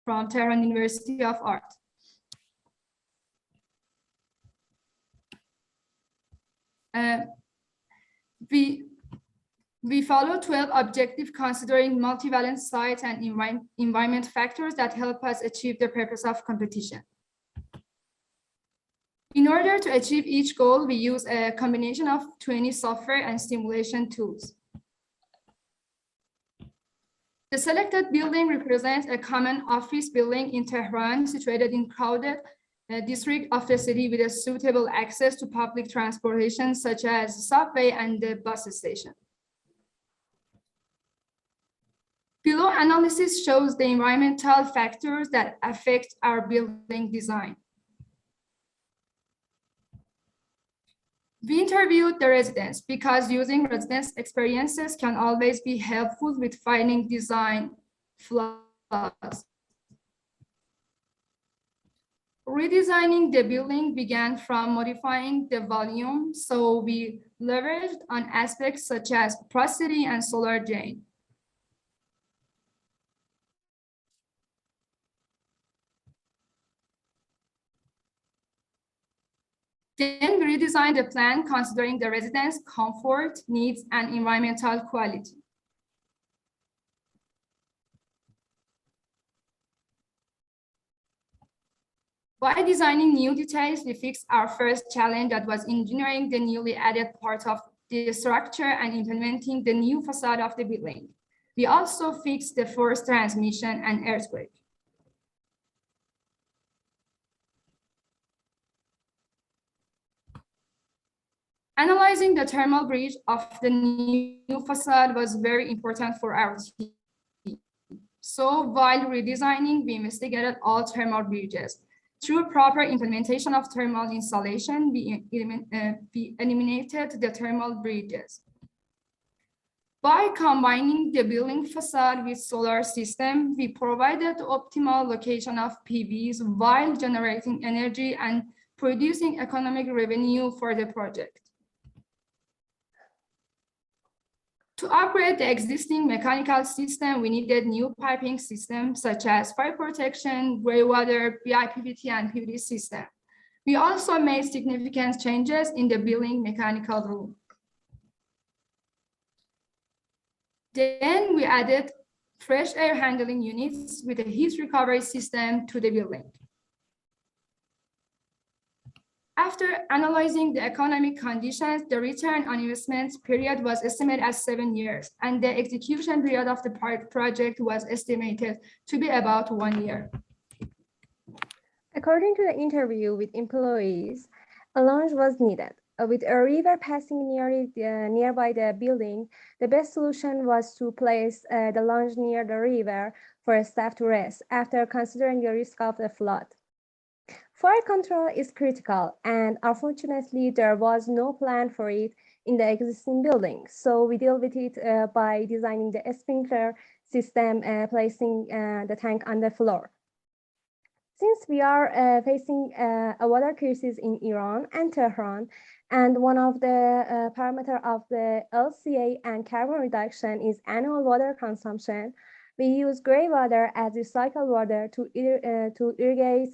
from Tehran University of Art. We follow 12 objectives considering multivalent sites and environment factors that help us achieve the purpose of competition. In order to achieve each goal, we use a combination of 20 software and simulation tools. The selected building represents a common office building in Tehran, situated in crowded district of the city with a suitable access to public transportation such as subway and the bus station. Below analysis shows the environmental factors that affect our building design. We interviewed the residents because using residents' experiences can always be helpful with finding design flaws. Redesigning the building began from modifying the volume, so we leveraged on aspects such as porosity and solar drain. Then we redesigned the plan considering the residents' comfort, needs, and environmental quality. By designing new details, we fixed our first challenge, that was engineering the newly added part of the structure and implementing the new facade of the building. We also fixed the force transmission and earthquake. Analyzing the thermal bridge of the new facade was very important for our team. So while redesigning, we investigated all thermal bridges. Through proper implementation of thermal insulation, we eliminated the thermal bridges. By combining the building facade with solar system, we provided optimal location of PVs while generating energy and producing economic revenue for the project. To upgrade the existing mechanical system, we needed new piping systems such as fire protection, gray water, BIPVT, and PVD system. We also made significant changes in the building mechanical room. Then we added fresh air handling units with a heat recovery system to the building. After analyzing the economic conditions, the return on investment period was estimated as 7 years, and the execution period of the project was estimated to be about 1 year. According to the interview with employees, a lounge was needed. With a river passing nearby the building, the best solution was to place the lounge near the river for staff to rest after considering the risk of the flood. Fire control is critical, and unfortunately, there was no plan for it in the existing building. So we deal with it by designing the sprinkler system, placing the tank on the floor. Since we are facing a water crisis in Iran and Tehran, and one of the parameters of the LCA and carbon reduction is annual water consumption, we use gray water as recycled water to irrigate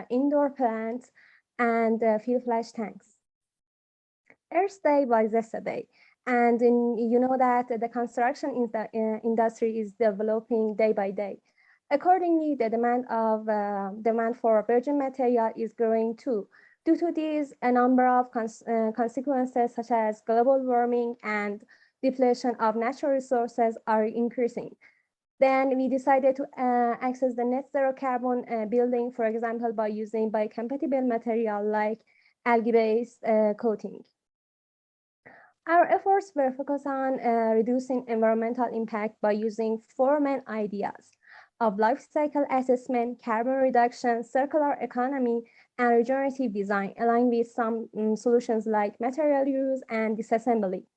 indoor plants and fill flash tanks. Earth Day was yesterday, and you know that the construction industry is developing day by day. Accordingly, the demand for virgin material is growing too. Due to this, a number of consequences such as global warming and depletion of natural resources are increasing. Then we decided to access the net zero carbon building, for example, by using biocompatible material like algae-based coating. Our efforts were focused on reducing environmental impact by using 4 main ideas of life cycle assessment, carbon reduction, circular economy, and regenerative design, aligned with some solutions like material reuse and disassembly.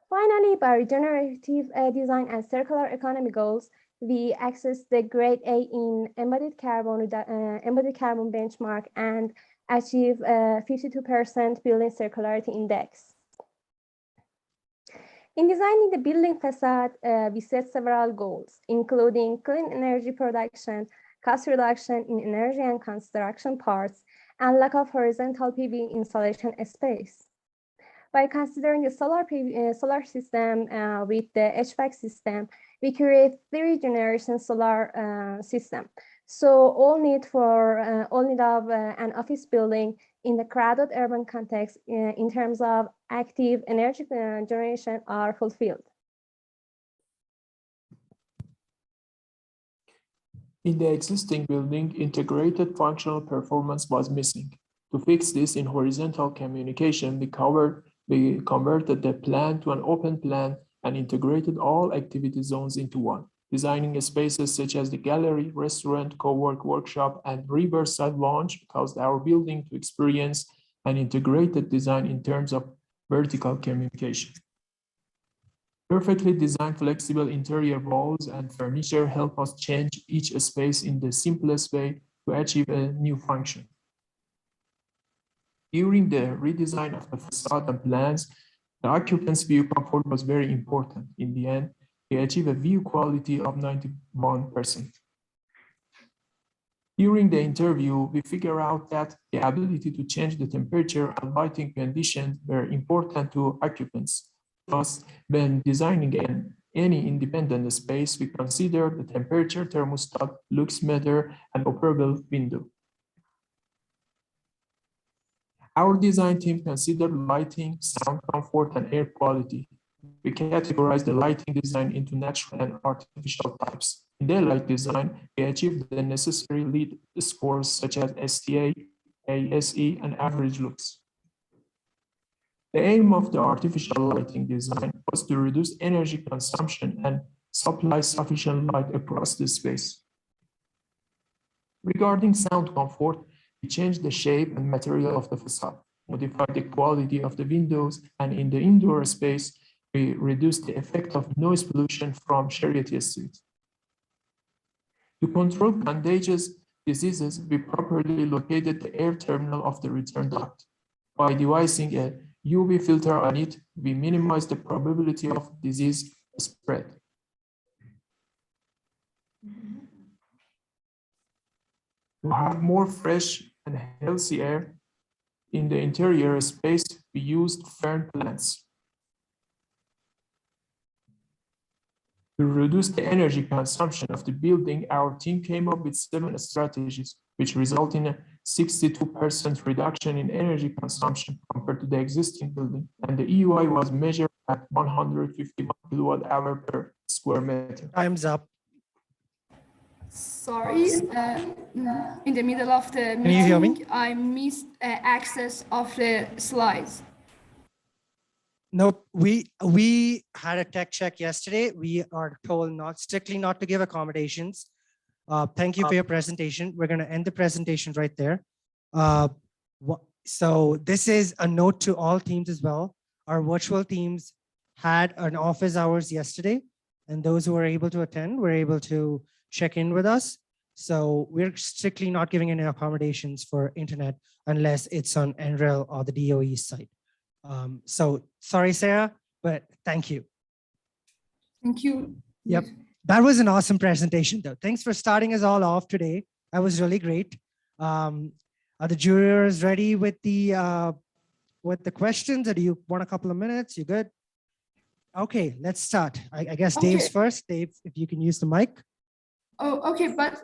Finally, by regenerative design and circular economy goals, we access the grade A in embodied carbon benchmark and achieve 52% building circularity index. In designing the building facade, we set several goals, including clean energy production, cost reduction in energy and construction parts, and lack of horizontal PV installation space. By considering the solar system with the HVAC system, we create 3-generation solar system. So all need of an office building in the crowded urban context in terms of active energy generation are fulfilled. In the existing building, integrated functional performance was missing. To fix this in horizontal communication, we converted the plan to an open plan and integrated all activity zones into one, designing spaces such as the gallery, restaurant, co-work, workshop, and riverside lounge caused our building to experience an integrated design in terms of vertical communication. Perfectly designed flexible interior walls and furniture help us change each space in the simplest way to achieve a new function. During the redesign of the facade and plans, the occupant's view comfort was very important. In the end, we achieved a view quality of 91%. During the interview, we figured out that the ability to change the temperature and lighting conditions were important to occupants. Thus, when designing any independent space, we consider the temperature thermostat, lux meter, and operable window. Our design team considered lighting, sound comfort, and air quality. We categorized the lighting design into natural and artificial types. In daylight design, we achieved the necessary LEED scores such as STA, ASE, and average lux. The aim of the artificial lighting design was to reduce energy consumption and supply sufficient light across the space. Regarding sound comfort, we changed the shape and material of the facade, modified the quality of the windows, and in the indoor space, we reduced the effect of noise pollution from Chariot Street. To control contagious diseases, we properly located the air terminal of the return duct. By devising a UV filter on it, we minimize the probability of disease spread. To have more fresh and healthy air in the interior space, we used fern plants. To reduce the energy consumption of the building, our team came up with 7 strategies, which result in a 62% reduction in energy consumption compared to the existing building, and the EUI was measured at 151 kilowatt hour per square meter. Time's up. Sorry, in the middle of the Can you hear me? meeting, I missed access of the slides. Nope, we had a tech check yesterday. We are told strictly not to give accommodations. Thank you for your presentation. We're going to end the presentation right there. So this is a note to all teams as well. Our virtual teams had an office hours yesterday, and those who were able to attend were able to check in with us. So we're strictly not giving any accommodations for internet unless it's on NREL or the DOE site. So sorry, Sarah, but thank you. Thank you. Yep. That was an awesome presentation though. Thanks for starting us all off today. That was really great. Are the jurors ready with the questions, or do you want a couple of minutes? You good? Okay, let's start. I guess Okay. Dave's first. Dave, if you can use the mic. Oh, okay, but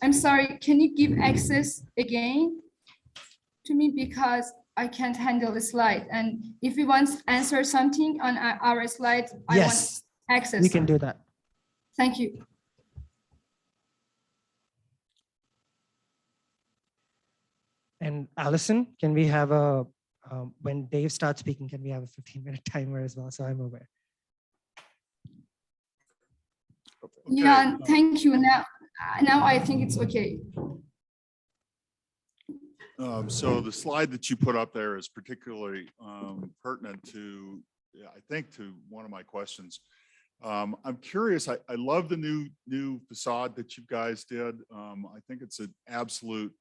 I'm sorry, can you give access again to me, because I can't handle the slide, and if you want to answer something on our slide, I want Yes, access. we can do that. Thank you. And Allison, can we have a, when Dave starts speaking, can we have a 15-minute timer as well? So I'm aware. Okay. Yeah, thank you. Now I think it's okay. So the slide that you put up there is particularly pertinent to, I think, to one of my questions. I'm curious. I love the new facade that you guys did. I think it's an absolute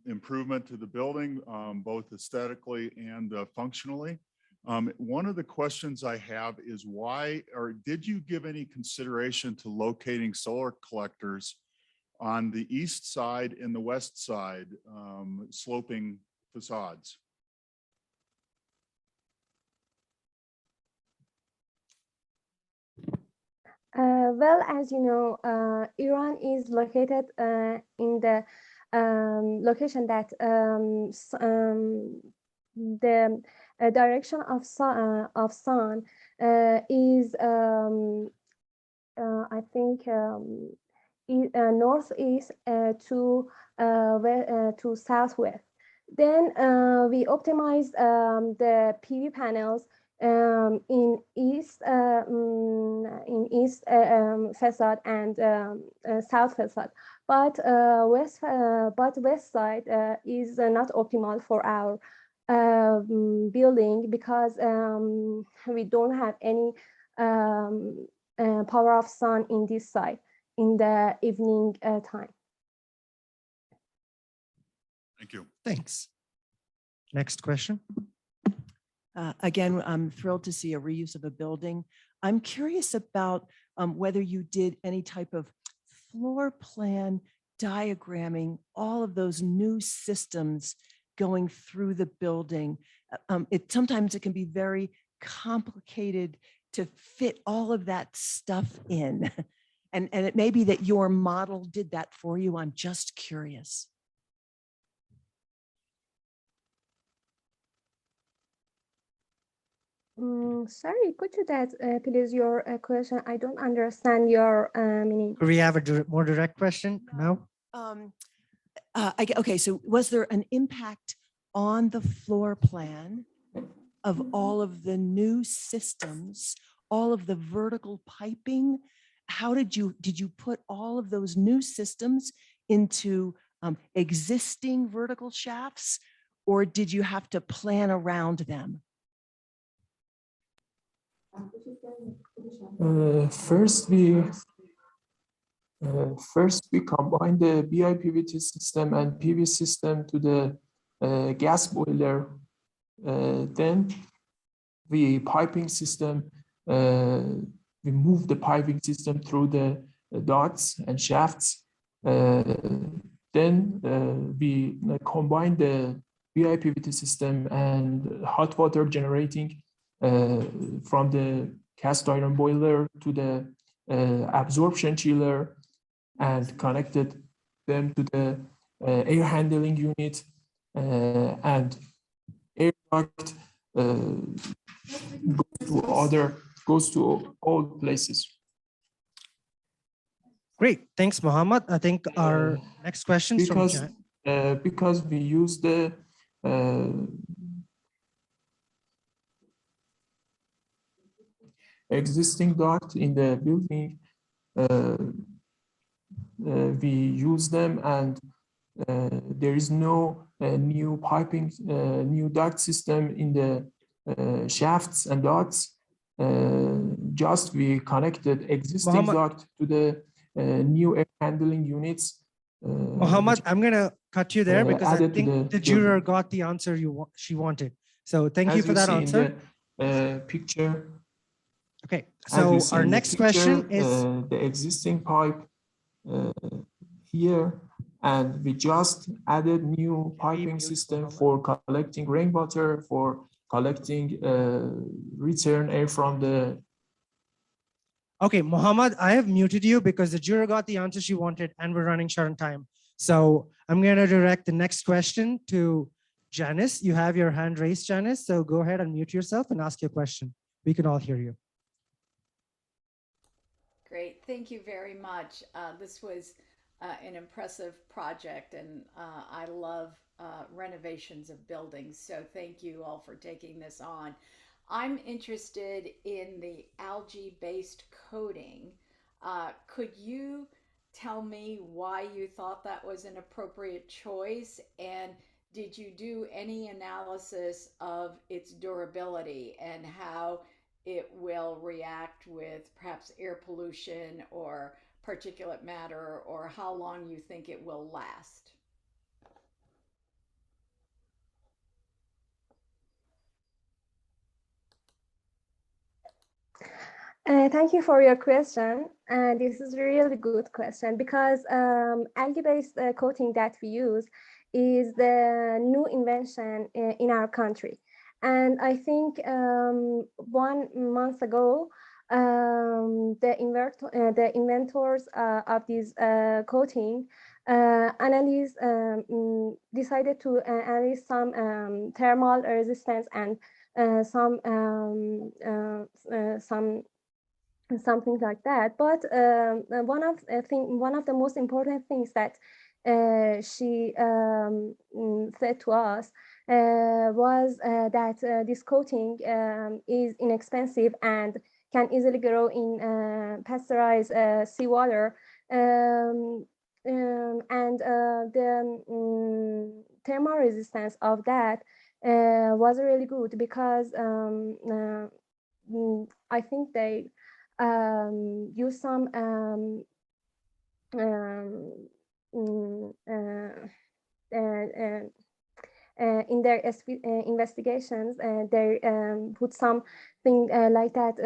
improvement to the building, both aesthetically and functionally. One of the questions I have is why, or did you give any consideration to locating solar collectors on the east side and the west side sloping facades? Well, as you know, Iran is located in the location that the direction of sun is, I think, northeast to southwest. Then we optimized the PV panels in east facade and south facade, but west side is not optimal for our building because we don't have any power of sun in this side in the evening time. Thank you. Thanks. Next question. Again, I'm thrilled to see a reuse of a building. I'm curious about whether you did any type of floor plan diagramming all of those new systems going through the building. Sometimes it can be very complicated to fit all of that stuff in. And it may be that your model did that for you. I'm just curious. Sorry, could you please your question? I don't understand your meaning. Could we have a more direct question? No? Okay, so was there an impact on the floor plan of all of the new systems, all of the vertical piping? How did you put all of those new systems into existing vertical shafts, or did you have to plan around them? First, we combine the BIPVT system and PV system to the gas boiler. Then we piping system. We move the piping system through the ducts and shafts. Then we combine the BIPVT system and hot water generating from the cast iron boiler to the absorption chiller and connected them to the air handling unit and air duct goes to all places. Great, thanks, Mohammed. I think our next question is from Jan. Because we use the existing duct in the building, we use them, and there is no new piping, new duct system in the shafts and ducts. Just we connected existing Mohammed, duct to the new air handling units. Mohammed, I'm going to cut you there because I think the juror got the answer she wanted. So thank you for that answer. Picture. Okay, so our next question is the existing pipe here, and we just added new piping system for collecting rainwater, for collecting return air from the. Okay, Mohammed, I have muted you because the juror got the answer she wanted and we're running short on time. So I'm going to direct the next question to Janice. You have your hand raised, Janice. So go ahead and mute yourself and ask your question. We can all hear you. Great, thank you very much. This was an impressive project, and I love renovations of buildings. So thank you all for taking this on. I'm interested in the algae-based coating. Could you tell me why you thought that was an appropriate choice? And did you do any analysis of its durability and how it will react with perhaps air pollution or particulate matter, or how long you think it will last? Thank you for your question. This is a really good question because algae-based coating that we use is the new invention in our country. And I think 1 month ago, the inventors of this coating decided to analyze some thermal resistance and something like that. But one of the most important things that she said to us was that this coating is inexpensive and can easily grow in pasteurized seawater. And the thermal resistance of that was really good because I think they use some in their investigations, they put something like that.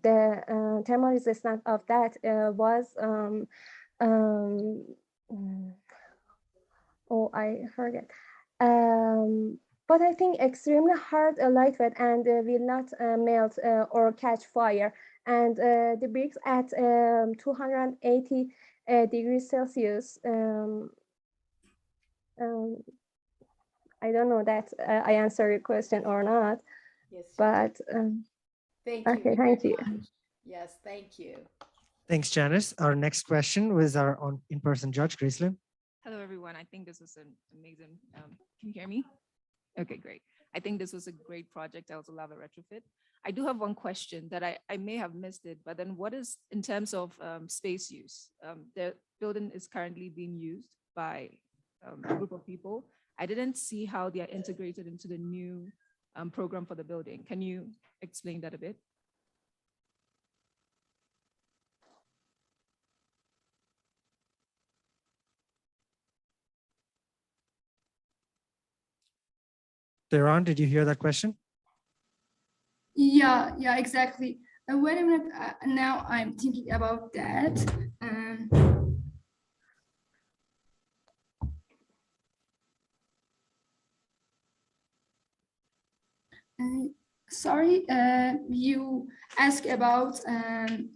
The thermal resistance of that was oh, I forget. But I think extremely hard, lightweight, and will not melt or catch fire. And the bricks at 280 degrees Celsius. I don't know that I answer your question or not, Yes, you but thank you. okay, very thank you. much. Yes, thank you. Thanks, Janice. Our next question was our in-person judge, Gracelyn. Hello, everyone. I think this was an amazing, can you hear me? Okay, great. I think this was a great project. I also love a retrofit. I do have one question that I may have missed it, but then what is in terms of space use? The building is currently being used by a group of people. I didn't see how they are integrated into the new program for the building. Can you explain that a bit? Tehran, did you hear that question? Yeah, exactly. Wait a minute. Now I'm thinking about that. Sorry, you asked about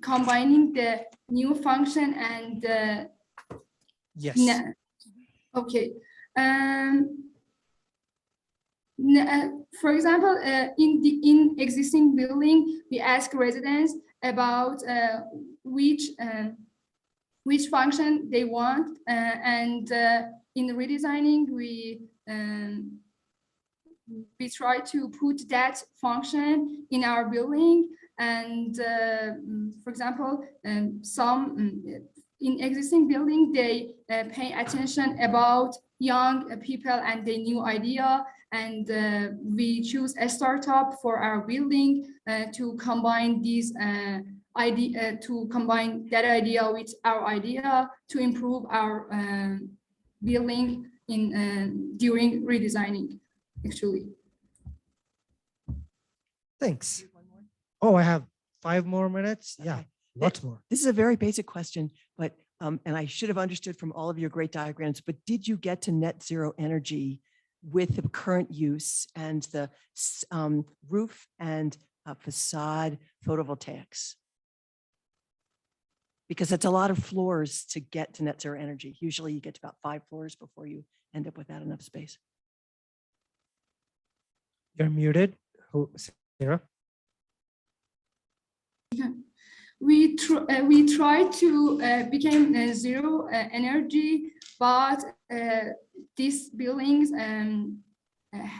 combining the new function and the Yes. okay. For example, in existing building, we ask residents about which function they want, and in redesigning, we try to put that function in our building. And for example, some in existing building, they pay attention about young people and their new idea. And we choose a startup for our building to combine these to combine that idea with our idea to improve our building in during redesigning, actually. Thanks. Oh, I have 5 more minutes. Yeah, Okay. lots more. This is a very basic question, but and I should have understood from all of your great diagrams, but did you get to net zero energy with the current use and the roof and facade photovoltaics? Because it's a lot of floors to get to net zero energy. Usually you get to about 5 floors before you end up without enough space. You're muted. Sarah? We try to become zero energy, but these buildings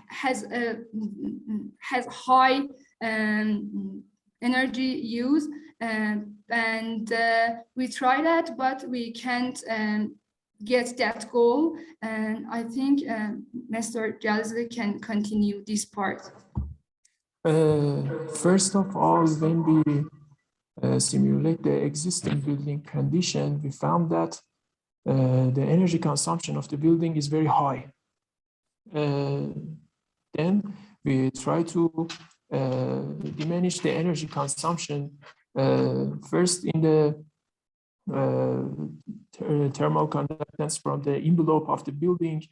has high energy use, and we try that, but we can't get that goal. And I think Mr. Jalzi can continue this part. First of all, when we simulate the existing building condition, we found that the energy consumption of the building is very high. Then we try to diminish the energy consumption first in the thermal conductance from the envelope of the building,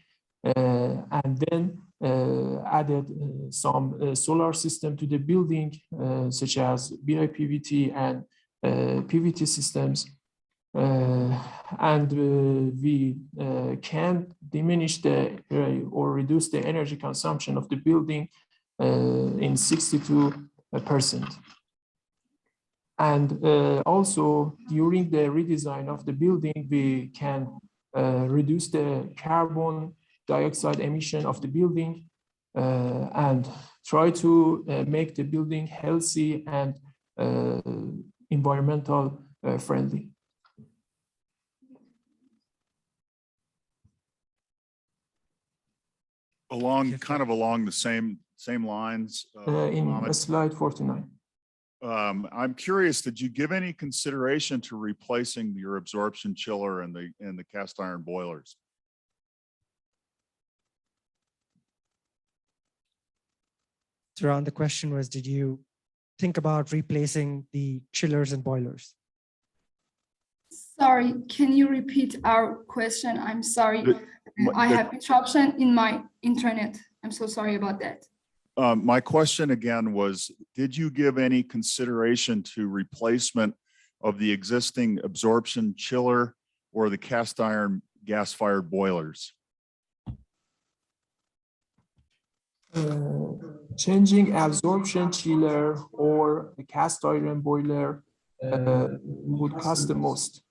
and then added some solar system to the building, such as BIPVT and PVT systems. And we can diminish the or reduce the energy consumption of the building in 62%. And also during the redesign of the building, we can reduce the carbon dioxide emission of the building and try to make the building healthy and environmental friendly. Kind of along the same lines. In Mohammed, slide 49. I'm curious, did you give any consideration to replacing your absorption chiller and the cast iron boilers? Around the question was, did you think about replacing the chillers and boilers? Sorry, can you repeat our question? I'm sorry. I have interruption in my internet. I'm so sorry about that. My question again was, did you give any consideration to replacement of the existing absorption chiller or the cast iron gas-fired boilers? Changing absorption chiller or the cast iron boiler would cost the most.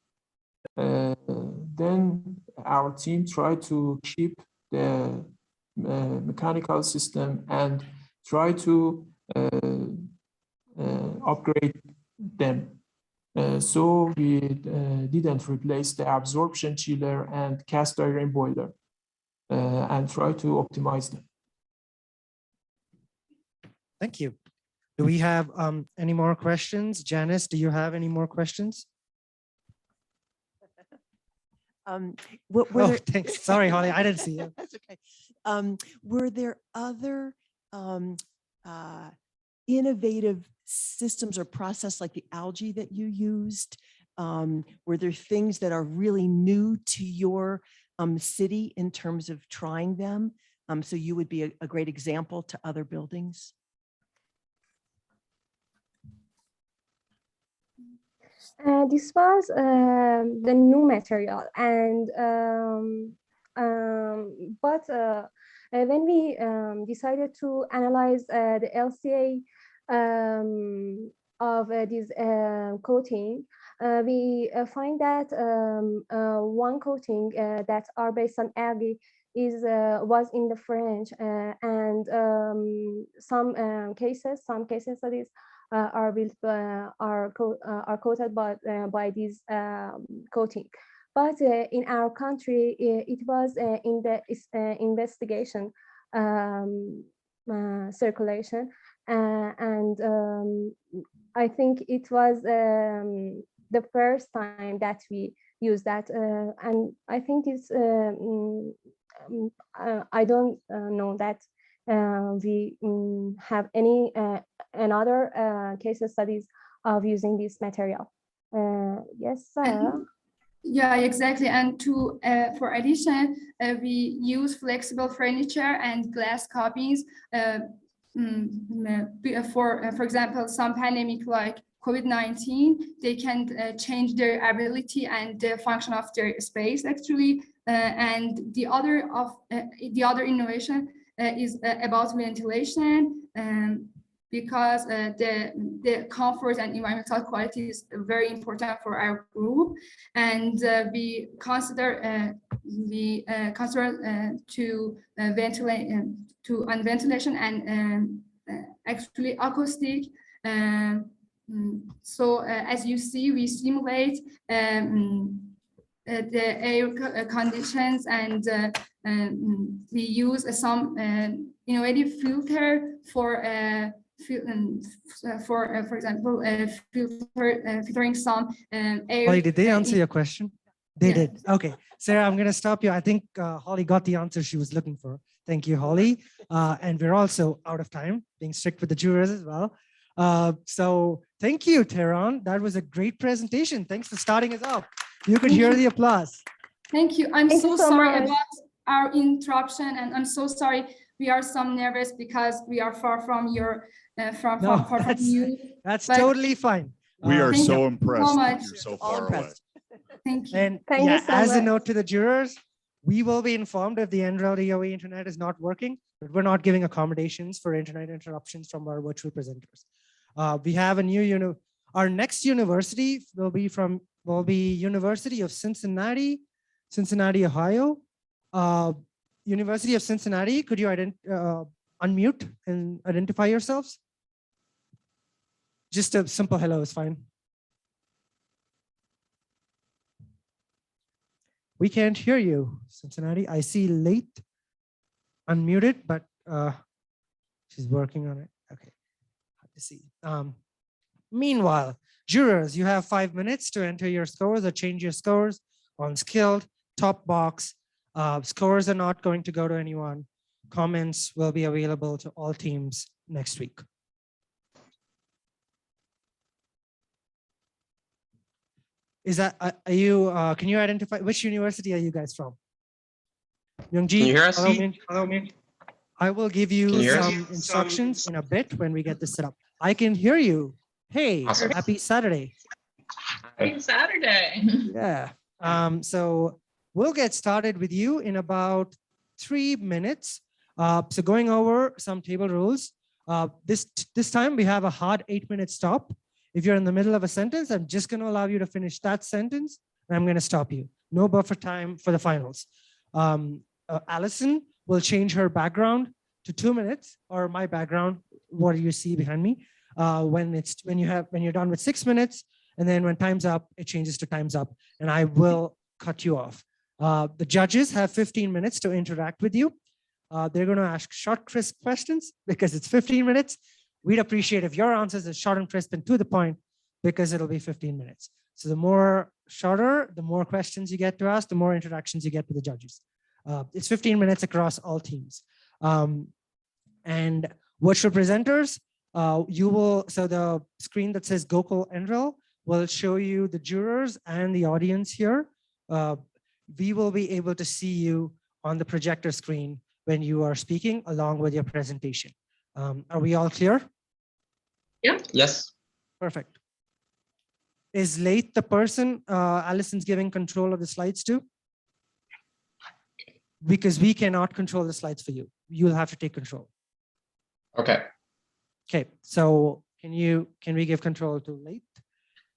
Then our team tried to keep the mechanical system and try to upgrade them. So we didn't replace the absorption chiller and cast iron boiler and try to optimize them. Thank you. Do we have any more questions? Janice, do you have any more questions? Thanks. Sorry, Holly, I didn't see you. That's okay. Were there other innovative systems or process like the algae that you used? Were there things that are really new to your city in terms of trying them? So you would be a great example to other buildings? This was the new material, and when we decided to analyze the LCA of this coating, we find that one coating that are based on algae was in the French, and some cases studies are coated by this coating. But in our country, it was in the investigation circulation, and I think it was the first time that we used that, and I think it's I don't know that we have any another case studies of using this material. Yes, Sarah. Yeah, exactly. And to for addition, we use flexible furniture and glass cabins for example, some pandemic like COVID-19, they can change their ability and the function of their space actually. And the other innovation is about ventilation, because the comfort and environmental quality is very important for our group, and we consider to ventilate on ventilation and actually acoustic. So as you see, we simulate the air conditions, and we use some innovative filter for example, filtering some air. Holly, did they answer your question? They Yeah. did. Okay, Sarah, I'm going to stop you. I think Holly got the answer she was looking for. Thank you, Holly. And we're also out of time, being strict with the jurors as well. So thank you, Tehran. That was a great presentation. Thanks for starting us off. You could hear the applause. Thank you. I'm Thank so you so sorry much. about our interruption, and I'm so sorry. We are some nervous because we are far from your, No, far from you. that's But totally fine. We are thank so you so impressed that much. you're so all far away. impressed. Thank you. And Thank you yeah, so as a much. note to the jurors, we will be informed if the NREL internet is not working, but we're not giving accommodations for internet interruptions from our virtual presenters. We have a new our next university will be University of Cincinnati, Ohio. University of Cincinnati, could you unmute and identify yourselves? Just a simple hello is fine. We can't hear you, Cincinnati. I see late unmuted, but she's working on it. Okay, hard to see. Meanwhile, jurors, you have 5 minutes to enter your scores or change your scores on skilled, top box. Scores are not going to go to anyone. Comments will be available to all teams next week. Is that, are you, can you identify, which university are you guys from? Myongji, Can you hear us? Hello, I will give you Can you hear us? some instructions in a bit when we get this set up. I can hear you. Hey, Awesome. happy Saturday. Happy Saturday. Yeah. So we'll get started with you in about 3 minutes. So going over some table rules. This time we have a hard 8-minute stop. If you're in the middle of a sentence, I'm just going to allow you to finish that sentence, and I'm going to stop you. No buffer time for the finals. Allison will change her background to 2 minutes, or my background, what do you see behind me? When you're done with 6 minutes, and then when time's up, it changes to time's up, and I will cut you off. The judges have 15 minutes to interact with you. They're going to ask short, crisp questions because it's 15 minutes. We'd appreciate if your answers are short and crisp and to the point, because it'll be 15 minutes. So the more shorter, the more questions you get to ask, the more interactions you get with the judges. It's 15 minutes across all teams. And virtual presenters, so the screen that says Gokul Enroll will show you the jurors and the audience here. We will be able to see you on the projector screen when you are speaking along with your presentation. Are we all clear? Yeah. Yes. Perfect. Is Late the person Allison's giving control of the slides to? Because we cannot control the slides for you. You'll have to take control. Okay. Okay, so can we give control to Late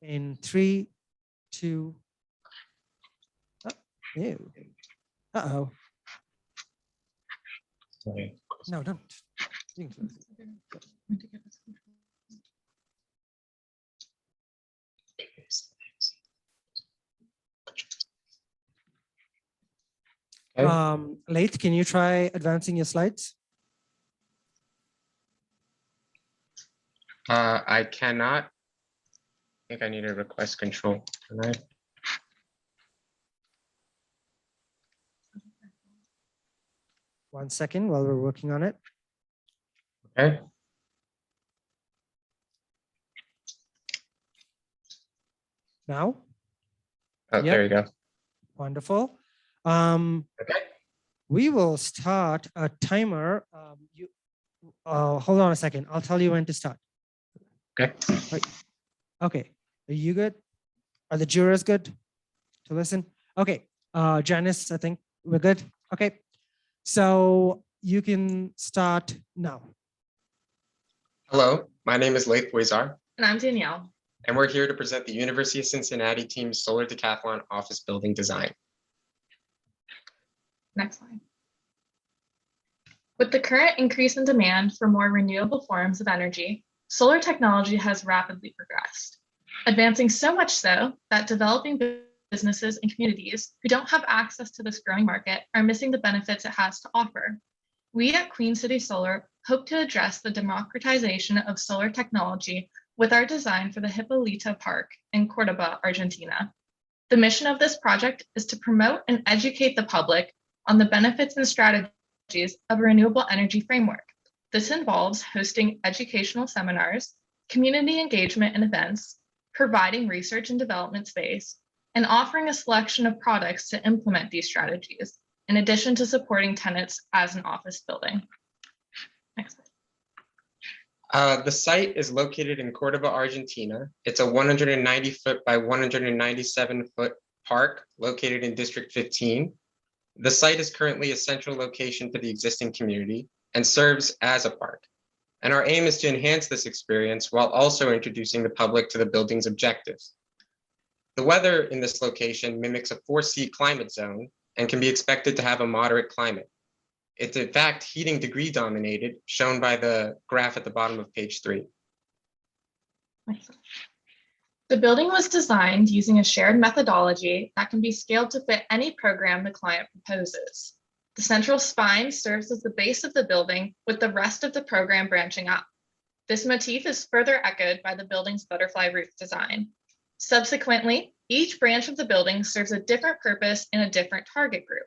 in 3, 2, ew. Uh-oh. No, don't. You can close it. Okay. Late, can you try advancing your slides? I cannot. I think I need to request control. All right. One second while we're working on it. Okay. Now? Oh, Yep. there you go. Wonderful. Okay. We will start a timer. Hold on a second. I'll tell you when to start. Okay. Right. Okay. Are you good? Are the jurors good to listen? Okay. Janice, I think we're good. Okay. So you can start now. Hello, my name is Laith Boizar, And I'm Danielle. and we're here to present the University of Cincinnati team's Solar Decathlon office building design. Next slide. With the current increase in demand for more renewable forms of energy, solar technology has rapidly progressed, advancing so much so that developing businesses and communities who don't have access to this growing market are missing the benefits it has to offer. We at Queen City Solar hope to address the democratization of solar technology with our design for the Hippolyta Park in Cordoba, Argentina. The mission of this project is to promote and educate the public on the benefits and strategies of a renewable energy framework. This involves hosting educational seminars, community engagement and events, providing research and development space, and offering a selection of products to implement these strategies, in addition to supporting tenants as an office building. Next slide. The site is located in Cordoba, Argentina. It's a 190-foot by 197-foot park located in District 15. The site is currently a central location for the existing community and serves as a park. And our aim is to enhance this experience while also introducing the public to the building's objectives. The weather in this location mimics a 4C climate zone and can be expected to have a moderate climate. It's in fact heating degree dominated, shown by the graph at the bottom of page 3. The building was designed using a shared methodology that can be scaled to fit any program the client proposes. The central spine serves as the base of the building, with the rest of the program branching up. This motif is further echoed by the building's butterfly roof design. Subsequently, each branch of the building serves a different purpose in a different target group.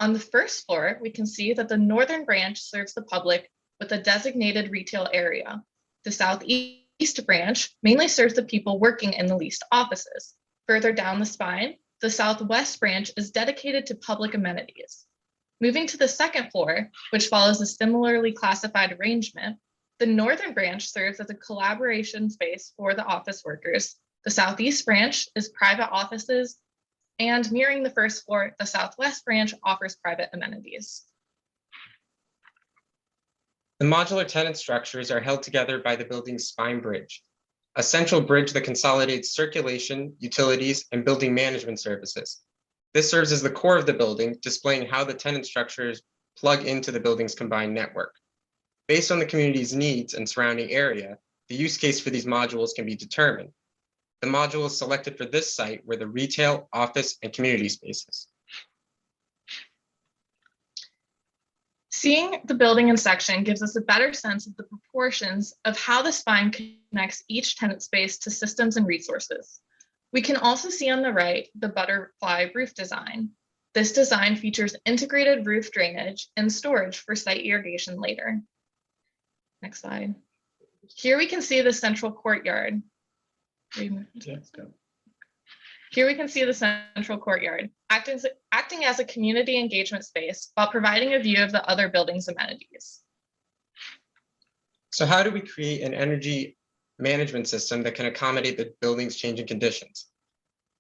On the first floor, we can see that the northern branch serves the public with a designated retail area. The southeast branch mainly serves the people working in the leased offices. Further down the spine, the southwest branch is dedicated to public amenities. Moving to the second floor, which follows a similarly classified arrangement, the northern branch serves as a collaboration space for the office workers. The southeast branch is private offices, and mirroring the first floor, the southwest branch offers private amenities. The modular tenant structures are held together by the building's spine bridge, a central bridge that consolidates circulation, utilities, and building management services. This serves as the core of the building, displaying how the tenant structures plug into the building's combined network. Based on the community's needs and surrounding area, the use case for these modules can be determined. The module is selected for this site where the retail, office, and community spaces. Seeing the building in section gives us a better sense of the proportions of how the spine connects each tenant space to systems and resources. We can also see on the right the butterfly roof design. This design features integrated roof drainage and storage for site irrigation later. Next slide. Here we can see the central courtyard. Here we can see the central courtyard, acting as a community engagement space while providing a view of the other building's amenities. So how do we create an energy management system that can accommodate the building's changing conditions?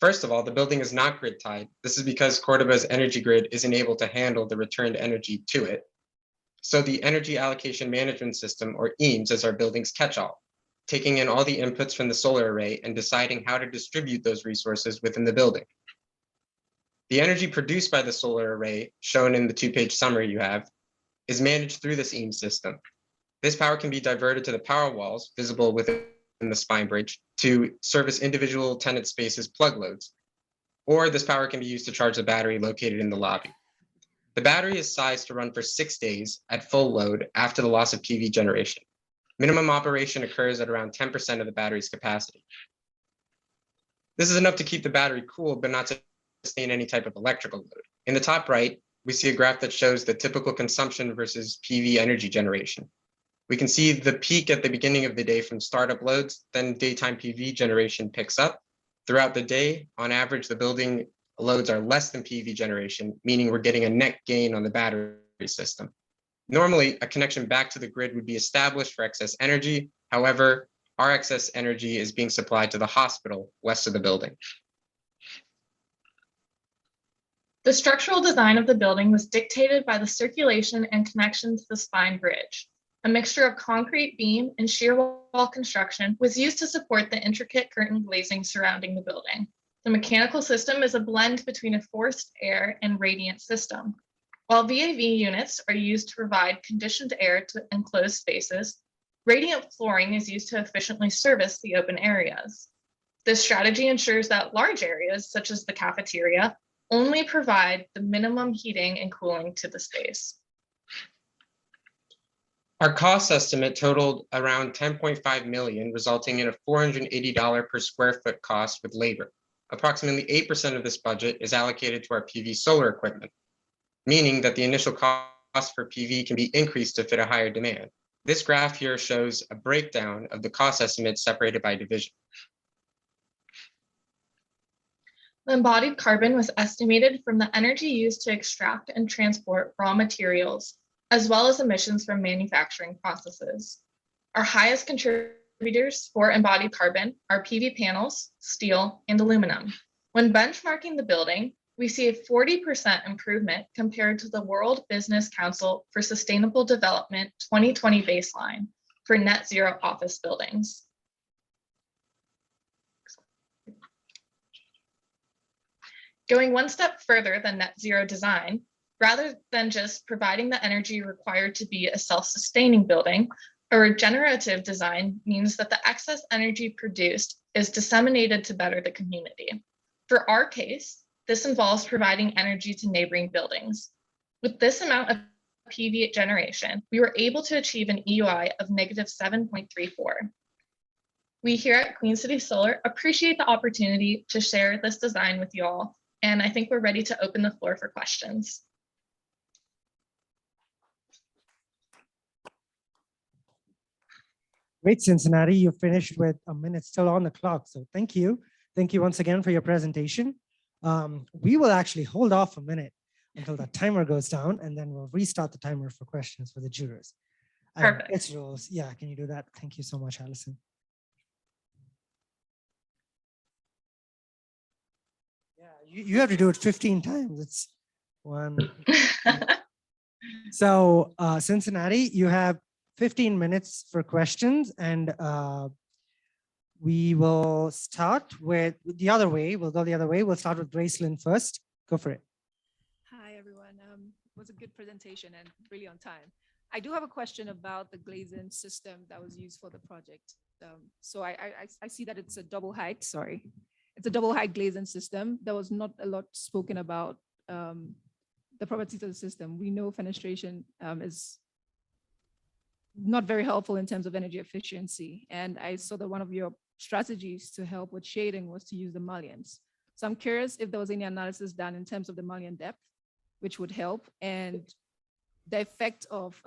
First of all, the building is not grid tied. This is because Cordoba's energy grid isn't able to handle the returned energy to it. So the Energy Allocation Management System, or EAMS, is our building's catch-all, taking in all the inputs from the solar array and deciding how to distribute those resources within the building. The energy produced by the solar array, shown in the 2-page summary you have, is managed through this EAMS system. This power can be diverted to the power walls visible within the spine bridge to service individual tenant spaces plug loads, or this power can be used to charge the battery located in the lobby. The battery is sized to run for 6 days at full load after the loss of PV generation. Minimum operation occurs at around 10% of the battery's capacity. This is enough to keep the battery cool, but not to sustain any type of electrical load. In the top right, we see a graph that shows the typical consumption versus PV energy generation. We can see the peak at the beginning of the day from startup loads, then daytime PV generation picks up. Throughout the day, on average, the building loads are less than PV generation, meaning we're getting a net gain on the battery system. Normally, a connection back to the grid would be established for excess energy. However, our excess energy is being supplied to the hospital west of the building. The structural design of the building was dictated by the circulation and connection to the spine bridge. A mixture of concrete beam and shear wall construction was used to support the intricate curtain glazing surrounding the building. The mechanical system is a blend between a forced air and radiant system. While VAV units are used to provide conditioned air to enclosed spaces, radiant flooring is used to efficiently service the open areas. This strategy ensures that large areas, such as the cafeteria, only provide the minimum heating and cooling to the space. Our cost estimate totaled around $10.5 million, resulting in a $480 per square foot cost with labor. Approximately 8% of this budget is allocated to our PV solar equipment, meaning that the initial cost for PV can be increased to fit a higher demand. This graph here shows a breakdown of the cost estimates separated by division. The embodied carbon was estimated from the energy used to extract and transport raw materials, as well as emissions from manufacturing processes. Our highest contributors for embodied carbon are PV panels, steel, and aluminum. When benchmarking the building, we see a 40% improvement compared to the World Business Council for Sustainable Development 2020 baseline for net zero office buildings. Going one step further than net zero design, rather than just providing the energy required to be a self-sustaining building, a regenerative design means that the excess energy produced is disseminated to better the community. For our case, this involves providing energy to neighboring buildings. With this amount of PV generation, we were able to achieve an EUI of -7.34. We here at Queen City Solar appreciate the opportunity to share this design with you all, and I think we're ready to open the floor for questions. Great, Cincinnati, you finished with a minute still on the clock. So thank you. Thank you once again for your presentation. We will actually hold off a minute until the timer goes down, and then we'll restart the timer for questions for the jurors. Perfect. It's rules. Yeah, can you do that? Thank you so much, Allison. Yeah, you have to do it 15 times. It's one. So Cincinnati, you have 15 minutes for questions, and we will start with the other way. We'll go the other way. We'll start with Gracelyn first. Go for it. Hi, everyone. It was a good presentation and really on time. I do have a question about the glazing system that was used for the project. So I see that it's a double height, sorry. It's a double height glazing system. There was not a lot spoken about the properties of the system. We know fenestration is not very helpful in terms of energy efficiency. And I saw that one of your strategies to help with shading was to use the mullions. So I'm curious if there was any analysis done in terms of the mullion depth, which would help, and the effect of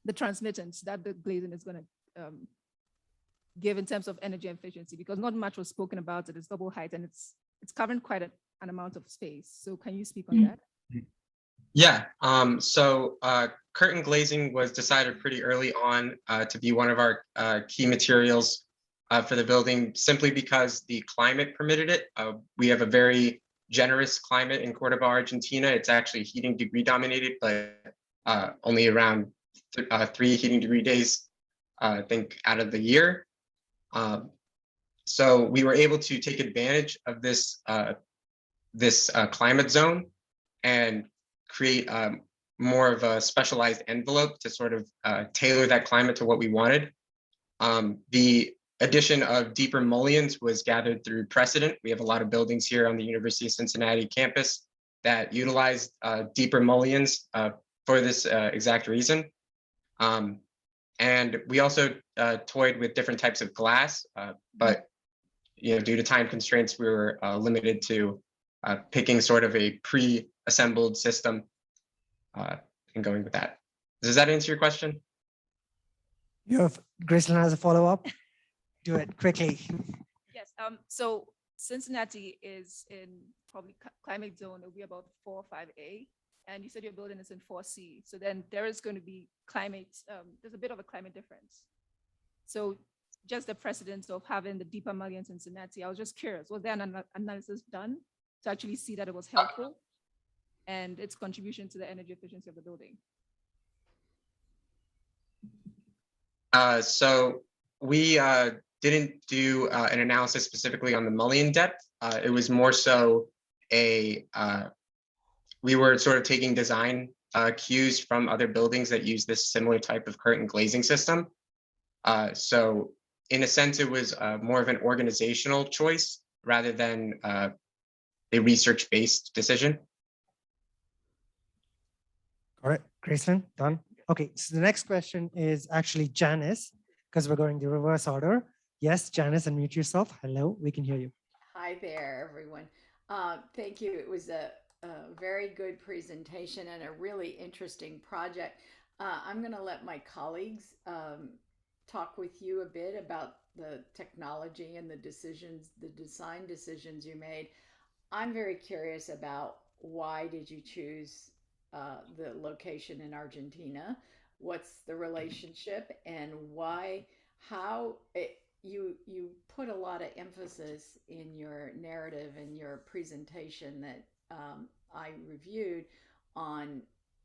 the transmittance that the glazing is going to give in terms of energy efficiency, because not much was spoken about it. It's double height and it's covering quite an amount of space. So can you speak on that? Yeah, so curtain glazing was decided pretty early on to be one of our key materials for the building, simply because the climate permitted it. We have a very generous climate in Cordoba, Argentina. It's actually heating degree dominated, but only around 3 heating degree days, I think, out of the year. So we were able to take advantage of this climate zone and create more of a specialized envelope to sort of tailor that climate to what we wanted. The addition of deeper mullions was gathered through precedent. We have a lot of buildings here on the University of Cincinnati campus that utilized deeper mullions for this exact reason. And we also toyed with different types of glass, but due to time constraints, we were limited to picking sort of a pre-assembled system and going with that. Does that answer your question? Gracelyn has a follow-up. Do it quickly. Yes. So Cincinnati is in probably climate zone. It'll be about 4 or 5A, and you said your building is in 4C. So then there is going to be climate. There's a bit of a climate difference. So just the precedence of having the deeper mullion in Cincinnati, I was just curious, was there an analysis done to actually see that it was helpful and its contribution to the energy efficiency of the building? So we didn't do an analysis specifically on the mullion depth. It was more so we were sort of taking design cues from other buildings that use this similar type of curtain glazing system. So in a sense, it was more of an organizational choice rather than a research-based decision. All right, Gracelyn, done. Okay, so the next question is actually Janice, because we're going the reverse order. Yes, Janice, unmute yourself. Hello, we can hear you. Hi there, everyone. Thank you. It was a very good presentation and a really interesting project. I'm going to let my colleagues talk with you a bit about the technology and the decisions, the design decisions you made. I'm very curious about why did you choose the location in Argentina? What's the relationship and why, how it, you put a lot of emphasis in your narrative and your presentation that I reviewed on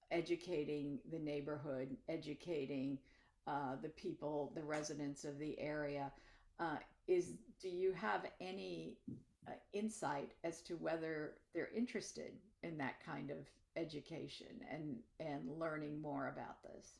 educating the neighborhood, educating the people, the residents of the area. Do you have any insight as to whether they're interested in that kind of education and learning more about this?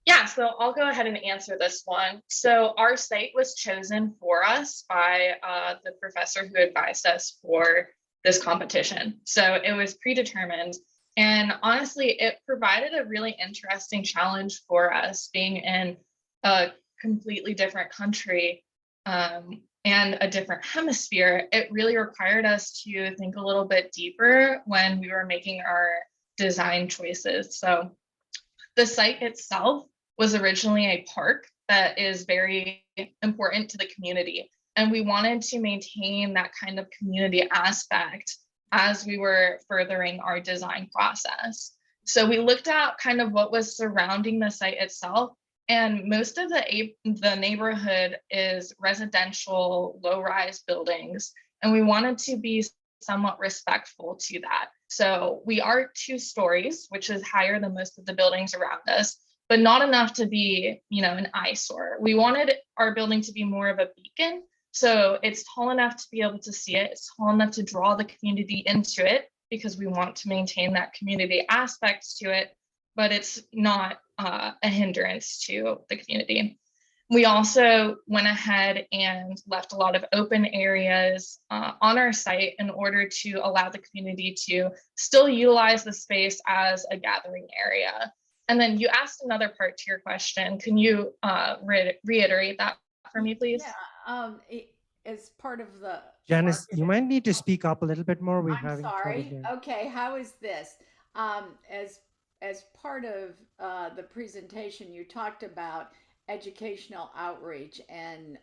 Yeah, so I'll go ahead and answer this one. So our site was chosen for us by the professor who advised us for this competition. So it was predetermined. And honestly, it provided a really interesting challenge for us being in a completely different country and a different hemisphere. It really required us to think a little bit deeper when we were making our design choices. So the site itself was originally a park that is very important to the community. And we wanted to maintain that kind of community aspect as we were furthering our design process. So we looked at kind of what was surrounding the site itself. And most of the neighborhood is residential, low-rise buildings. And we wanted to be somewhat respectful to that. So we are 2 stories, which is higher than most of the buildings around us, but not enough to be, an eyesore. We wanted our building to be more of a beacon. So it's tall enough to be able to see it. It's tall enough to draw the community into it because we want to maintain that community aspect to it, but it's not a hindrance to the community. We also went ahead and left a lot of open areas on our site in order to allow the community to still utilize the space as a gathering area. And then you asked another part to your question. Can you reiterate that for me, please? Yeah, as part of the Janice, you might need to speak up a little bit more. We're I'm having trouble sorry. hearing. Okay, how is this? As part of the presentation, you talked about educational outreach and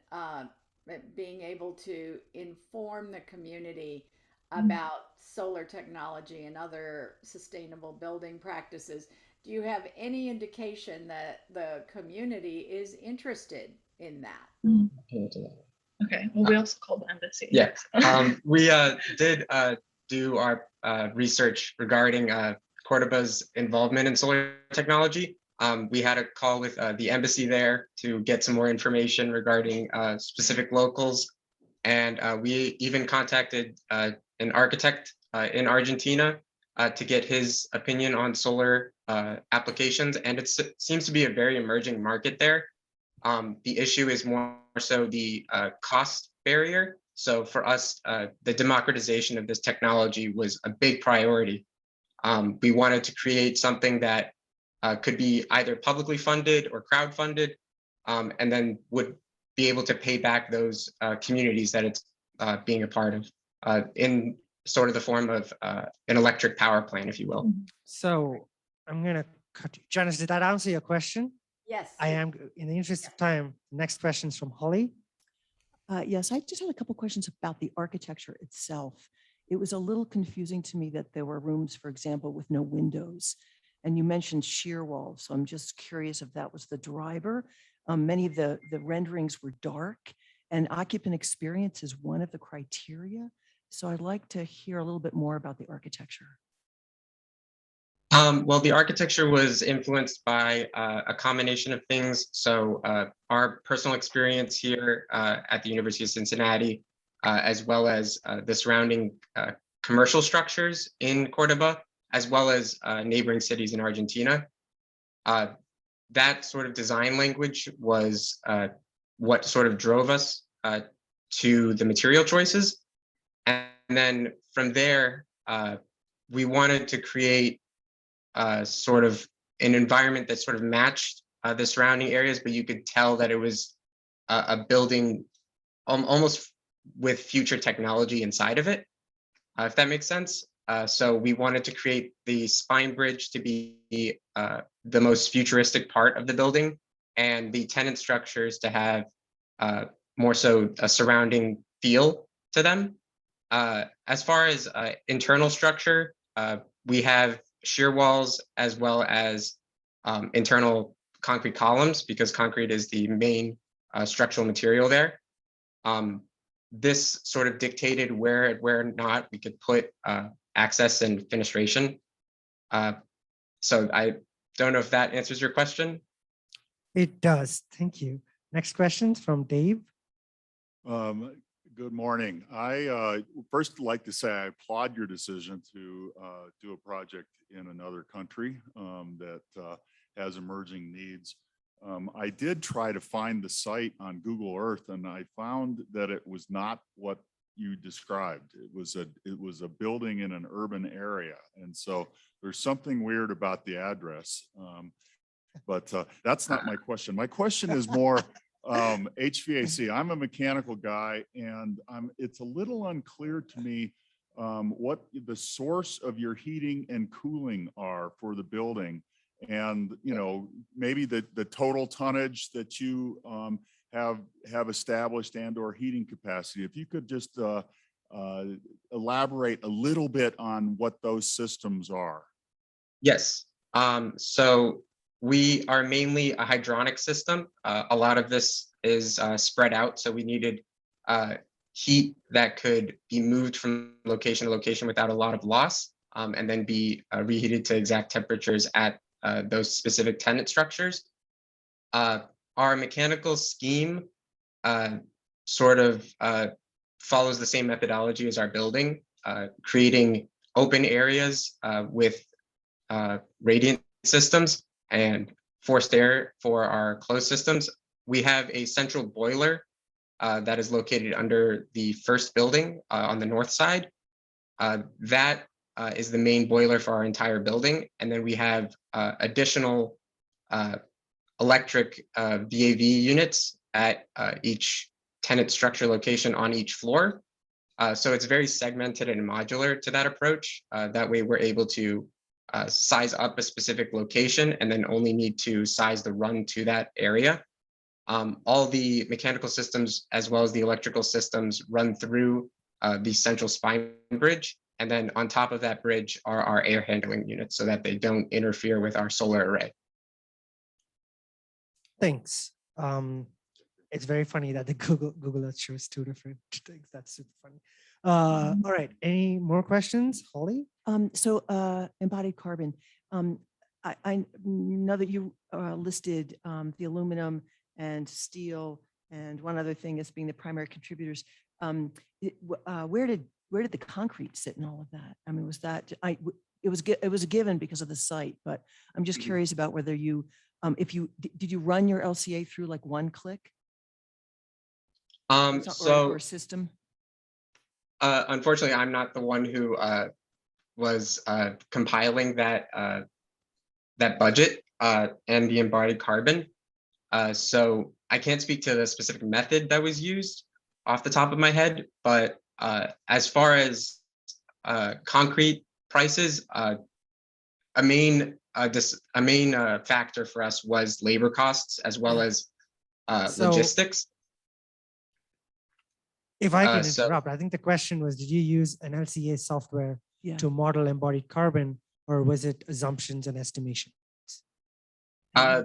being able to inform the community about solar technology and other sustainable building practices. Do you have any indication that the community is interested in that? Okay, well, we also called the embassy. Yeah, we did do our research regarding Cordoba's involvement in solar technology. We had a call with the embassy there to get some more information regarding specific locals. And we even contacted an architect in Argentina to get his opinion on solar applications. And it seems to be a very emerging market there. The issue is more so the cost barrier. So for us, the democratization of this technology was a big priority. We wanted to create something that could be either publicly funded or crowdfunded, and then would be able to pay back those communities that it's being a part of in sort of the form of an electric power plant, if you will. So I'm going to cut you. Janice, did that answer your question? Yes. I am, in the interest of time, next question is from Holly. Yes, I just had a couple questions about the architecture itself. It was a little confusing to me that there were rooms, for example, with no windows. And you mentioned shear walls. So I'm just curious if that was the driver. Many of the renderings were dark, and occupant experience is one of the criteria. So I'd like to hear a little bit more about the architecture. Well, the architecture was influenced by a combination of things. So our personal experience here at the University of Cincinnati, as well as the surrounding commercial structures in Cordoba, as well as neighboring cities in Argentina. That sort of design language was what sort of drove us to the material choices. And then from there, we wanted to create sort of an environment that sort of matched the surrounding areas, but you could tell that it was a building almost with future technology inside of it, if that makes sense. So we wanted to create the spine bridge to be the most futuristic part of the building, and the tenant structures to have more so a surrounding feel to them. As far as internal structure, we have shear walls as well as internal concrete columns, because concrete is the main structural material there. This sort of dictated where not we could put access and fenestration. So I don't know if that answers your question. It does. Thank you. Next questions from Dave. Good morning. I first like to say I applaud your decision to do a project in another country that has emerging needs. I did try to find the site on Google Earth, and I found that it was not what you described. It was a building in an urban area, and so there's something weird about the address. But that's not my question. My question is more HVAC. I'm a mechanical guy, and it's a little unclear to me what the source of your heating and cooling are for the building, and maybe the total tonnage that you have established and/or heating capacity. If you could just elaborate a little bit on what those systems are. Yes. So we are mainly a hydronic system. A lot of this is spread out, so we needed heat that could be moved from location to location without a lot of loss, and then be reheated to exact temperatures at those specific tenant structures. Our mechanical scheme sort of follows the same methodology as our building, creating open areas with radiant systems and forced air for our closed systems. We have a central boiler that is located under the first building on the north side. That is the main boiler for our entire building. And then we have additional electric VAV units at each tenant structure location on each floor. So it's very segmented and modular to that approach. That way we're able to size up a specific location and then only need to size the run to that area. All the mechanical systems as well as the electrical systems run through the central spine bridge. And then on top of that bridge are our air handling units so that they don't interfere with our solar array. Thanks. It's very funny that the Google Earth shows two different things. That's super funny. All right. Any more questions, Holly? So embodied carbon. I know that you listed the aluminum and steel and one other thing as being the primary contributors. Where did the concrete sit in all of that? I mean, was that it was a given because of the site, but I'm just curious about whether you did you run your LCA through like one click? Or system? Unfortunately, I'm not the one who was compiling that budget and the embodied carbon. So I can't speak to the specific method that was used off the top of my head, but as far as concrete prices, a main factor for us was labor costs as well as logistics. If I can interrupt, I think the question was, did you use an LCA software to model embodied carbon, or was it assumptions and estimations?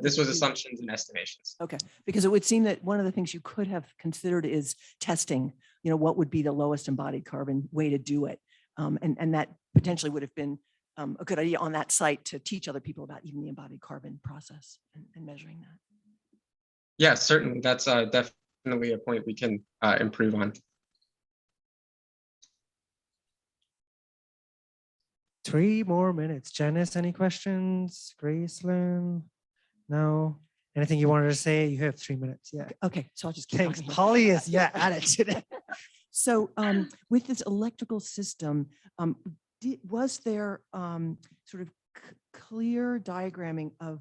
This was assumptions and estimations. Okay, because it would seem that one of the things you could have considered is testing, what would be the lowest embodied carbon way to do it. And that potentially would have been a good idea on that site to teach other people about even the embodied carbon process and measuring that. Yeah, certainly. That's definitely a point we can improve on. 3 more minutes. Janice, any questions? Gracelyn? No? Anything you wanted to say? You have 3 minutes. Yeah. Okay, so I'll just keep Thanks. talking. Holly is, at it today. So with this electrical system, was there sort of clear diagramming of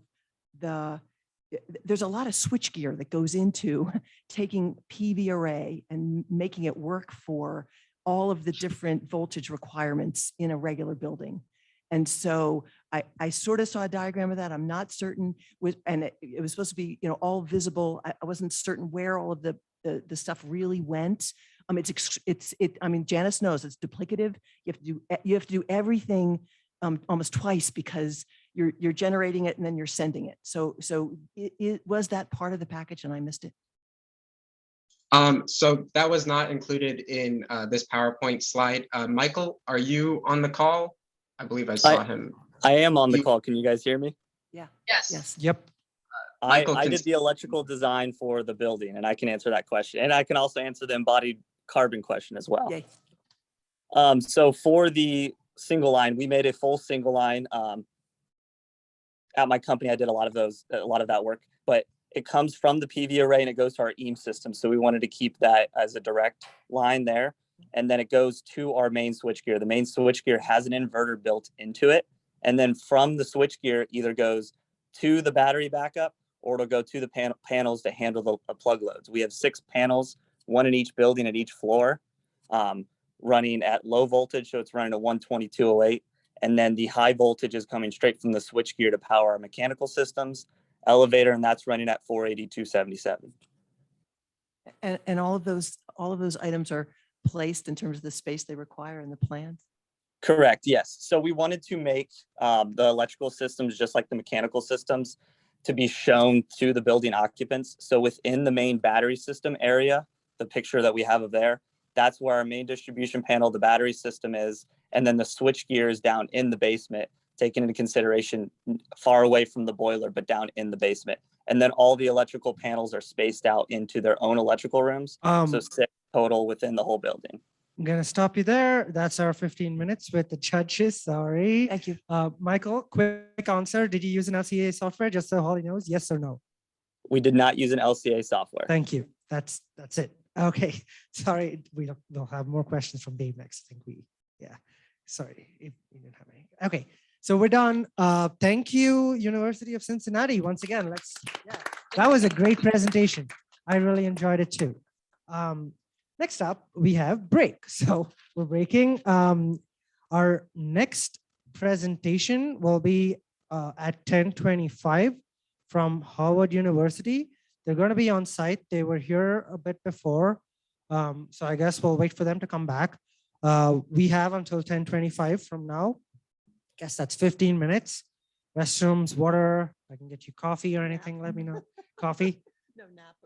there's a lot of switchgear that goes into taking PV array and making it work for all of the different voltage requirements in a regular building. And so I sort of saw a diagram of that. I'm not certain with, and it was supposed to be, you know, all visible. I wasn't certain where all of the stuff really went. I mean, Janice knows it's duplicative. You have to do everything almost twice because you're generating it and then you're sending it. So it was that part of the package and I missed it. So that was not included in this PowerPoint slide. Michael, are you on the call? I believe I saw him. I am on the call. Can you guys hear me? Yeah. Yes. Yep. I did the electrical design for the building, and I can answer that question. And I can also answer the embodied carbon question as well. Yay. So for the single line, we made a full single line. At my company, I did a lot of that work, but it comes from the PV array and it goes to our EAM system. So we wanted to keep that as a direct line there. And then it goes to our main switchgear. The main switchgear has an inverter built into it. And then from the switchgear either goes to the battery backup or it'll go to the panels to handle the plug loads. We have 6 panels, 1 in each building at each floor, running at low voltage. So it's running at 12208. And then the high voltage is coming straight from the switchgear to power our mechanical systems, elevator, and that's running at 480-277. And all of those items are placed in terms of the space they require in the plans? Correct, yes. So we wanted to make the electrical systems just like the mechanical systems to be shown to the building occupants. So within the main battery system area, the picture that we have of there, that's where our main distribution panel, the battery system is, and then the switch gear is down in the basement, taken into consideration far away from the boiler, but down in the basement. And then all the electrical panels are spaced out into their own electrical rooms. So 6 total within the whole building. I'm going to stop you there. That's our 15 minutes with the judges. Sorry. Thank you. Michael, quick answer. Did you use an LCA software? Just so Holly knows, yes or no? We did not use an LCA software. Thank you. That's it. Okay. Sorry. We'll have more questions from Dave next. I think sorry if we didn't have any. Okay. So we're done. Thank you, University of Cincinnati. Once again, that was a great presentation. I really enjoyed it too. Next up, we have break. So we're breaking. Our next presentation will be at 10:25 from Howard University. They're going to be on site. They were here a bit before. So I guess we'll wait for them to come back. We have until 10:25 from now. I guess that's 15 minutes. Restrooms, water. I can get you coffee or anything. Let me know. Coffee? No nap.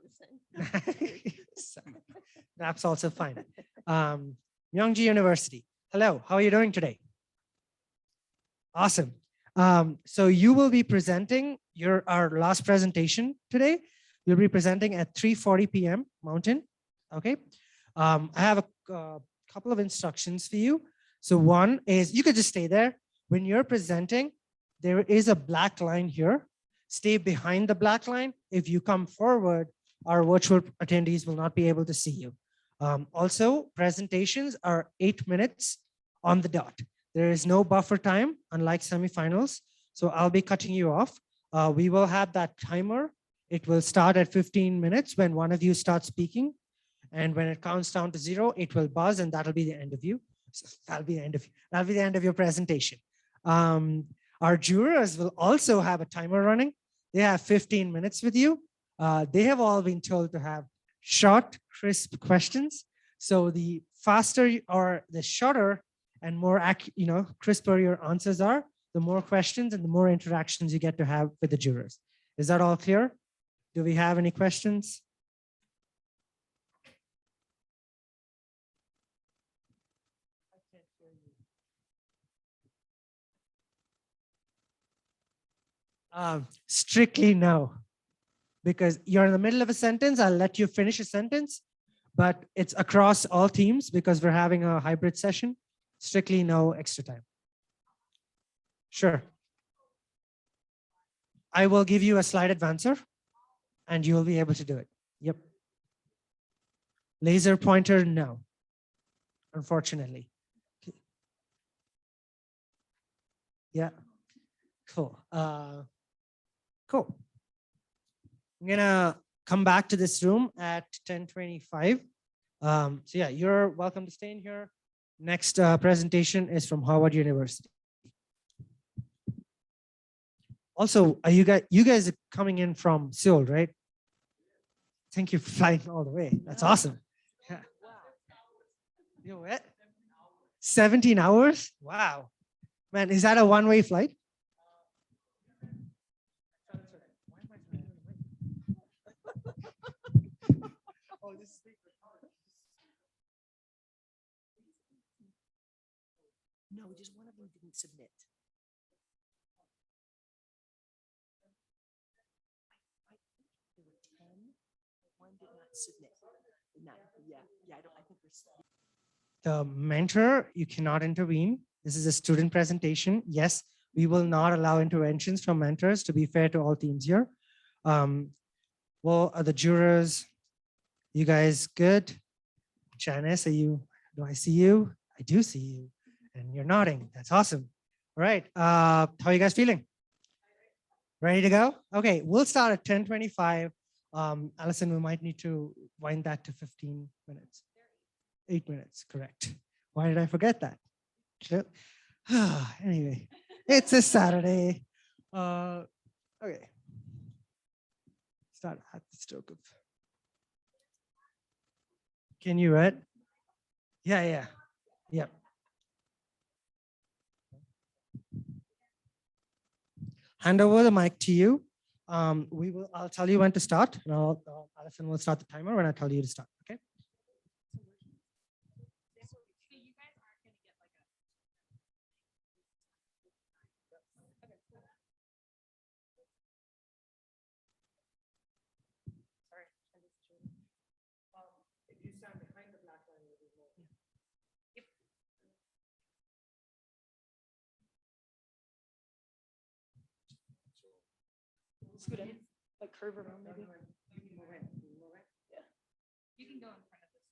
Nap's also fine. Myongji University. Hello, how are you doing today? Awesome. So you will be presenting our last presentation today. You'll be presenting at 3:40 p.m. Mountain. Okay. I have a couple of instructions for you. So one is you could just stay there. When you're presenting, there is a black line here. Stay behind the black line. If you come forward, our virtual attendees will not be able to see you. Also, presentations are 8 minutes on the dot. There is no buffer time, unlike semifinals. So I'll be cutting you off. We will have that timer. It will start at 15 minutes when one of you starts speaking. And when it counts down to 0, it will buzz and that'll be the end of you. So that'll be the end of you. That'll be the end of your presentation. Our jurors will also have a timer running. They have 15 minutes with you. They have all been told to have short, crisp questions. So the faster or the shorter and more crisper your answers are, the more questions and the more interactions you get to have with the jurors. Is that all clear? Do we have any questions? Strictly no, because you're in the middle of a sentence. I'll let you finish a sentence, but it's across all teams because we're having a hybrid session. Strictly no extra time. Sure. I will give you a slide advancer and you'll be able to do it. Yep. Laser pointer, no, unfortunately. Yeah, cool. Cool. I'm gonna come back to this room at 10:25. So yeah, you're welcome to stay in here. Next presentation is from Harvard University. Also, are you guys are coming in from Seoul, right? Thank you for flying all the way. That's awesome. Yeah. You know what? 17 hours? Wow. Man, is that a one-way flight? No, just one of them didn't submit. There were 10, one did not submit. None. Yeah, I think we're. The mentor, you cannot intervene. This is a student presentation. Yes, we will not allow interventions from mentors, to be fair to all teams here. Well, are the jurors, you guys good? Janice, do I see you? I do see you. And you're nodding. That's awesome. All right. How are you guys feeling? Ready to go? Okay, we'll start at 10:25. Allison, we might need to wind that to 15 minutes. 8 minutes, correct. Why did I forget that? Anyway, it's a Saturday. Okay. Start at the stroke of. Can you read? Yeah. Hand over the mic to you. I'll tell you when to start, and Allison will start the timer when I tell you to start. Okay. Scoot in, like curve around maybe. Yeah. You can go in front of this.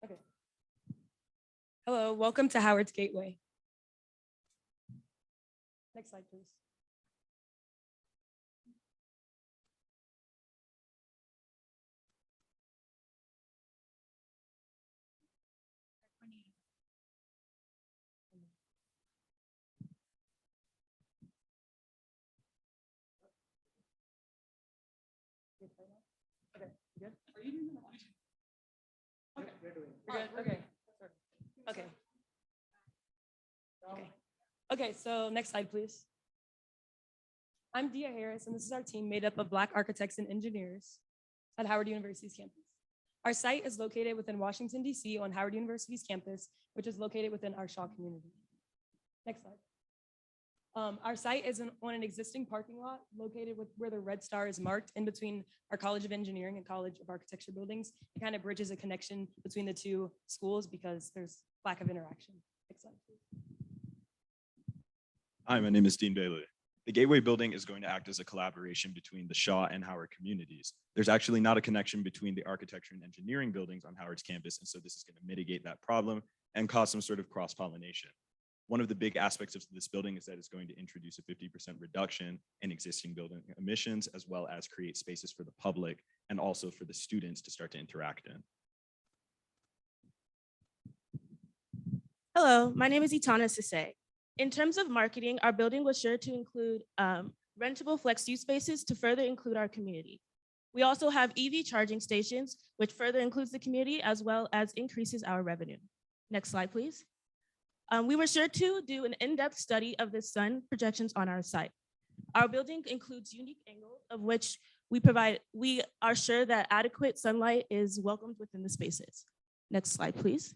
Okay. Hello, welcome to Howard's Gateway. Next slide, please. Okay, good. Are you doing that? Okay, you're good. Okay. Okay. Okay, so next slide, please. I'm Dia Harris, and this is our team made up of Black architects and engineers at Howard University's campus. Our site is located within Washington, D.C. on Howard University's campus, which is located within our Shaw community. Next slide. Our site is on an existing parking lot located where the red star is marked in between our College of Engineering and College of Architecture buildings. It kind of bridges a connection between the two schools because there's lack of interaction. Next slide, please. Hi, my name is Dean Bailey. The Gateway building is going to act as a collaboration between the Shaw and Howard communities. There's actually not a connection between the architecture and engineering buildings on Howard's campus, and so this is going to mitigate that problem and cause some sort of cross-pollination. One of the big aspects of this building is that it's going to introduce a 50% reduction in existing building emissions, as well as create spaces for the public and also for the students to start to interact in. Hello, my name is Itana Sise. In terms of marketing, our building was sure to include rentable flex use spaces to further include our community. We also have EV charging stations, which further includes the community as well as increases our revenue. Next slide, please. We were sure to do an in-depth study of the sun projections on our site. Our building includes unique angles of which we are sure that adequate sunlight is welcomed within the spaces. Next slide, please.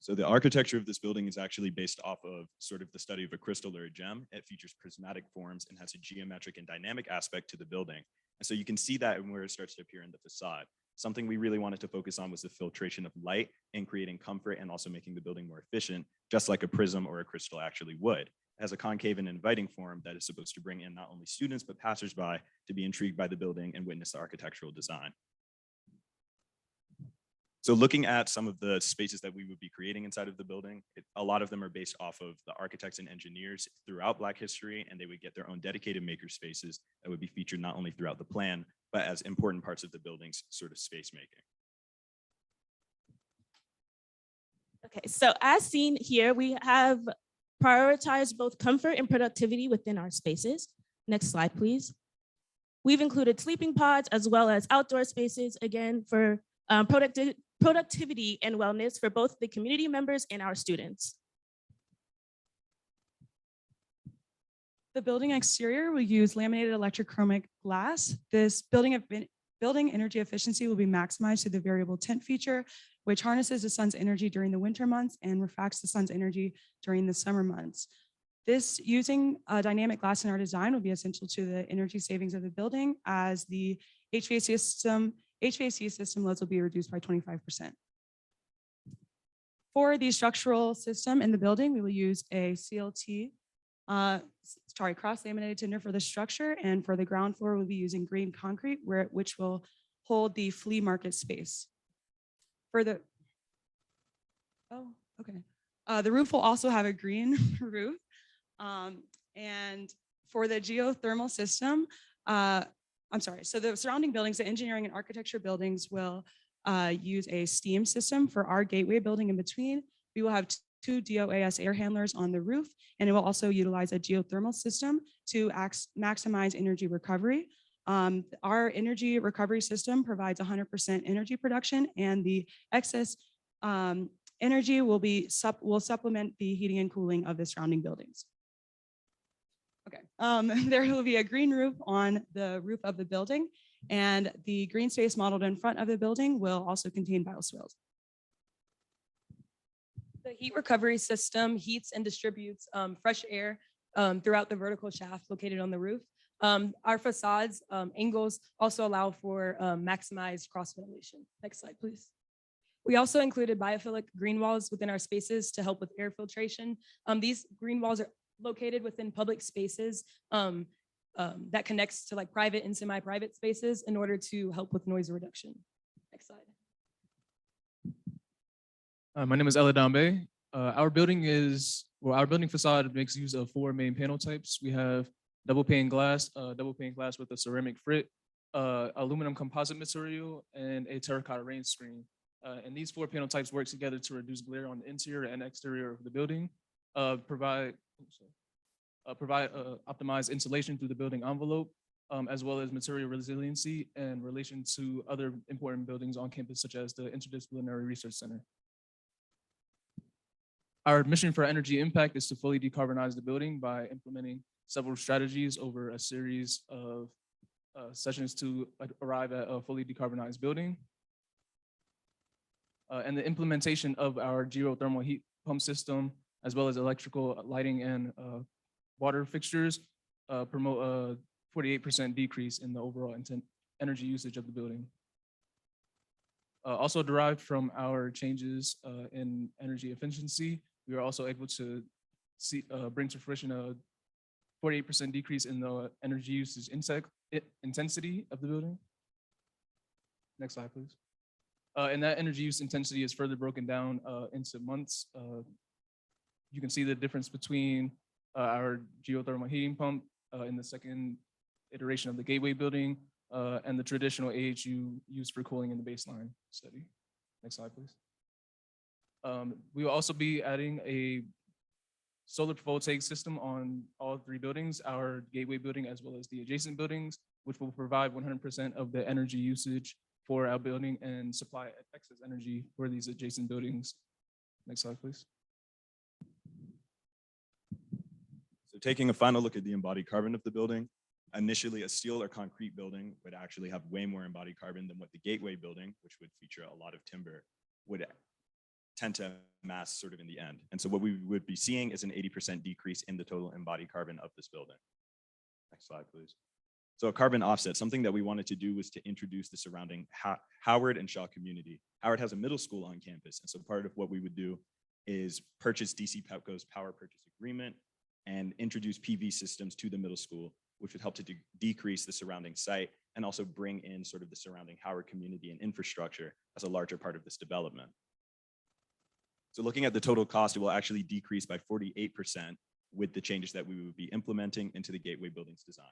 So the architecture of this building is actually based off of sort of the study of a crystal or a gem. It features prismatic forms and has a geometric and dynamic aspect to the building. And so you can see that where it starts to appear in the facade. Something we really wanted to focus on was the filtration of light and creating comfort and also making the building more efficient, just like a prism or a crystal actually would. It has a concave and inviting form that is supposed to bring in not only students, but passersby to be intrigued by the building and witness the architectural design. So So looking at some of the spaces that we would be creating inside of the building, a lot of them are based off of the architects and engineers throughout Black history, and they would get their own dedicated maker spaces that would be featured not only throughout the plan, but as important parts of the building's sort of space making. Okay, so as seen here, we have prioritized both comfort and productivity within our spaces. Next slide, please. We've included sleeping pods as well as outdoor spaces, again, for productivity and wellness for both the community members and our students. The building exterior will use laminated electrochromic glass. This building energy efficiency will be maximized through the variable tint feature, which harnesses the sun's energy during the winter months and refracts the sun's energy during the summer months. This using dynamic glass in our design will be essential to the energy savings of the building, as the HVAC system loads will be reduced by 25%. For the structural system in the building, we will use a CLT, cross-laminated tinder for the structure, and for the ground floor, we'll be using green concrete, which will hold the flea market space. For the, the roof will also have a green roof. And for the geothermal system, so the surrounding buildings, the engineering and architecture buildings will use a steam system. For our gateway building in between, we will have two DOAS air handlers on the roof, and it will also utilize a geothermal system to maximize energy recovery. Our energy recovery system provides 100% energy production, and the excess energy will supplement the heating and cooling of the surrounding buildings. There will be a green roof on the roof of the building, and the green space modeled in front of the building will also contain bioswales. The heat recovery system heats and distributes fresh air throughout the vertical shaft located on the roof. Our facades angles also allow for maximized cross ventilation. Next slide, please. We also included biophilic green walls within our spaces to help with air filtration. These green walls are located within public spaces that connects to like private and semi-private spaces in order to help with noise reduction. Next slide. My name is Eladambe. Our building facade makes use of 4 main panel types. We have double pane glass with a ceramic frit, aluminum composite material, and a terracotta rain screen. And these 4 panel types work together to reduce glare on the interior and exterior of the building, provide optimized insulation through the building envelope, as well as material resiliency in relation to other important buildings on campus, such as the Interdisciplinary Research Center. Our mission for energy impact is to fully decarbonize the building by implementing several strategies over a series of sessions to arrive at a fully decarbonized building. And the implementation of our geothermal heat pump system, as well as electrical lighting and water fixtures, promote a 48% decrease in the overall energy usage of the building. Also derived from our changes in energy efficiency, we are also able to bring to fruition a 48% decrease in the energy usage intensity of the building. Next slide, please. And that energy use intensity is further broken down into months. You can see the difference between our geothermal heating pump in the second iteration of the gateway building and the traditional AHU used for cooling in the baseline study. Next slide, please. We will also be adding a solar photovoltaic system on all 3 buildings, our gateway building as well as the adjacent buildings, which will provide 100% of the energy usage for our building and supply excess energy for these adjacent buildings. Next slide, please. So taking a final look at the embodied carbon of the building, initially a steel or concrete building would actually have way more embodied carbon than what the gateway building, which would feature a lot of timber, would tend to amass sort of in the end. And so what we would be seeing is an 80% decrease in the total embodied carbon of this building. Next slide, please. So a carbon offset, something that we wanted to do was to introduce the surrounding Howard and Shaw community. Howard has a middle school on campus. And so part of what we would do is purchase DC Pepco's power purchase agreement and introduce PV systems to the middle school, which would help to decrease the surrounding site and also bring in sort of the surrounding Howard community and infrastructure as a larger part of this development. So looking at the total cost, it will actually decrease by 48% with the changes that we would be implementing into the Gateway Building's design.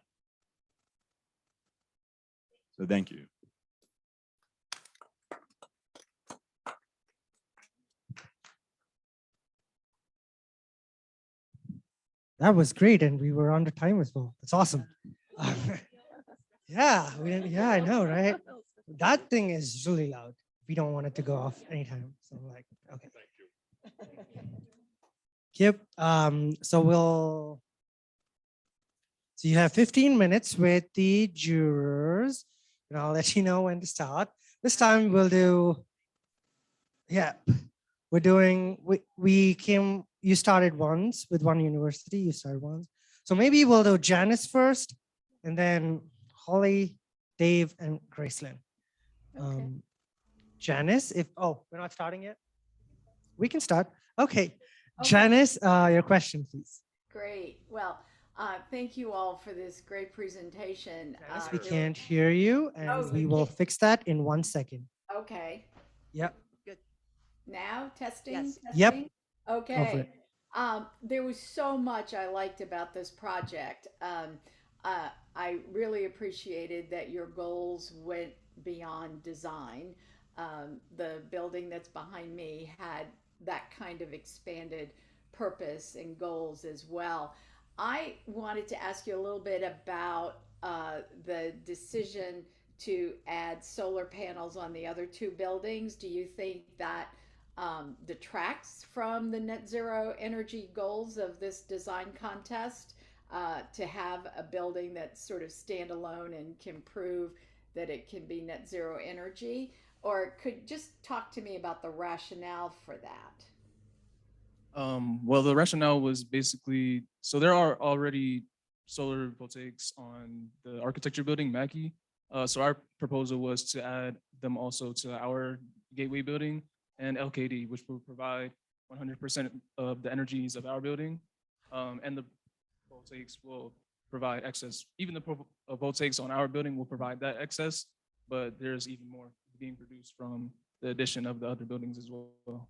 So thank you. That was great, and we were on the time as well. That's awesome. Yeah, yeah, I know, right? That thing is really loud. We don't want it to go off anytime. So I'm like, okay. Yep. So you have 15 minutes with the jurors, and I'll let you know when to start. This time we'll do, yeah, we're doing, you started once with one university, you started once. So maybe we'll do Janice first, and then Holly, Dave, and Gracelyn. Okay. Janice, we're not starting yet? We can start. Okay. Janice, your question, please. Great. Well, thank you all for this great presentation. Janice, we can't hear you, and we will fix that in 1 second. Okay. Yep. Good. Now, testing? Yes. Yep. Testing? Go for Okay. it. There was so much I liked about this project. I really appreciated that your goals went beyond design. The building that's behind me had that kind of expanded purpose and goals as well. I wanted to ask you a little bit about the decision to add solar panels on the other two buildings. Do you think that detracts from the net zero energy goals of this design contest, to have a building that's sort of standalone and can prove that it can be net zero energy? Or could just talk to me about the rationale for that? Well, the rationale was basically, so there are already solar voltaics on the architecture building, Mackey. So our proposal was to add them also to our gateway building and LKD, which will provide 100% of the energies of our building. And the voltaics will provide excess. Even the voltaics on our building will provide that excess, but there's even more being produced from the addition of the other buildings as well. Okay.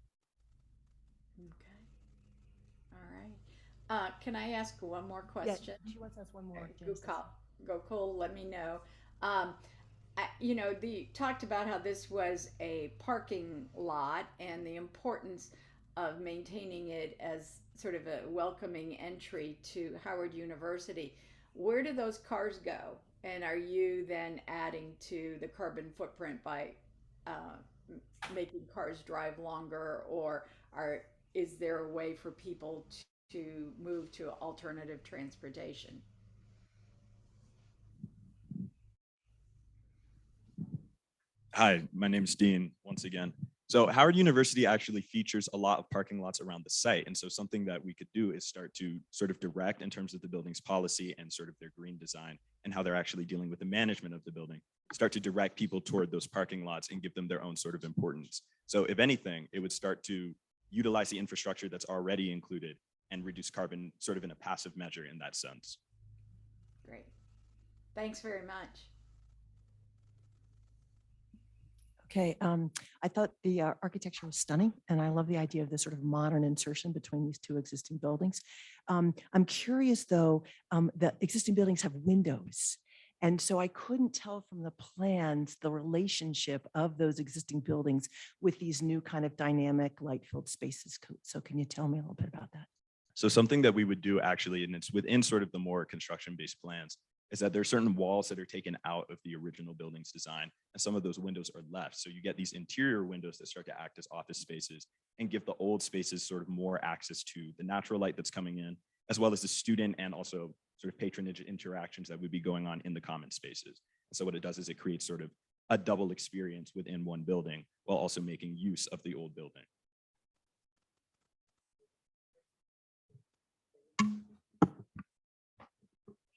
All right. Can I ask one more question? Yeah, she wants to ask one more. Go Cole, let me know. You know, talked about how this was a parking lot and the importance of maintaining it as sort of a welcoming entry to Howard University. Where do those cars go? And are you then adding to the carbon footprint by making cars drive longer, or is there a way for people to move to alternative transportation? Hi, my name is Dean once again. So Howard University actually features a lot of parking lots around the site. And so something that we could do is start to sort of direct in terms of the building's policy and sort of their green design and how they're actually dealing with the management of the building, start to direct people toward those parking lots and give them their own sort of importance. So if anything, it would start to utilize the infrastructure that's already included and reduce carbon sort of in a passive measure in that sense. Great. Thanks very much. Okay, I thought the architecture was stunning, and I love the idea of this sort of modern insertion between these two existing buildings. I'm curious, though, the existing buildings have windows, and so I couldn't tell from the plans the relationship of those existing buildings with these new kind of dynamic light-filled spaces. So can you tell me a little bit about that? So something that we would do actually, and it's within sort of the more construction-based plans, is that there are certain walls that are taken out of the original building's design, and some of those windows are left. So you get these interior windows that start to act as office spaces and give the old spaces sort of more access to the natural light that's coming in, as well as the student and also sort of patronage interactions that would be going on in the common spaces. And so what it does is it creates sort of a double experience within one building while also making use of the old building.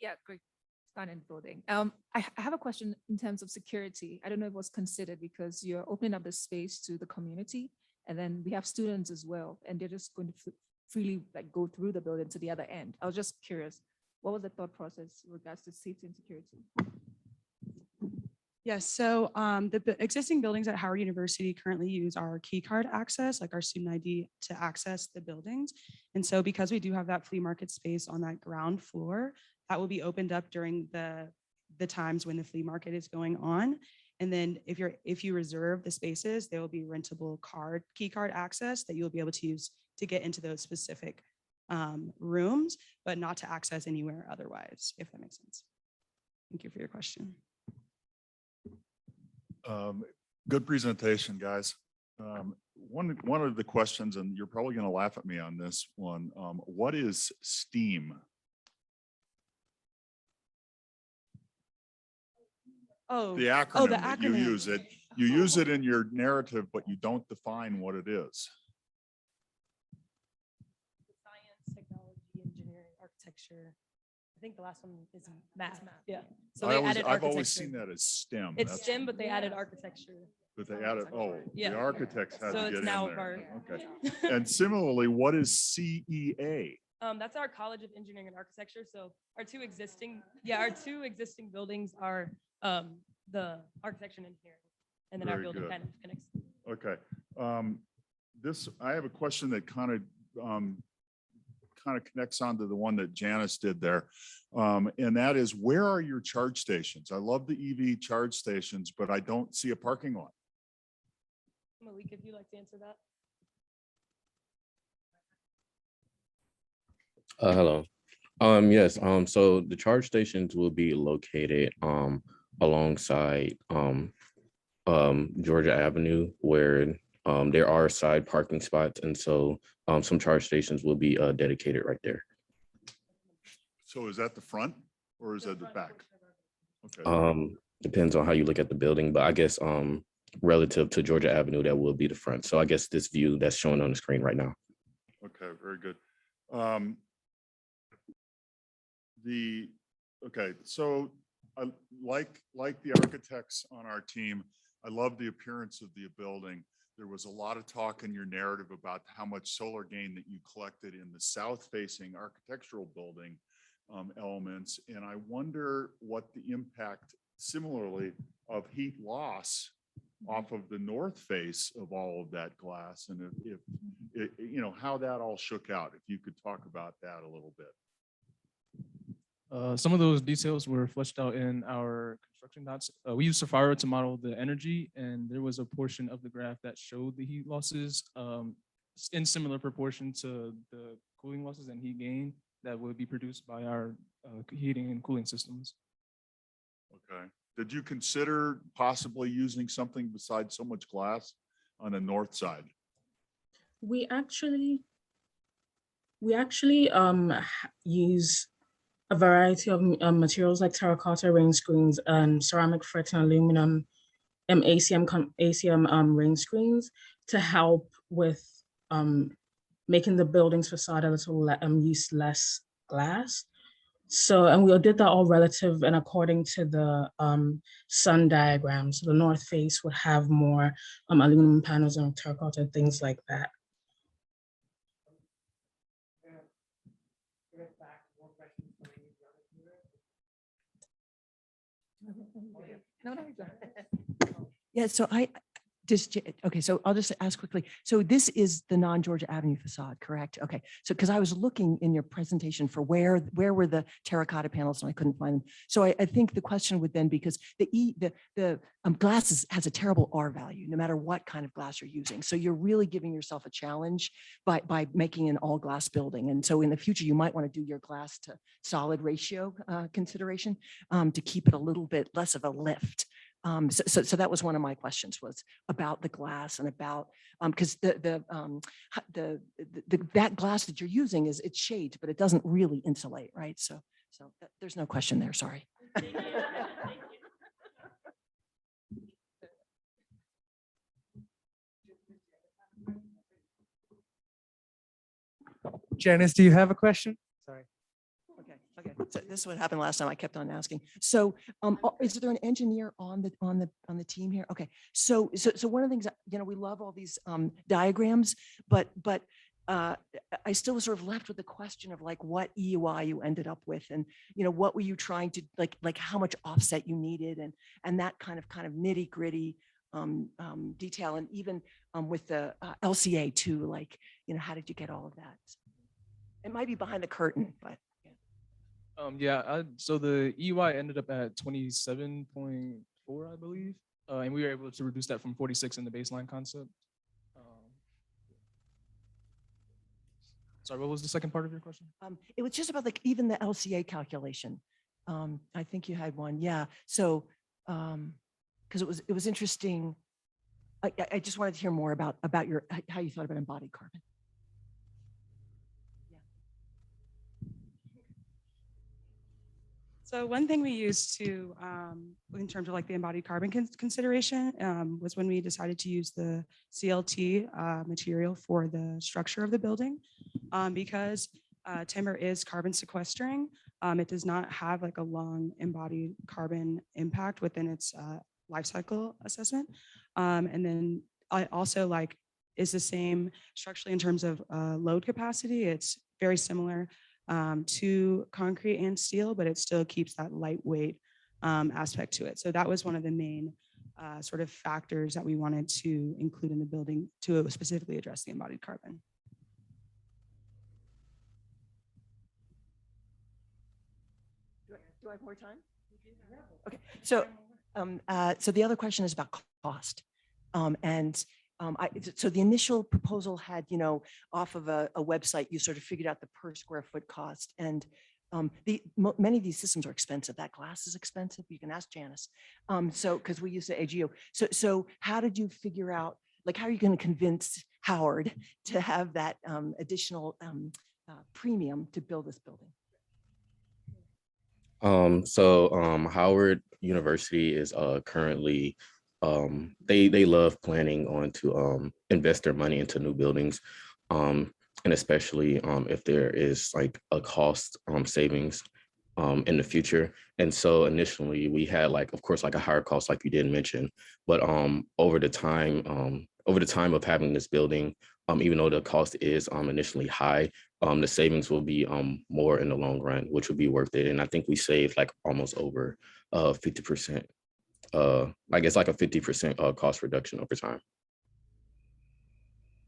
Yeah, great. Stunning building. I have a question in terms of security. I don't know if it was considered because you're opening up the space to the community, and then we have students as well, and they're just going to freely like go through the building to the other end. I was just curious, what was the thought process in regards to safety and security? Yes, so the existing buildings at Howard University currently use our key card access, like our student ID, to access the buildings. And so because we do have that flea market space on that ground floor, that will be opened up during the times when the flea market is going on. And then if you reserve the spaces, there will be rentable key card access that you'll be able to use to get into those specific rooms, but not to access anywhere otherwise, if that makes sense. Thank you for your question. Good presentation, guys. One of the questions, and you're probably going to laugh at me on this one. What is STEAM? The acronym, the that you acronym. use it. You use it in your narrative, but you don't define what it is. Science, technology, engineering, architecture. I think the last one is math. Yeah. So I've always seen that as STEM. It's STEM, but they added architecture. But they added, Yeah. the architects had So to it's get in now there. Okay. And similarly, what is CEA? That's our College of Engineering and Architecture. So our two existing buildings are the architecture and engineering, and then our Very building good. kind of connects. Okay. I have a question that kind of connects onto the one that Janice did there. And that is, where are your charge stations? I love the EV charge stations, but I don't see a parking lot. Malik, if you'd like to answer that. Hello. Yes, so the charge stations will be located alongside Georgia Avenue, where there are side parking spots, and so some charge stations will be dedicated right there. So is that the front or is that the back? Okay. Depends on how you look at the building, but I guess relative to Georgia Avenue, that will be the front. So I guess this view that's shown on the screen right now. Okay, very good. So I like the architects on our team. I love the appearance of the building. There was a lot of talk in your narrative about how much solar gain that you collected in the south-facing architectural building elements. And I wonder what the impact, similarly, of heat loss off of the north face of all of that glass, and if how that all shook out. If you could talk about that a little bit. Some of those details were fleshed out in our construction docs. We used Sapphire to model the energy, and there was a portion of the graph that showed the heat losses in similar proportion to the cooling losses and heat gain that would be produced by our heating and cooling systems. Okay. Did you consider possibly using something besides so much glass on the north side? We actually use a variety of materials like terracotta rain screens and ceramic frets and aluminum ACM rain screens to help with making the building's facade a little use less glass. So, and we did that all relative and according to the sun diagram. So the north face would have more aluminum panels and terracotta, things like that. Yeah, so okay, so I'll just ask quickly. So this is the non-Georgia Avenue facade, correct? Okay, so because I was looking in your presentation for where were the terracotta panels and I couldn't find them. So I think the question would then, because the glass has a terrible R value, no matter what kind of glass you're using. So you're really giving yourself a challenge by making an all glass building. And so in the future, you might want to do your glass to solid ratio consideration to keep it a little bit less of a lift. So that was one of my questions, was about the glass and about because that glass that you're using it's shades, but it doesn't really insulate, right? So there's no question there. Sorry. Janice, do you have a question? Sorry. Okay. So this is what happened last time. I kept on asking. So, is there an engineer on the team here? Okay. So one of the things that, we love all these diagrams, but I still was sort of left with the question of like what EUI you ended up with, and what were you trying to like how much offset you needed, and that kind of nitty gritty detail, and even with the LCA too, like how did you get all of that? It might be behind the curtain, but so the EUI ended up at 27.4, I believe, and we were able to reduce that from 46 in the baseline concept. Sorry, what was the second part of your question? It was just about like even the LCA calculation. I think you had one, yeah. So because it was interesting. I just wanted to hear more about your how you thought about embodied carbon. So one thing we used to, in terms of like the embodied carbon consideration, was when we decided to use the CLT material for the structure of the building, because timber is carbon sequestering. It does not have like a long embodied carbon impact within its life cycle assessment. And then I also like is the same structurally in terms of load capacity. It's very similar to concrete and steel, but it still keeps that lightweight aspect to it. So that was one of the main sort of factors that we wanted to include in the building to specifically address the embodied carbon. Do I have more time? Okay, so so the other question is about cost, so the initial proposal had, off of a website, you sort of figured out the per square foot cost, and many of these systems are expensive. That glass is expensive. You can ask Janice. So because we use the AGO. So how did you figure out, like, how are you going to convince Howard to have that additional premium to build this building? Howard University is currently they love planning on to invest their money into new buildings, and especially if there is like a cost savings in the future. And so initially we had like, of course, like a higher cost, like you did mention, but over the time of having this building, even though the cost is initially high, the savings will be more in the long run, which would be worth it. And I think we saved like almost over 50%. I guess like a 50% cost reduction over time.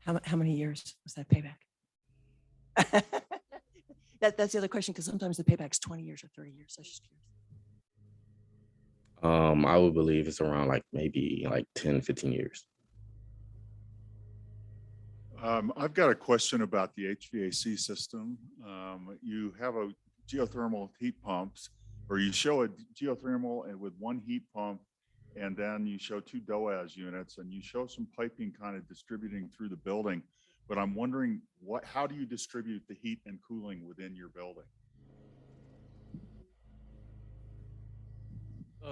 How many years was that payback? That's the other question, because sometimes the payback's 20 years or 30 years. I was just curious. I would believe it's around like maybe like 10, 15 years. I've got a question about the HVAC system. You have a geothermal heat pumps, or you show a geothermal and with one heat pump, and then you show two DOAS units, and you show some piping kind of distributing through the building. But I'm wondering, how do you distribute the heat and cooling within your building?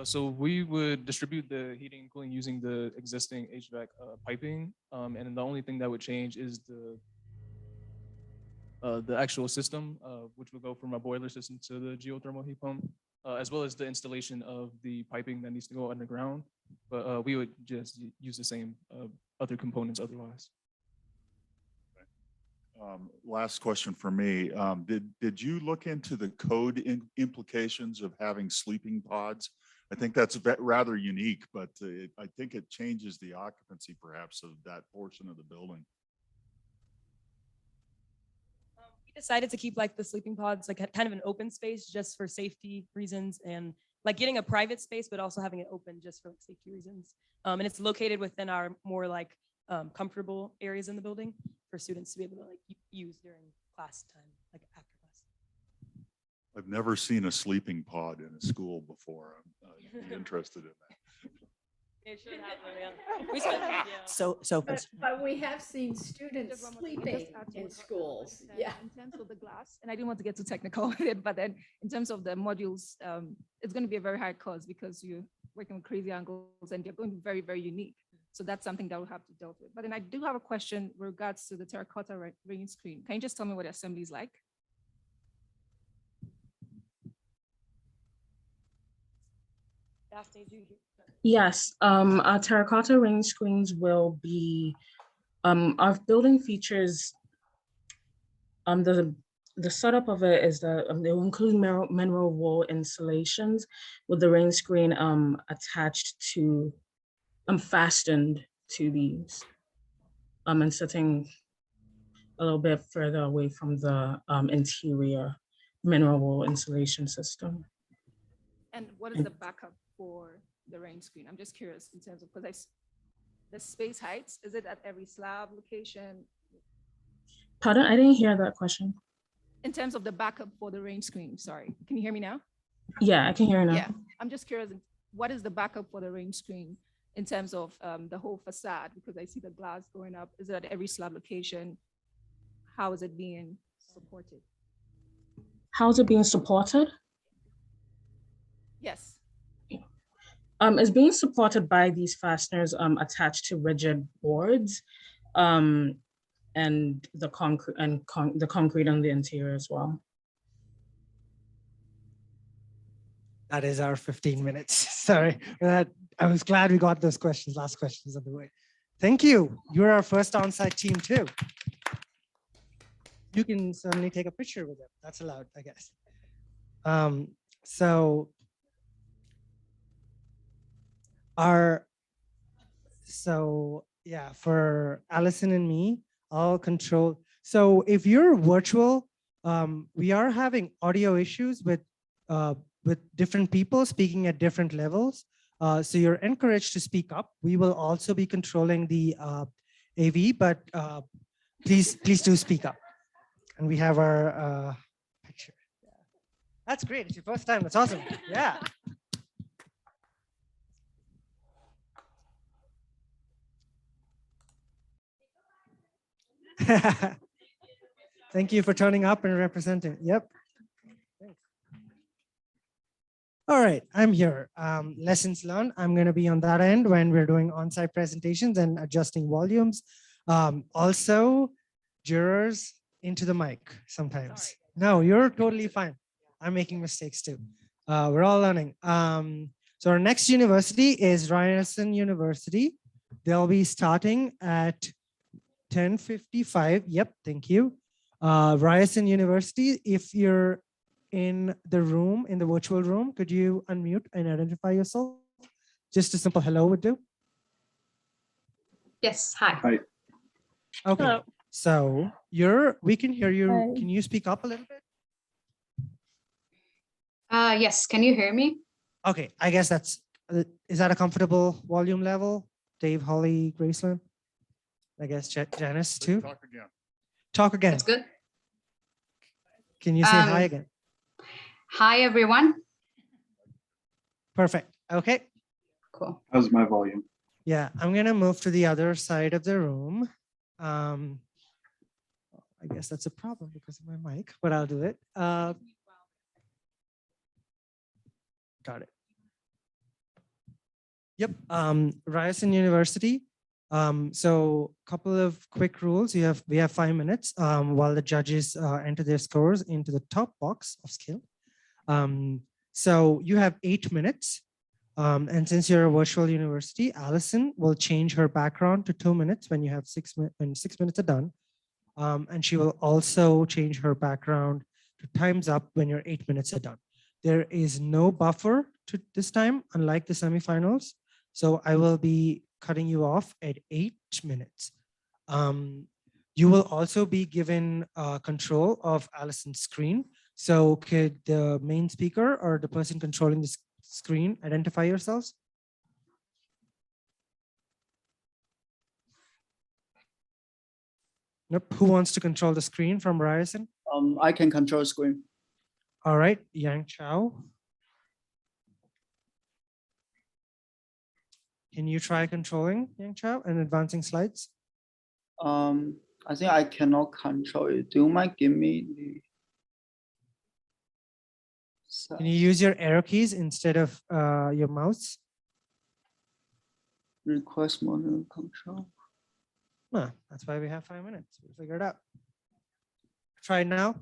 So we would distribute the heating and cooling using the existing HVAC piping, and then the only thing that would change is the actual system, which would go from a boiler system to the geothermal heat pump, as well as the installation of the piping that needs to go underground. But we would just use the same other components otherwise. Last question for me. Did you look into the code implications of having sleeping pods? I think that's rather unique, but I think it changes the occupancy perhaps of that portion of the building. We decided to keep like the sleeping pods like kind of an open space just for safety reasons, and like getting a private space, but also having it open just for like, safety reasons. And it's located within our more like comfortable areas in the building for students to be able to like use during class time, like after class. I've never seen a sleeping pod in a school before. I'm interested in that. It should happen, yeah. But we have seen students sleeping in schools. Yeah. In terms of the glass, and I didn't want to get too technical with it, but then in terms of the modules, it's going to be a very high cost because you're working with crazy angles and they're going to be very, very unique. So that's something that we'll have to deal with. But then I do have a question with regards to the terracotta ring screen. Can you just tell me what the assembly is like? Yes, our terracotta ring screens will be, our building features The setup of it is that they will include mineral wool installations with the rain screen attached to, fastened to these, and sitting a little bit further away from the interior mineral wool insulation system. And what is the backup for the rain screen? I'm just curious in terms of, because the space heights, is it at every slab location? Pardon, I didn't hear that question. In terms of the backup for the rain screen, sorry. Can you hear me now? Yeah, I can hear you now. Yeah, I'm just curious, what is the backup for the rain screen in terms of the whole facade? Because I see the glass going up. Is it at every slab location? How is it being supported? How is it being supported? Yes. It's being supported by these fasteners attached to rigid boards, and the concrete the concrete on the interior as well. That is our 15 minutes. Sorry, I was glad we got those questions, last questions of the way. Thank you. You're our first on-site team too. You can certainly take a picture with them. That's allowed, I guess. Yeah, for Allison and me, I'll control. So if you're virtual, we are having audio issues with different people speaking at different levels. So you're encouraged to speak up. We will also be controlling the AV, but please do speak up. And we have our picture. That's great. It's your first time. That's awesome. Yeah. Thank you for turning up and representing. Yep. Thanks. All right, I'm here. Lessons learned. I'm going to be on that end when we're doing on-site presentations and adjusting volumes. Also, jurors into the mic sometimes. Sorry. No, you're totally fine. I'm making mistakes too. We're all learning. So our next university is Ryerson University. They'll be starting at 10:55. Yep, thank you. Ryerson University, if you're in the room, in the virtual room, could you unmute and identify yourself? Just a simple hello would do. Yes, hi. Hi. Okay, hello. So we can hear you. Hi. Can you speak up a little bit? Yes, can you hear me? Okay, I guess is that a comfortable volume level? Dave, Holly, Graceland? I guess Janice too. Talk again. Talk again. That's good. Can you say hi again? Hi, everyone. Perfect. Okay. Cool. How's my volume? Yeah, I'm going to move to the other side of the room. I guess that's a problem because of my mic, but I'll do it. Got it. Yep. Ryerson University. So a couple of quick rules. We have 5 minutes while the judges enter their scores into the top box of skill. So you have 8 minutes. And since you're a virtual university, Allison will change her background to 2 minutes when you have 6 minutes, when 6 minutes are done. And she will also change her background to time's up when your 8 minutes are done. There is no buffer to this time, unlike the semifinals. So I will be cutting you off at 8 minutes. You will also be given control of Allison's screen. So could the main speaker or the person controlling the screen identify yourselves? Nope. Who wants to control the screen from Ryerson? I can control screen. All right, Yang Chao. Can you try controlling Yang Chao and advancing slides? I think I cannot control it. Do you mind give me the? Can you use your arrow keys instead of your mouse? Request monitor control. No, that's why we have 5 minutes. We'll figure it out. Try it now.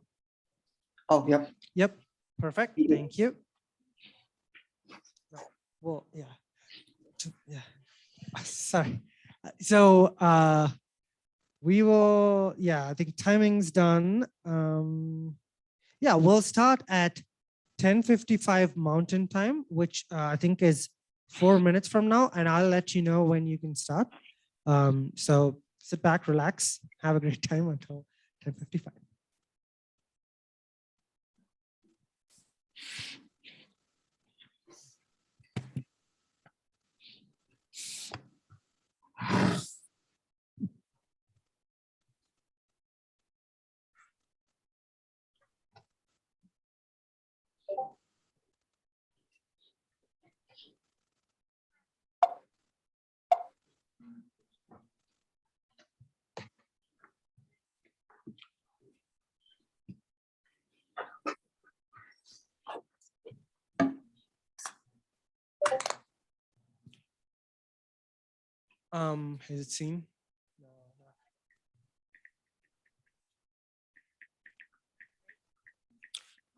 Oh, yep. Yep. Perfect. Thank you. Well, yeah. Yeah. Sorry. So We will, I think timing's done. Yeah, we'll start at 10:55 Mountain Time, which I think is 4 minutes from now, and I'll let you know when you can start. So sit back, relax, have a great time until 10:55. Has it seen?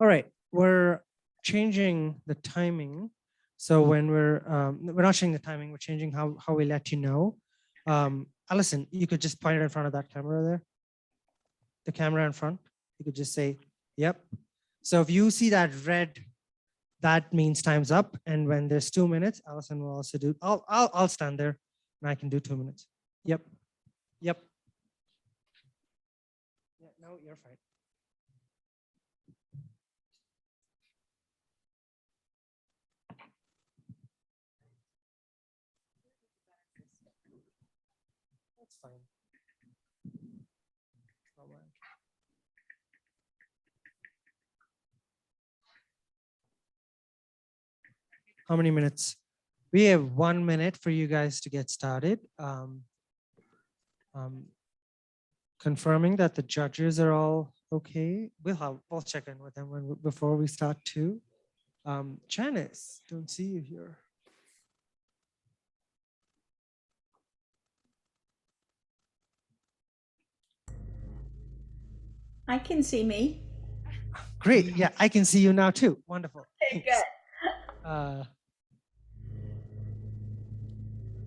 All right, we're changing the timing. So when we're not changing the timing, we're changing how we let you know. Allison, you could just point it in front of that camera there. The camera in front, you could just say, yep. So if you see that red, that means time's up. And when there's 2 minutes, Allison will also do, I'll stand there and I can do 2 minutes. Yep, yep. Yeah, no, you're fine. That's fine. All right. How many minutes? We have 1 minute for you guys to get started. Confirming that the judges are all okay. We'll check in with them before we start too. Janice, don't see you here. I can see me. Great. Yeah, I can see you now too. Wonderful. Okay, good.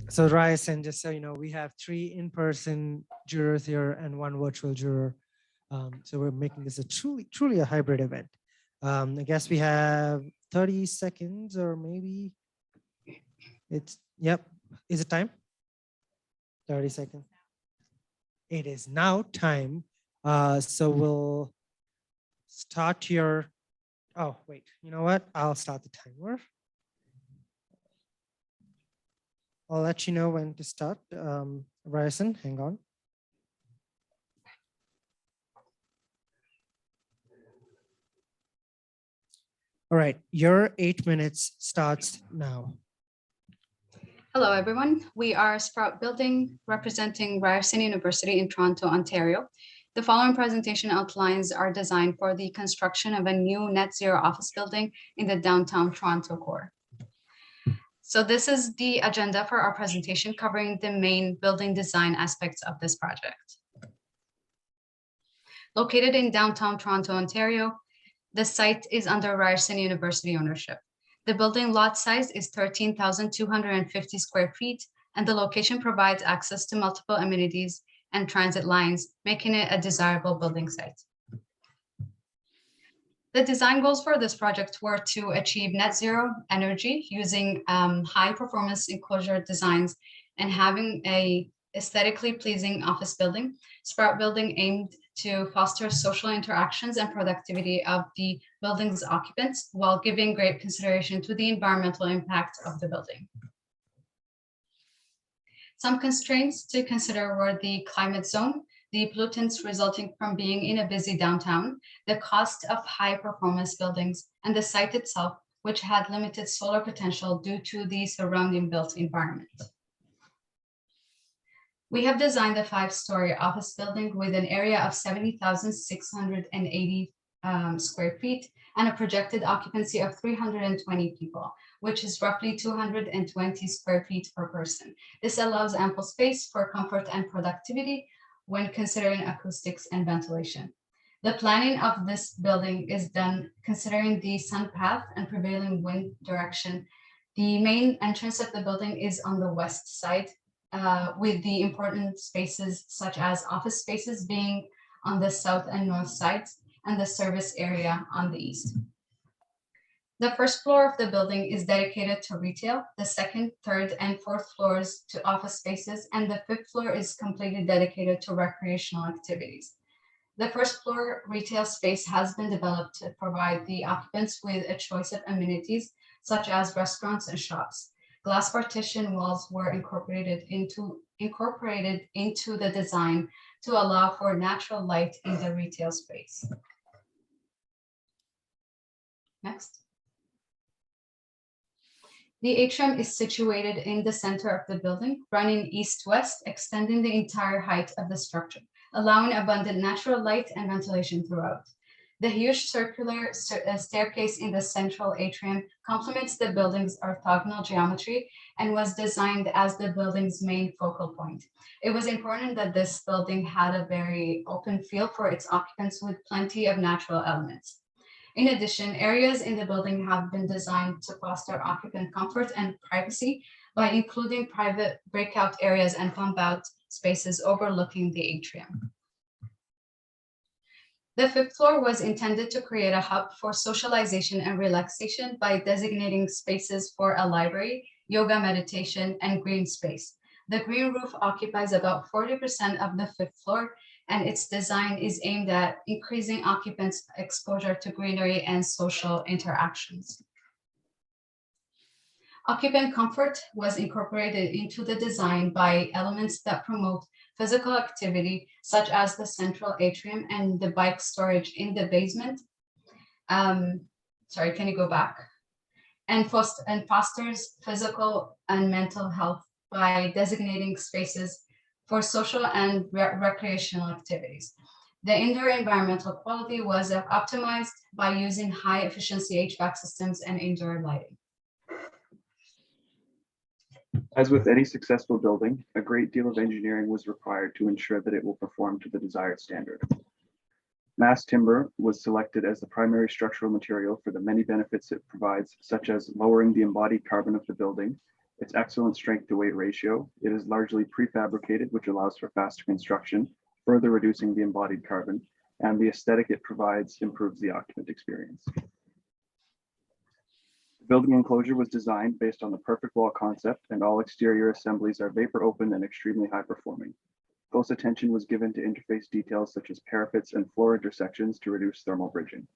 So Ryerson, just so you know, we have 3 in-person jurors here and 1 virtual juror. So we're making this a truly a hybrid event. I guess we have 30 seconds or maybe it's, yep. Is it time? 30 seconds. It is now time. So we'll start your, oh, wait, you know what? I'll start the timer. I'll let you know when to start. Ryerson, hang on. All right, your 8 minutes starts now. Hello, everyone. We are Sprout Building, representing Ryerson University in Toronto, Ontario. The following presentation outlines our design for the construction of a new net zero office building in the downtown Toronto core. So this is the agenda for our presentation covering the main building design aspects of this project. Located in downtown Toronto, Ontario, the site is under Ryerson University ownership. The building lot size is 13,250 square feet, and the location provides access to multiple amenities and transit lines, making it a desirable building site. The design goals for this project were to achieve net zero energy using high performance enclosure designs and having a aesthetically pleasing office building. Sprout Building aimed to foster social interactions and productivity of the building's occupants while giving great consideration to the environmental impact of the building. Some constraints to consider were the climate zone, the pollutants resulting from being in a busy downtown, the cost of high performance buildings, and the site itself, which had limited solar potential due to the surrounding built environment. We have designed a 5-story office building with an area of 70,680 square feet and a projected occupancy of 320 people, which is roughly 220 square feet per person. This allows ample space for comfort and productivity when considering acoustics and ventilation. The planning of this building is done considering the sun path and prevailing wind direction. The main entrance of the building is on the west side, with the important spaces such as office spaces being on the south and north sides and the service area on the east. The first floor of the building is dedicated to retail, the second, third, and fourth floors to office spaces, and the fifth floor is completely dedicated to recreational activities. The first floor retail space has been developed to provide the occupants with a choice of amenities such as restaurants and shops. Glass partition walls were incorporated into the design to allow for natural light in the retail space. Next. The atrium is situated in the center of the building, running east-west, extending the entire height of the structure, allowing abundant natural light and ventilation throughout. The huge circular staircase in the central atrium complements the building's orthogonal geometry and was designed as the building's main focal point. It was important that this building had a very open feel for its occupants with plenty of natural elements. In addition, areas in the building have been designed to foster occupant comfort and privacy by including private breakout areas and pump out spaces overlooking the atrium. The fifth floor was intended to create a hub for socialization and relaxation by designating spaces for a library, yoga, meditation, and green space. The green roof occupies about 40% of the fifth floor, and its design is aimed at increasing occupants' exposure to greenery and social interactions. Occupant comfort was incorporated into the design by elements that promote physical activity, such as the central atrium and the bike storage in the basement. Sorry, can you go back? And fosters physical and mental health by designating spaces for social and recreational activities. The indoor environmental quality was optimized by using high efficiency HVAC systems and indoor lighting. As with any successful building, a great deal of engineering was required to ensure that it will perform to the desired standard. Mass timber was selected as the primary structural material for the many benefits it provides, such as lowering the embodied carbon of the building, its excellent strength to weight ratio. It is largely prefabricated, which allows for faster construction, further reducing the embodied carbon, and the aesthetic it provides improves the occupant experience. The building enclosure was designed based on the perfect wall concept, and all exterior assemblies are vapor open and extremely high performing. Close attention was given to interface details such as parapets and floor intersections to reduce thermal bridging.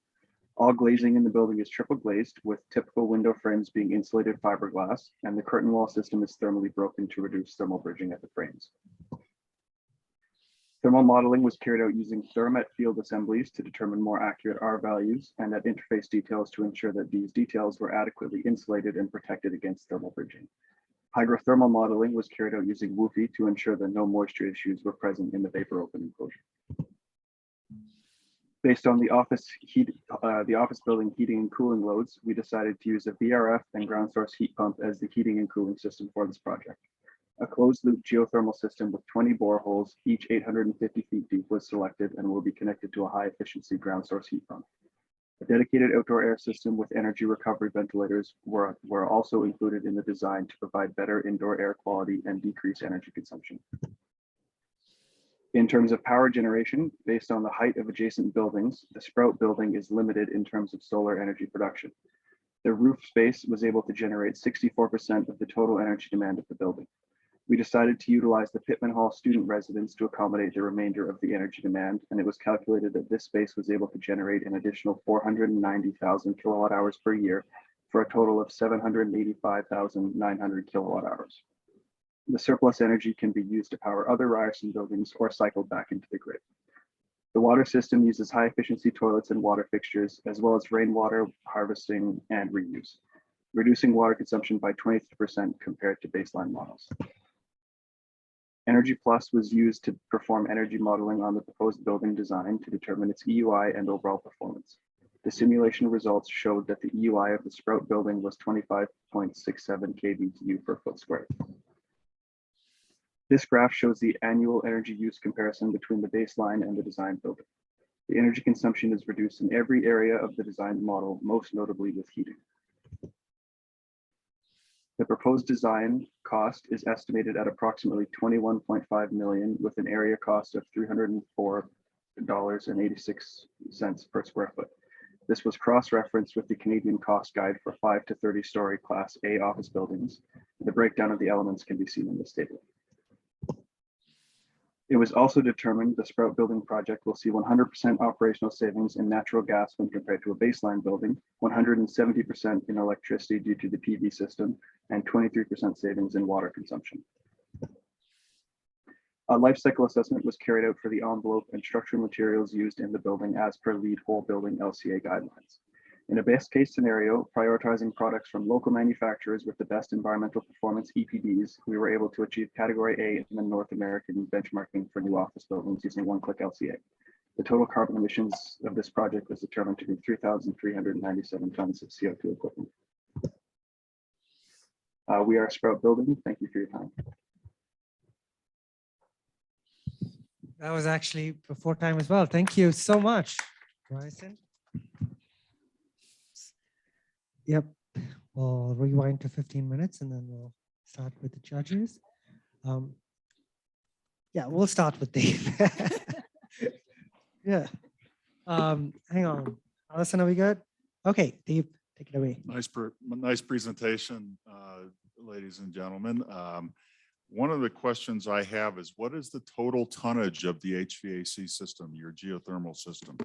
All glazing in the building is triple glazed, with typical window frames being insulated fiberglass, and the curtain wall system is thermally broken to reduce thermal bridging at the frames. Thermal modeling was carried out using Theramet field assemblies to determine more accurate R values and at interface details to ensure that these details were adequately insulated and protected against thermal bridging. Hydrothermal modeling was carried out using WUFI to ensure that no moisture issues were present in the vapor open enclosure. Based on the office building heating and cooling loads, we decided to use a VRF and ground source heat pump as the heating and cooling system for this project. A closed loop geothermal system with 20 boreholes, each 850 feet deep, was selected and will be connected to a high efficiency ground source heat pump. A dedicated outdoor air system with energy recovery ventilators were also included in the design to provide better indoor air quality and decrease energy consumption. In terms of power generation, based on the height of adjacent buildings, the Sprout building is limited in terms of solar energy production. The roof space was able to generate 64% of the total energy demand of the building. We decided to utilize the Pittman Hall student residence to accommodate the remainder of the energy demand, and it was calculated that this space was able to generate an additional 490,000 kilowatt hours per year for a total of 785,900 kilowatt hours. The surplus energy can be used to power other Ryerson buildings or cycled back into the grid. The water system uses high efficiency toilets and water fixtures, as well as rainwater harvesting and reuse, reducing water consumption by 23% compared to baseline models. Energy Plus was used to perform energy modeling on the proposed building design to determine its EUI and overall performance. The simulation results showed that the EUI of the Sprout building was 25.67 kBTU per foot squared. This graph shows the annual energy use comparison between the baseline and the design building. The energy consumption is reduced in every area of the design model, most notably with heating. The proposed design cost is estimated at approximately 21.5 million with an area cost of $304.86 per square foot. This was cross-referenced with the Canadian cost guide for 5 to 30-story Class A office buildings. The breakdown of the elements can be seen in this table. It was also determined the Sprout building project will see 100% operational savings in natural gas when compared to a baseline building, 170% in electricity due to the PV system, and 23% savings in water consumption. A life cycle assessment was carried out for the envelope and structural materials used in the building as per LEED whole building LCA guidelines. In a best case scenario, prioritizing products from local manufacturers with the best environmental performance EPDs, we were able to achieve category A in the North American benchmarking for new office buildings using one-click LCA. The total carbon emissions of this project was determined to be 3,397 tons of CO2 equivalent. We are Sprout Building. Thank you for your time. That was actually before time as well. Thank you so much, Ryerson. Yep, we'll rewind to 15 minutes and then we'll start with the judges. Yeah, we'll start with Dave. Yeah. Hang on. Allison, are we good? Okay, Dave, take it away. Nice presentation, ladies and gentlemen. One of the questions I have is, what is the total tonnage of the HVAC system, your geothermal system?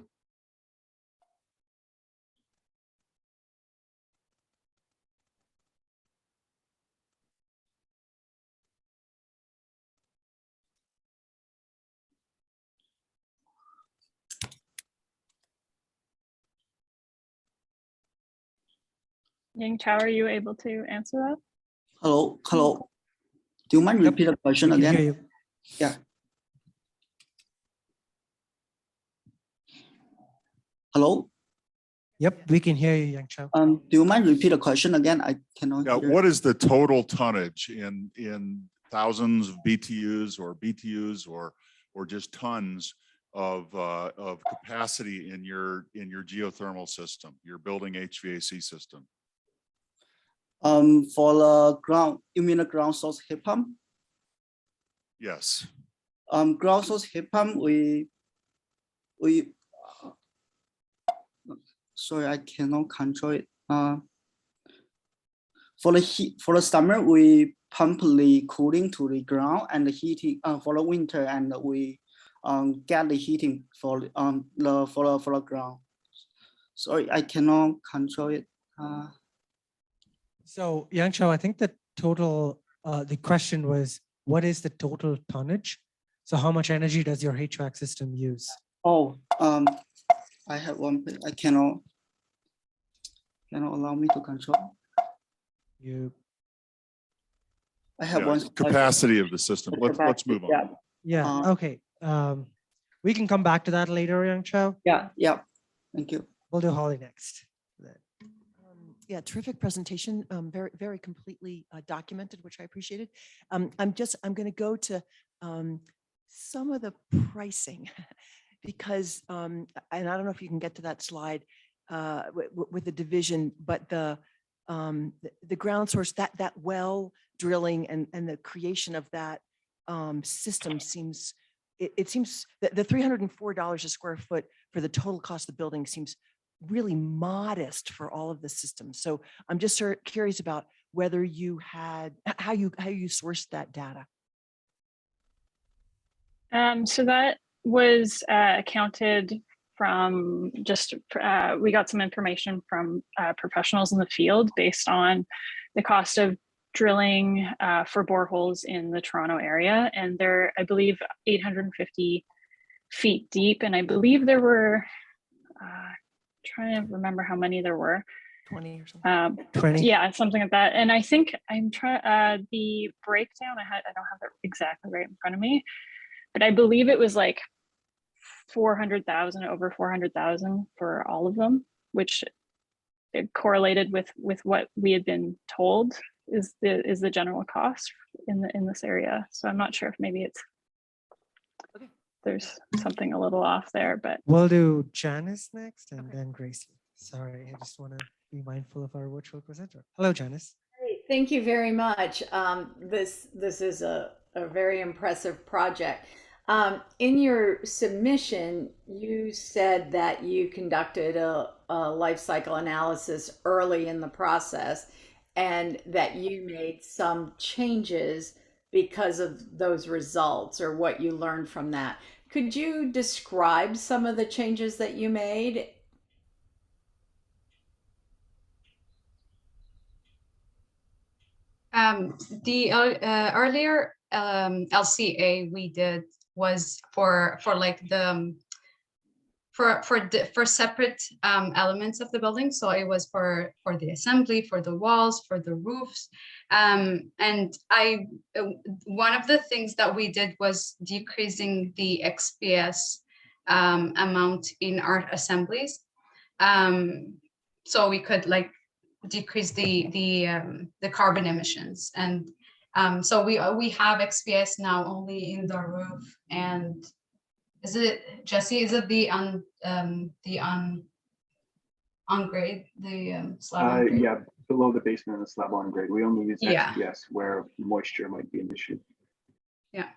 Yang Chao, are you able to answer that? Hello. Do you mind repeat the question again? Yeah. Hello. Yep, we can hear you, Yang Chao. Do you mind repeat the question again? I cannot. Yeah. Hear. What is the total tonnage in thousands of BTUs or just tons of capacity in your geothermal system, your building HVAC system? For the ground, you mean the ground source heat pump? Yes. Ground source heat pump, we sorry, I cannot control it. For the summer, we pump the cooling to the ground and the heating for the winter, and we get the heating for the ground. Sorry, I cannot control it. So Yang Chao, I think the total, the question was, what is the total tonnage? So how much energy does your HVAC system use? Oh, I have one, I cannot allow me to control. I have one. Capacity of the system. Let's move on. Yeah, okay. We can come back to that later, Yang Chao. Yeah, thank you. We'll do Holly next. Yeah, terrific presentation. Very, very completely documented, which I appreciated. I'm going to go to some of the pricing because, and I don't know if you can get to that slide with the division, but the ground source, that well drilling and the creation of that system seems, it seems that the $304 a square foot for the total cost of the building seems really modest for all of the systems. So I'm just curious about whether you had, how you sourced that data. So that was accounted from we got some information from professionals in the field based on the cost of drilling for boreholes in the Toronto area. And they're, I believe, 850 feet deep. And I believe there were, trying to remember how many there were. 20 or something. 20. Yeah, something like that. And I think I'm trying the breakdown. I don't have that exactly right in front of me, but I believe it was like 400,000, over 400,000 for all of them, which it correlated with what we had been told is the general cost in this area. So I'm not sure if maybe it's there's something a little off there, but we'll do Janice next and then Gracie. Sorry, I just want to be mindful of our virtual presenter. Hello, Janice. Great. Thank you very much. This is a very impressive project. In your submission, you said that you conducted a life cycle analysis early in the process and that you made some changes because of those results or what you learned from that. Could you describe some of the changes that you made? The earlier LCA we did was for like the for separate elements of the building. So it was for the assembly, for the walls, for the roofs, and one of the things that we did was decreasing the XPS amount in our assemblies, so we could like decrease the carbon emissions. And so we have XPS now only in the roof. And is it, Jesse, is it the on grade, the slab on grade? Yeah, below the basement and the slab on grade. We only use Yeah. XPS where moisture might be an issue. Yeah.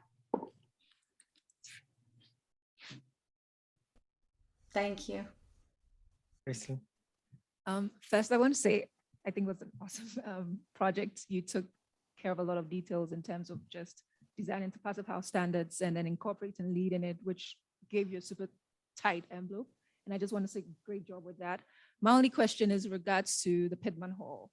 Thank you. First, I want to say, I think it was an awesome project. You took care of a lot of details in terms of just designing to passive house standards and then incorporating LEED in it, which gave you a super tight envelope. And I just want to say great job with that. My only question is regards to the Pittman Hall,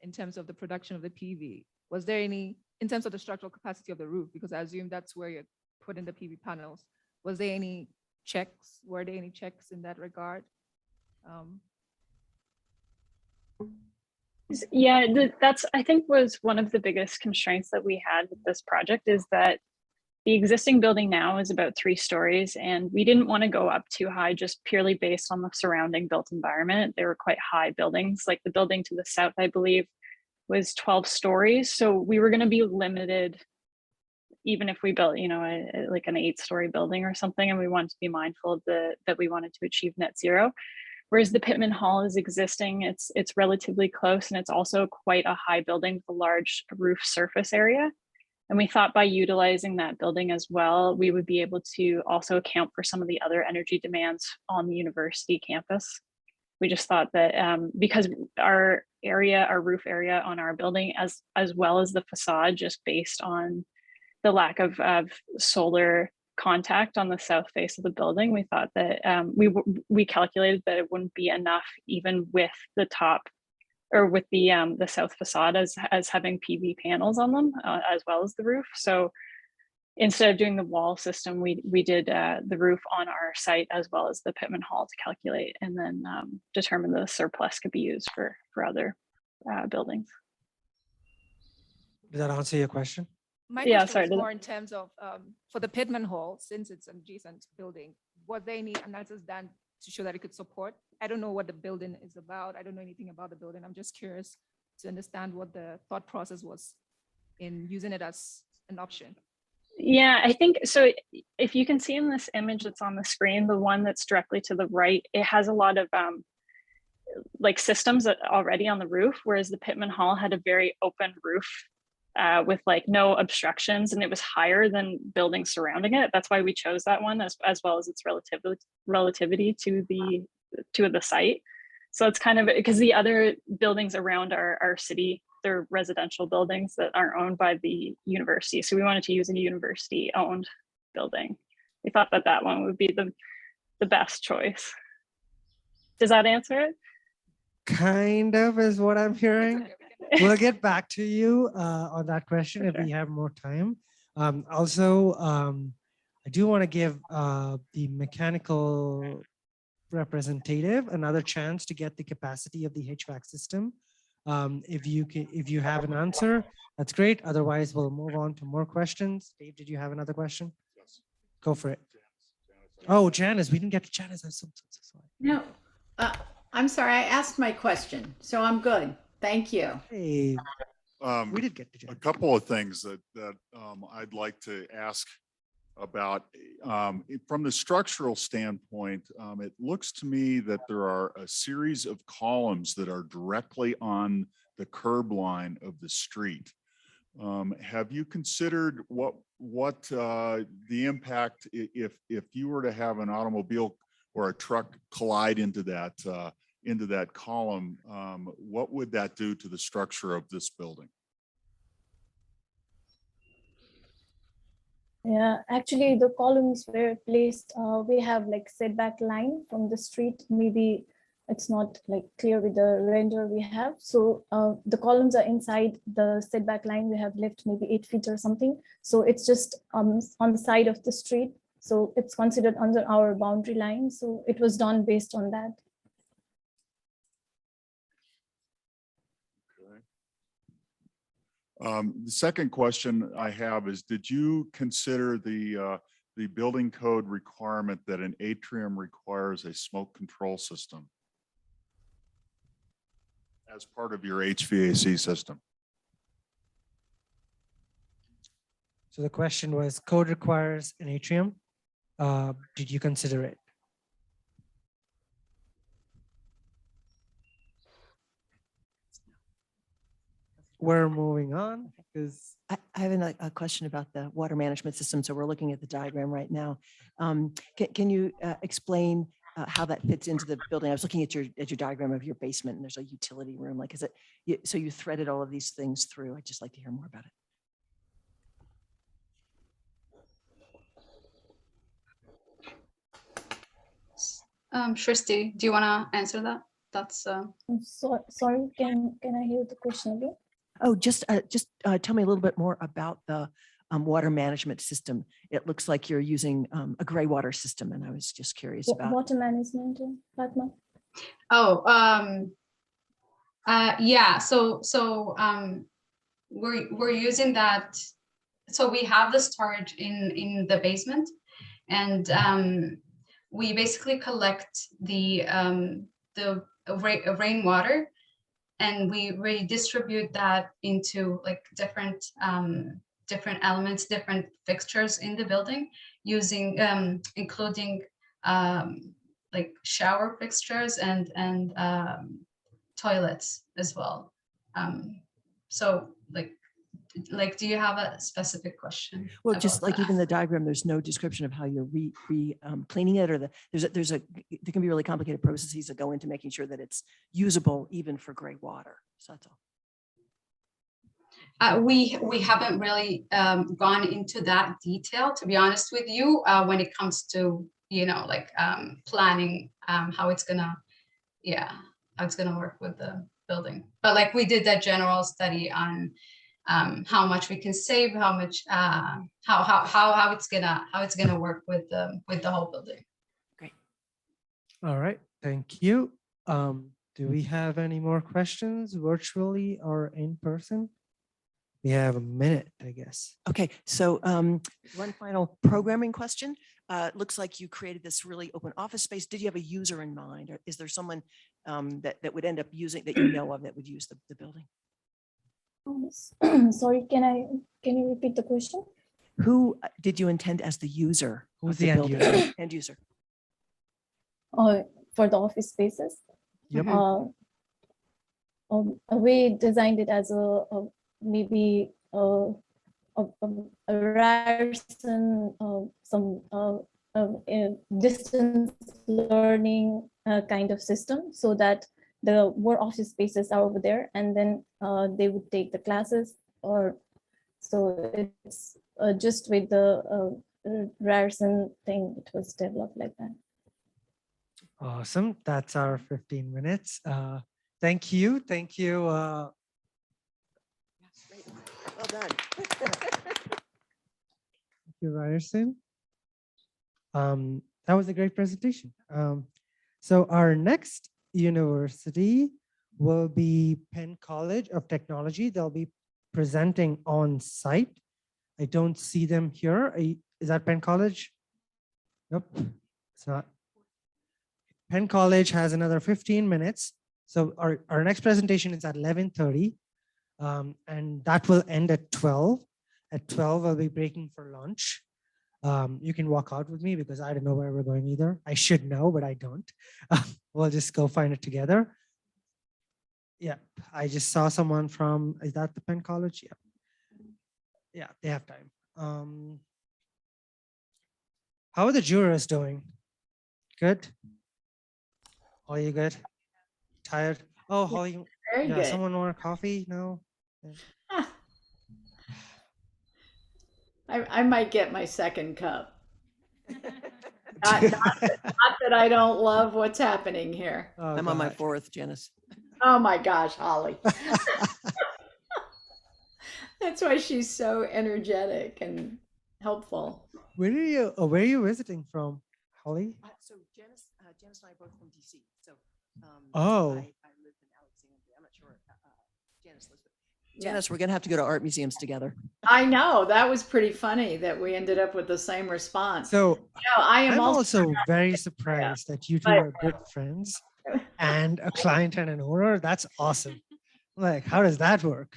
in terms of the production of the PV. Was there any, in terms of the structural capacity of the roof, because I assume that's where you're putting the PV panels, was there any checks? Were there any checks in that regard? Yeah, that's, I think, was one of the biggest constraints that we had with this project, is that the existing building now is about 3 stories, and we didn't want to go up too high just purely based on the surrounding built environment. They were quite high buildings. Like the building to the south, I believe, was 12 stories. So we were going to be limited even if we built, you know, like an 8-story building or something, and we wanted to be mindful of that we wanted to achieve net zero. Whereas the Pittman Hall is existing, it's relatively close, and it's also quite a high building with a large roof surface area. And we thought by utilizing that building as well, we would be able to also account for some of the other energy demands on the university campus. We just thought that because our roof area on our building, as well as the facade, just based on the lack of solar contact on the south face of the building, we thought that we calculated that it wouldn't be enough even with the top or with the south facade as having PV panels on them, as well as the roof. So instead of doing the wall system, we did the roof on our site as well as the Pittman Hall to calculate, and then determine the surplus could be used for other buildings. Does that answer your question? My question was more in terms of for the Pittman Hall, since it's an adjacent building, was there any analysis done to show that it could support? I don't know what the building is about. I don't know anything about the building. I'm just curious to understand what the thought process was in using it as an option. Yeah, I think so. If you can see in this image that's on the screen, the one that's directly to the right, it has a lot of like systems already on the roof, whereas the Pittman Hall had a very open roof with like no obstructions, and it was higher than buildings surrounding it. That's why we chose that one, as well as its relativity to the site. So it's kind of because the other buildings around our city, they're residential buildings that aren't owned by the university. So we wanted to use a university owned building. We thought that one would be the best choice. Does that answer it? Kind of is what I'm hearing. We'll get back to you on that question if we have more time. Also, I do want to give the mechanical representative another chance to get the capacity of the HVAC system. If you have an answer, that's great. Otherwise, we'll move on to more questions. Dave, did you have another question? Yes. Go for it. Oh, Janice, we didn't get to Janice. I'm so sorry. No, I'm sorry. I asked my question, so I'm good. Thank you. Hey, we did get to Janice. A couple of things that I'd like to ask about. From the structural standpoint, it looks to me that there are a series of columns that are directly on the curb line of the street. Have you considered what the impact if you were to have an automobile or a truck collide into that column? What would that do to the structure of this building? Yeah, actually the columns were placed, we have like setback line from the street. Maybe it's not like clear with the render we have. So the columns are inside the setback line. We have left maybe 8 feet or something. So it's just on the side of the street. So it's considered under our boundary line. So it was done based on that. The second question I have is, did you consider the building code requirement that an atrium requires a smoke control system as part of your HVAC system? So the question was, code requires an atrium. Did you consider it? We're moving on because I have a question about the water management system. So we're looking at the diagram right now. Can you explain how that fits into the building? I was looking at your diagram of your basement, and there's a utility room. Like, is it so you threaded all of these things through? I'd just like to hear more about it. Shristi, do you want to answer that? That's I'm sorry, can I hear the question again? Oh, just tell me a little bit more about the water management system. It looks like you're using a gray water system, and I was just curious about water management, Fatma. Oh, yeah. So we're using that. So we have the storage in the basement, and we basically collect the rainwater, and we redistribute that into like different elements, different fixtures in the building, using including like shower fixtures and toilets as well. So like, do you have a specific question? Well, just like even the diagram, there's no description of how you're cleaning it, or there can be really complicated processes that go into making sure that it's usable even for gray water. So that's all. We haven't really gone into that detail, to be honest with you, when it comes to, like planning how it's gonna work with the building. But like, we did that general study on how much we can save, how much how it's gonna work with the whole building. Great. All right, thank you. Do we have any more questions virtually or in person? We have a minute, I guess. Okay, so one final programming question. Looks like you created this really open office space. Did you have a user in mind, or is there someone that would end up using, that you know of, that would use the building? Sorry, can you repeat the question? Who did you intend as the user? Who's the end user? End user. For the office spaces. Yep. We designed it as maybe a Ryerson, some distance learning kind of system, so that the more office spaces are over there, and then they would take the classes, or so it's just with the Ryerson thing, it was developed like that. Awesome. That's our 15 minutes. Thank you. Thank you. Well done. Thank you, Ryerson. That was a great presentation. So our next university will be Penn College of Technology. They'll be presenting on site. I don't see them here. Is that Penn College? Nope, it's not. Penn College has another 15 minutes. So our next presentation is at 11:30, and that will end at 12. At 12, I'll be breaking for lunch. You can walk out with me because I don't know where we're going either. I should know, but I don't. We'll just go find it together. Yeah, I just saw someone from, is that the Penn College? Yeah. Yeah, they have time. How are the jurors doing? Good? Are you good? Tired? Oh, Holly, Very yeah, good. someone want a coffee? No? Yeah. I might get my second cup. Not that I don't love what's happening here. Oh, I'm on my God. fourth, Janice. Oh my gosh, Holly. That's why she's so energetic and helpful. Where are you visiting from, Holly? So Janice and I are both from DC. So Oh. I live in Alexandria. I'm not sure Janice lives. Janice, we're gonna have to go to art museums together. I know that was pretty funny that we ended up with the same response. So I'm also very surprised that you two are good friends and a client and an owner. That's awesome. Like, how does that work?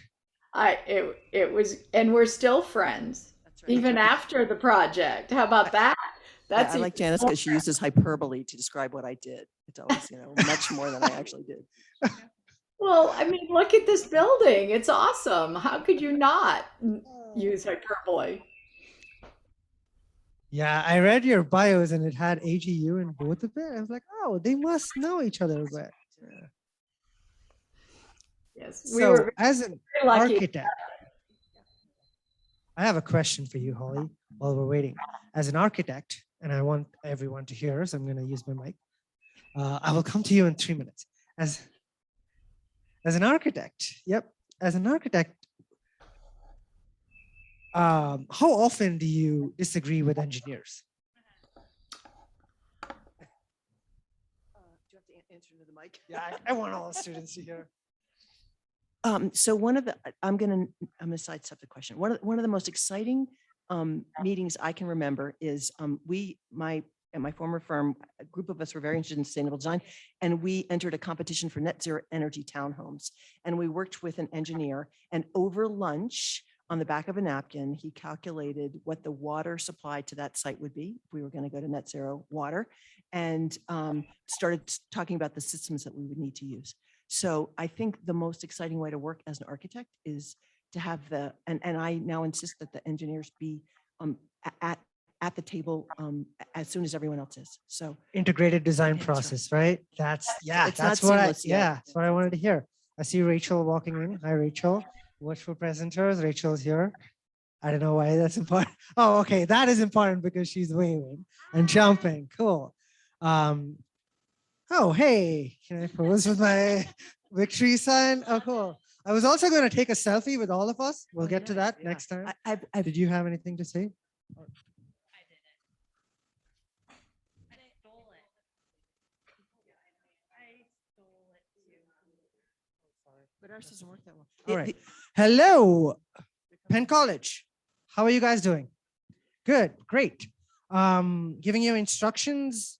It was, and we're still friends even after the project. How about that? That's I like Janice because she uses hyperbole to describe what I did. It's always, much more than I actually did. Well, I mean, look at this building. It's awesome. How could you not use hyperbole? Yeah, I read your bios and it had AGU in both of it. I was like, oh, they must know each other. But yeah. Yes, So as an lucky. architect, I have a question for you, Holly, while we're waiting. As an architect, and I want everyone to hear, so I'm going to use my mic. I will come to you in 3 minutes. As an architect, as an architect, how often do you disagree with engineers? Do you have to answer to the mic? Yeah, I want all the students to hear. So I'm gonna sidestep the question. One of the most exciting meetings I can remember is at my former firm, a group of us were very interested in sustainable design, and we entered a competition for net zero energy townhomes. And we worked with an engineer, and over lunch, on the back of a napkin, he calculated what the water supply to that site would be if we were going to go to net zero water, and started talking about the systems that we would need to use. So I think the most exciting way to work as an architect is to have and I now insist that the engineers be at the table as soon as everyone else is. So integrated design process, right? That's what I wanted to hear. I see Rachel walking in. Hi, Rachel. Virtual presenters. Rachel's here. I don't know why that's important. Oh, okay. That is important because she's waving and jumping. Cool. Oh, hey, can I pose with my victory sign? Oh, cool. I was also going to take a selfie with all of us. We'll get to that next time. Did you have anything to say? But ours doesn't work that well. All right. Hello, Penn College. How are you guys doing? Good, great. Giving you instructions,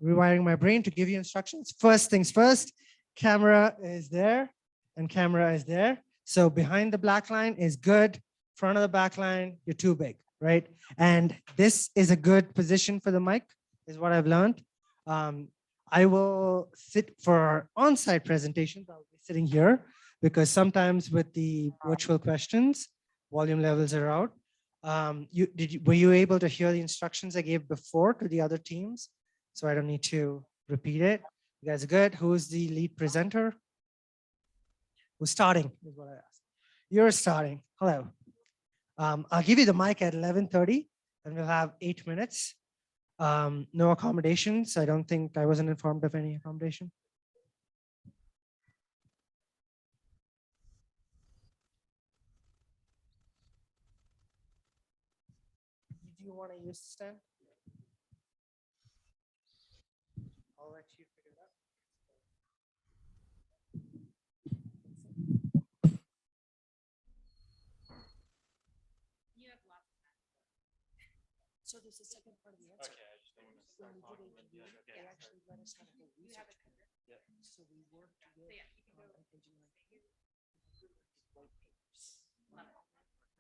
rewiring my brain to give you instructions. First things first, camera is there and camera is there. So behind the black line is good. Front of the back line, you're too big, right? And this is a good position for the mic, is what I've learned. I will sit for on-site presentations. I'll be sitting here because sometimes with the virtual questions, volume levels are out. Were you able to hear the instructions I gave before to the other teams? So I don't need to repeat it. You guys are good. Who's the lead presenter? Who's starting is what I asked. You're starting. Hello. I'll give you the mic at 11:30 and we'll have 8 minutes. No accommodations. I don't think I wasn't informed of any accommodation. Do you want to use the stand? I'll let you figure it out. So there's a second part of the answer. Okay, I just don't want to When start we did talking. engineering, they actually let us have a whole research program. So we worked with an engineering white papers.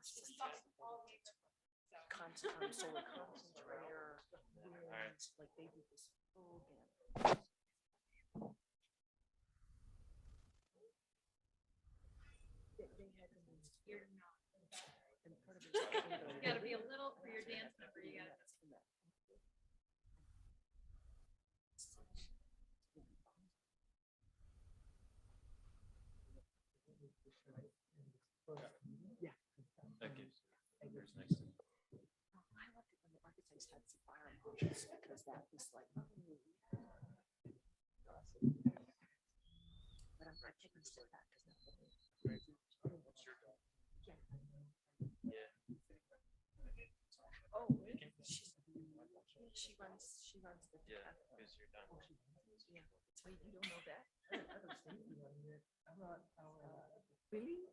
Solar concentrator, winds, like they did this full gamut. You're not. You gotta be a little for your dance number. You gotta. Yeah. Thank you. I loved it when the architects had some fire emojis because that was like, but I'm taking a step back because now. Yeah. Oh, she runs the. Yeah, because you're done. Yeah. So you don't know that? Really?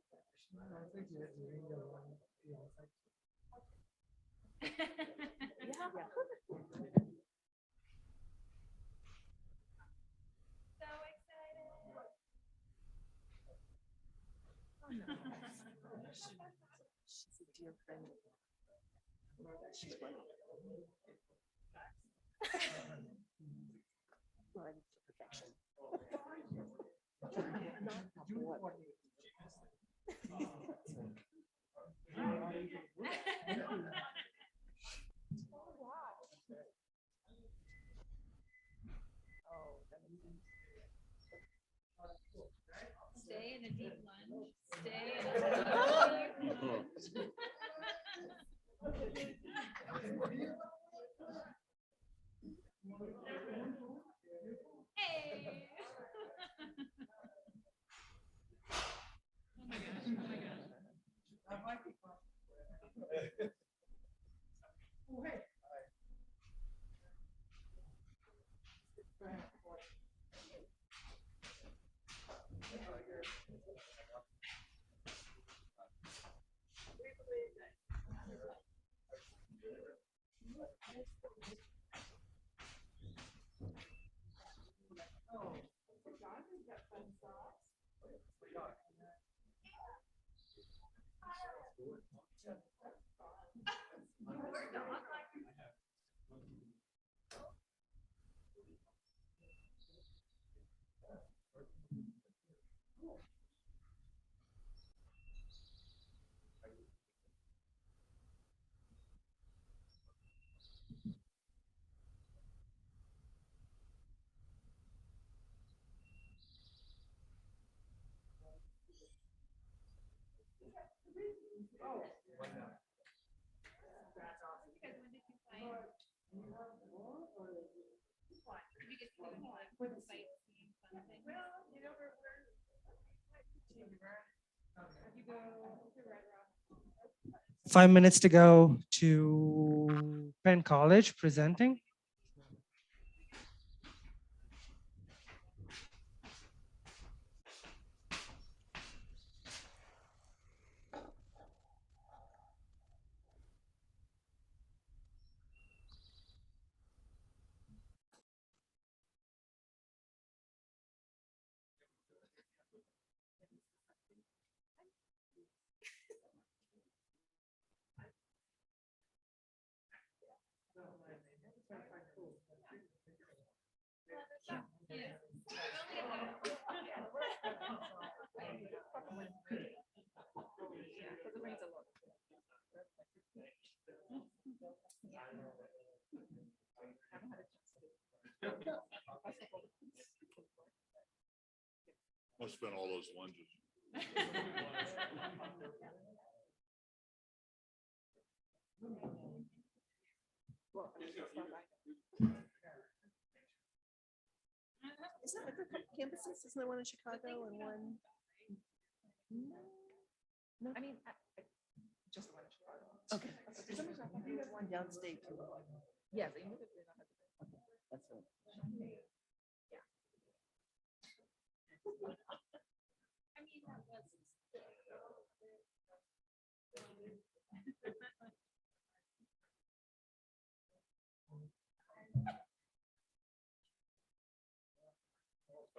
Yeah. So excited. Oh, no. She's a dear friend. She's funny. Well, to perfection. Not what. Stay in a deep lunge. Stay in a deep lunge. Hey. Oh my gosh. Oh my gosh. That might be fun. Well, you know, we're 5 minutes to go to Penn College presenting. Must have been all those lunges. Isn't there a couple campuses? Isn't there one in Chicago and one? No, I mean, just the one in Chicago. Okay. For some reason, I thought there was one downstate too. Yeah, they moved it. Okay, that's it. Yeah. I mean, that was.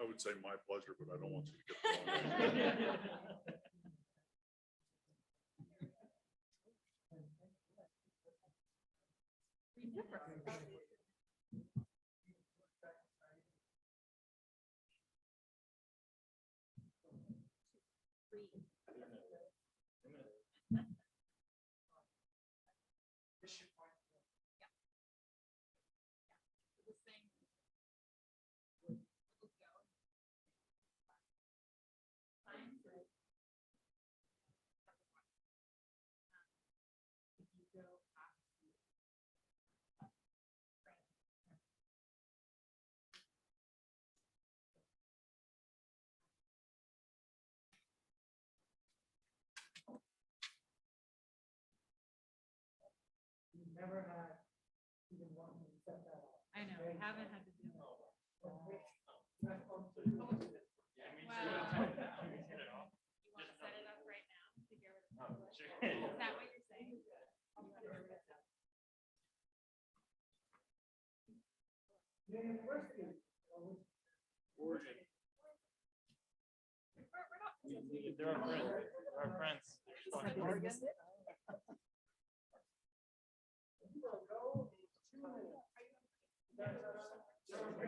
I would say my pleasure, but I don't want you to get the never had even one set that up. I know, we haven't had to do it. Wow. You want to set it up right now to hear what it's like? Is that what you're saying? They're our friends. They're our friends.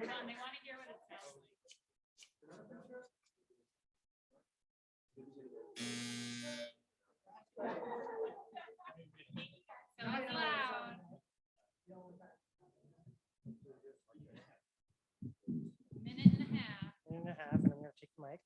John, they want to hear what it sounds like. So it's loud. Minute and a half. And I'm going to take the mic.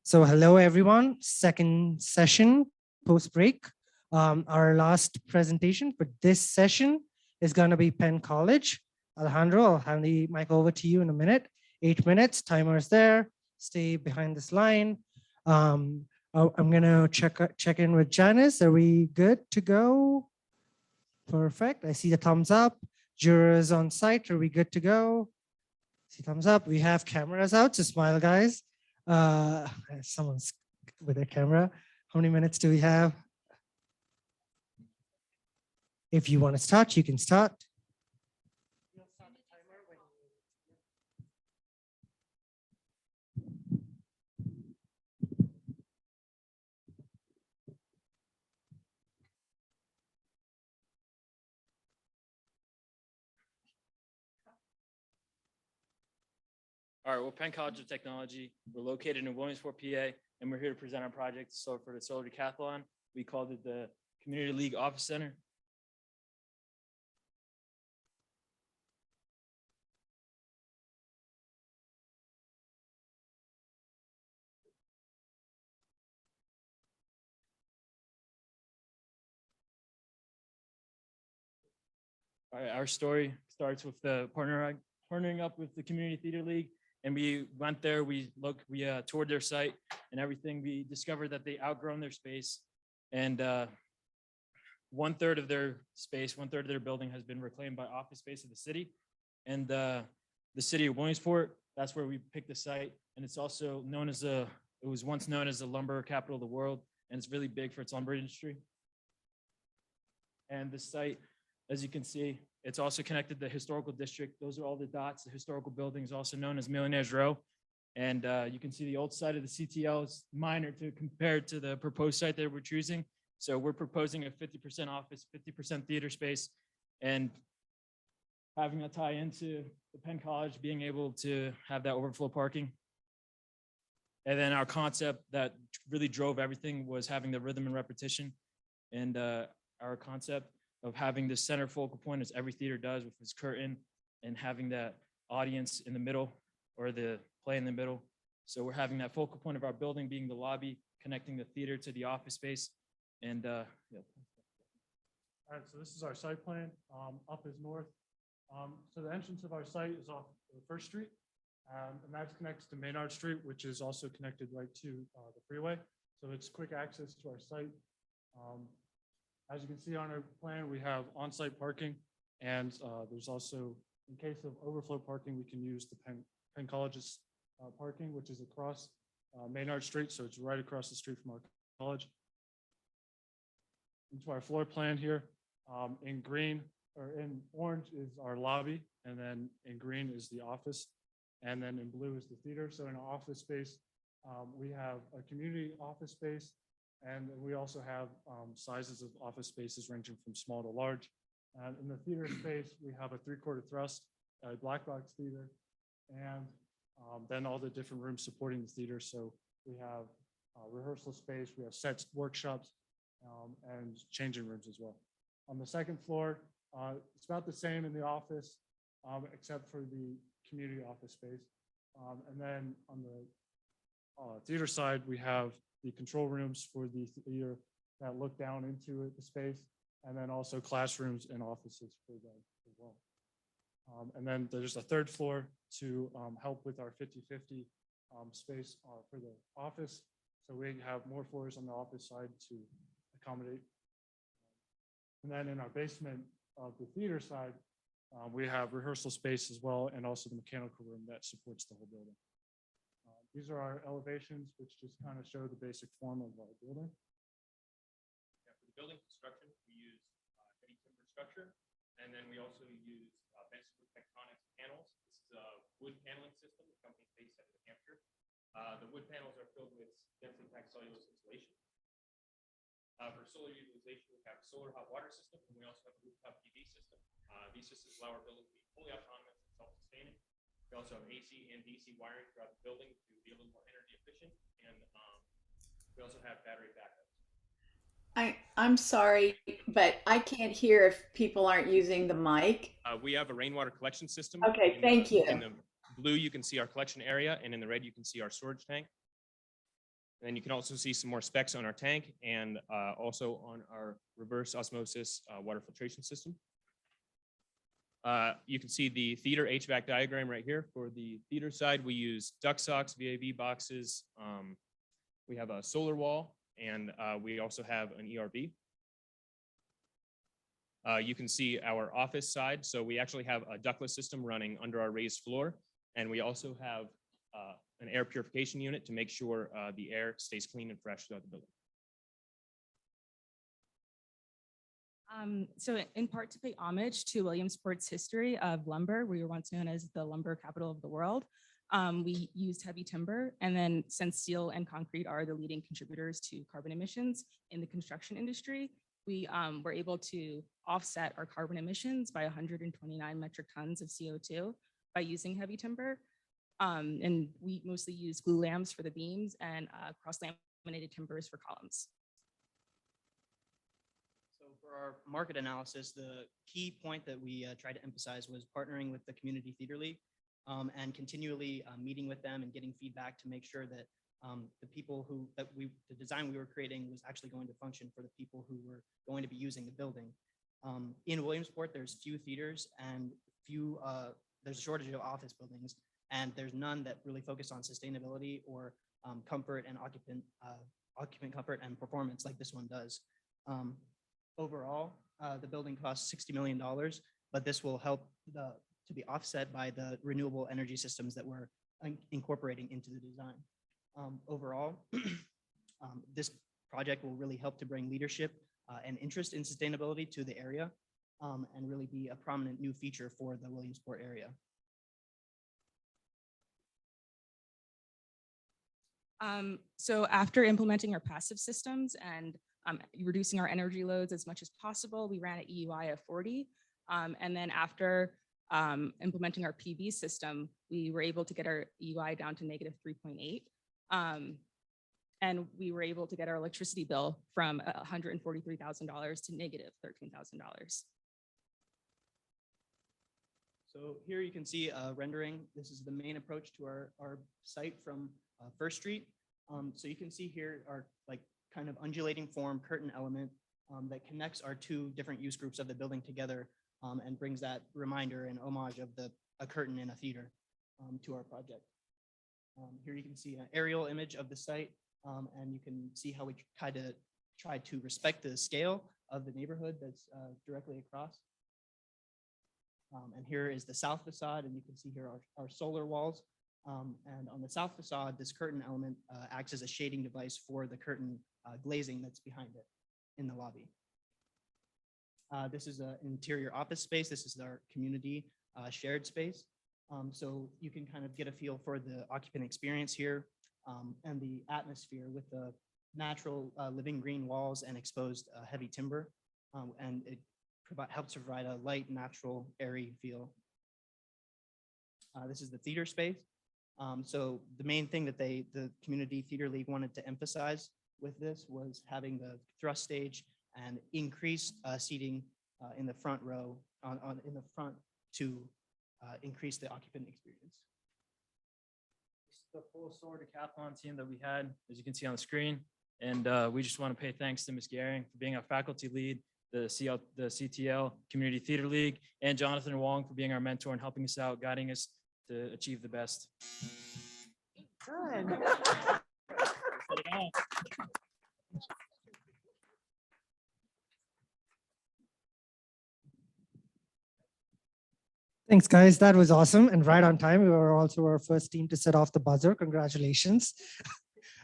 So hello, everyone. Second session post-break. Our last presentation for this session is going to be Penn College. Alejandro, I'll hand the mic over to you in a minute. 8 minutes, timer is there. Stay behind this line. I'm going to check in with Janice. Are we good to go? Perfect. I see the thumbs up. Jurors on site. Are we good to go? See thumbs up. We have cameras out, so smile, guys. Someone's with their camera. How many minutes do we have? If you want to start, you can start. All right, well, Penn College of Technology, we're located in Williamsport, PA, and we're here to present our project for the Solar Decathlon. We called it the Community League Office Center. All right, our story starts with the partnering up with the Community Theater League. And we went there, we toured their site and everything. We discovered that they outgrown their space, and 1/3 of their space, 1/3 of their building has been reclaimed by office space of the city. And the city of Williamsport, that's where we picked the site. And it's also known as it was once known as the lumber capital of the world. And it's really big for its lumber industry. And the site, as you can see, it's also connected to the historical district. Those are all the dots. The historical building is also known as Millionaire's Row. And you can see the old site of the CTL is minor compared to the proposed site that we're choosing. So we're proposing a 50% office, 50% theater space, and having that tie into the Penn College, being able to have that overflow parking. And then our concept that really drove everything was having the rhythm and repetition. And our concept of having the center focal point, as every theater does with its curtain, and having that audience in the middle or the play in the middle. So we're having that focal point of our building being the lobby, connecting the theater to the office space. And yeah. All right, so this is our site plan. Up is north. So the entrance of our site is off First Street, and that connects to Maynard Street, which is also connected right to the freeway. So it's quick access to our site. As you can see on our plan, we have on-site parking, and there's also, in case of overflow parking, we can use the Penn College's parking, which is across Maynard Street, so it's right across the street from our college. Into our floor plan here, in green or in orange is our lobby, and then in green is the office, and then in blue is the theater. So in our office space, we have a community office space, and we also have sizes of office spaces ranging from small to large. And in the theater space, we have a 3/4 thrust, a black box theater, and then all the different rooms supporting the theater. So we have rehearsal space, we have sets, workshops, and changing rooms as well. On the second floor, it's about the same in the office, except for the community office space. And then on the theater side, we have the control rooms for the theater that look down into the space, and then also classrooms and offices for them as well. And then there's a third floor to help with our 50-50 space for the office. So we have more floors on the office side to accommodate And then in our basement of the theater side, we have rehearsal space as well, and also the mechanical room that supports the whole building. These are our elevations, which just kind of show the basic form of our building. Yeah, for the building construction, we use heavy timber structure, and then we also use Benson wood tectonics panels. This is a wood paneling system. The company's based out of New Hampshire. The wood panels are filled with densely packed cellulose insulation. For solar utilization, we have a solar hot water system, and we also have a rooftop PV system. These systems allow our building to be fully autonomous and self-sustaining. We also have AC and DC wiring throughout the building to be a little more energy efficient, and we also have battery backups. I'm sorry, but I can't hear if people aren't using the mic. We have a rainwater collection system. Okay, thank you. In the blue, you can see our collection area, and in the red, you can see our storage tank. And then you can also see some more specs on our tank and also on our reverse osmosis water filtration system. You can see the theater HVAC diagram right here. For the theater side, we use duct socks, VAV boxes. We have a solar wall, and we also have an ERV. You can see our office side. So we actually have a ductless system running under our raised floor. And we also have an air purification unit to make sure the air stays clean and fresh throughout the building. So in part to pay homage to Williamsport's history of lumber, we were once known as the lumber capital of the world. We used heavy timber, and then since steel and concrete are the leading contributors to carbon emissions in the construction industry, we were able to offset our carbon emissions by 129 metric tons of CO2 by using heavy timber. And we mostly use glue lamps for the beams and cross-laminated timbers for columns. So for our market analysis, the key point that we tried to emphasize was partnering with the Community Theater League and continually meeting with them and getting feedback to make sure that the people the design we were creating was actually going to function for the people who were going to be using the building. In Williamsport, there's few theaters and there's a shortage of office buildings, and there's none that really focus on sustainability or comfort and occupant comfort and performance like this one does. Overall, the building costs $60 million, but this will help to be offset by the renewable energy systems that we're incorporating into the design. Overall, this project will really help to bring leadership and interest in sustainability to the area and really be a prominent new feature for the Williamsport area. So after implementing our passive systems and reducing our energy loads as much as possible, we ran an EUI of 40. And then after implementing our PV system, we were able to get our EUI down to -3.8. And we were able to get our electricity bill from $143,000 to -$13,000. So here you can see a rendering. This is the main approach to our site from First Street. So you can see here our kind of undulating form curtain element that connects our two different use groups of the building together and brings that reminder and homage of a curtain in a theater to our project. Here you can see an aerial image of the site, and you can see how we try to respect the scale of the neighborhood that's directly across. And here is the south facade, and you can see here our solar walls. And on the south facade, this curtain element acts as a shading device for the curtain glazing that's behind it in the lobby. This is an interior office space. This is our community shared space. So you can kind of get a feel for the occupant experience here and the atmosphere with the natural living green walls and exposed heavy timber. And it helps to provide a light, natural, airy feel. This is the theater space. So the main thing that the Community Theater League wanted to emphasize with this was having the thrust stage and increased seating in the front row, in the front to increase the occupant experience. This is the full Solar Decathlon team that we had, as you can see on the screen. And we just want to pay thanks to Ms. Garing for being our faculty lead, the CTL Community Theater League, and Jonathan Wong for being our mentor and helping us out, guiding us to achieve the best. Good. Thanks, guys. That was awesome and right on time. We were also our first team to set off the buzzer. Congratulations.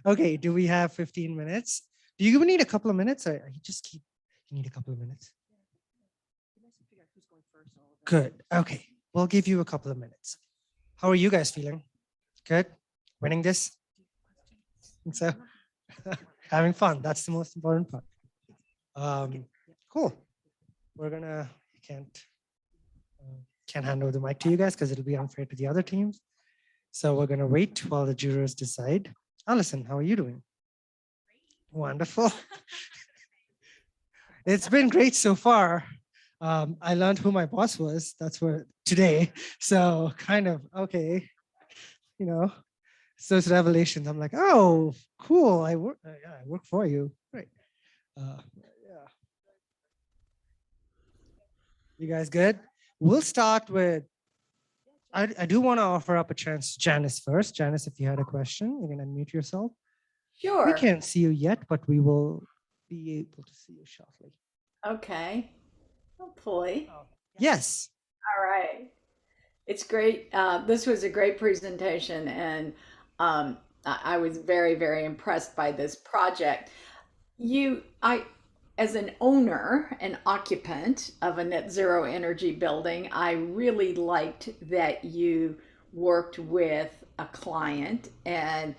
Okay, do we have 15 minutes? Do you need a couple of minutes or you just keep, you need a couple of minutes? Good. Okay, we'll give you a couple of minutes. How are you guys feeling? Good? Winning this? Think so? Having fun. That's the most important part. Cool. We're gonna, can't hand over the mic to you guys because it'll be unfair to the other teams. So we're gonna wait while the jurors decide. Allison, how are you doing? Wonderful. It's been great so far. I learned who my boss was. That's what today. So kind of, okay, you know, so it's revelations. I'm like, oh, cool. I work for you. Great. Yeah. You guys good? We'll start with, I do want to offer up a chance to Janice first. Janice, if you had a question, you can unmute yourself. Sure. We can't see you yet, but we will be able to see you shortly. Okay. Hopefully. Yes. All right. It's great. This was a great presentation, and I was very, very impressed by this project. As an owner and occupant of a net zero energy building, I really liked that you worked with a client and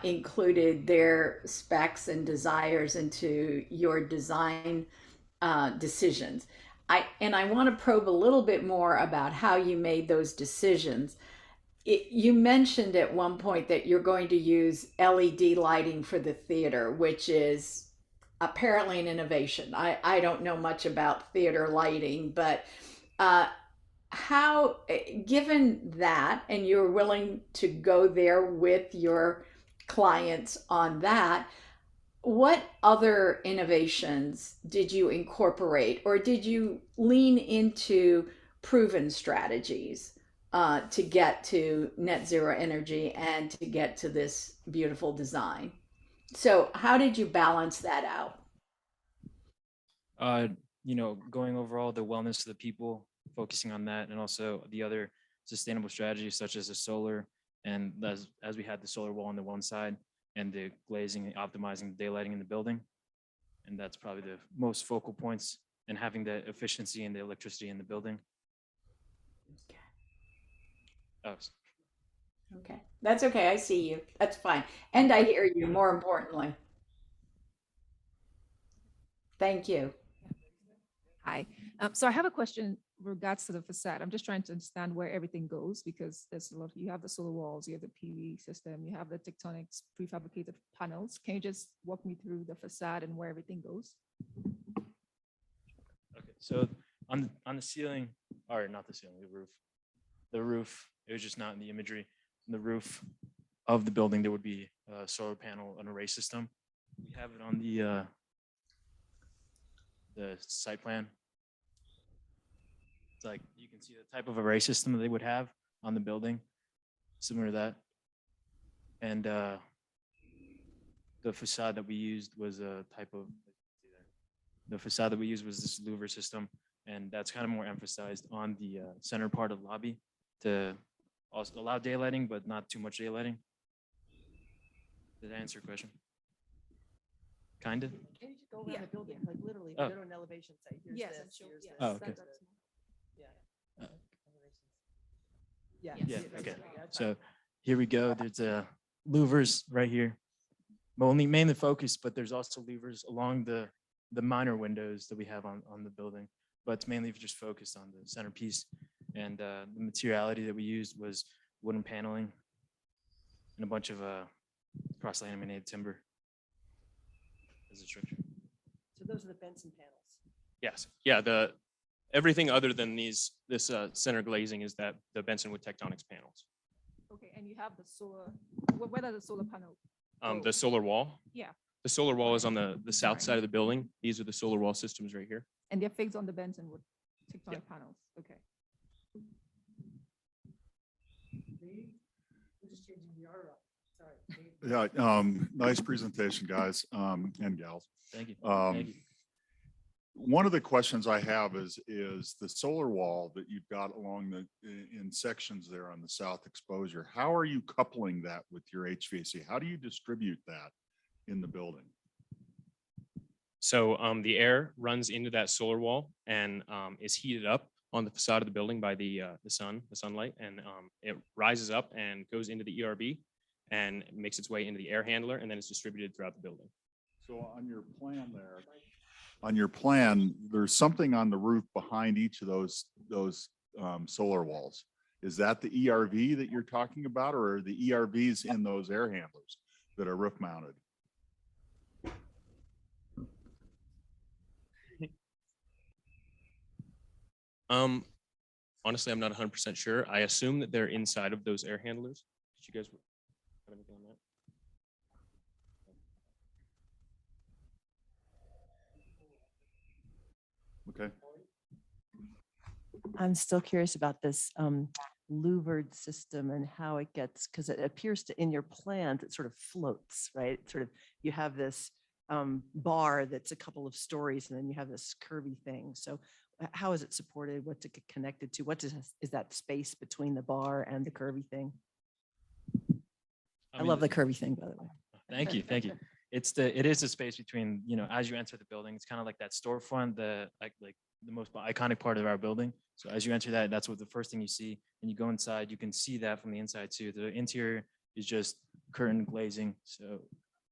included their specs and desires into your design decisions. I want to probe a little bit more about how you made those decisions. You mentioned at one point that you're going to use LED lighting for the theater, which is apparently an innovation. I don't know much about theater lighting, but how, given that, and you're willing to go there with your clients on that, what other innovations did you incorporate, or did you lean into proven strategies to get to net zero energy and to get to this beautiful design? So how did you balance that out? Going overall the wellness of the people, focusing on that, and also the other sustainable strategies such as the solar, and as we had the solar wall on the one side and the glazing and optimizing the daylighting in the building. And that's probably the most focal points, and having the efficiency and the electricity in the building. Oh. Okay, that's okay. I see you. That's fine. And I hear you, more importantly. Thank you. Hi. So I have a question in regards to the facade. I'm just trying to understand where everything goes, because there's a lot. You have the solar walls, you have the PV system, you have the tectonics prefabricated panels. Can you just walk me through the facade and where everything goes? Okay, so on the ceiling, or not the ceiling, the roof, it was just not in the imagery. On the roof of the building, there would be a solar panel, an array system. We have it on the site plan. It's like you can see the type of array system that they would have on the building, similar to that. And the facade that we used was a type of, the facade that we used was this louver system, and that's kind of more emphasized on the center part of the lobby to also allow daylighting, but not too much daylighting. Did I answer your question? Kind of. Can you just go around the building, like literally, Oh. go to an elevation site? Here's Yes, this, I'm sure. here's Yes, this. Oh, okay. Yeah. Yeah. Yeah, yeah, okay. yeah, it's So here we go. There's louvers right here. Mainly focused, but there's also louvers along the minor windows that we have on the building. But it's mainly just focused on the centerpiece. And the materiality that we used was wooden paneling and a bunch of cross-laminated timber as a structure. So those are the Benson panels. Yes, yeah, everything other than this center glazing is that the Benson wood tectonics panels. Okay, and you have the solar, where are the solar panels? The solar wall, Yeah, the solar wall is on the south side of the building. These are the solar wall systems right here. and they're fixed on the Benson wood tectonic panels. Okay. We're just changing the order up. Sorry. Yeah, nice presentation, guys and gals. Thank you. Um, Thank you. one of the questions I have is the solar wall that you've got along in sections there on the south exposure. How are you coupling that with your HVAC? How do you distribute that in the building? So the air runs into that solar wall and is heated up on the facade of the building by the sunlight, and it rises up and goes into the ERB and makes its way into the air handler, and then it's distributed throughout the building. So on your plan there, on your plan, there's something on the roof behind each of those solar walls. Is that the ERV that you're talking about, or are the ERVs in those air handlers that are roof mounted? Honestly, I'm not 100% sure. I assume that they're inside of those air handlers. Did you guys have anything on that? Okay. I'm still curious about this louvered system and how it gets, because it appears to, in your plans, it sort of floats, right? It sort of, you have this bar that's a couple of stories, and then you have this curvy thing. So how is it supported? What's it connected to? What is that space between the bar and the curvy thing? I love the curvy thing, by the way. Thank you. Thank you. It is a space between, as you enter the building, it's kind of like that storefront, like the most iconic part of our building. So as you enter that, that's what the first thing you see. And you go inside, you can see that from the inside too. The interior is just curtain glazing. So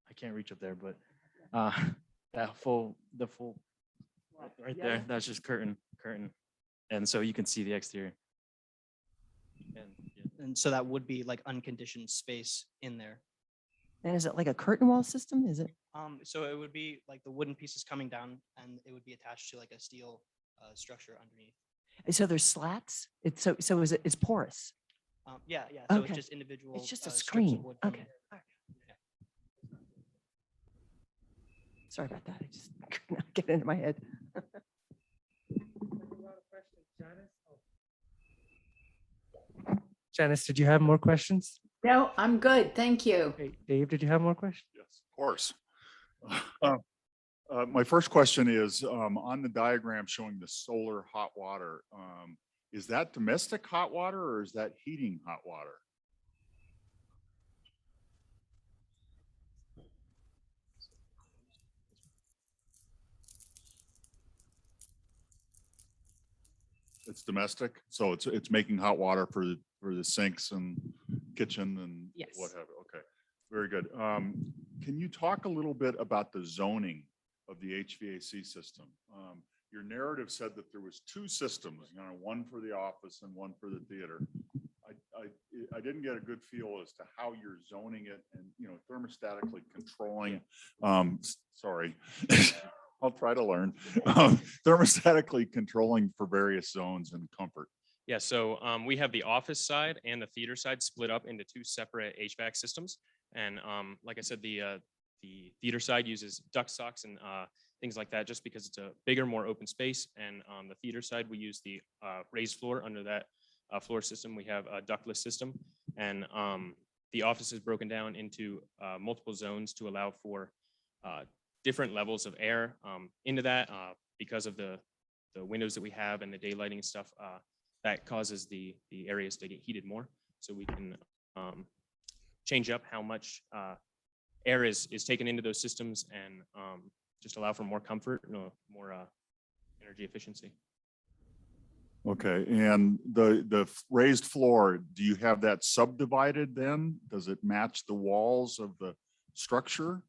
I can't reach up there, but the full right there, that's just curtain. And so you can see the exterior. And so that would be like unconditioned space in there. And is it like a curtain wall system? Is it? So it would be like the wooden pieces coming down, and it would be attached to like a steel structure underneath. So there's slats? It's it's porous? Yeah. So Okay. it's just individual. It's just a strips of screen. wood Okay. coming- Sorry about that. I just could not get into my head. Janice, did you have more questions? No, I'm good. Thank you. Hey, Dave, did you have more questions? Yes, of course. My first question is on the diagram showing the solar hot water. Is that domestic hot water or is that heating hot water? It's domestic, so it's making hot water for the sinks and kitchen and Yes. what have you. Okay, very good. Can you talk a little bit about the zoning of the HVAC system? Your narrative said that there was two systems, one for the office and one for the theater. I didn't get a good feel as to how you're zoning it and thermostatically controlling. Sorry. I'll try to learn. Thermostatically controlling for various zones and comfort. Yeah, so we have the office side and the theater side split up into two separate HVAC systems. And like I said, the theater side uses duct socks and things like that, just because it's a bigger, more open space. And on the theater side, we use the raised floor. Under that floor system, we have a ductless system. And the office is broken down into multiple zones to allow for different levels of air into that because of the windows that we have and the daylighting and stuff. That causes the areas to get heated more. So we can change up how much air is taken into those systems and just allow for more comfort, more energy efficiency. Okay, and the raised floor, do you have that subdivided then? Does it match the walls of the structure?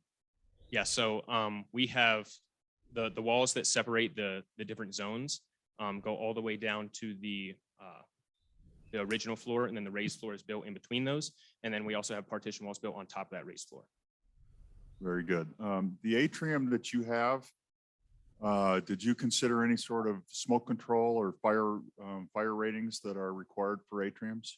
Yeah, so we have the walls that separate the different zones go all the way down to the original floor, and then the raised floor is built in between those. And then we also have partition walls built on top of that raised floor. Very good. The atrium that you have, did you consider any sort of smoke control or fire ratings that are required for atriums?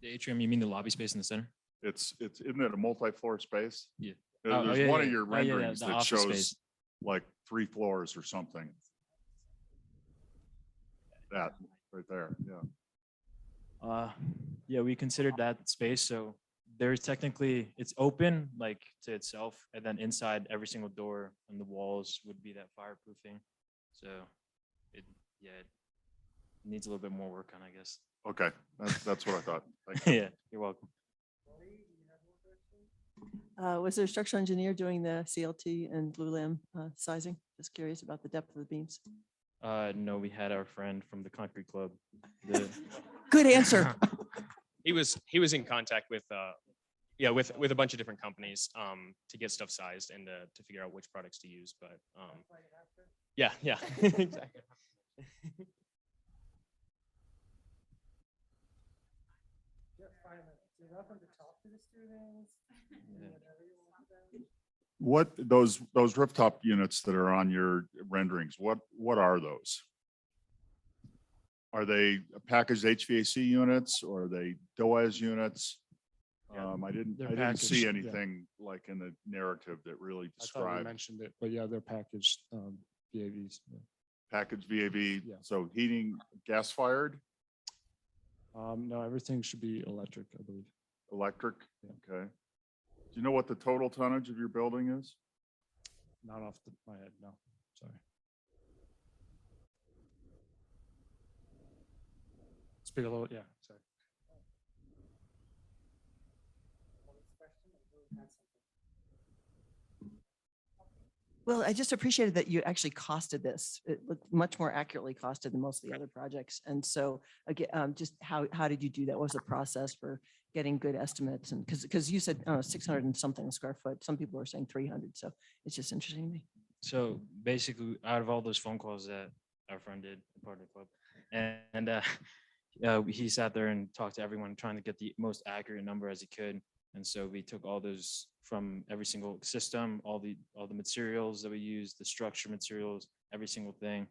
The atrium, you mean the lobby space in the center? Isn't it a multi-floor space? Yeah. There's one of your yeah, renderings the that office shows space. like 3 floors or something. That right there, yeah. Yeah, we considered that space. So there's technically, it's open like to itself, and then inside every single door and the walls would be that fireproofing. So it needs a little bit more work on, I guess. Okay, that's what I thought. Thank you. Yeah, you're welcome. Was there a structural engineer doing the CLT and blue lam sizing? Just curious about the depth of the beams. No, we had our friend from the concrete club. The- Good answer. He was in contact with with a bunch of different companies to get stuff sized and to figure out which products to use. But yeah, exactly. What those rooftop units that are on your renderings, what are those? Are they packaged HVAC units or are they DOAS units? I didn't see packaged, yeah. anything like in the narrative that really I thought we described mentioned it, but yeah, they're packaged VAVs. Yeah. packaged VAV. Yeah. So heating, gas fired, No, everything should be electric, I believe. electric. Okay. Do you know what the total tonnage of your building is? Not off my head, no, sorry. Speak a little, yeah, sorry. Well, I just appreciated that you actually costed this. It looked much more accurately costed than most of the other projects. And so again, just how did you do that? What was the process for getting good estimates? And because you said 600 and something a square foot, some people are saying 300. So it's just interesting to me. So basically, out of all those phone calls that our friend did, part of the club, and he sat there and talked to everyone, trying to get the most accurate number as he could. And so we took all those from every single system, all the materials that we used, the structure materials, every single thing,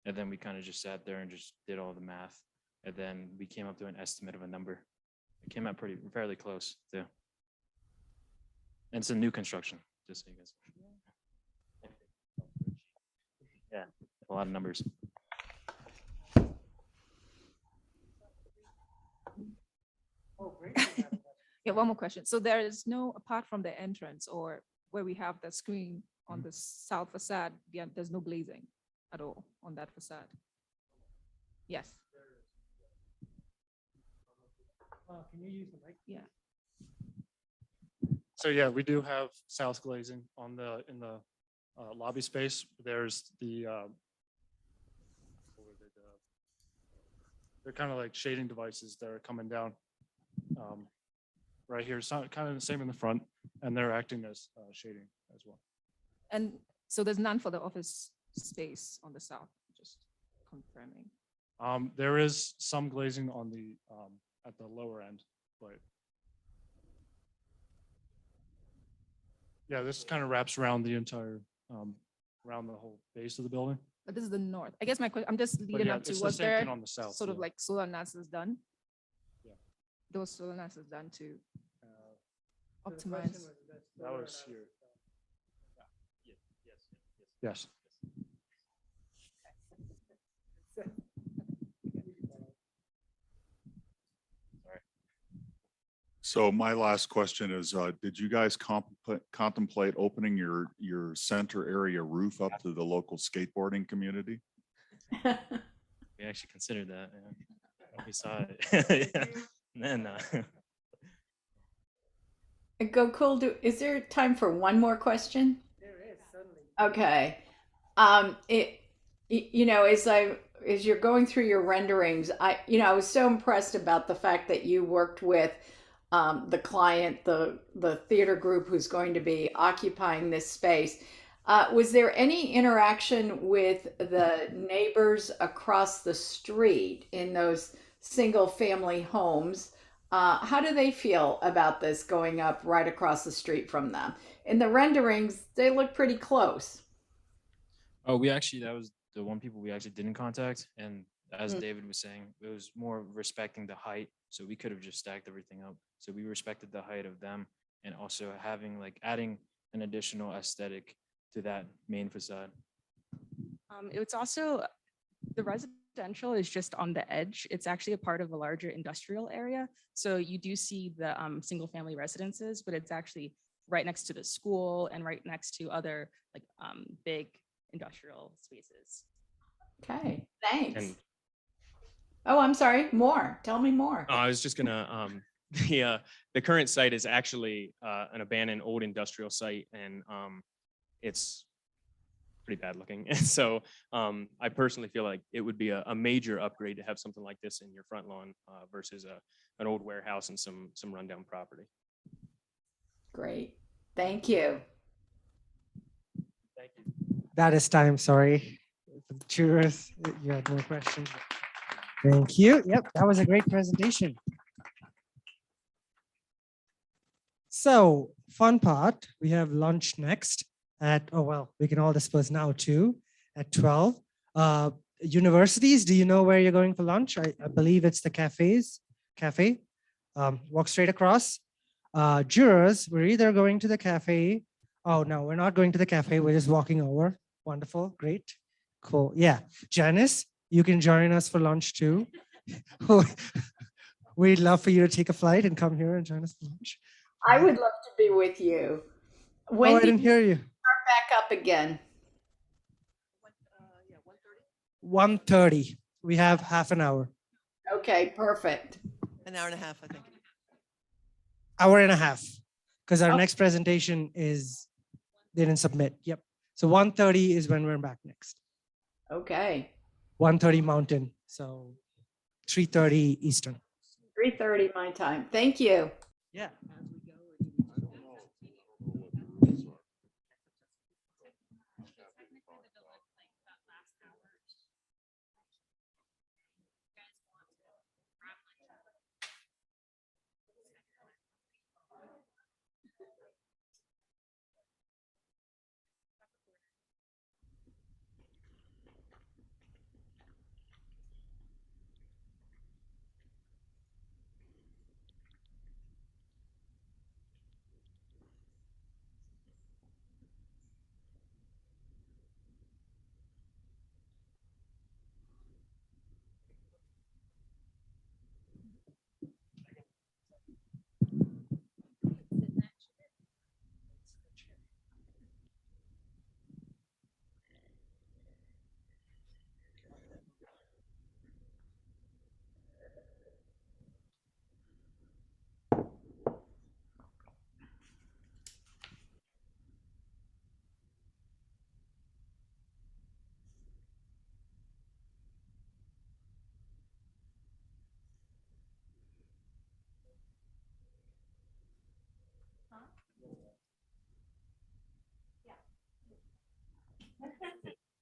and then we kind of just sat there and just did all the math, and then we came up to an estimate of a number. It came out fairly close too. And it's a new construction, just so you guys. Yeah, a lot of numbers. Yeah, one more question. So there is no, apart from the entrance or where we have the screen on the south facade, there's no glazing at all on that facade? Yes. Can you use the mic? Yeah. So yeah, we do have south glazing in the lobby space. There's the they're kind of like shading devices that are coming down right here. It's not kind of the same in the front, and they're acting as shading as well. And so there's none for the office space on the south, just confirming. There is some glazing on the at the lower end, but yeah, this kind of wraps around the entire around the whole base of the building. But this is the north. I guess my question, I'm just leading yeah, up to, it's the was same there thing on the south, sort of yeah. like solar analysis done? Yeah. Those solar analysis done to optimize. That was here. Yes. So my last question is, did you guys contemplate opening your center area roof up to the local skateboarding community? We actually considered that. Yeah. We saw it. Yeah. And Go cool. Is there time for one more question? There is, certainly. Okay. As you're going through your renderings, I was so impressed about the fact that you worked with the client, the theater group who's going to be occupying this space. Was there any interaction with the neighbors across the street in those single family homes? How do they feel about this going up right across the street from them? In the renderings, they look pretty close. oh, that was the one people we actually didn't contact. And as David was saying, it was more respecting the height. So we could have just stacked everything up. So we respected the height of them, and also adding an additional aesthetic to that main facade. It's also, the residents Residential is just on the edge. It's actually a part of a larger industrial area. So you do see the single family residences, but it's actually right next to the school and right next to other like big industrial spaces. Okay, thanks. And Oh, I'm sorry. More. Tell me more. I was just gonna the current site is actually an abandoned old industrial site, and it's pretty bad looking. And so I personally feel like it would be a major upgrade to have something like this in your front lawn versus an old warehouse and some rundown property. Great. Thank you. Thank you. That is time, sorry. Jurors, you had more questions. Thank you. Yep, that was a great presentation. So, fun part, we have lunch next at, oh, well, we can all disperse now too, at 12. Universities, do you know where you're going for lunch? I believe it's the cafe. Walk straight across. Jurors, we're either going to the cafe. Oh, no, we're not going to the cafe. We're just walking over. Wonderful, great, cool. Yeah, Janice, you can join us for lunch too. We'd love for you to take a flight and come here and join us for lunch. I would love to be with you. When Oh, I do didn't hear you. start back up again? 1:30. We have half an hour. Okay, perfect. An hour and a half, I think. Hour and a half, because our Oh. next presentation is, they didn't submit. Yep. So 1:30 is when we're back next. Okay, 1:30 Mountain, so 3:30 Eastern. 3:30 my time. Thank you. Yeah.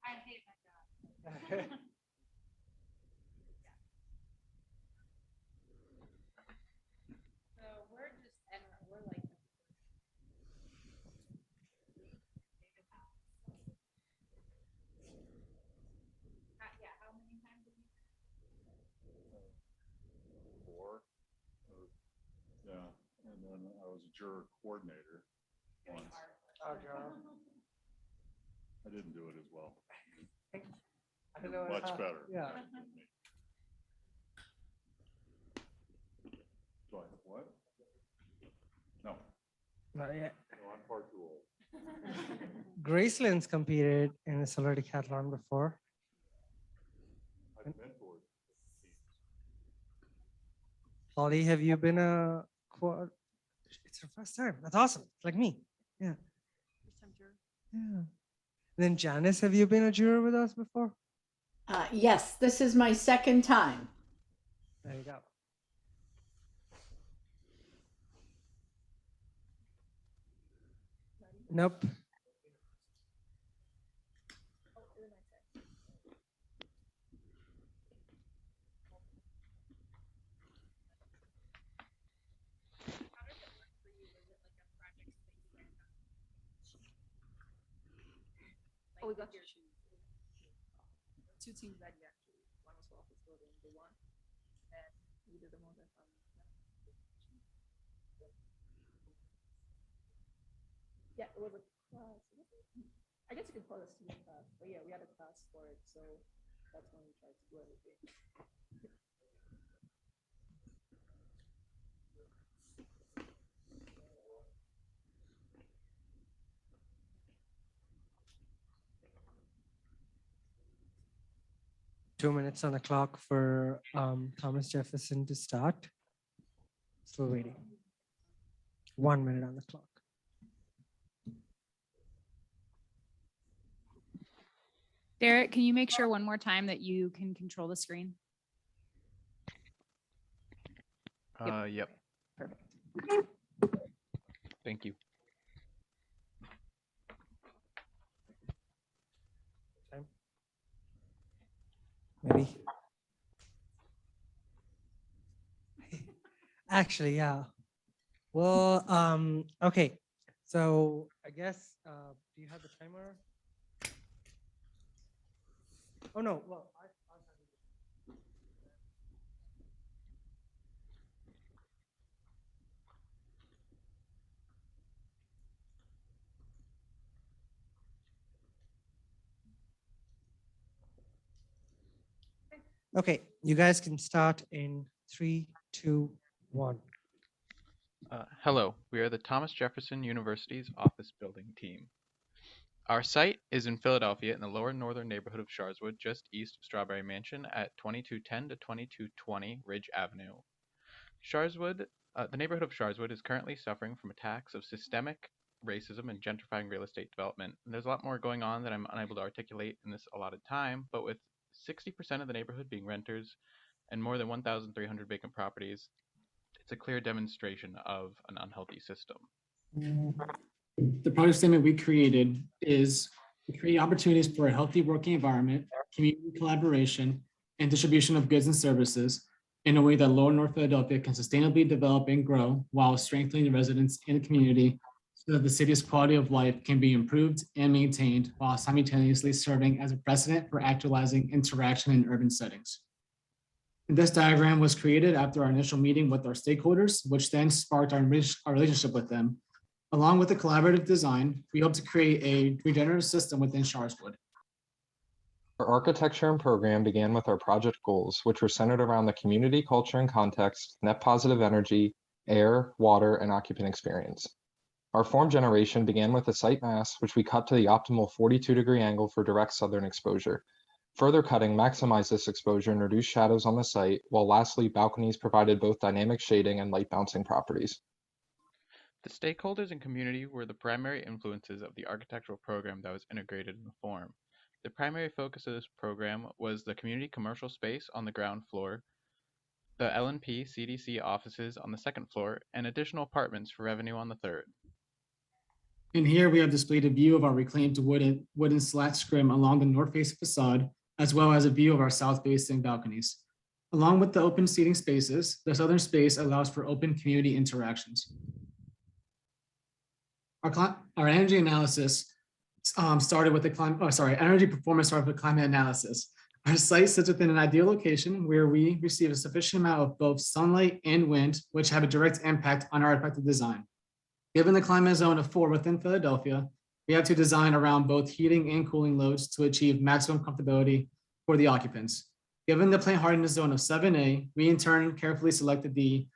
I hate my job. So we're just, and we're like. Yeah, how many times have you? 4. Yeah, and then I was a juror coordinator once. I didn't do it as well. I don't know Much how- better. yeah. Do I, what? No. Not yet. No, I'm far too old. Graceland's competed in a solar decathlon before. I've mentored teams. Holly, have you been a quad? It's her first time. That's awesome. It's like me. Yeah. Yeah. Then Janice, have you been a juror with us before? Yes, this is my second time. There you go. Nope. Oh, we got your two teams that you actually, one was for office building, they won, and we did the most. Yeah, it was a class. I guess you could call it a student class, but yeah, we had a class for it. So That's when we try to do everything. 2 minutes on the clock for Thomas Jefferson to start. Still waiting. 1 minute on the clock. Derek, can you make sure one more time that you can control the screen? Yep. Perfect. Thank you. Maybe. Actually, yeah. Well, okay. So I guess, do you have the timer? Oh, no. Well, okay, you guys can start in 3, 2, 1. Hello, we are the Thomas Jefferson University's office building team. Our site is in Philadelphia in the lower northern neighborhood of Sharswood, just east of Strawberry Mansion at 2210 to 2220 Ridge Avenue. Sharswood, the neighborhood of Sharswood is currently suffering from attacks of systemic racism and gentrifying real estate development. And there's a lot more going on that I'm unable to articulate in this allotted time, but with 60% of the neighborhood being renters and more than 1,300 vacant properties, it's a clear demonstration of an unhealthy system. The project statement we created is to create opportunities for a healthy working environment, community collaboration, and distribution of goods and services in a way that Lower North Philadelphia can sustainably develop and grow while strengthening the residents in the community so that the city's quality of life can be improved and maintained while simultaneously serving as a precedent for actualizing interaction in urban settings. This diagram was created after our initial meeting with our stakeholders, which then sparked our relationship with them. Along with the collaborative design, we hope to create a regenerative system within Sharswood. Our architecture and program began with our project goals, which were centered around the community, culture, and context, net positive energy, air, water, and occupant experience. Our form generation began with a site mass, which we cut to the optimal 42-degree angle for direct southern exposure. Further cutting maximized this exposure and reduced shadows on the site, while lastly, balconies provided both dynamic shading and light bouncing properties. The stakeholders and community were the primary influences of the architectural program that was integrated in the form. The primary focus of this program was the community commercial space on the ground floor, the LNP CDC offices on the second floor, and additional apartments for revenue on the third. And here we have displayed a view of our reclaimed wooden slat scrim along the north facing facade, as well as a view of our south facing balconies. Along with the open seating spaces, the southern space allows for open community interactions. Our energy analysis started with energy performance started with climate analysis. Our site sits within an ideal location where we receive a sufficient amount of both sunlight and wind, which have a direct impact on our effective design. Given the climate zone of 4 within Philadelphia, we have to design around both heating and cooling loads to achieve maximum comfortability for the occupants. Given the plant hardiness zone of 7A, we in turn carefully selected the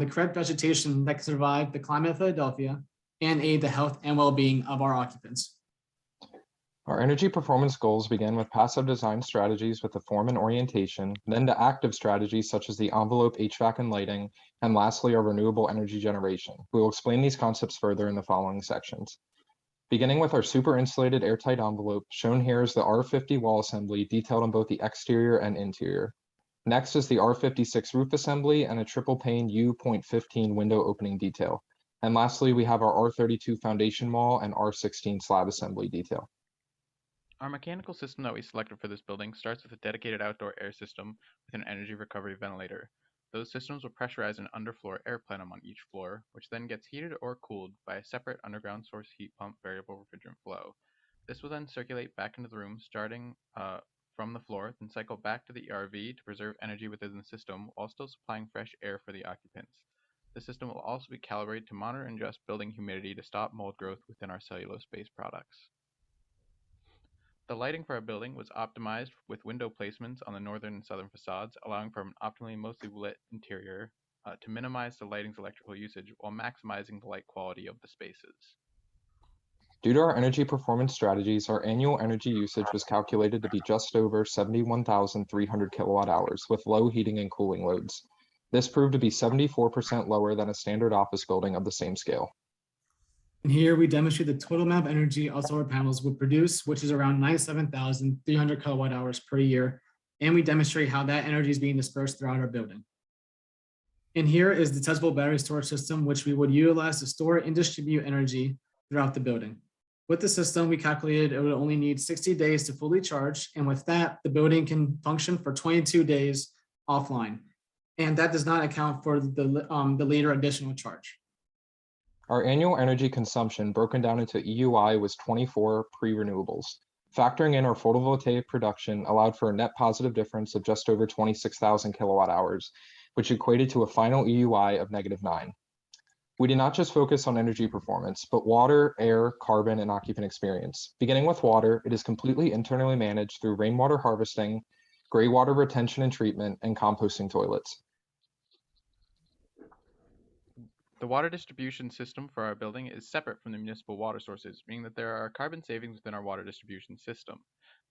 correct vegetation that can survive the climate of Philadelphia and aid the health and well-being of our occupants. Our energy performance goals began with passive design strategies with the form and orientation, then to active strategies such as the envelope HVAC and lighting, and lastly, our renewable energy generation. We will explain these concepts further in the following sections. Beginning with our super insulated airtight envelope, shown here is the R50 wall assembly detailed on both the exterior and interior. Next is the R56 roof assembly and a triple pane U.15 window opening detail. And lastly, we have our R32 foundation wall and R16 slab assembly detail. Our mechanical system that we selected for this building starts with a dedicated outdoor air system with an energy recovery ventilator. Those systems will pressurize an underfloor air plenum on each floor, which then gets heated or cooled by a separate underground source heat pump variable refrigerant flow. This will then circulate back into the room starting from the floor, then cycle back to the ERV to preserve energy within the system while still supplying fresh air for the occupants. The system will also be calibrated to monitor and adjust building humidity to stop mold growth within our cellulose-based products. The lighting for our building was optimized with window placements on the northern and southern facades, allowing for an optimally mostly lit interior to minimize the lighting's electrical usage while maximizing the light quality of the spaces. Due to our energy performance strategies, our annual energy usage was calculated to be just over 71,300 kilowatt hours with low heating and cooling loads. This proved to be 74% lower than a standard office building of the same scale. And here we demonstrate the total amount of energy our solar panels will produce, which is around 97,300 kilowatt hours per year. And we demonstrate how that energy is being dispersed throughout our building. And here is the testable battery storage system, which we would utilize to store and distribute energy throughout the building. With the system, we calculated it would only need 60 days to fully charge. And with that, the building can function for 22 days offline. And that does not account for the later additional charge. Our annual energy consumption broken down into EUI was 24 pre-renewables. Factoring in our photovoltaic production allowed for a net positive difference of just over 26,000 kilowatt hours, which equated to a final EUI of -9. We did not just focus on energy performance, but water, air, carbon, and occupant experience. Beginning with water, it is completely internally managed through rainwater harvesting, gray water retention and treatment, and composting toilets. The water distribution system for our building is separate from the municipal water sources, meaning that there are carbon savings within our water distribution system.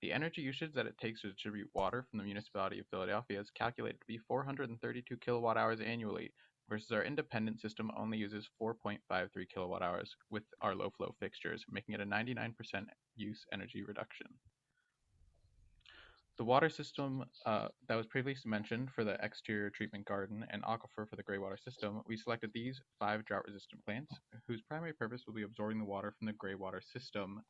The energy usage that it takes to distribute water from the municipality of Philadelphia is calculated to be 432 kilowatt hours annually, versus our independent system only uses 4.53 kilowatt hours with our low flow fixtures, making it a 99% use energy reduction. The water system that was previously mentioned for the exterior treatment garden and aquifer for the gray water system, we selected these 5 drought-resistant plants, whose primary purpose will be absorbing the water from the gray water system.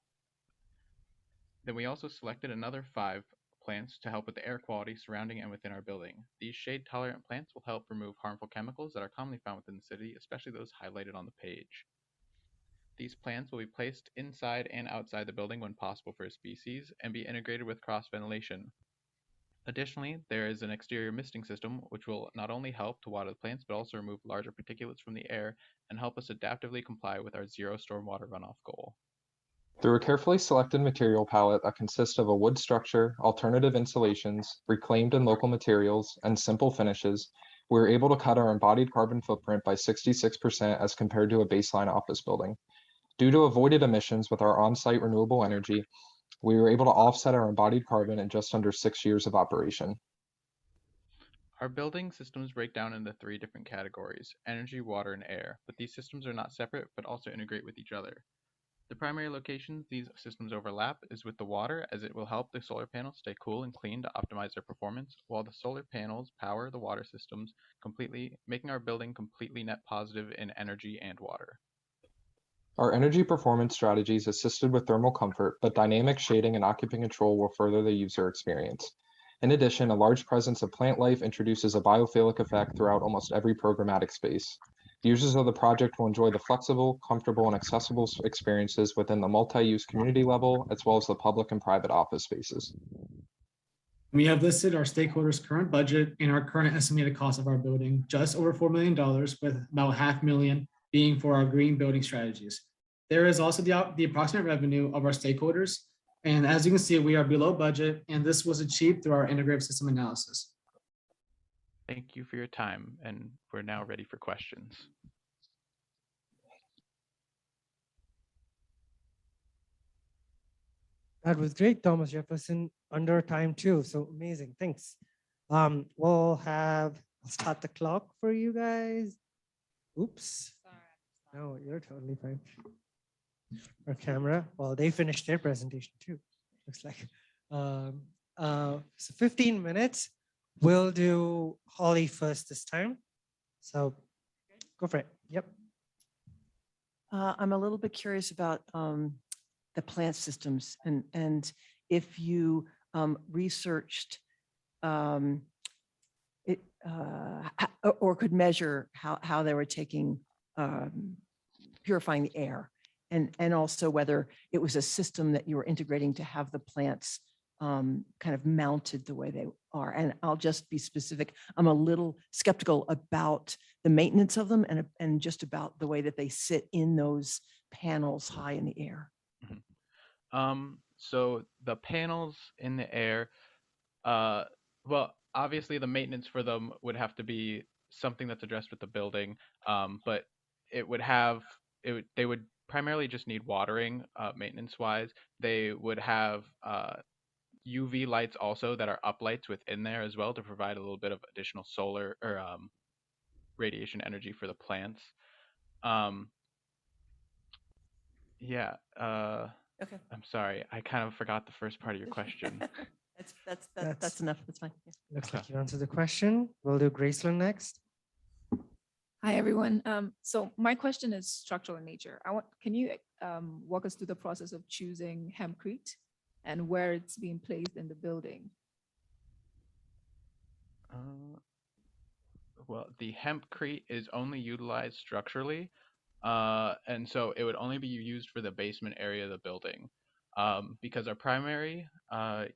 Then we also selected another 5 plants to help with the air quality surrounding and within our building. These shade-tolerant plants will help remove harmful chemicals that are commonly found within the city, especially those highlighted on the page. These plants will be placed inside and outside the building when possible for a species and be integrated with cross-ventilation. Additionally, there is an exterior misting system which will not only help to water the plants but also remove larger particulates from the air and help us adaptively comply with our zero stormwater runoff goal. Through a carefully selected material palette that consists of a wood structure, alternative insulations, reclaimed and local materials, and simple finishes, we were able to cut our embodied carbon footprint by 66% as compared to a baseline office building. Due to avoided emissions with our on-site renewable energy, we were able to offset our embodied carbon in just under 6 years of operation. Our building systems break down into 3 different categories: energy, water, and air, but these systems are not separate but also integrate with each other. The primary locations these systems overlap is with the water, as it will help the solar panels stay cool and clean to optimize their performance, while the solar panels power the water systems completely, making our building completely net positive in energy and water. Our energy performance strategies assisted with thermal comfort, but dynamic shading and occupant control will further the user experience. In addition, a large presence of plant life introduces a biophilic effect throughout almost every programmatic space. Users of the project will enjoy the flexible, comfortable, and accessible experiences within the multi-use community level, as well as the public and private office spaces. We have listed our stakeholders' current budget and our current estimated cost of our building, just over $4 million, with about $500,000 being for our green building strategies. There is also the approximate revenue of our stakeholders. And as you can see, we are below budget, and this was achieved through our integrated system analysis. Thank you for your time, and we're now ready for questions. That was great, Thomas Jefferson, under time too, so amazing, thanks. I'll start the clock for you guys. Oops, no, you're totally fine. Our camera, well, they finished their presentation too, looks like. So 15 minutes. We'll do Holly first this time. So go for it. Yep. I'm a little bit curious about the plant systems and if you researched it or could measure how they were taking purifying the air, and also whether it was a system that you were integrating to have the plants kind of mounted the way they are. And I'll just be specific. I'm a little skeptical about the maintenance of them and just about the way that they sit in those panels high in the air. So the panels in the air, well, obviously the maintenance for them would have to be something that's addressed with the building, but they would primarily just need watering, maintenance wise. They would have UV lights also that are uplights within there as well to provide a little bit of additional solar or radiation energy for the plants. Um, yeah. Okay. I'm sorry, I kind of forgot the first part of your question. That's enough. That's fine. Yeah. Looks like you answered the question. We'll do Graceland next. Hi, everyone. So my question is structural in nature. Can you walk us through the process of choosing hempcrete and where it's being placed in the building? Well, the hempcrete is only utilized structurally, and so it would only be used for the basement area of the building. Because our primary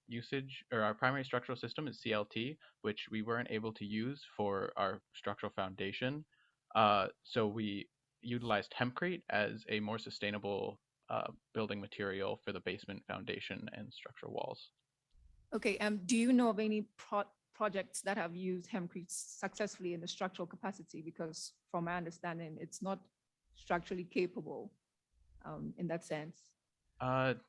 usage or our primary structural system is CLT, which we weren't able to use for our structural foundation. So we utilized hempcrete as a more sustainable building material for the basement foundation and structural walls. Okay, do you know of any projects that have used hempcrete successfully in the structural capacity? Because from my understanding, it's not structurally capable in that sense.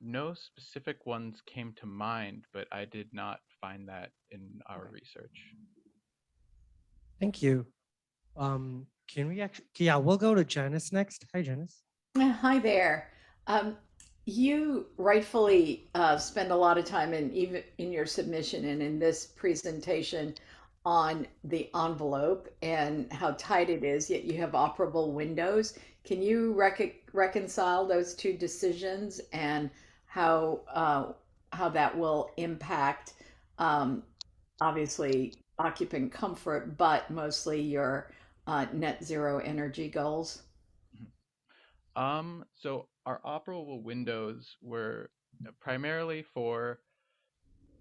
No specific ones came to mind, but I did not find that in our research. Thank you. Can we actually, yeah, we'll go to Janice next. Hi, Janice. Hi there. You rightfully spend a lot of time even in your submission and in this presentation on the envelope and how tight it is, yet you have operable windows. Can you reconcile those two decisions and how that will impact obviously occupant comfort, but mostly your net zero energy goals? So our operable windows were primarily for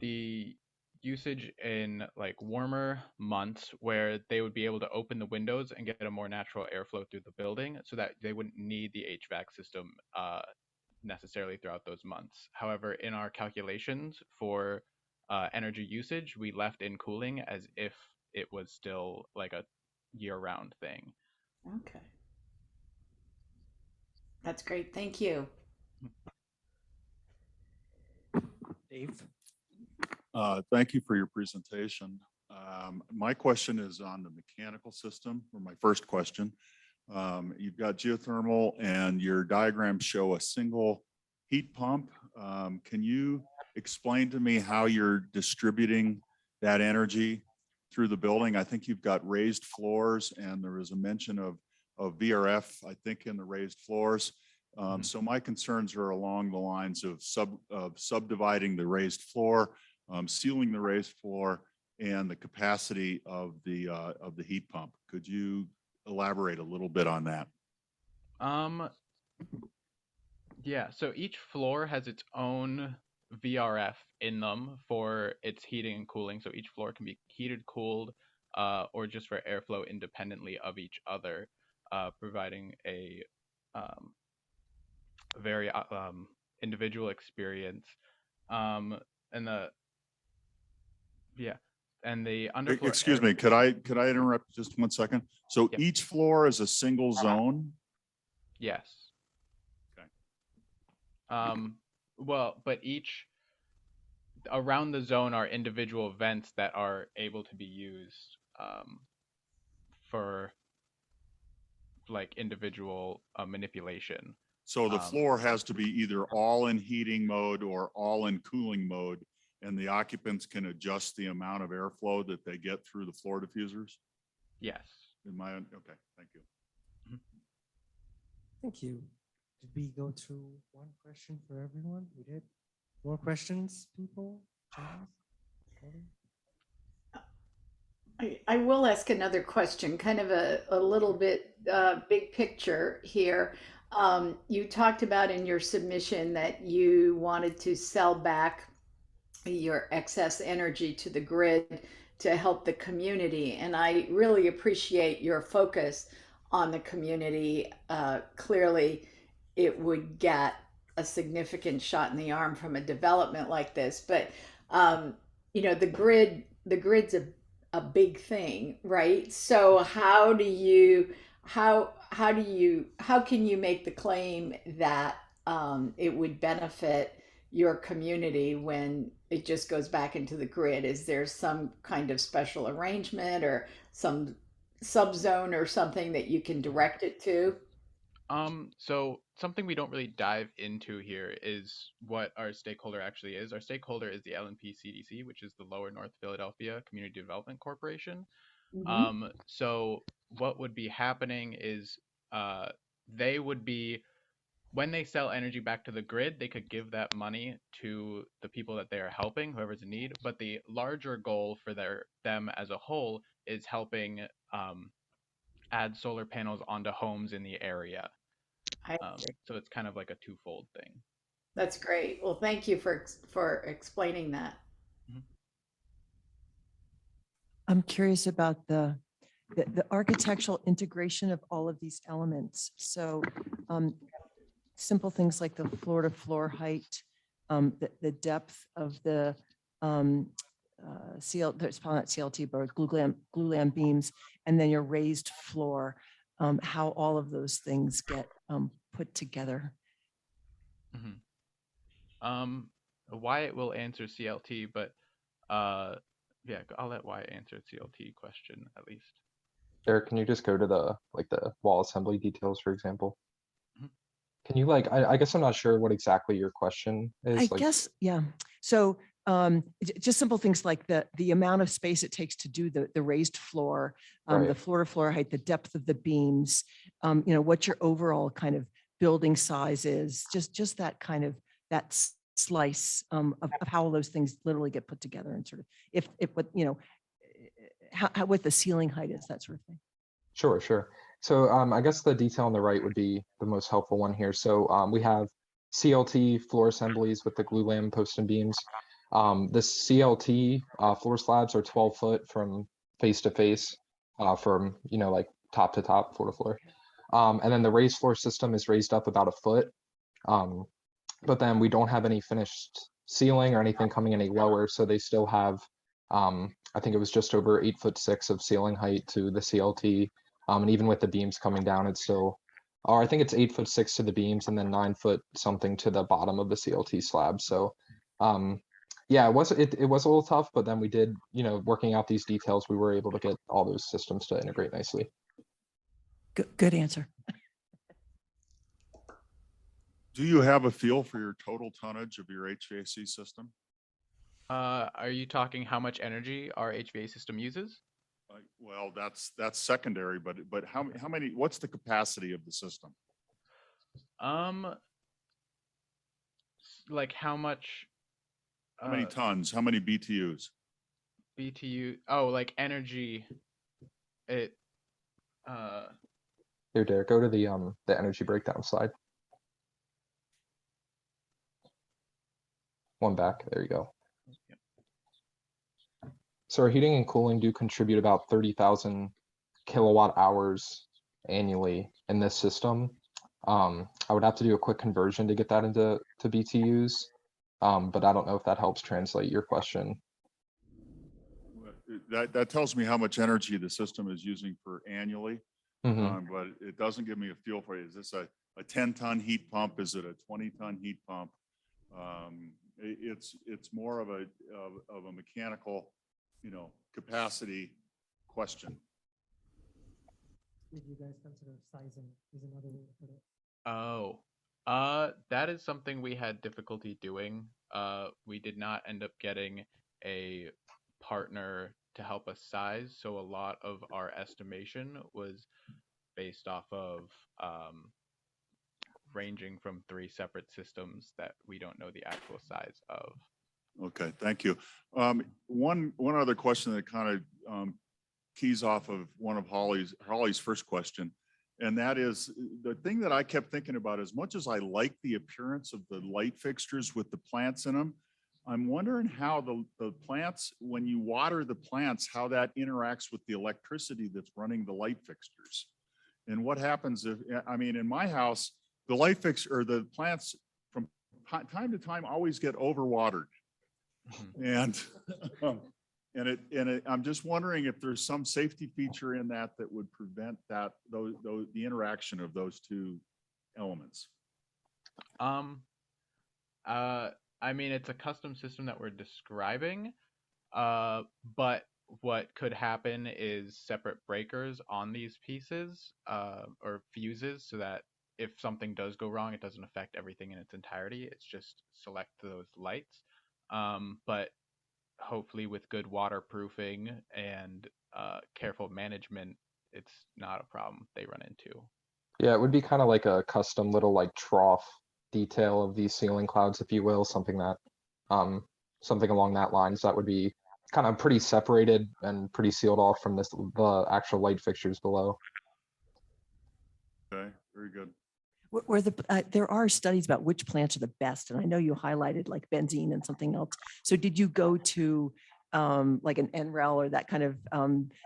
the usage in like warmer months where they would be able to open the windows and get a more natural airflow through the building so that they wouldn't need the HVAC system necessarily throughout those months. However, in our calculations for energy usage, we left in cooling as if it was still like a year-round thing. Okay. That's great. Thank you. Dave. Thank you for your presentation. My question is on the mechanical system, or my first question. You've got geothermal and your diagrams show a single heat pump. Can you explain to me how you're distributing that energy through the building? I think you've got raised floors and there was a mention of VRF, I think, in the raised floors. So my concerns are along the lines of subdividing the raised floor, sealing the raised floor, and the capacity of the heat pump. Could you elaborate a little bit on that? Yeah, so each floor has its own VRF in them for its heating and cooling. So each floor can be heated, cooled, or just for airflow independently of each other, providing a very individual experience. And the underfloor. Excuse me, could I interrupt just 1 second? So Yep. each floor is a single zone? Yes. Okay. Well, but each around the zone are individual vents that are able to be used for like individual manipulation. So the floor has to be either all in heating mode or all in cooling mode, and the occupants can adjust the amount of airflow that they get through the floor diffusers? Yes. Okay, thank you. Thank you. Did we go through one question for everyone? We did. More questions, people? I will ask another question, kind of a little bit big picture here. You talked about in your submission that you wanted to sell back your excess energy to the grid to help the community. And I really appreciate your focus on the community. Clearly, it would get a significant shot in the arm from a development like this, but you know, the grid's a big thing, right? So how do you how can you make the claim that it would benefit your community when it just goes back into the grid? Is there some kind of special arrangement or some subzone or something that you can direct it to? So something we don't really dive into here is what our stakeholder actually is. Our stakeholder is the LNP CDC, which is the Lower North Philadelphia Community Development Corporation. So what would be happening is they would be, when they sell energy back to the grid, they could give that money to the people that they are helping, whoever's in need. But the larger goal for them as a whole is helping add solar panels onto homes in the area. So it's kind of like a twofold thing. That's great. Well, thank you for explaining that. I'm curious about the architectural integration of all of these elements. So simple things like the floor to floor height, the depth of the there's probably not CLT, but glue lam beams, and then your raised floor, how all of those things get put together. Wyatt will answer CLT, but yeah, I'll let Wyatt answer CLT question at least. Eric, can you just go to the wall assembly details, for example? Can you I guess I'm not sure what exactly your question is. I guess, yeah. So just simple things like the amount of space it takes to do the raised floor, the floor to floor height, the depth of the beams, you know, what your overall kind of building size is, just that kind of, that slice of how all those things literally get put together, and sort of if what, you know, how what the ceiling height is, that sort of thing. Sure. So I guess the detail on the right would be the most helpful one here. So we have CLT floor assemblies with the glue lam posts and beams. The CLT floor slabs are 12 foot from face to face, from, you know, like top to top, floor to floor. And then the raised floor system is raised up about a foot. But then we don't have any finished ceiling or anything coming any lower. So they still have, I think it was just over 8'6" of ceiling height to the CLT. And even with the beams coming down, it's still, or I think it's 8'6" to the beams and then 9 foot something to the bottom of the CLT slab. So yeah, it was a little tough, but then we did, you know, working out these details, we were able to get all those systems to integrate nicely. Good answer. Do you have a feel for your total tonnage of your HVAC system? Are you talking how much energy our HVAC system uses? Well, that's secondary, but how many? What's the capacity of the system? Like how much? How many tons? How many BTUs? BTU. Oh, like energy. It. Here, Derek, go to the energy breakdown slide. One back. There you go. So our heating and cooling do contribute about 30,000 kilowatt hours annually in this system. I would have to do a quick conversion to get that into BTUs, but I don't know if that helps translate your question. That tells me how much energy the system is using for annually, but it doesn't give me a feel for it. Is this a 10-ton heat pump? Is it a 20-ton heat pump? It's more of a mechanical, you know, capacity question. Did you guys consider sizing is another way to put it? Oh, that is something we had difficulty doing. We did not end up getting a partner to help us size, so a lot of our estimation was based off of ranging from 3 separate systems that we don't know the actual size of. Okay, thank you. One other question that kind of keys off of one of Holly's first question, and that is the thing that I kept thinking about. As much as I like the appearance of the light fixtures with the plants in them, I'm wondering how the plants, when you water the plants, how that interacts with the electricity that's running the light fixtures. And what happens if, I mean, in my house, the light fixture or the plants from time to time always get overwatered. And I'm just wondering if there's some safety feature in that that would prevent that, the interaction of those two elements. I mean, it's a custom system that we're describing, but what could happen is separate breakers on these pieces or fuses, so that if something does go wrong, it doesn't affect everything in its entirety. It's just select those lights. But hopefully with good waterproofing and careful management, it's not a problem they run into. Yeah, it would be kind of like a custom little like trough detail of these ceiling clouds, if you will, something that, something along that lines that would be kind of pretty separated and pretty sealed off from the actual light fixtures below. Okay, very good. There are studies about which plants are the best, and I know you highlighted like benzene and something else. So did you go to like an NREL or that kind of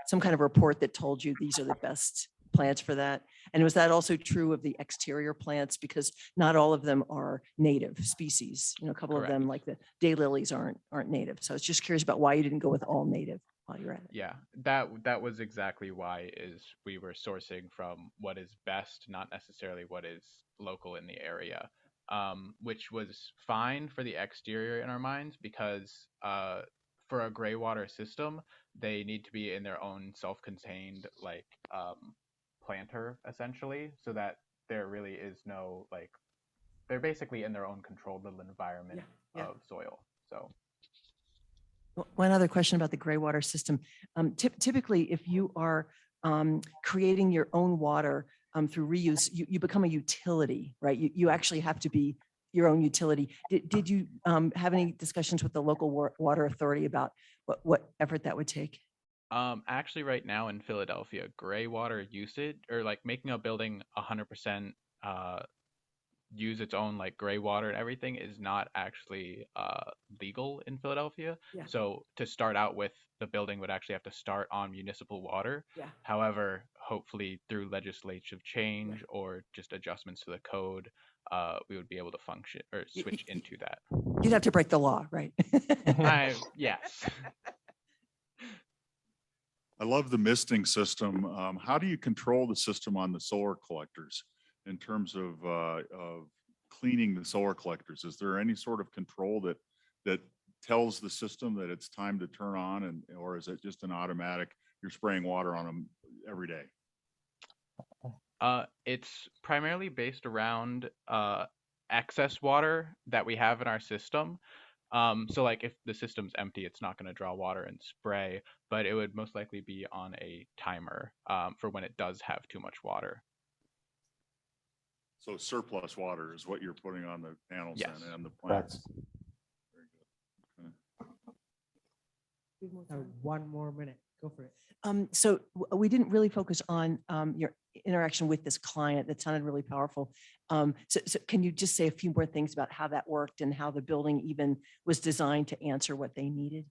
some kind of report that told you these are the best plants for that? And was that also true of the exterior plants? Because not all of them are native species. You know, a couple of them, like the daylilies, aren't native. So I was just curious about why you didn't go with all native while you're at it. Yeah, that was exactly why we were sourcing from what is best, not necessarily what is local in the area, which was fine for the exterior in our minds, because for a gray water system, they need to be in their own self-contained like planter, essentially, so that there really is no like, they're basically in their own controlled little environment of soil. So one other question about the gray water system. Typically, if you are creating your own water through reuse, you become a utility, right? You actually have to be your own utility. Did you have any discussions with the local water authority about what effort that would take? Actually, right now in Philadelphia, gray water usage, or like making a building 100% use its own like gray water and everything, is not actually legal in Philadelphia. Yeah. So to start out with, the building would actually have to start on municipal water. Yeah. However, hopefully through legislative change or just adjustments to the code, we would be able to function or switch into that. You'd have to break the law, right? Yes. I love the misting system. How do you control the system on the solar collectors in terms of cleaning the solar collectors? Is there any sort of control that tells the system that it's time to turn on, or is it just an automatic, you're spraying water on them every day? It's primarily based around excess water that we have in our system. So like if the system's empty, it's not going to draw water and spray, but it would most likely be on a timer for when it does have too much water. So surplus water is what you're putting on the panels and the Correct. plants. Very good. One more minute. Go for it. So we didn't really focus on your interaction with this client. That sounded really powerful. So can you just say a few more things about how that worked and how the building even was designed to answer what they needed?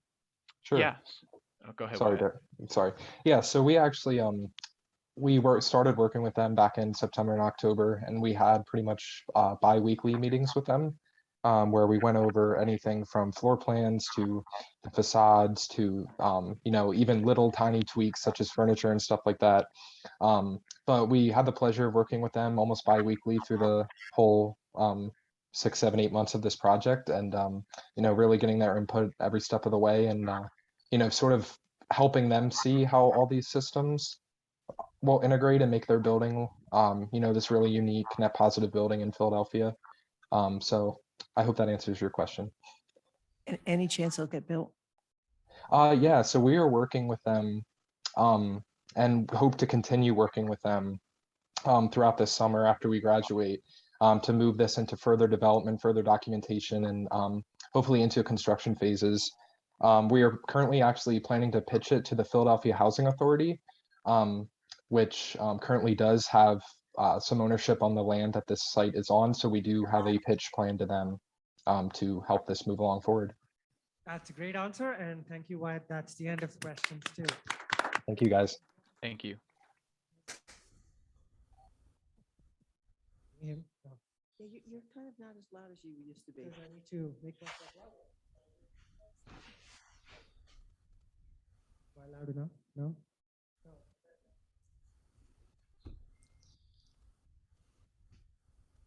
Sure. Yes. Oh, go ahead. Sorry, sorry. Yeah, so we actually started working with them back in September and October, and we had pretty much bi-weekly meetings with them, where we went over anything from floor plans to the facades to you know, even little tiny tweaks such as furniture and stuff like that. But we had the pleasure of working with them almost bi-weekly through the whole 6, 7, 8 months of this project, and you know, really getting their input every step of the way, and you know, sort of helping them see how all these systems will integrate and make their building, you know, this really unique net positive building in Philadelphia. So I hope that answers your question. Any chance they'll get built? Yeah, so we are working with them and hope to continue working with them throughout this summer after we graduate, to move this into further development, further documentation, and hopefully into construction phases. We are currently actually planning to pitch it to the Philadelphia Housing Authority, which currently does have some ownership on the land that this site is on. So we do have a pitch plan to them to help this move along forward. That's a great answer. And thank you, Wyatt. That's the end of the questions too. Thank you, guys. Thank you. Yeah, you're kind of not as loud as you used to be. Because I need to make myself louder. Am I loud enough? No?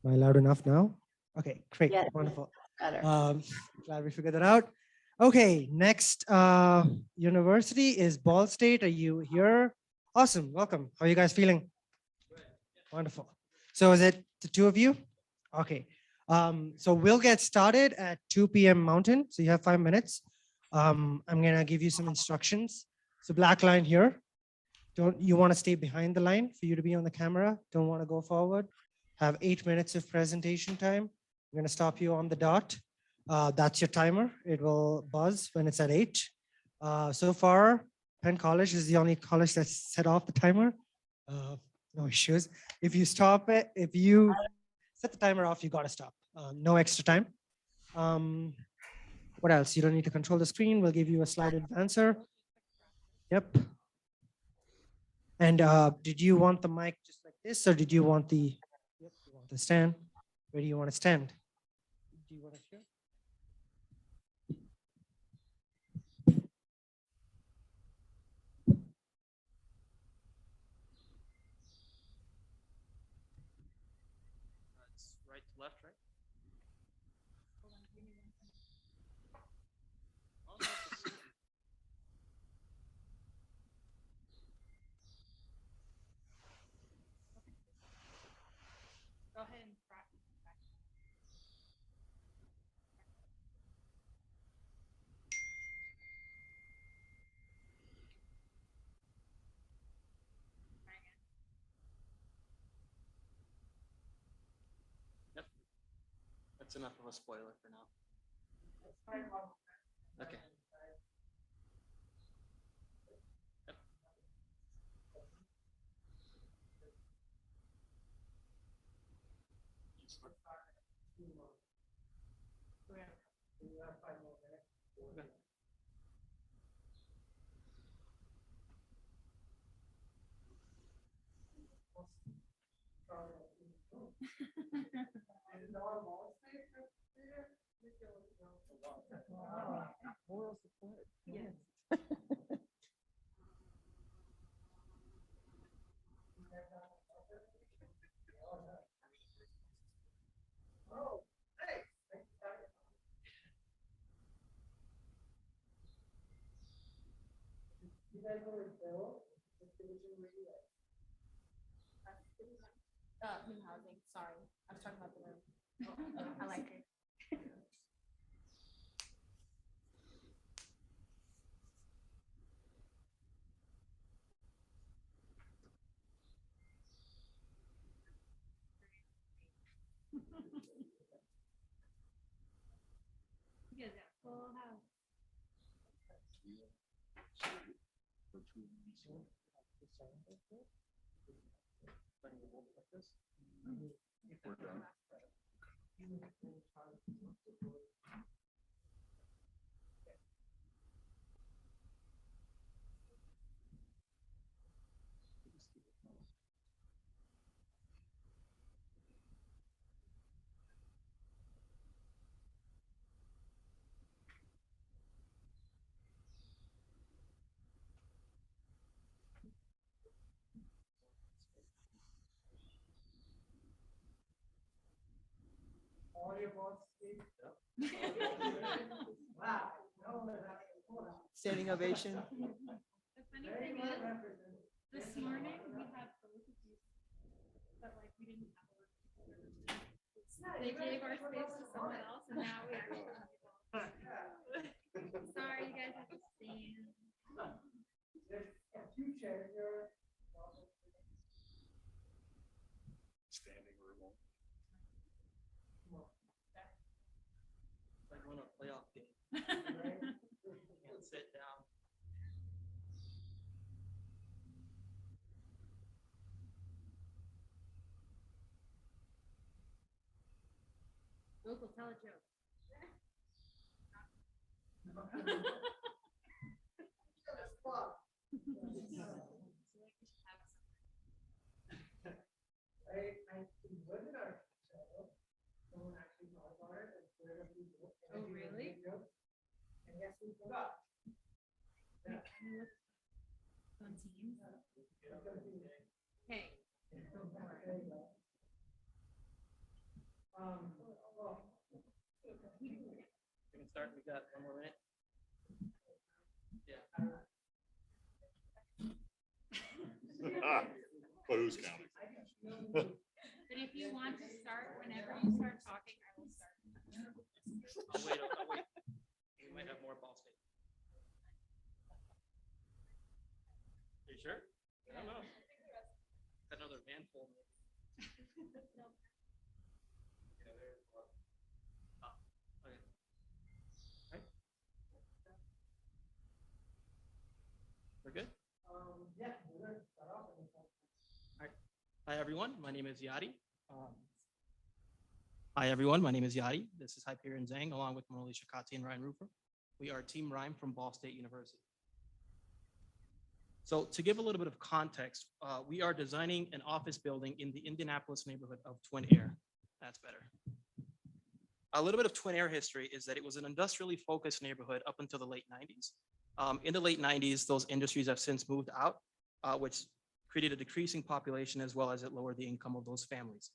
Am I loud enough now? Okay, great, Yes. wonderful. Better. Glad we figured that out. Okay, next university is Ball State. Are you here? Awesome, welcome. How are you guys feeling? Wonderful. So is it the two of you? Okay. So we'll get started at 2 p.m. Mountain. So you have 5 minutes. I'm gonna give you some instructions. So black line here. You want to stay behind the line for you to be on the camera. Don't want to go forward. Have 8 minutes of presentation time. I'm gonna stop you on the dot. That's your timer. It will buzz when it's at 8. So far, Penn College is the only college that's set off the timer. No issues. If you stop it, if you set the timer off, you got to stop. No extra time. What else? You don't need to control the screen. We'll give you a slide advancer. Yep. And did you want the mic just like this, or did you want the? Yep, you want the stand. Where do you want to stand? Do you want to share? It's right to left, right? Go ahead and practice. Yep. That's enough of a spoiler for now. Okay. Yep. Okay. Moral support. Yes. New housing, sorry. I was talking about the room. I like it. You guys got full house. We're done. Standing ovation. The funny thing is, this morning we had both of you, but like we didn't have a work. They gave our space to someone else, and now we actually have people. Sorry, you guys have to stand. Standing room. It's like on a playoff game. Can't sit down. Local, tell a joke. Oh, really? On Teams? Hey. We can start. We got 1 more minute. Yeah. But who's counting? But if you want to start, whenever you start talking, I will start. I'll wait. I'll wait. We might have more Ball State. Are you sure? I don't know. Got another van full. Okay. Right. We're good? Yeah. Hi, everyone. My name is Yadi. Hi, everyone. My name is Yadi. This is Hyperion Zhang, along with Morali Shakati and Ryan Rufer. We are Team Rhyme from Ball State University. So to give a little bit of context, we are designing an office building in the Indianapolis neighborhood of Twin Air. That's better. A little bit of Twin Air history is that it was an industrially focused neighborhood up until the late 90s. In the late 90s, those industries have since moved out, which created a decreasing population as well as it lowered the income of those families.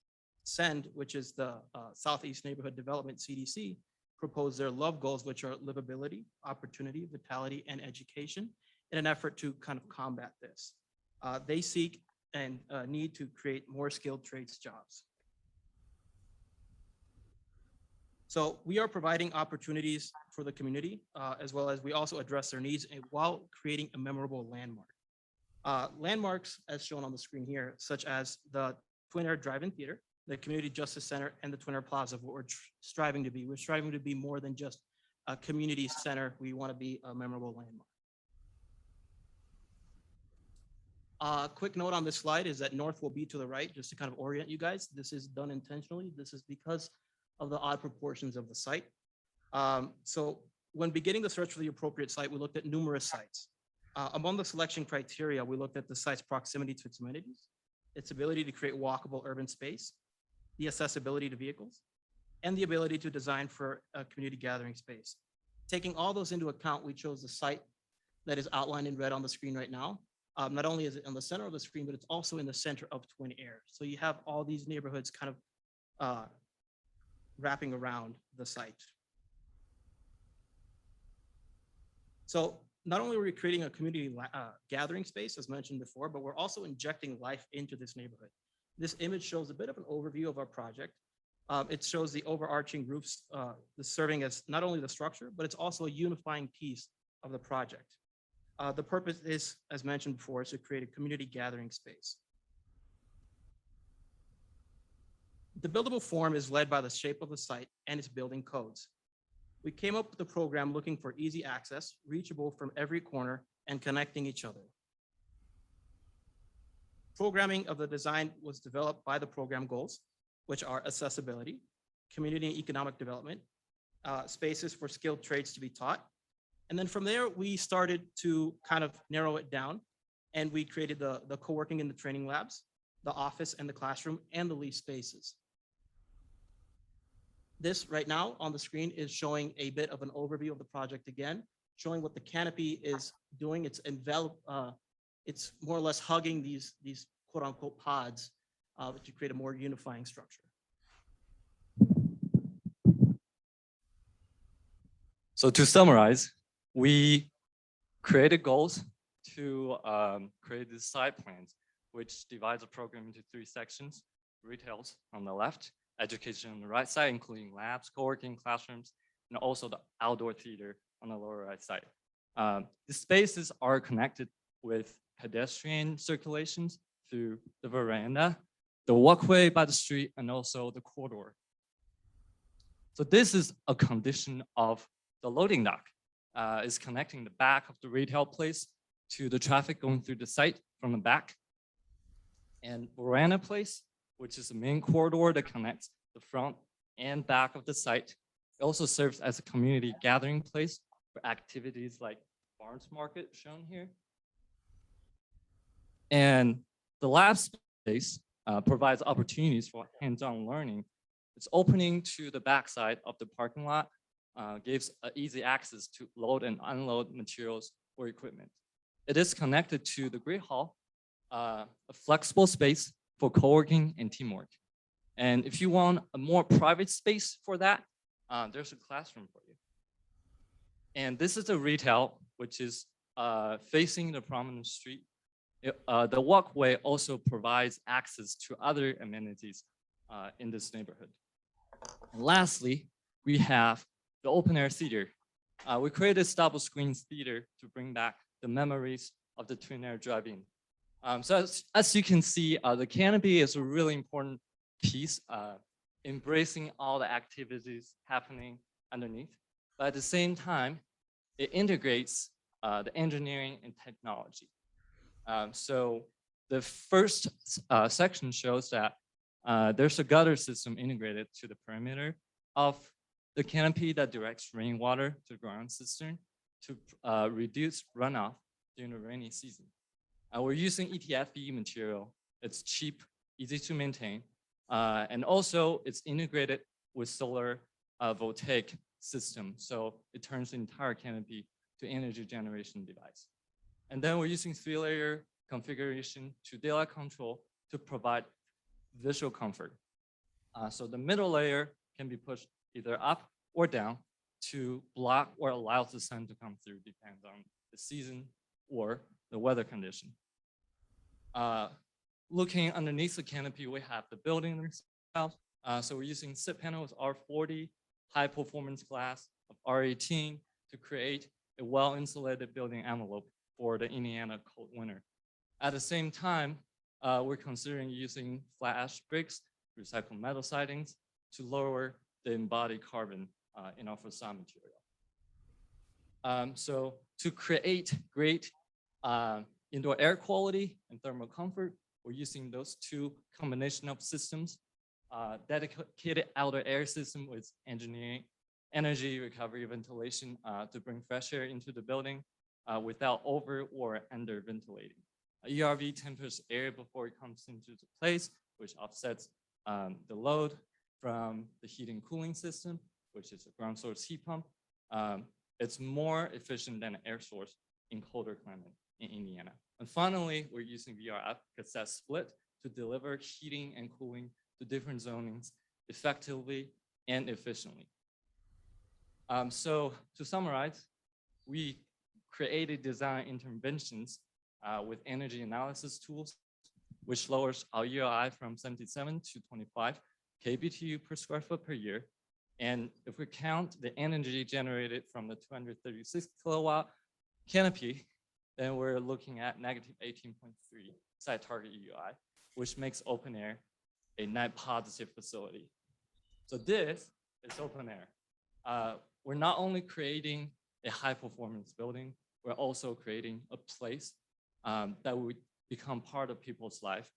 SEND, which is the Southeast Neighborhood Development CDC, proposed their LOVE goals, which are livability, opportunity, vitality, and education, in an effort to kind of combat this. They seek and need to create more skilled trades jobs. So we are providing opportunities for the community, as well as we also address their needs while creating a memorable landmark. Landmarks, as shown on the screen here, such as the Twin Air Drive-In Theater, the Community Justice Center, and the Twin Air Plaza, what we're striving to be. We're striving to be more than just a community center. We want to be a memorable landmark. Quick note on this slide is that north will be to the right, just to kind of orient you guys. This is done intentionally. This is because of the odd proportions of the site. So when beginning the search for the appropriate site, we looked at numerous sites. Among the selection criteria, we looked at the site's proximity to its amenities, its ability to create walkable urban space, the accessibility to vehicles, and the ability to design for a community gathering space. Taking all those into account, we chose the site that is outlined in red on the screen right now. Not only is it on the center of the screen, but it's also in the center of Twin Air. So you have all these neighborhoods kind of wrapping around the site. So not only are we creating a community gathering space, as mentioned before, but we're also injecting life into this neighborhood. This image shows a bit of an overview of our project. It shows the overarching roofs serving as not only the structure, but it's also a unifying piece of the project. The purpose is, as mentioned before, is to create a community gathering space. The buildable form is led by the shape of the site and its building codes. We came up with the program looking for easy access, reachable from every corner, and connecting each other. Programming of the design was developed by the program goals, which are accessibility, community and economic development, spaces for skilled trades to be taught. And then from there, we started to kind of narrow it down, and we created the co-working and the training labs, the office and the classroom, and the lease spaces. This right now on the screen is showing a bit of an overview of the project again, showing what the canopy is doing. It's it's more or less hugging these quote unquote pods to create a more unifying structure. So to summarize, we created goals to create these site plans, which divides the program into 3 sections: retails on the left, education on the right side, including labs, co-working, classrooms, and also the outdoor theater on the lower right side. The spaces are connected with pedestrian circulations through the veranda, the walkway by the street, and also the corridor. So this is a condition of the loading dock. Is connecting the back of the retail place to the traffic going through the site from the back. And veranda place, which is the main corridor that connects the front and back of the site. It also serves as a community gathering place for activities like farmers market shown here. And the lab space provides opportunities for hands-on learning. It's opening to the backside of the parking lot gives easy access to load and unload materials or equipment. It is connected to the Great Hall, a flexible space for co-working and teamwork. And if you want a more private space for that, there's a classroom for you. And this is a retail, which is facing the prominent street. The walkway also provides access to other amenities in this neighborhood. And lastly, we have the open air theater. We created this double screen theater to bring back the memories of the twin air drive-in. So as you can see, the canopy is a really important piece, embracing all the activities happening underneath. But at the same time, it integrates the engineering and technology. So the first section shows that there's a gutter system integrated to the perimeter of the canopy that directs rainwater to the ground cistern to reduce runoff during the rainy season. We're using ETFE material. It's cheap, easy to maintain, and also it's integrated with solar voltaic system. So it turns the entire canopy to energy generation device. And then we're using 3-layer configuration to daylight control to provide visual comfort. So the middle layer can be pushed either up or down to block or allow the sun to come through, depends on the season or the weather condition. Looking underneath the canopy, we have the building themselves. So we're using SIP panels R40, high performance glass of R18 to create a well-insulated building envelope for the Indiana cold winter. At the same time, we're considering using flat ash bricks, recycled metal sidings to lower the embodied carbon in our facade material. So to create great indoor air quality and thermal comfort, we're using those two combination of systems, dedicated outer air system with engineering, energy recovery ventilation to bring fresh air into the building without over or under ventilating. ERV tempers air before it comes into place, which offsets the load from the heating cooling system, which is a ground source heat pump. It's more efficient than an air source in colder climate in Indiana. And finally, we're using VRF cassette split to deliver heating and cooling to different zonings effectively and efficiently. So to summarize, we created design interventions with energy analysis tools, which lowers our ULI from 77 to 25 kBTU per square foot per year. And if we count the energy generated from the 236 kilowatt canopy, then we're looking at negative 18.3 site target ULI, which makes open air a net positive facility. So this is open air. We're not only creating a high performance building, we're also creating a place that will become part of people's life,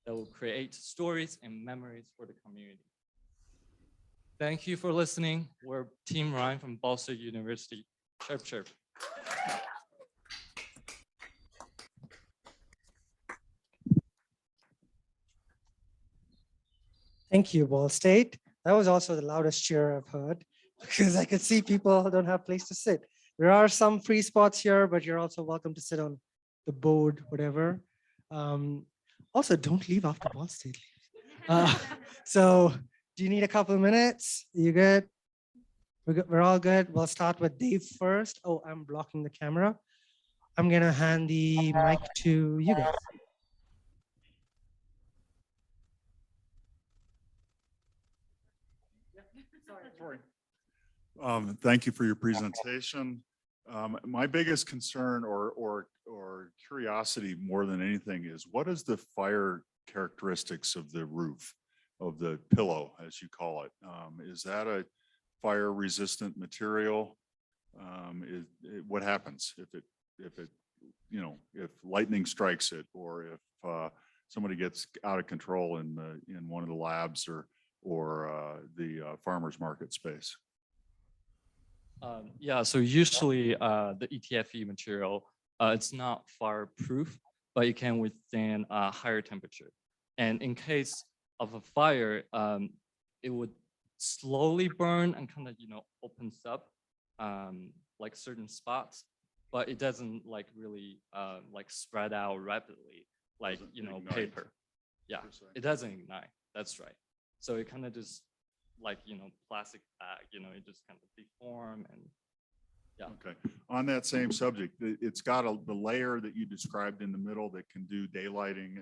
that will create stories and memories for the community. Thank you for listening. We're Team Ryan from Ball State University. Chirp, chirp. Thank you, Ball State. That was also the loudest cheer I've heard because I could see people don't have place to sit. There are some free spots here, but you're also welcome to sit on the board, whatever. Also, don't leave after Ball State leaves. So do you need a couple of minutes? You good? We're all good. We'll start with Dave first. Oh, I'm blocking the camera. I'm gonna hand the mic to you guys. Thank you for your presentation. My biggest concern or curiosity more than anything is what is the fire characteristics of the roof, of the pillow, as you call it? Is that a fire resistant material? What happens if if lightning strikes it, or if somebody gets out of control in one of the labs or the farmer's market space? Yeah, so usually the ETFE material, it's not fireproof, but it can withstand a higher temperature. And in case of a fire, it would slowly burn and kind of, opens up like certain spots, but it doesn't like really like spread out rapidly like, Doesn't ignite, paper. Yeah, per se. it doesn't ignite. That's right. So it kind of just like, plastic bag, it just kind of deform and yeah. Okay. On that same subject, it's got the layer that you described in the middle that can do daylighting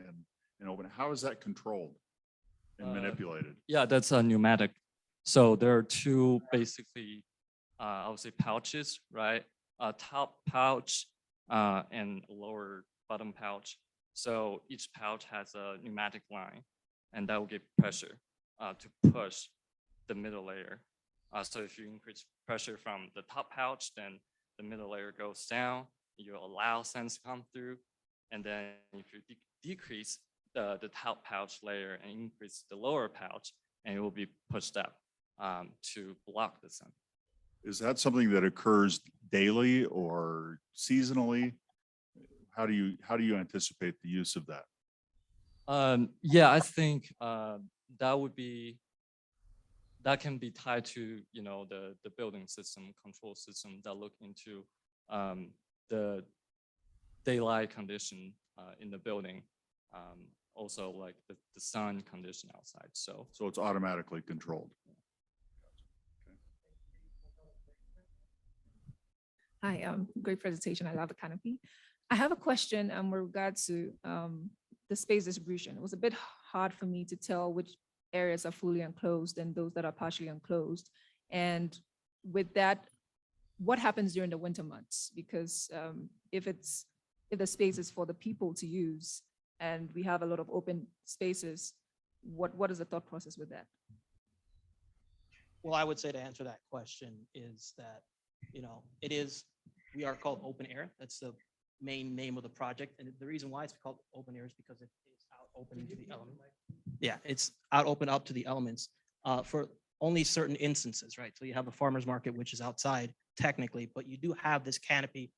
and open. How is that controlled and manipulated? Yeah, that's a pneumatic. So there are two basically, I would say pouches, right? A top pouch and a lower bottom pouch. So each pouch has a pneumatic line, and that will give pressure to push the middle layer. So if you increase pressure from the top pouch, then the middle layer goes down. You allow sense to come through, and then if you decrease the top pouch layer and increase the lower pouch, and it will be pushed up to block the sun. Is that something that occurs daily or seasonally? How do you anticipate the use of that? Yeah, I think that can be tied to the building system control system that look into the daylight condition in the building, also like the sun condition outside. So it's automatically controlled. Hi, great presentation. I love the canopy. I have a question with regards to the space distribution. It was a bit hard for me to tell which areas are fully enclosed and those that are partially enclosed. And with that, what happens during the winter months? Because if the space is for the people to use and we have a lot of open spaces, what is the thought process with that? Well, I would say to answer that question is that, we are called open air. That's the main name of the project. And the reason why it's called open air is because it is out open to the elements. Yeah, it's out open up to the elements for only certain instances, right? So you have the farmer's market, which is outside technically, but you do have this canopy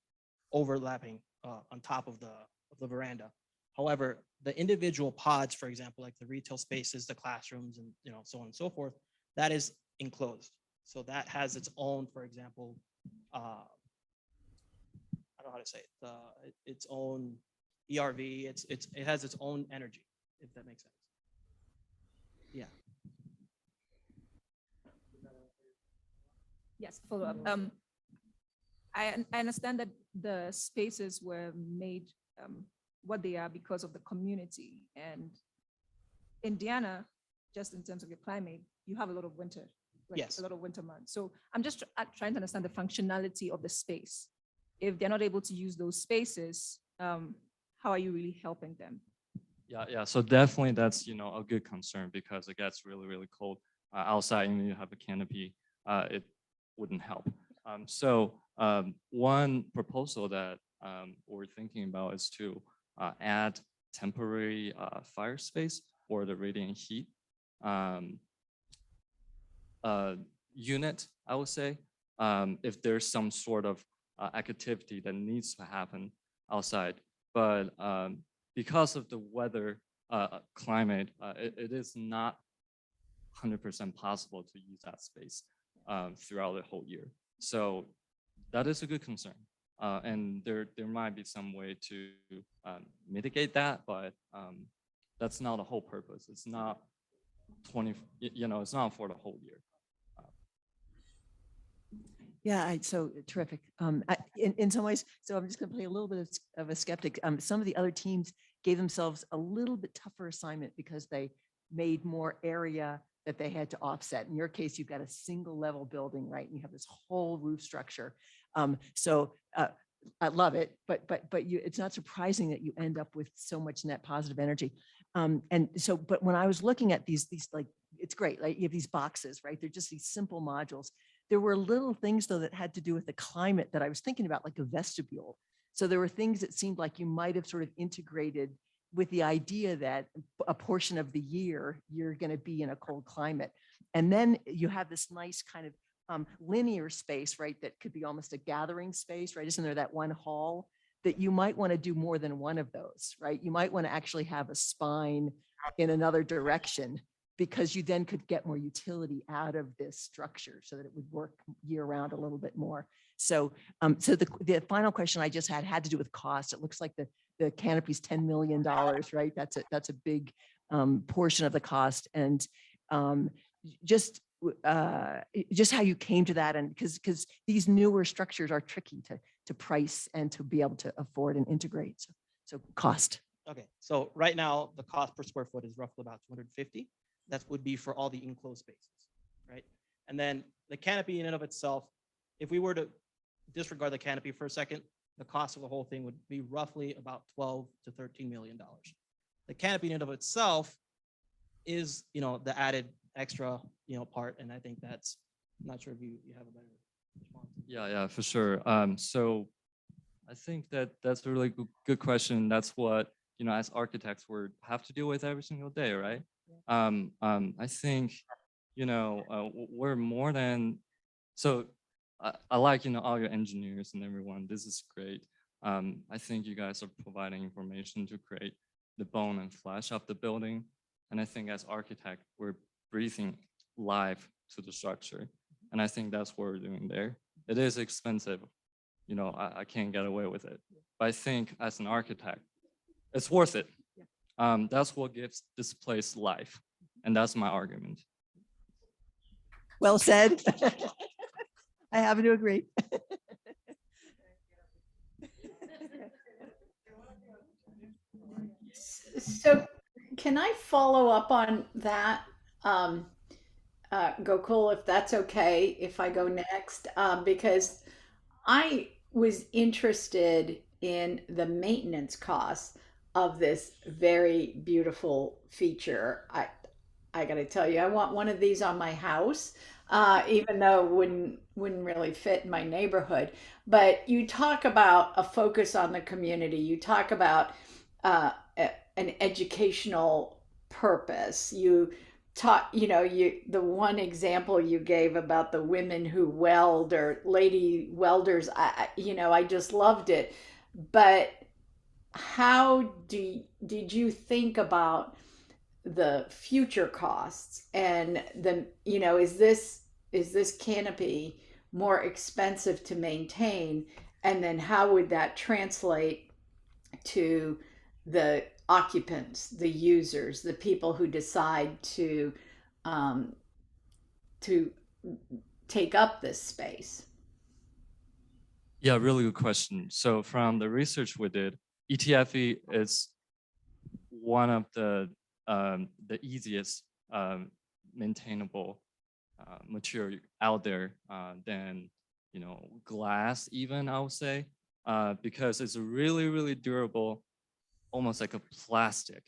overlapping on top of the veranda. However, the individual pods, for example, like the retail spaces, the classrooms, and so on and so forth, that is enclosed. So that has its own, for example, I don't know how to say it, its own ERV. It has its own energy, if that makes sense. Yeah. Yes, follow up. I understand that the spaces were made what they are because of the community. And Indiana, just in terms of your climate, you have a lot of winter, like Yes. a lot of winter months. So I'm just trying to understand the functionality of the space. If they're not able to use those spaces, how are you really helping them? Yeah. So definitely that's, a good concern because it gets really, really cold outside and you have a canopy, it wouldn't help. So one proposal that we're thinking about is to add temporary fire space or the radiant heat unit, I would say, if there's some sort of activity that needs to happen outside. But because of the weather climate, it is not 100% possible to use that space throughout the whole year. So that is a good concern. And there might be some way to mitigate that, but that's not the whole purpose. It's not it's not for the whole year. Yeah, so terrific. In some ways, so I'm just going to play a little bit of a skeptic. Some of the other teams gave themselves a little bit tougher assignment because they made more area that they had to offset. In your case, you've got a single level building, right? And you have this whole roof structure. So I love it, but it's not surprising that you end up with so much net positive energy. And so, but when I was looking at these like, it's great, like you have these boxes, right? They're just these simple modules. There were little things though that had to do with the climate that I was thinking about, like a vestibule. So there were things that seemed like you might have sort of integrated with the idea that a portion of the year you're going to be in a cold climate. And then you have this nice kind of linear space, right? That could be almost a gathering space, right? Isn't there that one hall that you might want to do more than one of those, right? You might want to actually have a spine in another direction because you then could get more utility out of this structure so that it would work year round a little bit more. So, so the final question I just had to do with cost. It looks like the canopy's $10 million, right? That's a big portion of the cost. And just how you came to that, and because these newer structures are tricky to price and to be able to afford and integrate. So cost. Okay, so right now the cost per square foot is roughly about 250. That would be for all the enclosed spaces, right? And then the canopy in and of itself, if we were to disregard the canopy for a second, the cost of the whole thing would be roughly about 12 to 13 million dollars. The canopy in and of itself is, the added extra, part, and I think that's, I'm not sure if you have a better response. Yeah, for sure. So I think that's a really good question. That's what, as architects, we have to deal with every single day, right? I think, we're more than, so I like, all your engineers and everyone. This is great. I think you guys are providing information to create the bone and flesh of the building. And I think as architect, we're breathing life to the structure. And I think that's what we're doing there. It is expensive. I can't get away with it. But I think as an architect, it's worth it. That's what gives this place life. And that's my argument. Well said. I happen to agree. So can I follow up on that, Gokul, if that's okay, if I go next? Because I was interested in the maintenance costs of this very beautiful feature. I got to tell you, I want one of these on my house, even though it wouldn't really fit in my neighborhood. But you talk about a focus on the community. You talk about an educational purpose. You taught, the one example you gave about the women who weld or lady welders, I just loved it. But how did you think about the future costs and is this canopy more expensive to maintain, and then how would that translate to the occupants, the users, the people who decide to take up this space? Yeah, really good question. So from the research we did, ETFE is one of the easiest maintainable material out there than glass, even I would say, because it's really, really durable, almost like a plastic.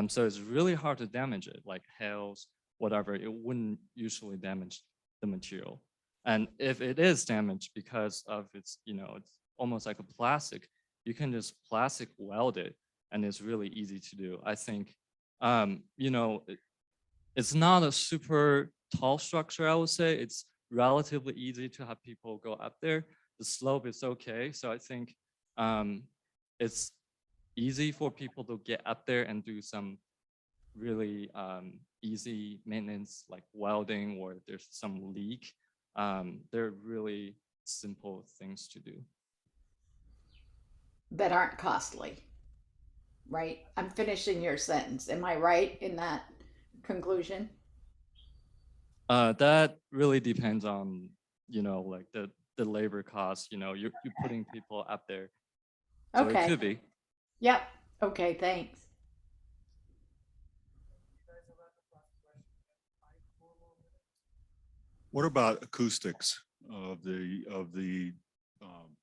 So it's really hard to damage it, like hails, whatever. It wouldn't usually damage the material. And if it is damaged because of its, it's almost like a plastic, you can just plastic weld it, and it's really easy to do. I think, it's not a super tall structure, I would say. It's relatively easy to have people go up there. The slope is okay. So I think it's easy for people to get up there and do some really easy maintenance, like welding, or if there's some leak. They're really simple things to do. That aren't costly, right? I'm finishing your sentence. Am I right in that conclusion? That really depends on, like the labor costs, you're putting people up there. So Okay. it could be. Yep. Okay, thanks. What about acoustics of the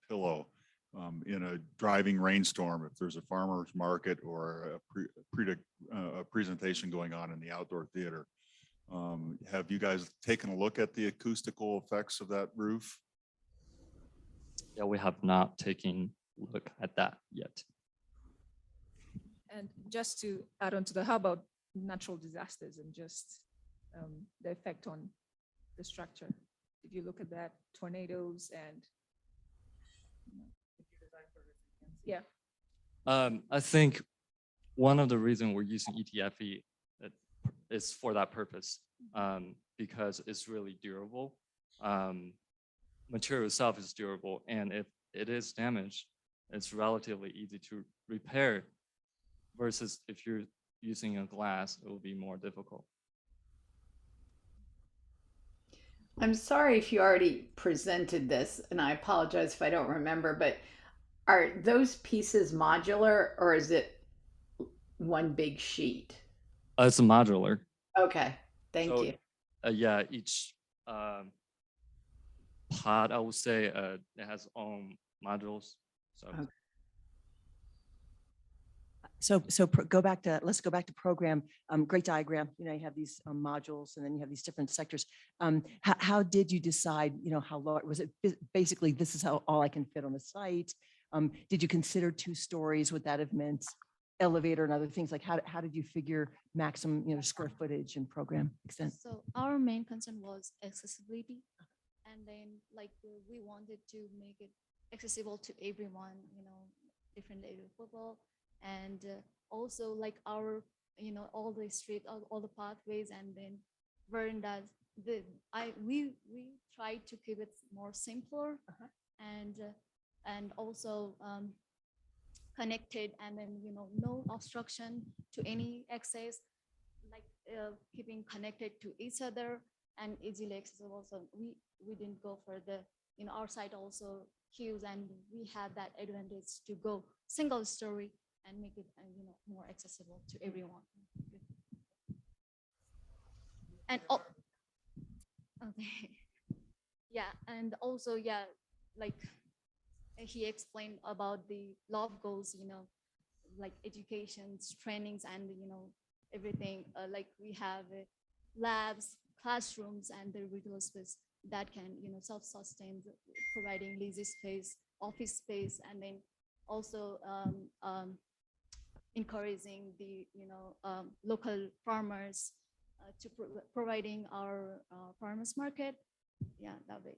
pillow in a driving rainstorm? If there's a farmer's market or a presentation going on in the outdoor theater, have you guys taken a look at the acoustical effects of that roof? Yeah, we have not taken a look at that yet. And just to add on to how about natural disasters and just the effect on the structure? Did you look at that, tornadoes and? Yeah. I think one of the reasons we're using ETFE is for that purpose, because it's really durable. Material itself is durable, and if it is damaged, it's relatively easy to repair versus if you're using a glass, it will be more difficult. I'm sorry if you already presented this, and I apologize if I don't remember, but are those pieces modular or is it one big sheet? It's a modular. Okay, thank So, you. Yeah, each pod, I would say, it has own modules. So. Okay. Go back to, let's go back to program. Great diagram. You know, you have these modules and then you have these different sectors. How did you decide, you know, how large, was it basically this is how all I can fit on the site? Did you consider 2 stories? Would that have meant elevator and other things? Like how did you figure maximum, you know, square footage and program extent? So our main concern was accessibility. And then like we wanted to make it accessible to everyone, you know, different age of people. And also like our, you know, all the street, all the pathways, and then verandas. We tried to keep it more simpler, and also connected, and then, you know, no obstruction to any access, like keeping connected to each other and easily accessible. So we didn't go for the, you know, our site also queues, and we had that advantage to go single story and make it, you know, more accessible to everyone. And okay, yeah, and also, yeah, like he explained about the love goals, you know, like education, trainings, and, you know, everything. Like we have labs, classrooms, and the retail space that can, you know, self-sustain, providing leisure space, office space, and then also encouraging the, you know, local farmers to providing our farmers market. Yeah, that way.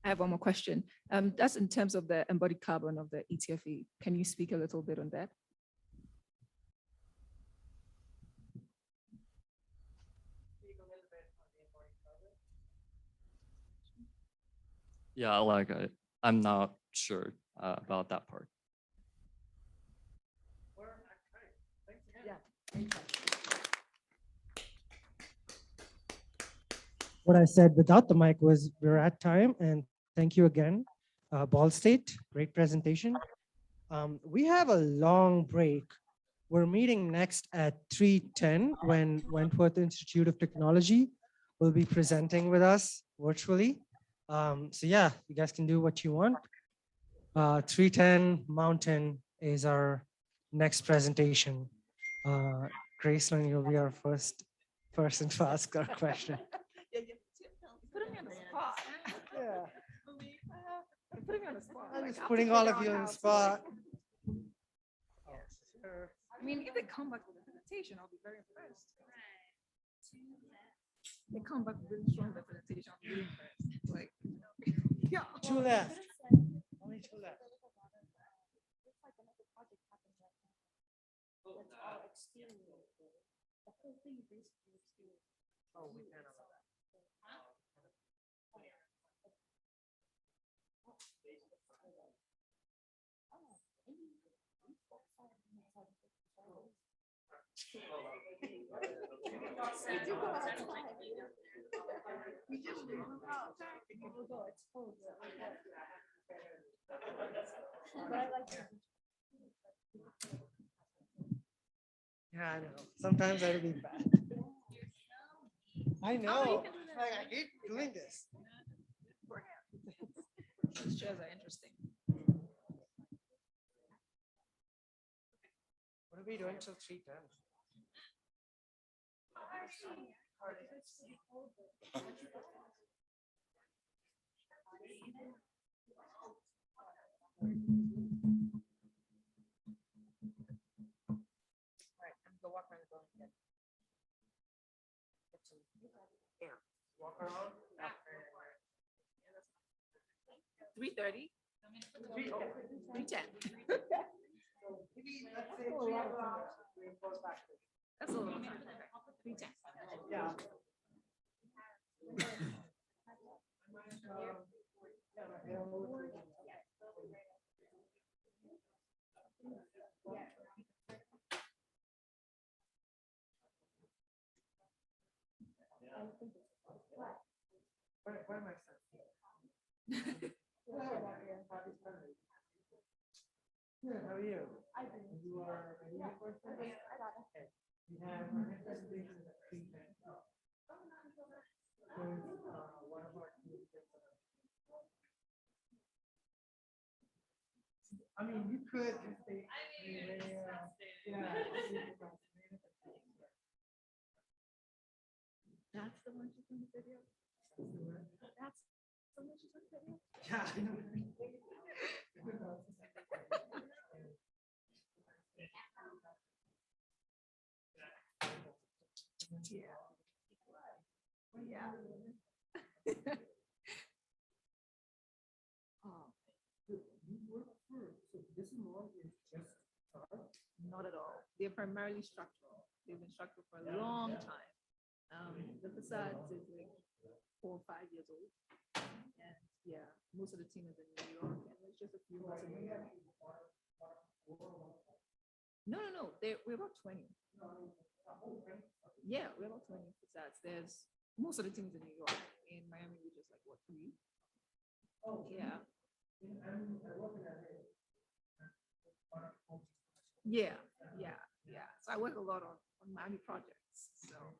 I have one more question. That's in terms of the embodied carbon of the ETFE. Can you speak a little bit on that? Yeah, like I'm not sure about that part. What I said without the mic was we're at time, and thank you again. Ball State, great presentation. We have a long break. We're meeting next at 3:10 when Wentworth Institute of Technology will be presenting with us virtually. So yeah, you guys can do what you want. 3:10 Mountain is our next presentation. Graceland, you'll be our first person to ask our question. Putting me on the spot. Yeah. Putting me on the spot. I'm just putting all of you on the spot. I mean, if they come back with a presentation, I'll be very impressed. They come back with a strong representation, I'll be really impressed. Like, yeah. 2 left. Only 2 left. Oh, we can't allow that. Yeah, I know. Sometimes that'll be bad. I know. Like, I hate doing this. Those chairs are interesting. What are we doing till 3:10? Right, I'm gonna go walk around the building again. Get some air. Walk around. 3:30. 3:10. Maybe let's say 3 o'clock. We go back to That's a little. 310. Yeah. Good, how are you? You are ready for this? Okay. We have our next presentation is at 3:10. One of our I mean, you could just say. That's the one she's in the video. That's the one she's in the video. Yeah, I know. Yeah. Oh. Not at all. They're primarily structural. They've been structural for a long time. The facades is like 4 or 5 years old. And yeah, most of the team is in New York, and there's just a few of us in New York. No. We're about 20. Yeah, we're about 20 facades. There's most of the teams in New York. In Miami, we're just like, what, 3? Oh, yeah. Yeah. So I work a lot on Miami projects. So.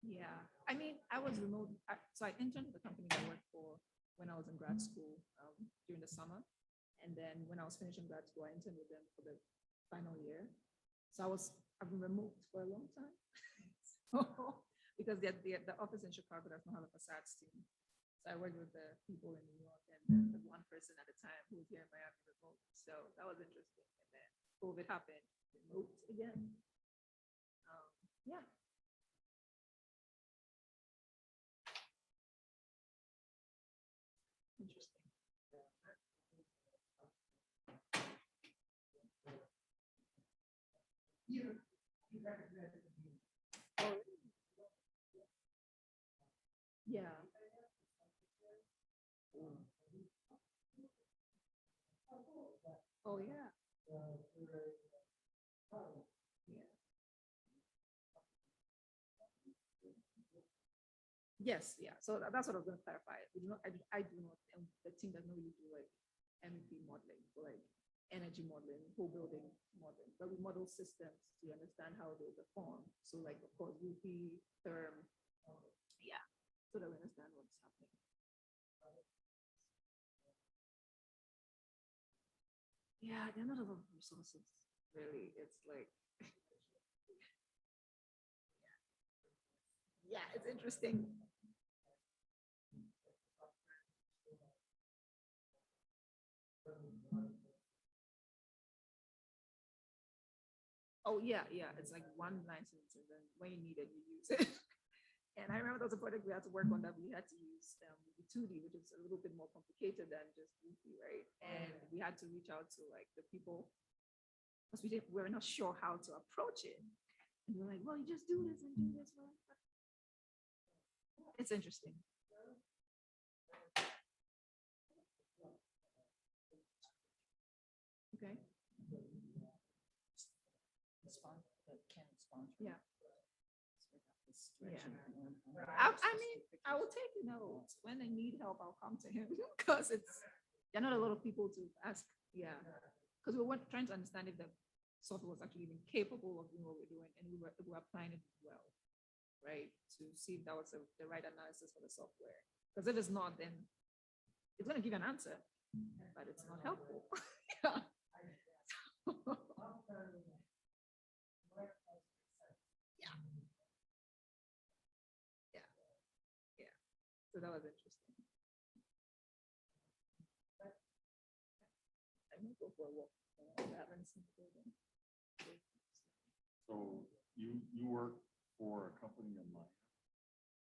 Yeah, I mean, I was remote. So I interned with the company I worked for when I was in grad school during the summer. And then when I was finishing grad school, I interned with them for the final year. So I've been remote for a long time. Because the office in Chicago does not have a facades team. So I worked with the people in New York and the one person at a time who was here in Miami remote. So that was interesting. And then COVID happened, remote again. Yeah. Interesting. Yeah. Oh yeah. Yes, yeah. So that's what I was going to clarify. I do not, the team does not really do like MEP modeling, so like energy modeling, whole building modeling, but we model systems to understand how they perform. So like, of course, UP, therm, yeah, so that we understand what's happening. Yeah, there are not a lot of resources, really. It's like, yeah, it's interesting. Oh yeah. It's like one license, and then when you need it, you use it. And I remember there was a project we had to work on that we had to use 2D, which is a little bit more complicated than just UP, right? And we had to reach out to like the people because we were not sure how to approach it. And we were like, well, you just do this and do this. It's interesting. Okay. Yeah. I mean, I will take notes. When I need help, I'll come to him because there are not a lot of people to ask. Yeah. Because we were trying to understand if the software was actually even capable of doing what we're doing, and we were applying it well, right? To see if that was the right analysis for the software. Because if it's not, then it's going to give an answer, but it's not helpful. Yeah. Yeah. So that was interesting. I may go for a walk. I haven't seen the building. So you work for a company in Miami?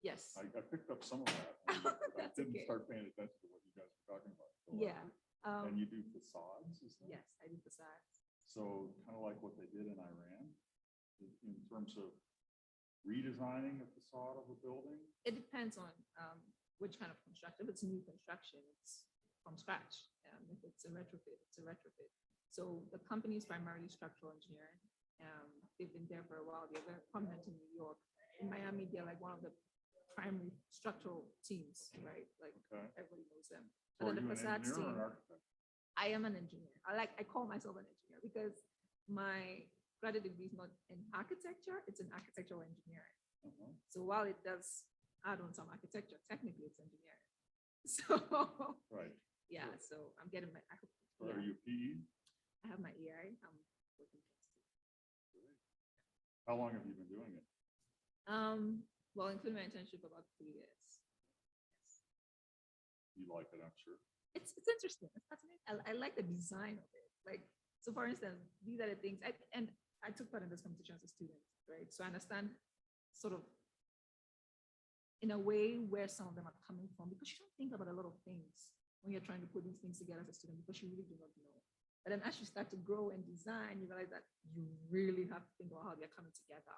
Yes. I picked up some of that. I That's didn't okay. start paying attention to what you guys were talking about. till Yeah. after. And you do facades, is that? Yes, I do facades. So kind of like what they did in Iran, in terms of redesigning a facade of a building? It depends on which kind of construction. If it's new construction, it's from scratch. If it's a retrofit, it's a retrofit. So the company is primarily structural engineering. They've been there for a while. They're very prominent in New York. In Miami, they're like one of the primary structural teams, right? Like everybody knows them. So are And then you the an facades engineer or team. an architect? I am an engineer. I call myself an engineer because my graduate degree is not in architecture, it's in architectural engineering. So while it does add on some architecture, technically it's engineering. So Right. yeah, so I'm getting my, I hope, So are you PE? I have my EI. I'm working towards it. How long have you been doing it? Well, including my internship, about 3 years. You like it, I'm sure. It's interesting. It's fascinating. I like the design of it. Like, so for instance, these are the things, and I took part in this competition as a student, right? So I understand sort of in a way where some of them are coming from, because you don't think about a lot of things when you're trying to put these things together as a student, because you really do not know. But then as you start to grow and design, you realize that you really have to think about how they're coming together.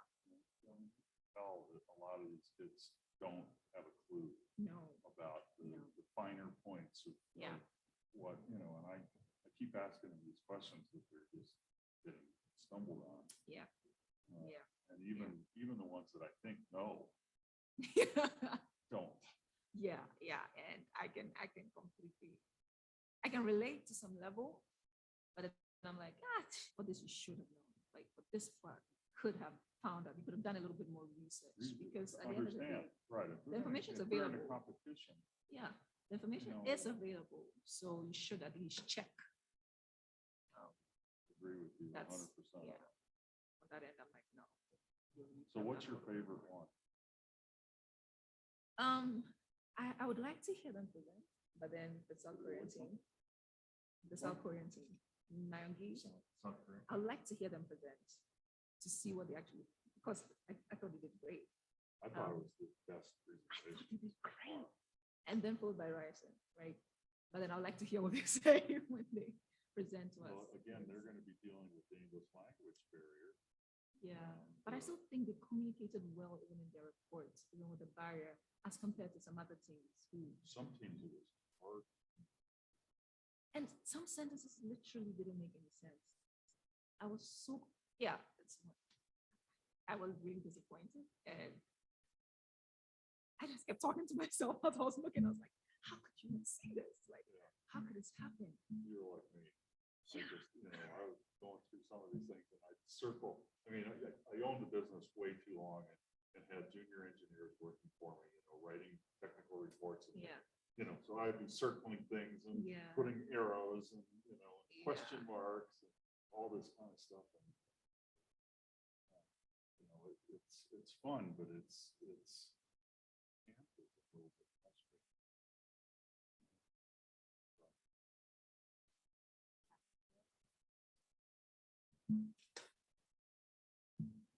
Tell that a lot of these kids don't have a clue about the finer points of what, and I keep asking them these questions that they're just getting stumbled on. Yeah. And even the ones that I think know don't. Yeah. And I can completely, I can relate to some level, but I'm like, but this you should have known. Like, but this part could have found out. You could have done a little bit more research because at the end of the day, Right. the information is If we're in available. a competition. Yeah, the information is available, so you should at least check. Agree with you 100%. Yeah. On that end, I'm like, no. So what's your favorite one? I would like to hear them present, but then the South Korean team, Myongji, South Korea. I would like to hear them present to see what they actually, because I thought they did great. I thought it was the best They presentation. did great. And then followed by Ryerson, right? But then I'd like to hear what they say when they present to us. Well, again, they're going to be dealing with the English language barrier. Yeah, but I still think they communicated well even in their reports, even with the barrier, as compared to some other teams who. Some teams it was hard. And some sentences literally didn't make any sense. I was so, I was really disappointed. And I just kept talking to myself as I was looking. I was like, how could you not see this? Like, how could this happen? You're like me. I just, I was going through some of these things and I'd circle. I mean, I owned the business way too long and had junior engineers working for me, writing technical reports. And, so I'd be circling things and putting arrows and, question marks and all this kind of stuff. And, it's fun, but it's a little bit frustrating.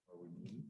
Are we muted?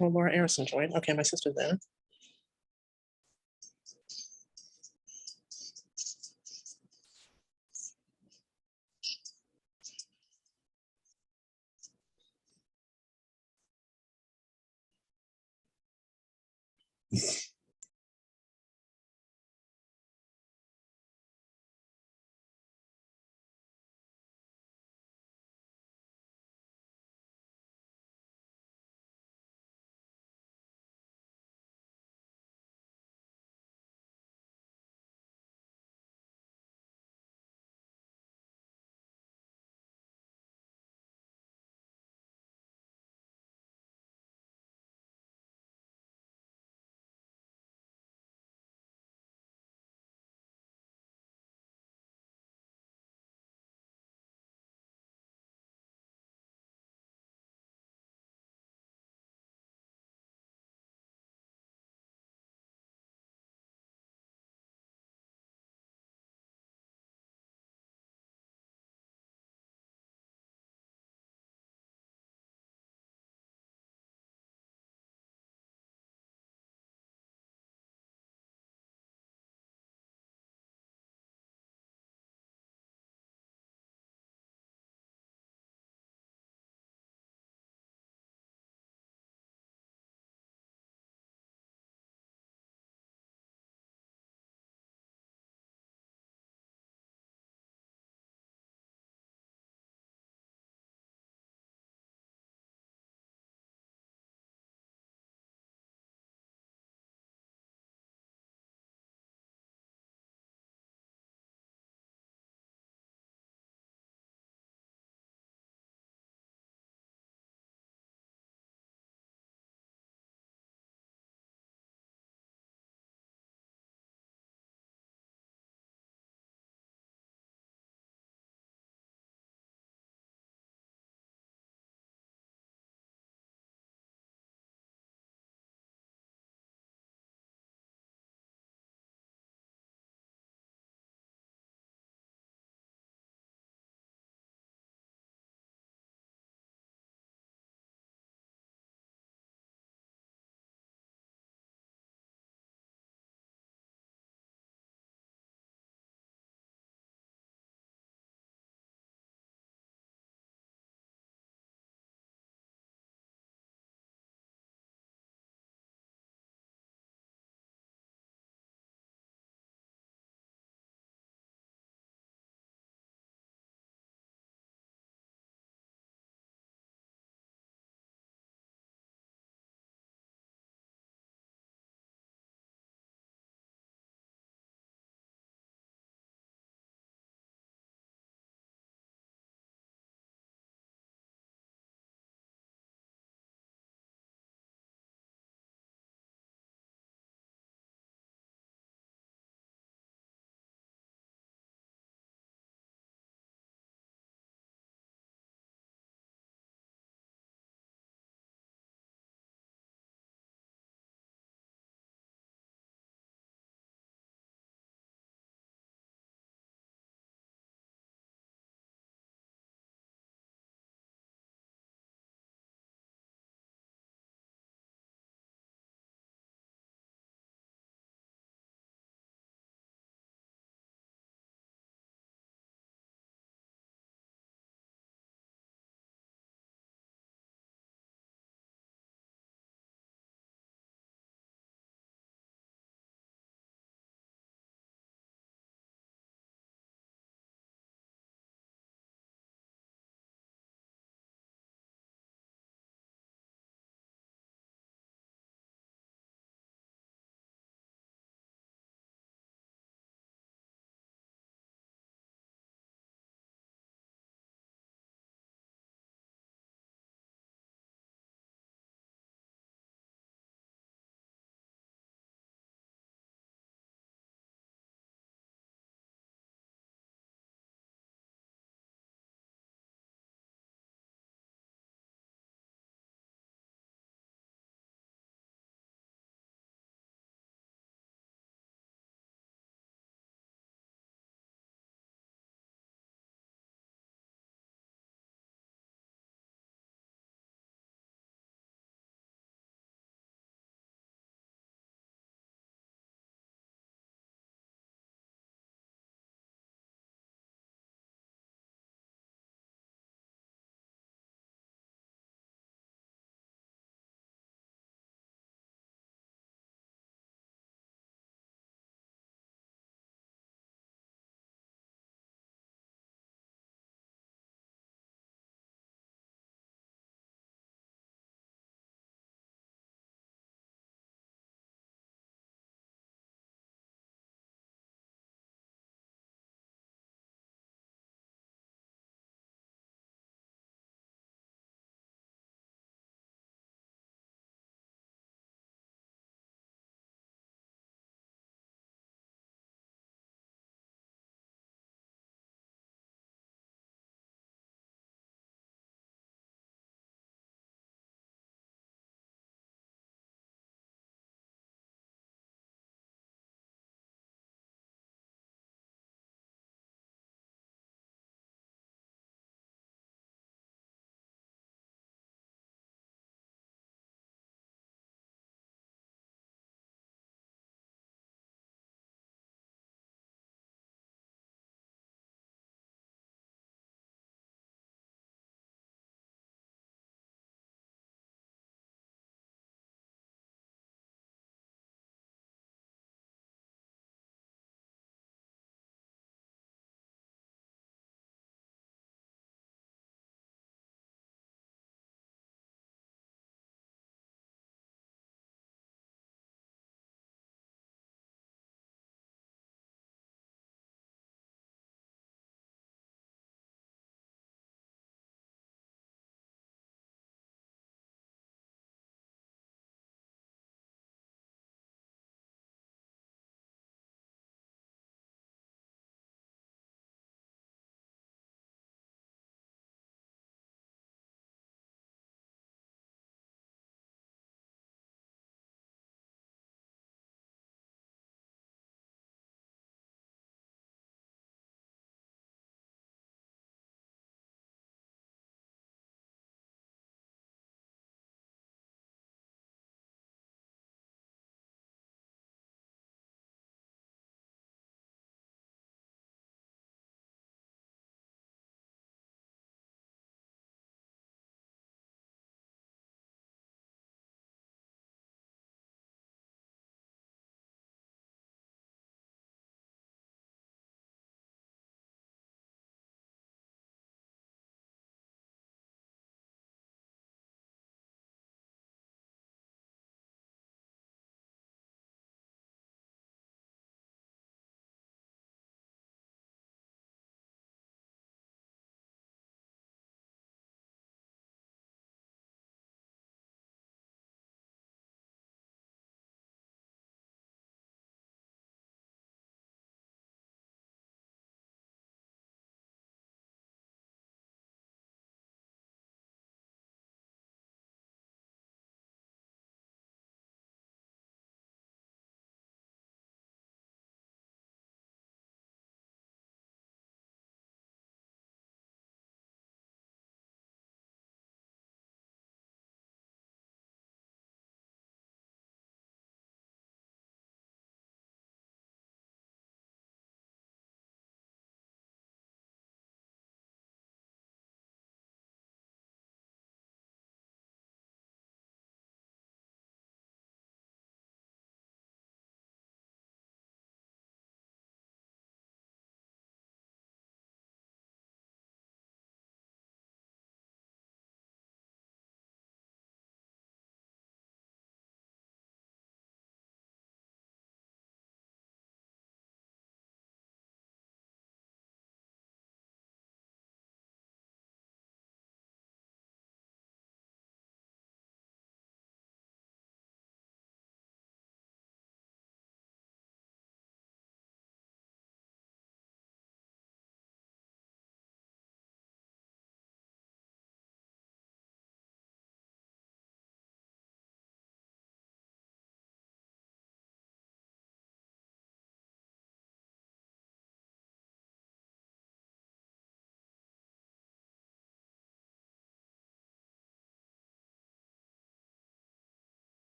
Will Laura Arison join? Okay, my sister's there.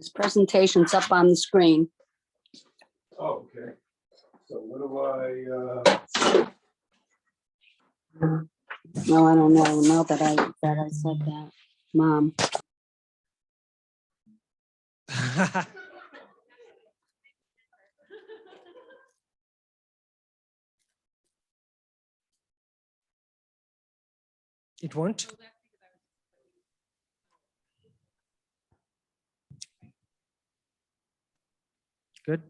His presentation's up on the screen. Okay. So what do No, I don't know. Now that I said that, Mom. It won't. Good.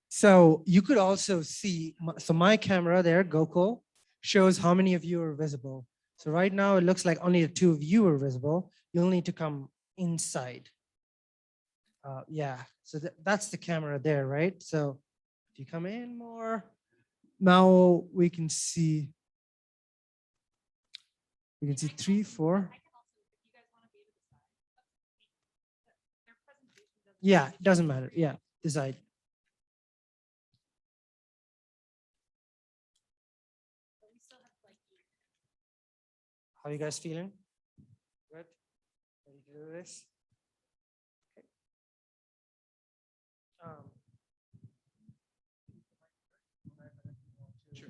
So you could also see, so my camera there, Gokul, shows how many of you are visible. So right now it looks like only the 2 of you are visible. You'll need to come inside. Yeah, so that's the camera there, right? So if you come in more, now we can see 3, 4. Yeah, it doesn't matter. Yeah, decide. How are you guys feeling? Good? Ready to do this? Okay. Sure.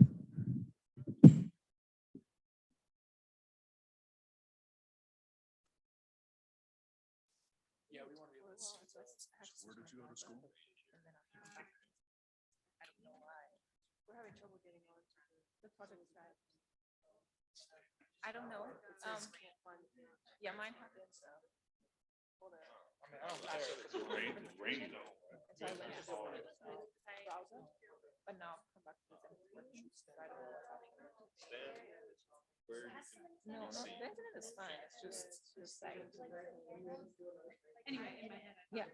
Yeah, we want to be able to see. Where did you go to school? I don't know why. We're having trouble getting on the project side. I don't know. Yeah, mine happens. Hold on. I mean, I don't care. It's rainy though. But now come back to the worksheets that I don't know what's happening. No, the internet is fine. It's just like. Anyway, in my head. Yeah,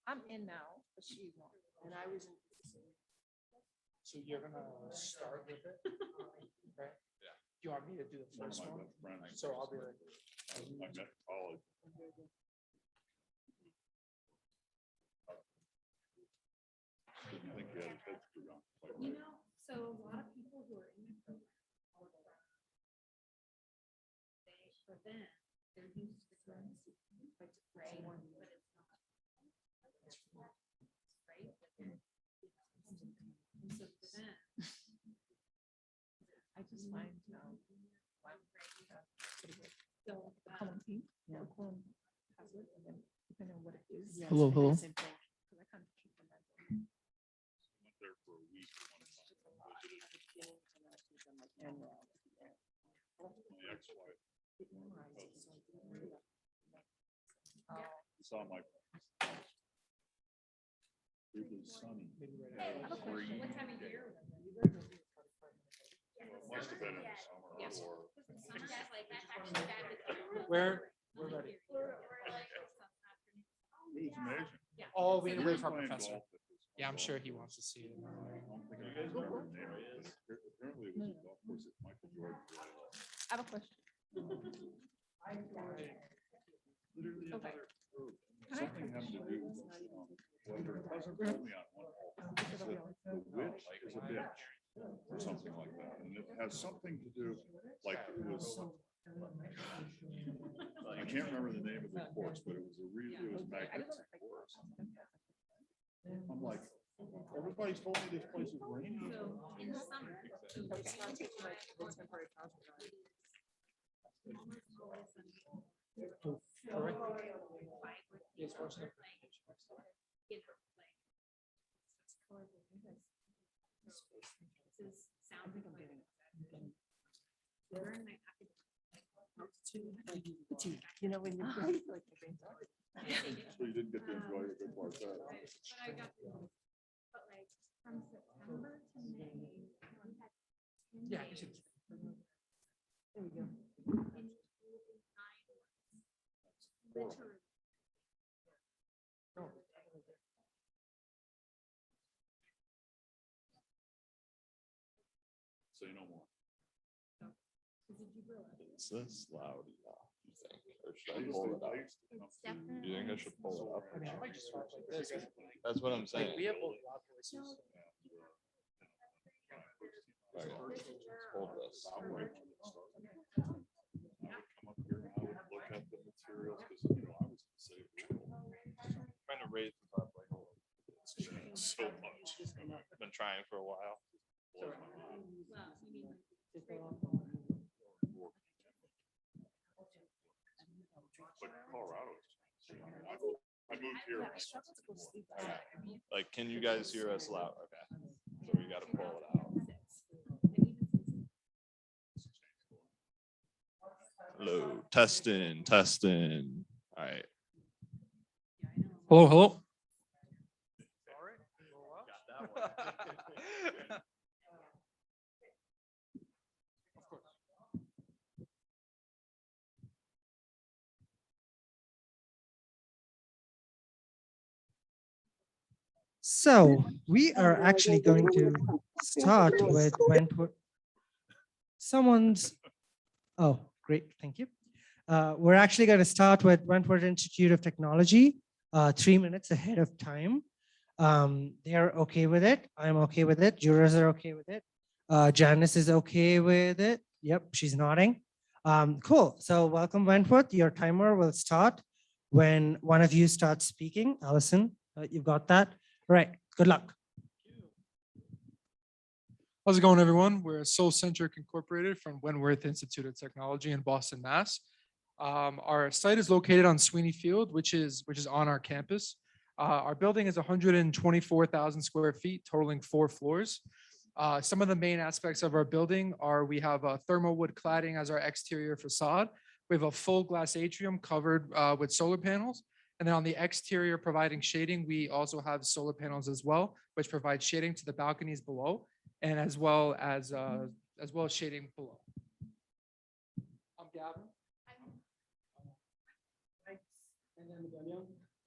I'm in now, but she's not. And I was in. So you're gonna start with it, right? Yeah. Do you want me to do the first one? So I'll be like. I met in college. Didn't think you had a head screwed on quite right. You know, so a lot of people who are in the program are but then they're used to the currency, like right, but it's not. Right? And so for them, I just find so the column P, the column has it, and then depending on what it is. Hello, hello. Same thing. 'Cause I kind of keep them at them. Went there for a week. My ex-wife. Saw my. It was sunny. Free. what time of year? Must have been in the summer Yes. or. We're ready. It was amazing. Oh, we We need to were wait for our playing professor. golf at this Yeah, I'm golf sure he course. wants to see it. I don't think I remember the name of it. Apparently it was a golf course that Michael Jordan really loved. I have a question. Literally Okay. another group. Something having to do with, well, your cousin told me on one call, he said the witch is a bitch or something like that. And it has something to do, like it was, I can't remember the name of the course, but it was magnificent course. I'm like, everybody's told me this place is rainy. So in the summer. You know, when you're like the brain started. So you didn't get to enjoy a good part there. But I got, but like from September to May. we had 10 Yeah, days. There we go. In 9 months. Literally. Say no more. Did you realize? It's this loud. think? Or should I pull it up? Do you think I should pull it up? That's what I'm saying. Okay, let's hold this. Trying to raise the top like so much. Been trying for a while. Like Colorado. I moved here. Like, can you guys hear us loud? Okay. So we got to pull it out. Hello, testing, testing. All right. Hello, hello. So we are actually going to start with Wentworth. Oh, great, thank you. We're actually going to start with Wentworth Institute of Technology, 3 minutes ahead of time. They're okay with it. I'm okay with it. Jurors are okay with it. Janice is okay with it. Yep, she's nodding. Cool. So welcome, Wentworth. Your timer will start when one of you starts speaking. Allison, you've got that. Right. Good luck. How's it going, everyone? We're Soul Centric Incorporated from Wentworth Institute of Technology in Boston, Mass. Our site is located on Sweeney Field, which is on our campus. Our building is 124,000 square feet, totaling 4 floors. Some of the main aspects of our building are we have a thermal wood cladding as our exterior facade. We have a full glass atrium covered with solar panels. And then on the exterior providing shading, we also have solar panels as well, which provide shading to the balconies below, and as well as shading below. I'm Gavin.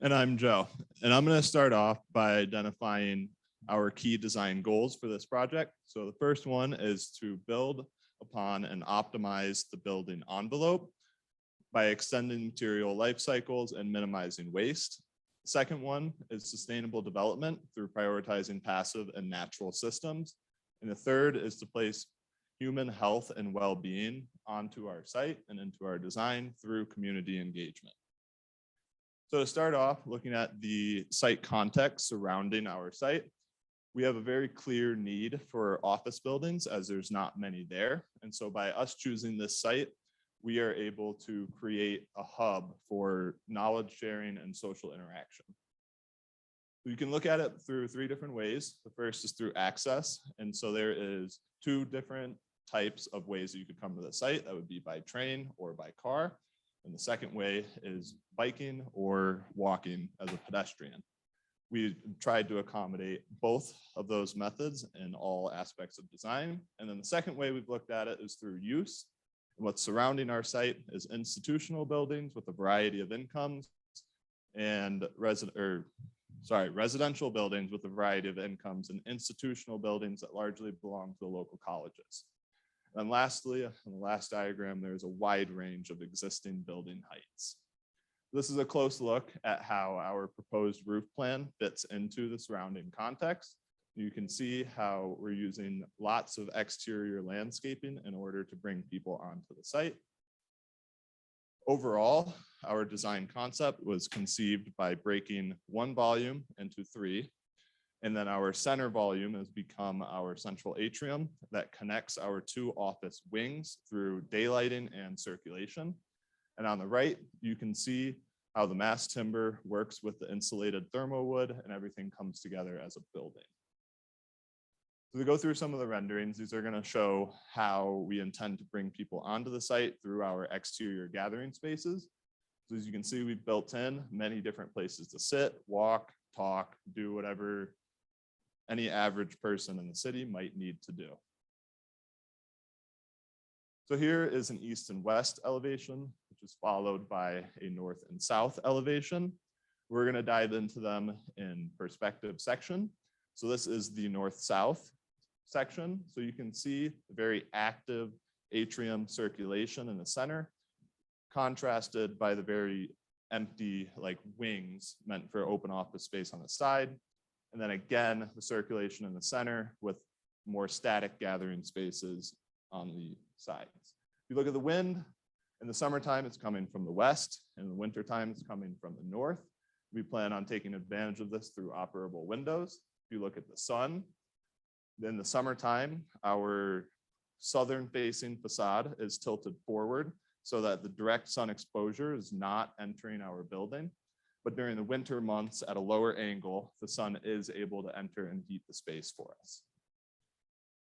And I'm Joe. And I'm going to start off by identifying our key design goals for this project. So the first one is to build upon and optimize the building envelope by extending material life cycles and minimizing waste. The second one is sustainable development through prioritizing passive and natural systems. And the third is to place human health and well-being onto our site and into our design through community engagement. So to start off, looking at the site context surrounding our site, we have a very clear need for office buildings as there's not many there. And so by us choosing this site, we are able to create a hub for knowledge sharing and social interaction. You can look at it through 3 different ways. The first is through access. And so there is 2 different types of ways that you could come to the site. That would be by train or by car. And the second way is biking or walking as a pedestrian. We tried to accommodate both of those methods in all aspects of design. And then the second way we've looked at it is through use. What's surrounding our site is institutional buildings with a variety of incomes and residential buildings with a variety of incomes and institutional buildings that largely belong to the local colleges. And lastly, on the last diagram, there's a wide range of existing building heights. This is a close look at how our proposed roof plan fits into the surrounding context. You can see how we're using lots of exterior landscaping in order to bring people onto the site. Overall, our design concept was conceived by breaking 1 volume into 3. And then our center volume has become our central atrium that connects our 2 office wings through daylighting and circulation. And on the right, you can see how the mass timber works with the insulated thermal wood and everything comes together as a building. So to go through some of the renderings, these are going to show how we intend to bring people onto the site through our exterior gathering spaces. So as you can see, we've built in many different places to sit, walk, talk, do whatever any average person in the city might need to do. So here is an east and west elevation, which is followed by a north and south elevation. We're going to dive into them in perspective section. So this is the north-south section. So you can see the very active atrium circulation in the center. contrasted by the very empty like wings meant for open office space on the side. And then again, the circulation in the center with more static gathering spaces on the sides. If you look at the wind, in the summertime, it's coming from the west. In the wintertime, it's coming from the north. We plan on taking advantage of this through operable windows. If you look at the sun, in the summertime, our southern facing facade is tilted forward so that the direct sun exposure is not entering our building. But during the winter months at a lower angle, the sun is able to enter and heat the space for us.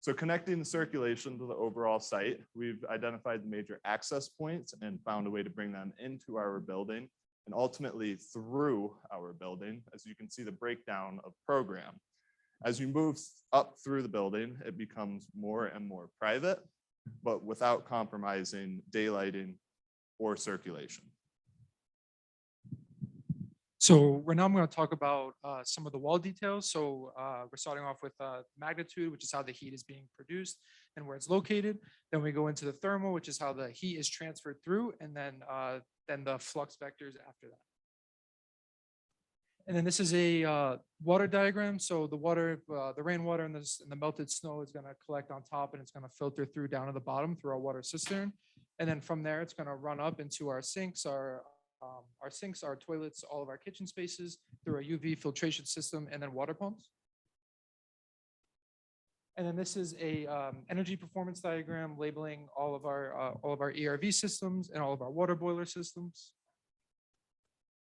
So connecting the circulation to the overall site, we've identified the major access points and found a way to bring them into our building and ultimately through our building. As you can see the breakdown of program. As you move up through the building, it becomes more and more private, but without compromising daylighting or circulation. So right now I'm going to talk about some of the wall details. So we're starting off with magnitude, which is how the heat is being produced and where it's located. Then we go into the thermal, which is how the heat is transferred through, and then the flux vectors after that. And then this is a water diagram. So the water, the rainwater and the melted snow is going to collect on top, and it's going to filter through down to the bottom through our water cistern. And then from there, it's going to run up into our sinks, our toilets, all of our kitchen spaces through a UV filtration system, and then water pumps. And then this is a energy performance diagram labeling all of our ERV systems and all of our water boiler systems.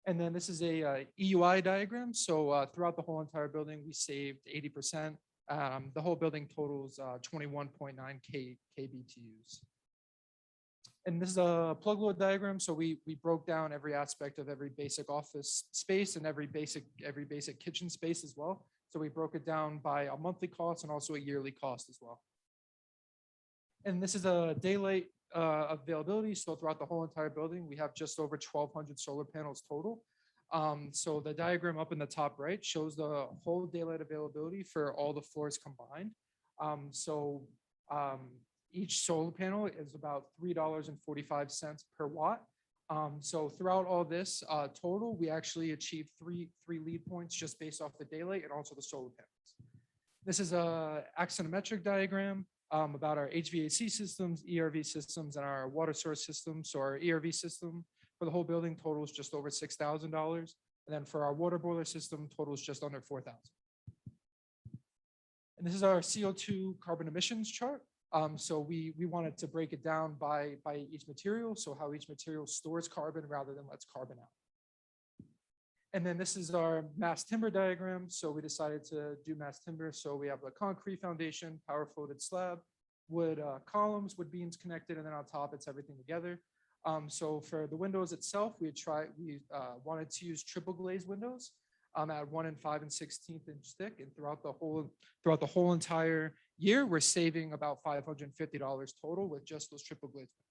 And then this is a EUI diagram. So throughout the whole entire building, we saved 80%. The whole building totals 21.9 kBTUs. And this is a plug load diagram. So we broke down every aspect of every basic office space and every basic kitchen space as well. So we broke it down by a monthly cost and also a yearly cost as well. And this is a daylight availability. So throughout the whole entire building, we have just over 1,200 solar panels total. So the diagram up in the top right shows the whole daylight availability for all the floors combined. Each solar panel is about $3.45 per watt. So throughout all this total, we actually achieved three lead points just based off the daylight and also the solar panels. This is a axonometric diagram about our HVAC systems, ERV systems, and our water source system. So our ERV system for the whole building totals just over $6,000. And then for our water boiler system totals just under $4,000. And this is our CO2 carbon emissions chart. So we wanted to break it down by each material. So how each material stores carbon rather than lets carbon out. And then this is our mass timber diagram. So we decided to do mass timber. So we have a concrete foundation, power floated slab, wood columns, wood beams connected, and then on top it's everything together. So for the windows itself, we wanted to use triple glazed windows at 1 5 1/16 inch thick, and throughout the whole entire year, we're saving about $550 total with just those triple glazed windows.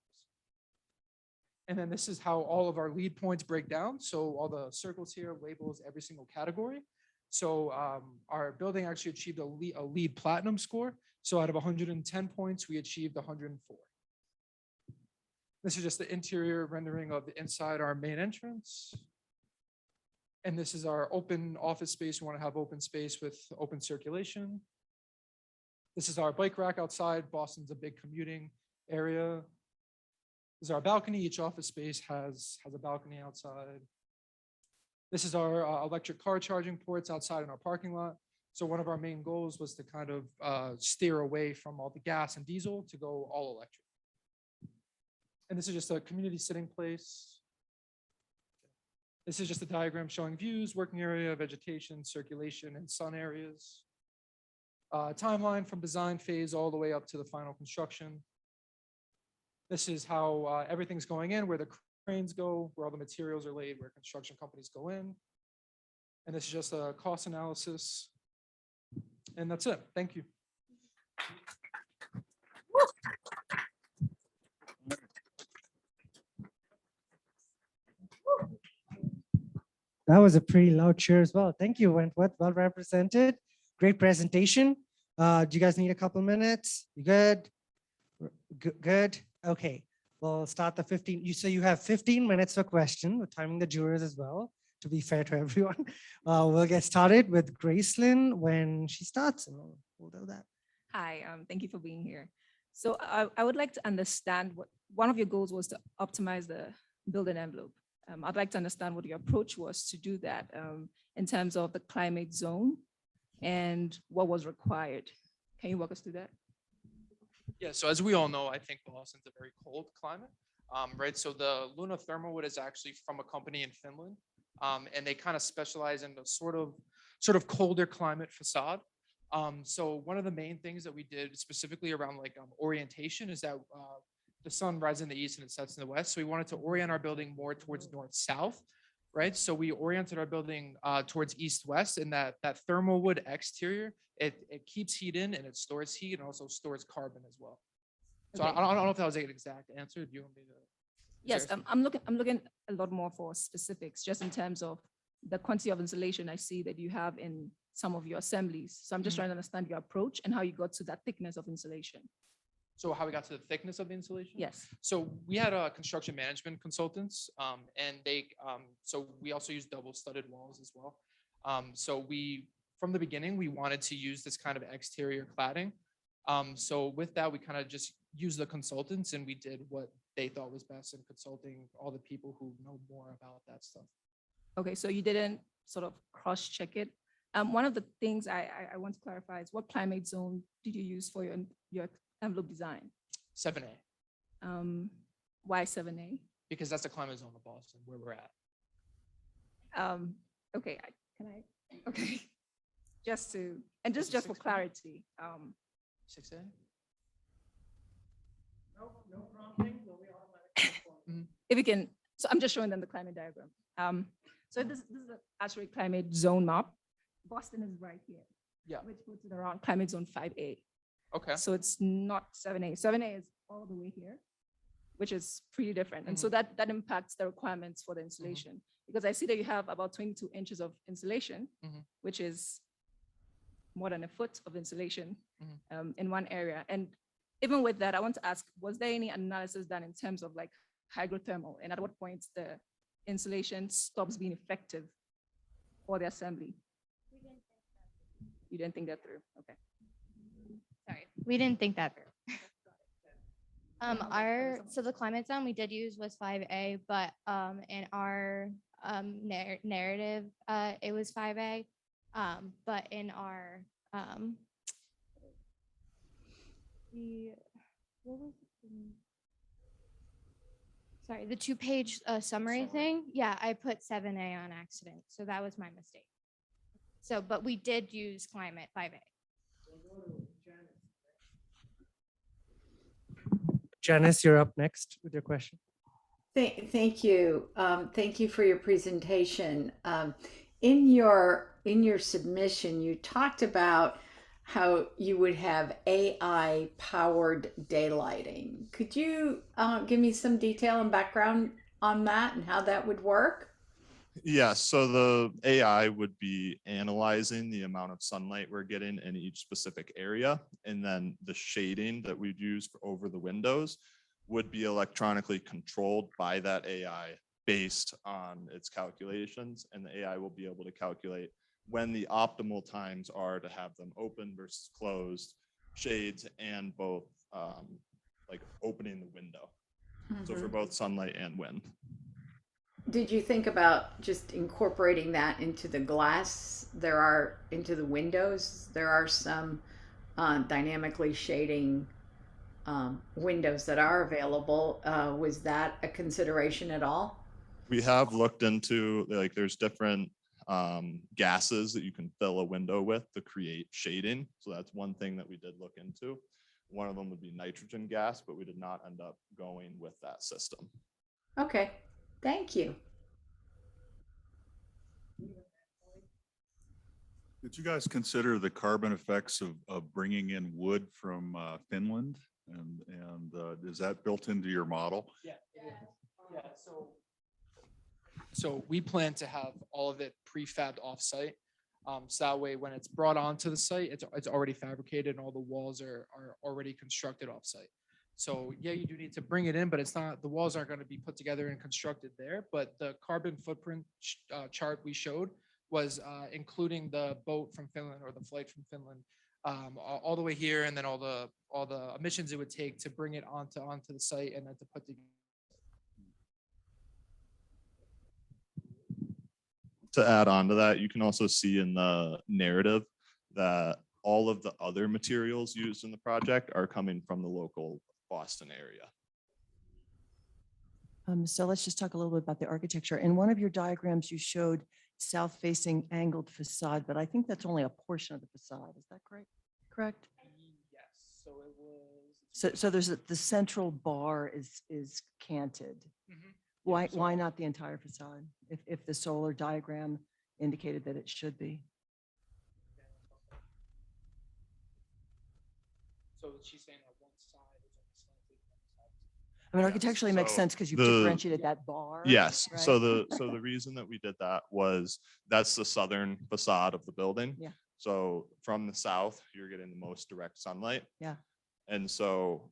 And then this is how all of our lead points break down. So all the circles here labels every single category. So our building actually achieved a LEED platinum score. So out of 110 points, we achieved 104. This is just the interior rendering of the inside our main entrance. And this is our open office space. We want to have open space with open circulation. This is our bike rack outside. Boston's a big commuting area. This is our balcony. Each office space has a balcony outside. This is our electric car charging ports outside in our parking lot. So one of our main goals was to kind of steer away from all the gas and diesel to go all electric. And this is just a community sitting place. This is just a diagram showing views, working area, vegetation, circulation, and sun areas. Timeline from design phase all the way up to the final construction. This is how everything's going in, where the cranes go, where all the materials are laid, where construction companies go in. And this is just a cost analysis. And that's it. Thank you. That was a pretty loud cheer as well. Thank you, Wentworth. Well represented. Great presentation. Do you guys need a couple minutes? You good? Good. Okay. We'll start the 15. So you have 15 minutes for question. We're timing the jurors as well to be fair to everyone. We'll get started with Gracelyn when she starts, and we'll do that. Hi, thank you for being here. So I would like to understand what one of your goals was to optimize the building envelope. I'd like to understand what your approach was to do that in terms of the climate zone and what was required. Can you walk us through that? Yeah, so as we all know, I think Boston's a very cold climate, right? So the Luna Thermowood is actually from a company in Finland, and they kind of specialize in the sort of colder climate facade. So one of the main things that we did specifically around like orientation is that the sun rises in the east and it sets in the west. So we wanted to orient our building more towards north-south, right? So we oriented our building towards east-west, and that thermal wood exterior, it keeps heat in and it stores heat and also stores carbon as well. So Okay. I don't know if that was an exact answer. Do you want me to? Yes, I'm looking a lot more for specifics, just in terms of the quantity of insulation I see that you have in some of your assemblies. So I'm just trying to understand your approach and how you got to that thickness of insulation. So how we got to the thickness of the insulation? Yes. So we had construction management consultants, and so we also use double studded walls as well. So from the beginning, we wanted to use this kind of exterior cladding. So with that, we kind of just used the consultants, and we did what they thought was best in consulting all the people who know more about that stuff. Okay, so you didn't sort of cross-check it. One of the things I want to clarify is what climate zone did you use for your envelope design? 7A. Why 7A? Because that's the climate zone of Boston where we're at. Okay, okay. Just for clarity. 6A? No prompting, no automatic. If you can, so I'm just showing them the climate diagram. So this is actually climate zone map. Boston is right here. Yeah. Which puts it around climate zone 5A. Okay. So it's not 7A. 7A is all the way here, which is pretty different. And so that impacts the requirements for the insulation. Because I see that you have about 22 inches of insulation, which is more than a foot of insulation in one area. And even with that, I want to ask, was there any analysis done in terms of like hygrothermal, and at what point the insulation stops being effective for the assembly? You didn't think that through, okay. Sorry, we didn't think that through. So the climate zone we did use was 5A, but in our narrative, it was 5A. But in our the 2-page summary thing, yeah, I put 7A on accident, so that was my mistake. So, but we did use climate 5A. Janice, you're up next with your question. Thank you. Thank you for your presentation. In your submission, you talked about how you would have AI powered daylighting. Could you give me some detail and background on that and how that would work? Yeah, so the AI would be analyzing the amount of sunlight we're getting in each specific area, and then the shading that we'd use over the windows would be electronically controlled by that AI based on its calculations, and the AI will be able to calculate when the optimal times are to have them open versus closed, shades, and both like opening the window. So for both sunlight and wind. Did you think about just incorporating that into the glass? Into the windows, there are some dynamically shading windows that are available. Was that a consideration at all? We have looked into, like, there's different gases that you can fill a window with to create shading. So that's one thing that we did look into. One of them would be nitrogen gas, but we did not end up going with that system. Okay, thank you. Did you guys consider the carbon effects of bringing in wood from Finland? And is that built into your model? Yeah, so we plan to have all of it prefabbed offsite. So that way, when it's brought onto the site, it's already fabricated and all the walls are already constructed offsite. So yeah, you do need to bring it in, but it's not, the walls aren't going to be put together and constructed there. But the carbon footprint chart we showed was including the boat from Finland or the flight from Finland all the way here, and then all the emissions it would take to bring it onto the site and then to put together. To add on to that, you can also see in the narrative that all of the other materials used in the project are coming from the local Boston area. So let's just talk a little bit about the architecture. In one of your diagrams, you showed south-facing angled facade, but I think that's only a portion of the facade. Is that correct? Correct? Yes. So it was. So there's the central bar is canted. Why not the entire facade? If the solar diagram indicated that it should be? So she's saying that one side is on the slanted. I mean, architecturally it makes So sense because you've the- differentiated that bar. Yes, right? so the reason that we did that was that's the southern facade of the building. Yeah. So from the south, you're getting the most direct sunlight. Yeah. And so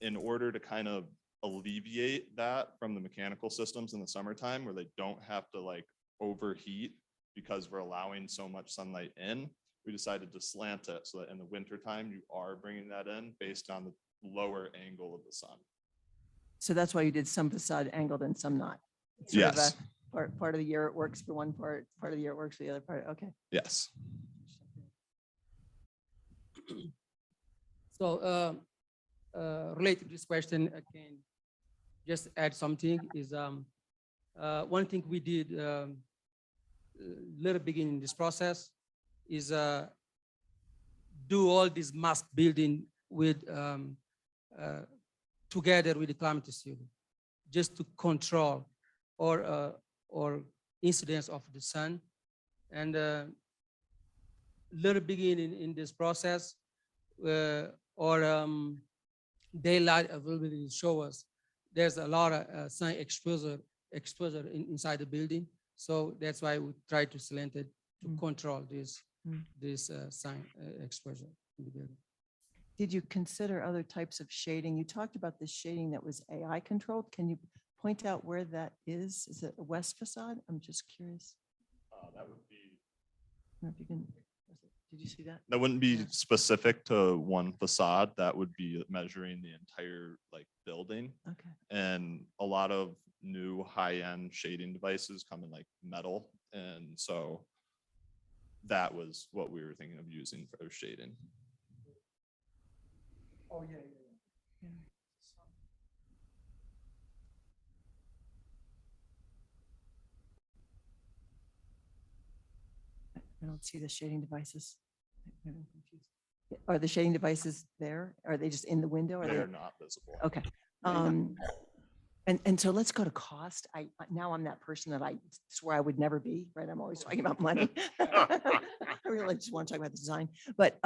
in order to kind of alleviate that from the mechanical systems in the summertime where they don't have to like overheat because we're allowing so much sunlight in, we decided to slant it so that in the wintertime you are bringing that in based on the lower angle of the sun. So that's why you did some facade angled and some not. It's sort of Yes. a part of the year it works for one part of the year it works for the other part. Okay. Yes. So related to this question, I can just add something is one thing we did little beginning in this process is do all this mask building with together with the climate study, just to control or incidence of the sun. And little beginning in this process or daylight availability show us there's a lot of sun exposure inside the building. So that's why we try to slant it to control this sun exposure in the building. Did you consider other types of shading? You talked about the shading that was AI controlled. Can you point out where that is? Is it a west facade? I'm just curious. That would be. I don't know if you can, did you see that? That wouldn't be specific to one facade. That would be measuring the entire like building. Okay. And a lot of new high-end shading devices come in like metal. And so that was what we were thinking of using for shading. Oh, yeah. I don't see the shading devices. Maybe I'm confused. Are the shading devices there? Are they just in the window? Are They're they? not visible. Okay. And so let's go to cost. Now I'm that person that I swear I would never be, right? I'm always talking about money. I really just want to talk about the design. But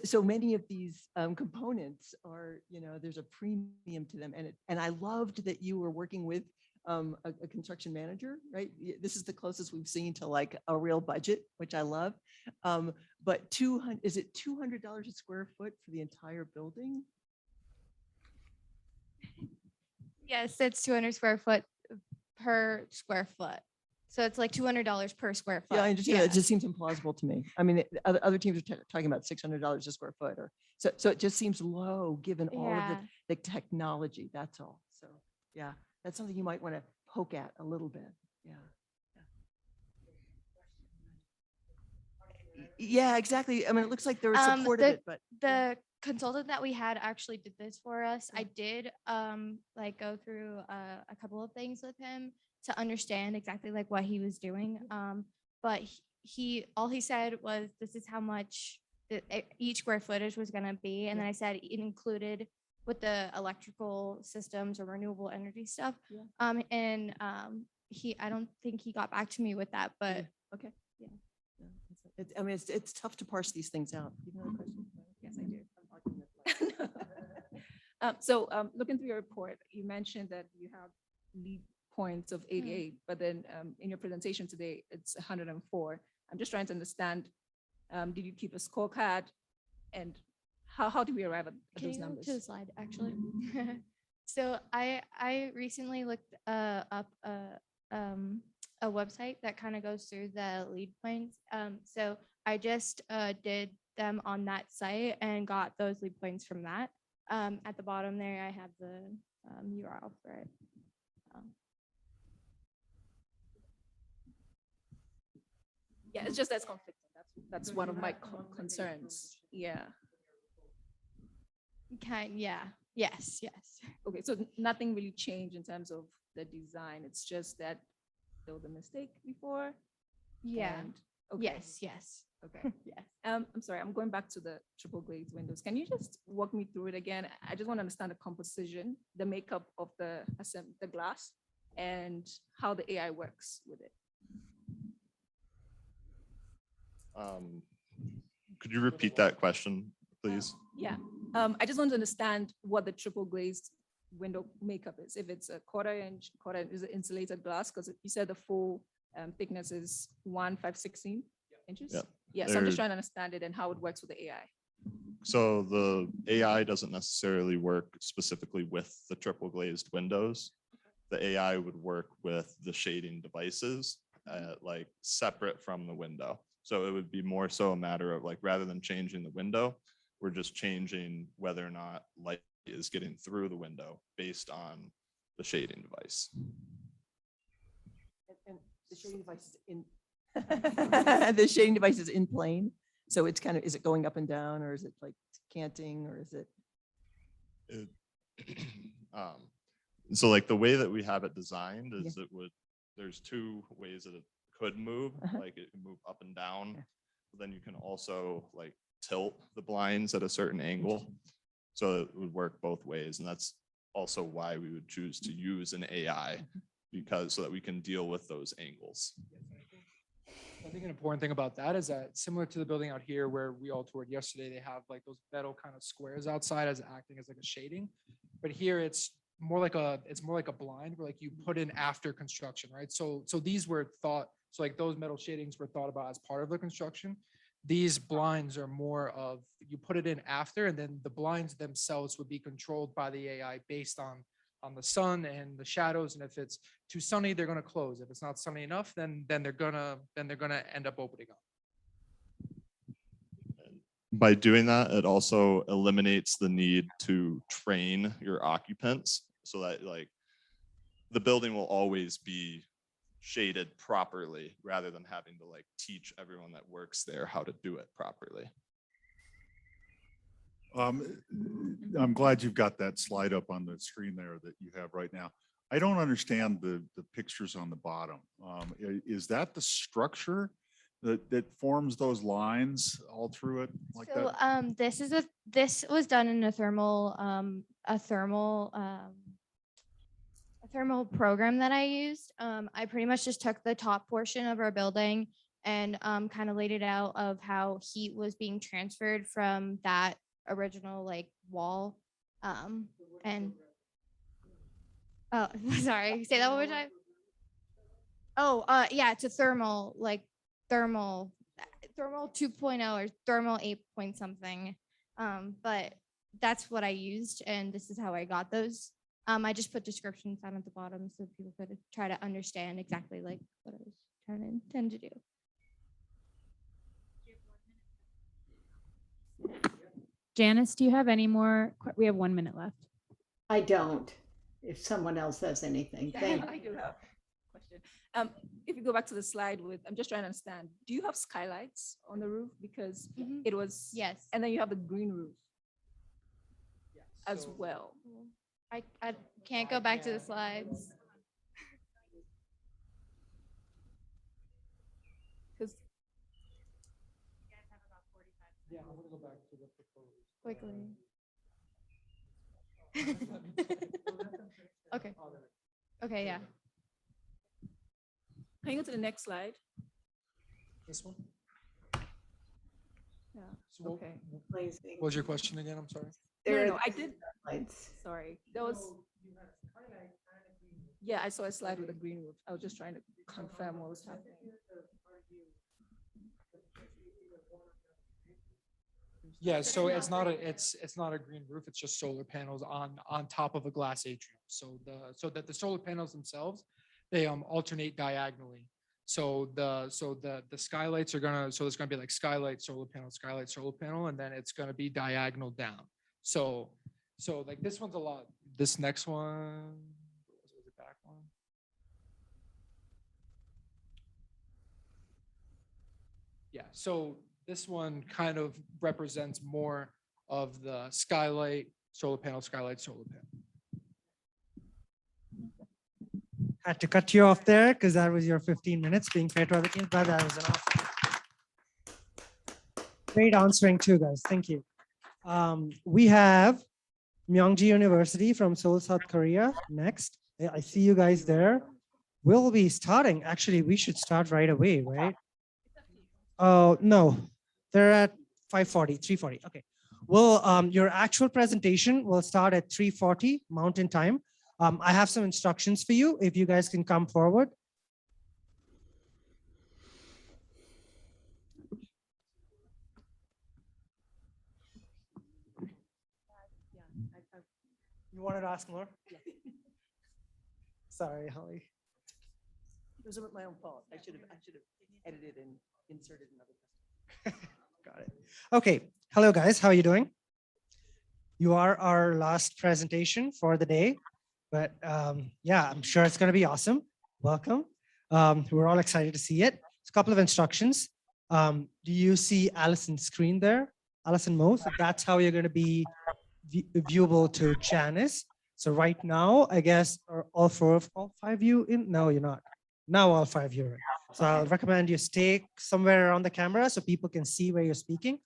so many of these components are, there's a premium to them. And I loved that you were working with a construction manager, right? This is the closest we've seen to like a real budget, which I love. But is it $200 a square foot for the entire building? Yes, it's 200 square foot per square foot. So it's like $200 per square foot. Yeah, I understand. It just seems implausible to me. I mean, other teams are talking about $600 a square foot, or so it just seems low given all of the technology. That's all. So yeah, that's something you might want to poke at a little bit. Yeah. Yeah, exactly. I mean, it looks like there was support of it, but the consultant that we had actually did this for us. I did like go through a couple of things with him to understand exactly like what he was doing. But all he said was, this is how much each square footage was going to be. And then I said it included with the electrical systems or renewable energy stuff. And I don't think he got back to me with that, but okay. Yeah. I mean, it's tough to parse these things out. You have a question? Yes, I do. So looking through your report, you mentioned that you have lead points of 88, but then in your presentation today, it's 104. I'm just trying to understand, did you keep a scorecard, and How do we arrive at Can those you go numbers? to the slide, actually? So I recently looked up a website that kind of goes through the lead points. So I just did them on that site and got those lead points from that. At the bottom there, I have the URL for it. Yeah, it's just that's conflicting. That's one of my concerns. Yeah. Yeah. Yes. Yes. Okay, so nothing really changed in terms of the design. It's just that there was a mistake before. Yeah. and- okay, Yes. Yes. Okay. Yes. I'm sorry, I'm going back to the triple glazed windows. Can you just walk me through it again? I just want to understand the composition, the makeup of the glass, and how the AI works with it. Could you repeat that question, please? Yeah, I just want to understand what the triple glazed window makeup is. If it's a quarter is it insulated glass? Because you said the full thickness is 1/5/16 inches. Yep. Yeah, so I'm just They're- trying to understand it and how it works with the AI. So the AI doesn't necessarily work specifically with the triple glazed windows. The AI would work with the shading devices, like separate from the window. So it would be more so a matter of like, rather than changing the window, we're just changing whether or not light is getting through the window based on the shading device. And the shading device is in. The shading device is in plane. So it's kind of, is it going up and down, or is it like canting, or is it? So like the way that we have it designed is there's two ways that it could move, like it can move up and down. But then you can also like tilt the blinds at a certain angle. So it would work both ways. And that's also why we would choose to use an AI, because so that we can deal with those angles. I think an important thing about that is that similar to the building out here where we all toured yesterday, they have like those metal kind of squares outside as acting as like a shading. But here it's more like a blind where like you put in after construction, right? So these were thought, so like those metal shadings were thought about as part of the construction. These blinds are more of, you put it in after, and then the blinds themselves would be controlled by the AI based on the sun and the shadows. And if it's too sunny, they're gonna close. If it's not sunny enough, then they're gonna end up opening up. By doing that, it also eliminates the need to train your occupants so that like the building will always be shaded properly rather than having to like teach everyone that works there how to do it properly. I'm glad you've got that slide up on the screen there that you have right now. I don't understand the pictures on the bottom. Is that the structure that forms those lines all through it like So that? this was done in a thermal program that I used. I pretty much just took the top portion of our building and kind of laid it out of how heat was being transferred from that original like wall. And oh, sorry, say that one more time. Oh, yeah, it's a thermal 2.0 or thermal 8 point something. But that's what I used, and this is how I got those. I just put descriptions down at the bottom so people could try to understand exactly like what I was trying to intend to do. Janice, do you have any more? We have 1 minute left. I don't. If someone else has anything, thank I you. do have a question. If you go back to the slide with, I'm just trying to understand, do you have skylights on the roof? Because it was, yes. And then you have the green roof as well. I can't go back to the slides. Because Yeah, I'm gonna go back to the proposed. Quickly. Okay. Okay, yeah. Can you go to the next slide? This one? Yeah, So what- okay. What was your question again? I'm sorry. No, I did. Sorry, there was. Yeah, I saw a slide with a green roof. I was just trying to confirm what was happening. Yeah, so it's not a green roof, it's just solar panels on top of a glass atrium. So that the solar panels themselves, they alternate diagonally. So the skylights are so there's gonna be like skylight, solar panel, and then it's gonna be diagonal down. So like this one's a lot, this next one, what was the back one? Yeah, so this one kind of represents more of the skylight, solar panel, skylight, solar panel. Had to cut you off there because that was your 15 minutes being fair to other teams, but that was enough. Great answering too, guys. Thank you. We have Myongji University from Seoul, South Korea next. I see you guys there. We'll be starting. Actually, we should start right away, right? Oh, no, they're at 5:40, 3:40. Okay. Well, your actual presentation will start at 3:40 Mountain Time. I have some instructions for you if you guys can come forward. You wanted to ask more? Sorry, Holly. It was my own fault. I should have edited and inserted another. Got it. Okay. Hello, guys. How are you doing? You are our last presentation for the day, but yeah, I'm sure it's going to be awesome. Welcome. We're all excited to see it. It's a couple of instructions. Do you see Allison's screen there? Allison Mo. So that's how you're going to be viewable to Janice. So right now, I guess, are all five you in? No, you're not. Now all five you're in. So I'll recommend you stay somewhere around the camera so people can see where you're speaking.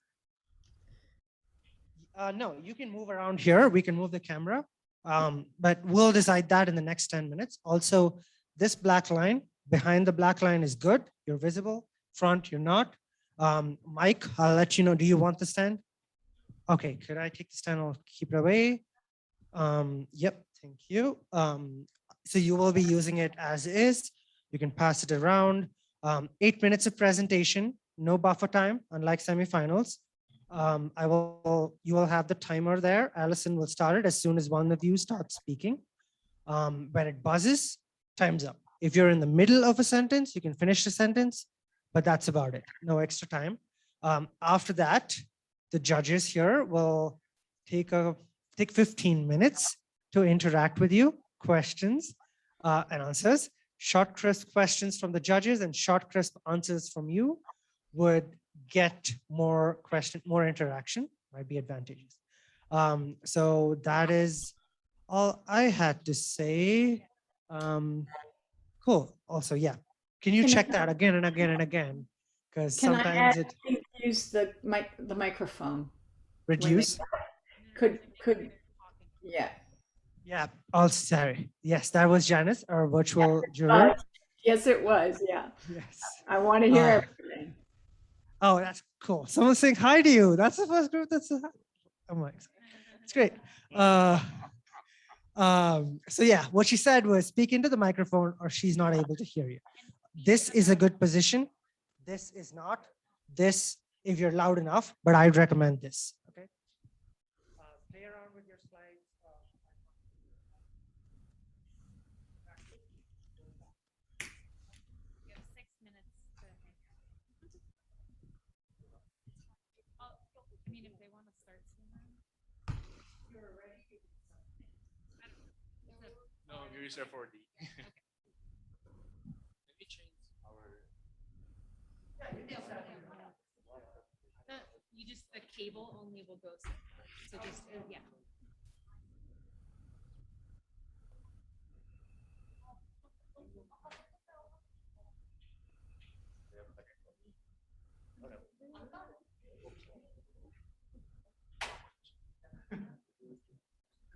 No, you can move around here. We can move the camera, but we'll decide that in the next 10 minutes. Also, this black line, behind the black line is good. You're visible. Front, you're not. Mike, I'll let you know. Do you want the stand? Okay, could I take the stand? I'll keep it away. Yep, thank you. So you will be using it as is. You can pass it around. 8 minutes of presentation, no buffer time, unlike semifinals. You will have the timer there. Allison will start it as soon as one of you starts speaking. When it buzzes, time's up. If you're in the middle of a sentence, you can finish the sentence, but that's about it. No extra time. After that, the judges here will take 15 minutes to interact with you, questions and answers. Short, crisp questions from the judges and short, crisp answers from you would get more interaction, might be advantageous. So that is all I had to say. Cool. Also, yeah. Can you check that again and again and again? Because sometimes it use the microphone. Reduce. Could yeah. Yeah. Oh, sorry. Yes, that was Janice, our virtual juror. Yes, it was. Yeah. Yes. I want to hear everything. Oh, that's cool. Someone's saying hi to you. That's the first group that's I'm like, it's great. So yeah, what she said was speak into the microphone or she's not able to hear you. This is a good position. This is not. This, if you're loud enough, but I'd recommend this. Okay. Play around with your slides. You have 6 minutes to. I mean, if they want to start sooner. You're ready. No, you use F4D. You just, the cable only will go so just, yeah.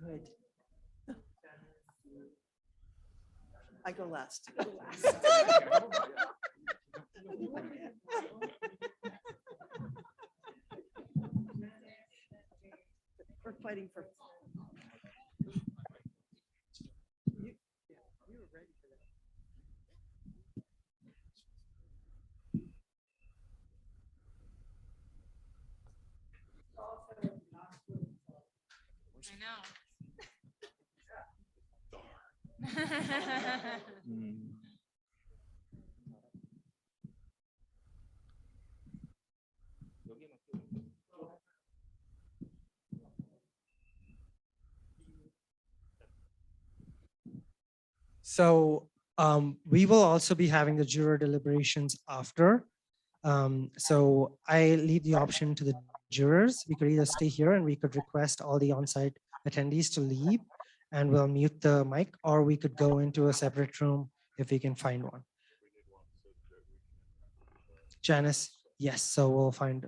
Good. I go last. We're fighting for. You were ready for that. So we will also be having the juror deliberations after. So I leave the option to the jurors. We could either stay here and we could request all the on-site attendees to leave and we'll mute the mic, or we could go into a separate room if we can find one. Janice, yes, so we'll find,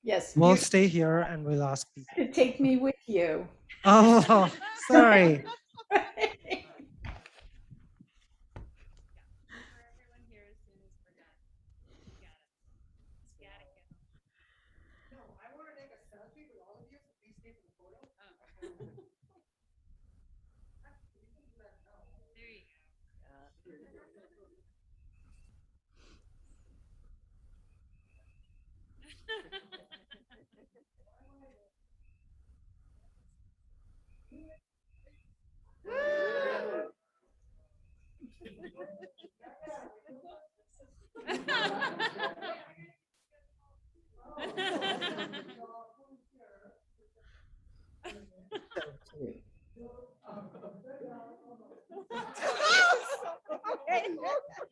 Yes. we'll you stay here and we'll ask people. could take me with you. Oh, sorry.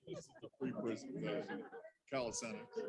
This is the pre-presentation calisthenics.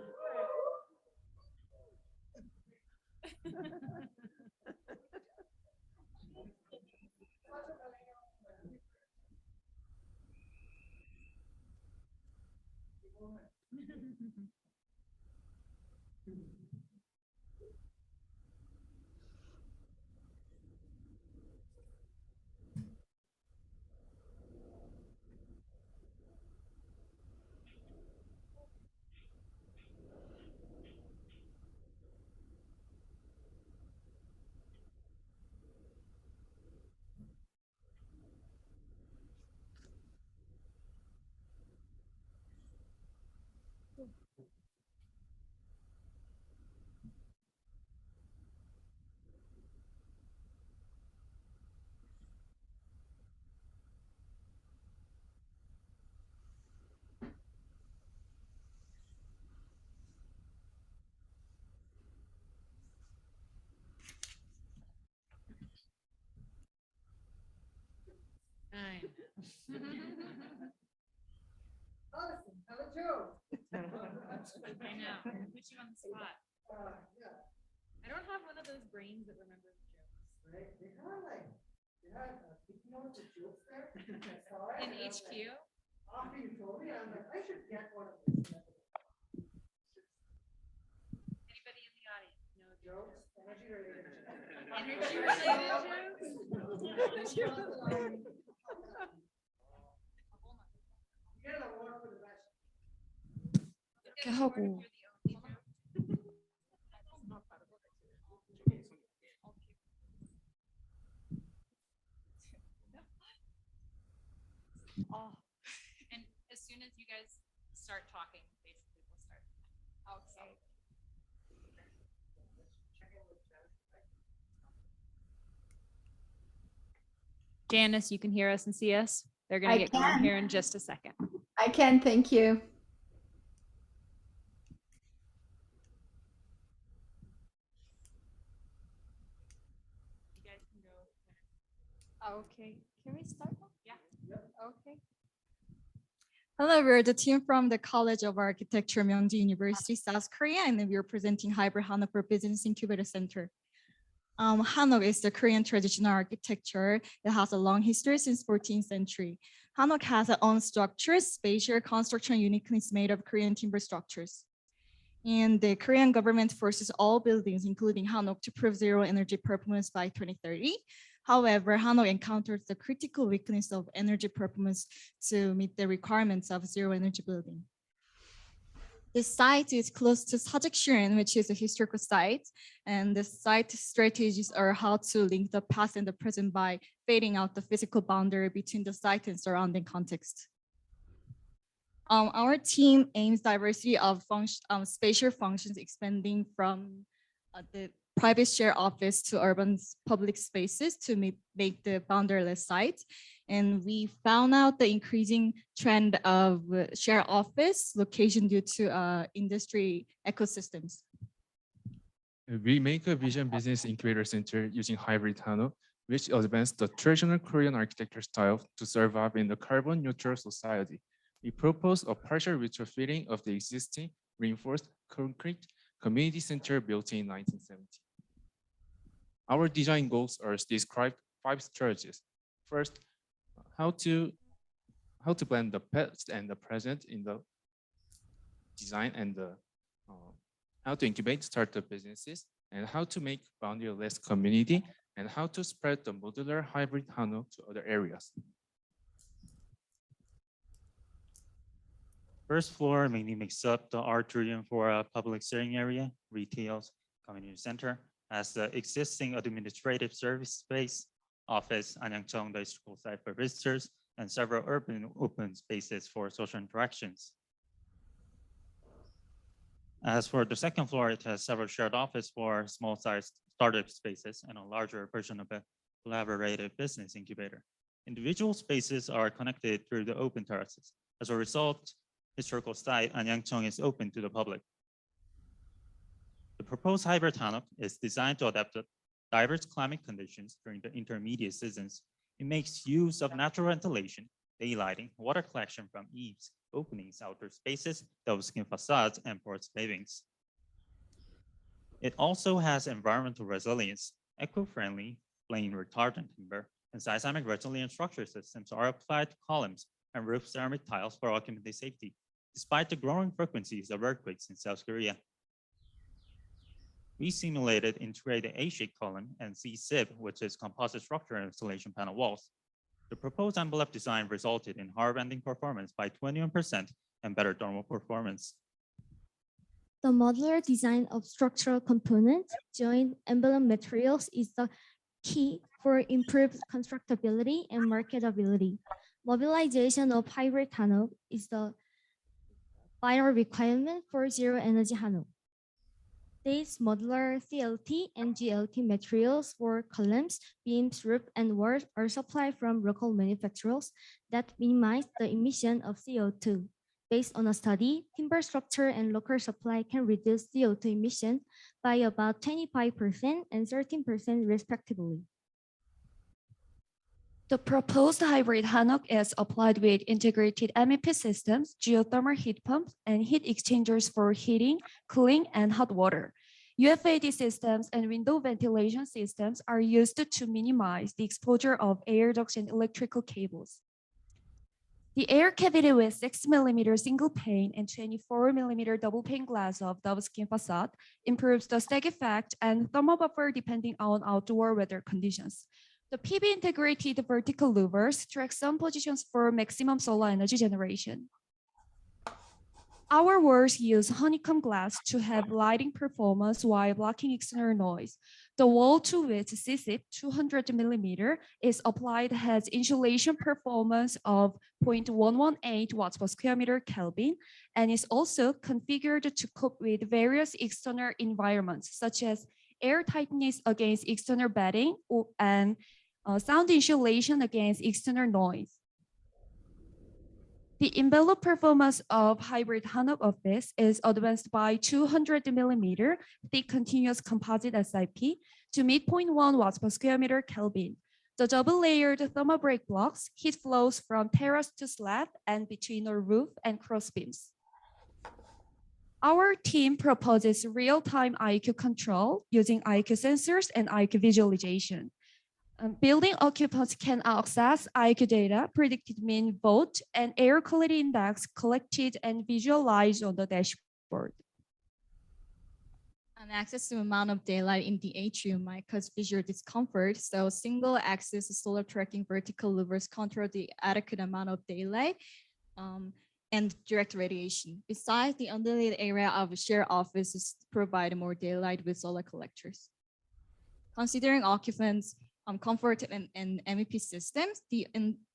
I know. Put you on the spot. I don't have one of those brains that remembers jokes. In HQ? Anybody in the audience? No jokes? Energy related jokes? 이렇게 하고. Oh, and as soon as you guys start talking, basically we'll start. Okay. Janice, you can hear us and see us. They're gonna I get going can. here in just a second. I can, thank you. You guys can go. Okay, can we start now? Yeah. Okay. Hello, we're the team from the College of Architecture, Myongji University, South Korea, and we are presenting Hybrid Hanok for Business Incubator Center. Hanok is the Korean traditional architecture that has a long history since 14th century. Hanok has its own structures, spatial construction uniqueness made of Korean timber structures. And the Korean government forces all buildings, including Hanok, to prove zero energy performance by 2030. However, Hanok encounters the critical weakness of energy performance to meet the requirements of zero energy building. The site is close to Sajik-Shirin, which is a historical site, and the site strategies are how to link the past and the present by fading out the physical boundary between the site and surrounding context. Our team aims diversity of spatial functions expanding from the private share office to urban public spaces to make the boundaryless site. And we found out the increasing trend of share office location due to industry ecosystems. We make a vision business incubator center using hybrid tunnel, which advanced the traditional Korean architecture style to survive in the carbon neutral society. We propose a partial retrofitting of the existing reinforced concrete community center built in 1970. Our design goals are described 5 strategies. First, how to blend the past and the present in the design, and how to incubate startup businesses, and how to make boundary-less community, and how to spread the modular hybrid tunnel to other areas. First floor mainly makes up the atrium for a public sitting area, retail, community center, as the existing administrative service space, office, Anyangcheong, the historical site for visitors, and several urban open spaces for social interactions. As for the second floor, it has several shared office for small-sized startup spaces and a larger version of a collaborative business incubator. Individual spaces are connected through the open terraces. As a result, historical site Anyangcheong is open to the public. The proposed hybrid hanok is designed to adapt to diverse climate conditions during the intermediate seasons. It makes use of natural ventilation, daylighting, water collection from eaves, openings, outdoor spaces, double skin facades, and porch pavings. It also has environmental resilience, eco-friendly, flame retardant timber, and seismic resilient structure systems are applied to columns and roof ceramic tiles for occupancy safety, despite the growing frequencies of earthquakes in South Korea. We simulated integrated A-shaped column and C-SIB, which is composite structure and installation panel walls. The proposed envelope design resulted in hard bending performance by 21% and better thermal performance. The modular design of structural components, joint envelope materials is the key for improved constructability and marketability. Mobilization of hybrid hanok is the vital requirement for zero energy hanok. These modular CLT and GLT materials for columns, beams, roof, and walls are supplied from local manufacturers that minimize the emission of CO2. Based on a study, timber structure and local supply can reduce CO2 emission by about 25% and 13% respectively. The proposed hybrid hanok is applied with integrated MEP systems, geothermal heat pumps, and heat exchangers for heating, cooling, and hot water. UFAD systems and window ventilation systems are used to minimize the exposure of air ducts and electrical cables. The air cavity with 6 mm single pane and 24 mm double pane glass of double skin facade improves the stag effect and thermal buffer depending on outdoor weather conditions. The PV integrated vertical louvers track some positions for maximum solar energy generation. Our walls use honeycomb glass to have lighting performance while blocking external noise. The wall to which CSIP 200 mm is applied has insulation performance of 0.118 watts per square meter Kelvin and is also configured to cope with various external environments such as air tightness against external bedding and sound insulation against external noise. The envelope performance of hybrid hanok office is advanced by 200 mm thick continuous composite SIP to meet 0.1 watts per square meter Kelvin. The double layered thermal break blocks heat flows from terrace to slab and between the roof and cross beams. Our team proposes real-time IQ control using IQ sensors and IQ visualization. Building occupants can access IQ data, predicted mean vote, and air quality index collected and visualized on the dashboard. An excessive amount of daylight in the atrium might cause visual discomfort, so single-axis solar tracking vertical louvers control the adequate amount of daylight and direct radiation. Besides, the underlaid area of shared offices provide more daylight with solar collectors. Considering occupants' comfort and MEP systems, the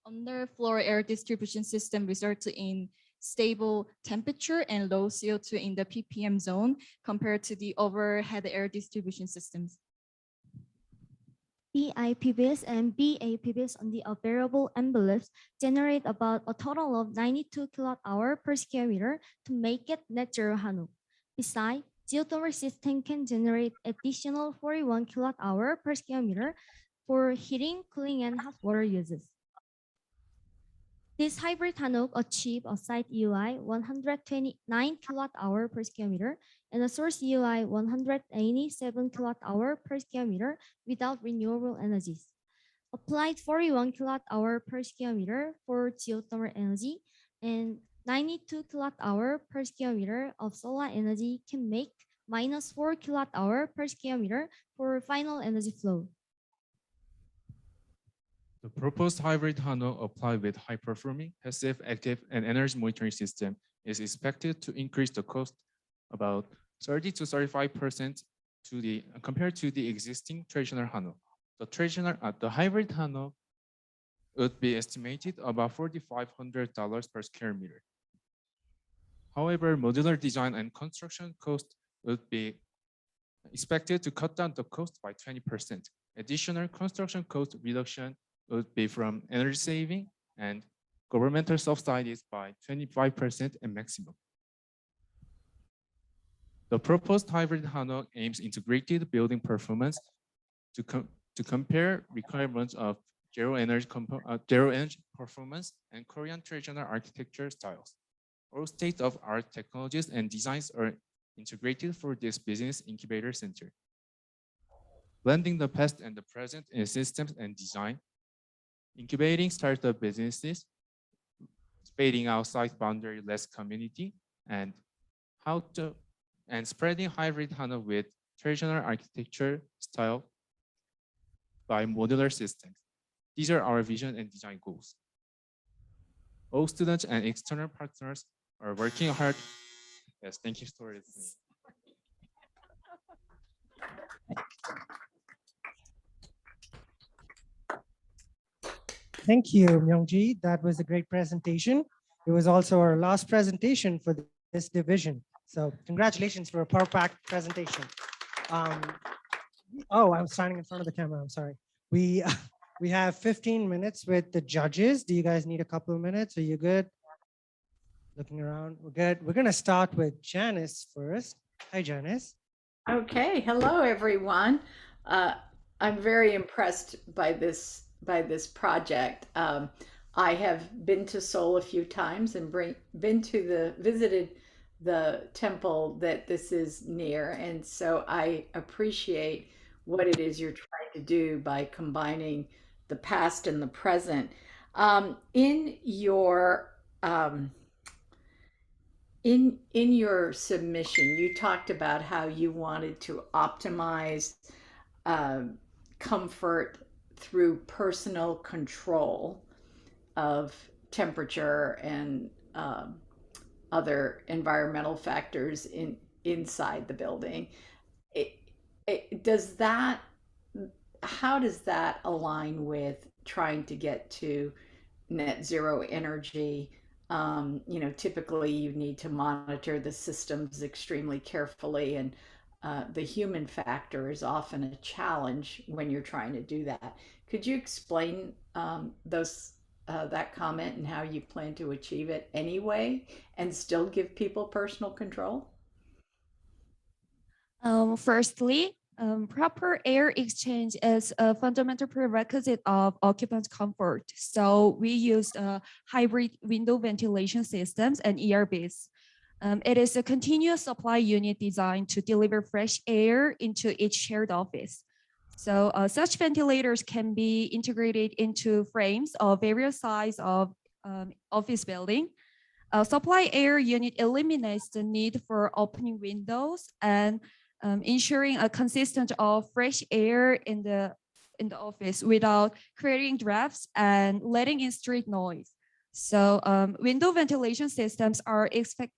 underfloor air distribution system results in stable temperature and low CO2 in the ppm zone compared to the overhead air distribution systems. BIPBs and BAPBs on the variable envelopes generate about a total of 92 kilowatt-hour per square meter to make it net zero Hanok. Besides, geothermal system can generate additional 41 kilowatt-hour per square meter for heating, cooling, and hot water uses. This hybrid Hanok achieved a site UI 129 kilowatt-hour per square meter and a source UI 187 kilowatt-hour per square meter without renewable energies. Applied 41 kilowatt-hour per square meter for geothermal energy and 92 kilowatt-hour per square meter of solar energy can make -4 kilowatt-hour per square meter for final energy flow. The proposed hybrid Hanok applied with high-performing, passive, active, and energy monitoring system is expected to increase the cost about 30 to 35% compared to the existing traditional Hanok. The hybrid Hanok would be estimated about $4,500 per square meter. However, modular design and construction cost would be expected to cut down the cost by 20%. Additional construction cost reduction would be from energy saving and governmental subsidies by 25% and maximum. The proposed hybrid Hanok aims integrated building performance to compare requirements of zero energy performance and Korean traditional architecture styles. All state-of-art technologies and designs are integrated for this business incubator center. Blending the past and the present in systems and design, incubating startup businesses, spading out site boundary-less community, and spreading hybrid Hanok with traditional architecture style by modular systems. These are our vision and design goals. All students and external partners are working hard. Yes, thank you for listening. Thank you, Myongji. That was a great presentation. It was also our last presentation for this division. So congratulations for a power-packed presentation. Oh, I was standing in front of the camera. I'm sorry. We have 15 minutes with the judges. Do you guys need a couple of minutes? Are you good? Looking around, we're good. We're going to start with Janice first. Hi, Janice. Okay, hello everyone. I'm very impressed by this project. I have been to Seoul a few times and visited the temple that this is near, and so I appreciate what it is you're trying to do by combining the past and the present. In your submission, you talked about how you wanted to optimize comfort through personal control of temperature and other environmental factors inside the building. How does that align with trying to get to net zero energy? Typically you need to monitor the systems extremely carefully, and the human factor is often a challenge when you're trying to do that. Could you explain that comment and how you plan to achieve it anyway and still give people personal control? Firstly, proper air exchange is a fundamental prerequisite of occupant comfort. So we used hybrid window ventilation systems and ERBs. It is a continuous supply unit designed to deliver fresh air into each shared office. So such ventilators can be integrated into frames of various sizes of office building. A supply air unit eliminates the need for opening windows and ensuring a consistent of fresh air in the office without creating drafts and letting in street noise. So window ventilation systems are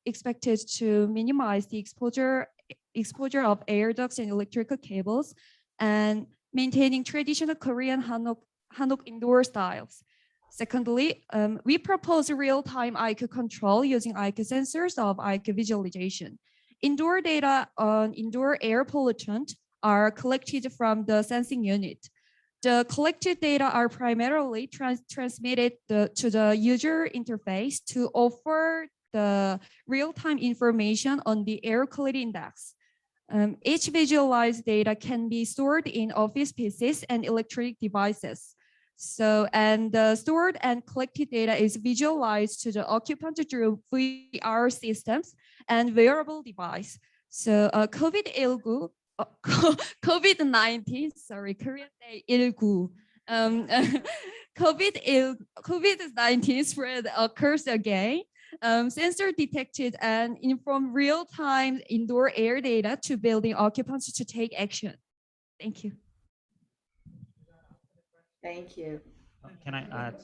expected to minimize the exposure of air ducts and electrical cables, and maintaining traditional Korean Hanok indoor styles. Secondly, we propose real-time IQ control using IQ sensors of IQ visualization. Indoor data on indoor air pollutant are collected from the sensing unit. The collected data are primarily transmitted to the user interface to offer the real-time information on the air quality index. Each visualized data can be stored in office PCs and electronic devices. So, and the stored and collected data is visualized to the occupant through VR systems and wearable device. So, COVID-19, sorry, Korean day 19. COVID-19 spread occurs again. Sensor detected and inform real-time indoor air data to building occupants to take action. Thank you. Thank you. Can I add?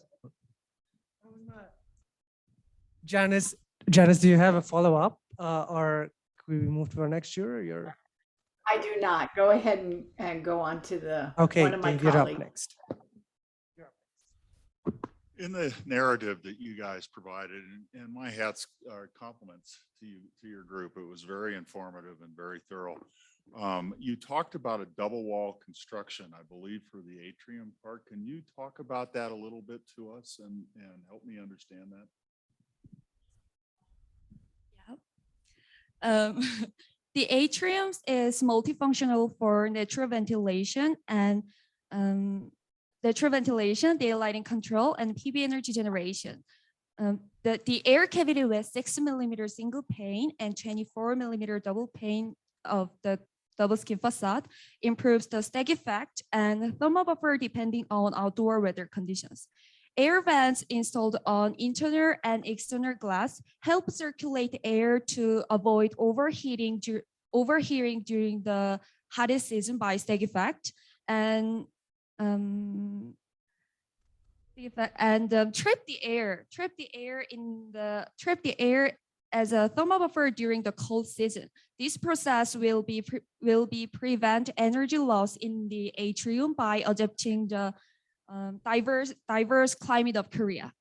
Janice, do you have a follow-up or can we move to our next year? I do not. Go ahead and go on to the Okay, one of my Dave, you're up colleagues. next. In the narrative that you guys provided, and my hats are compliments to you, to your group, it was very informative and very thorough. You talked about a double wall construction, I believe, for the atrium part. Can you talk about that a little bit to us and help me understand that? Yeah. The atriums is multifunctional for natural ventilation and daylighting lighting control, and PV energy generation. The air cavity with 6 millimeter single pane and 24 millimeter double pane of the double skin facade improves the stag effect and thermal buffer depending on outdoor weather conditions. Air vents installed on internal and external glass help circulate air to avoid overheating during the hottest season by stag effect, and trap the air as a thermal buffer during the cold season. This process will prevent energy loss in the atrium by adapting the diverse climate of Korea.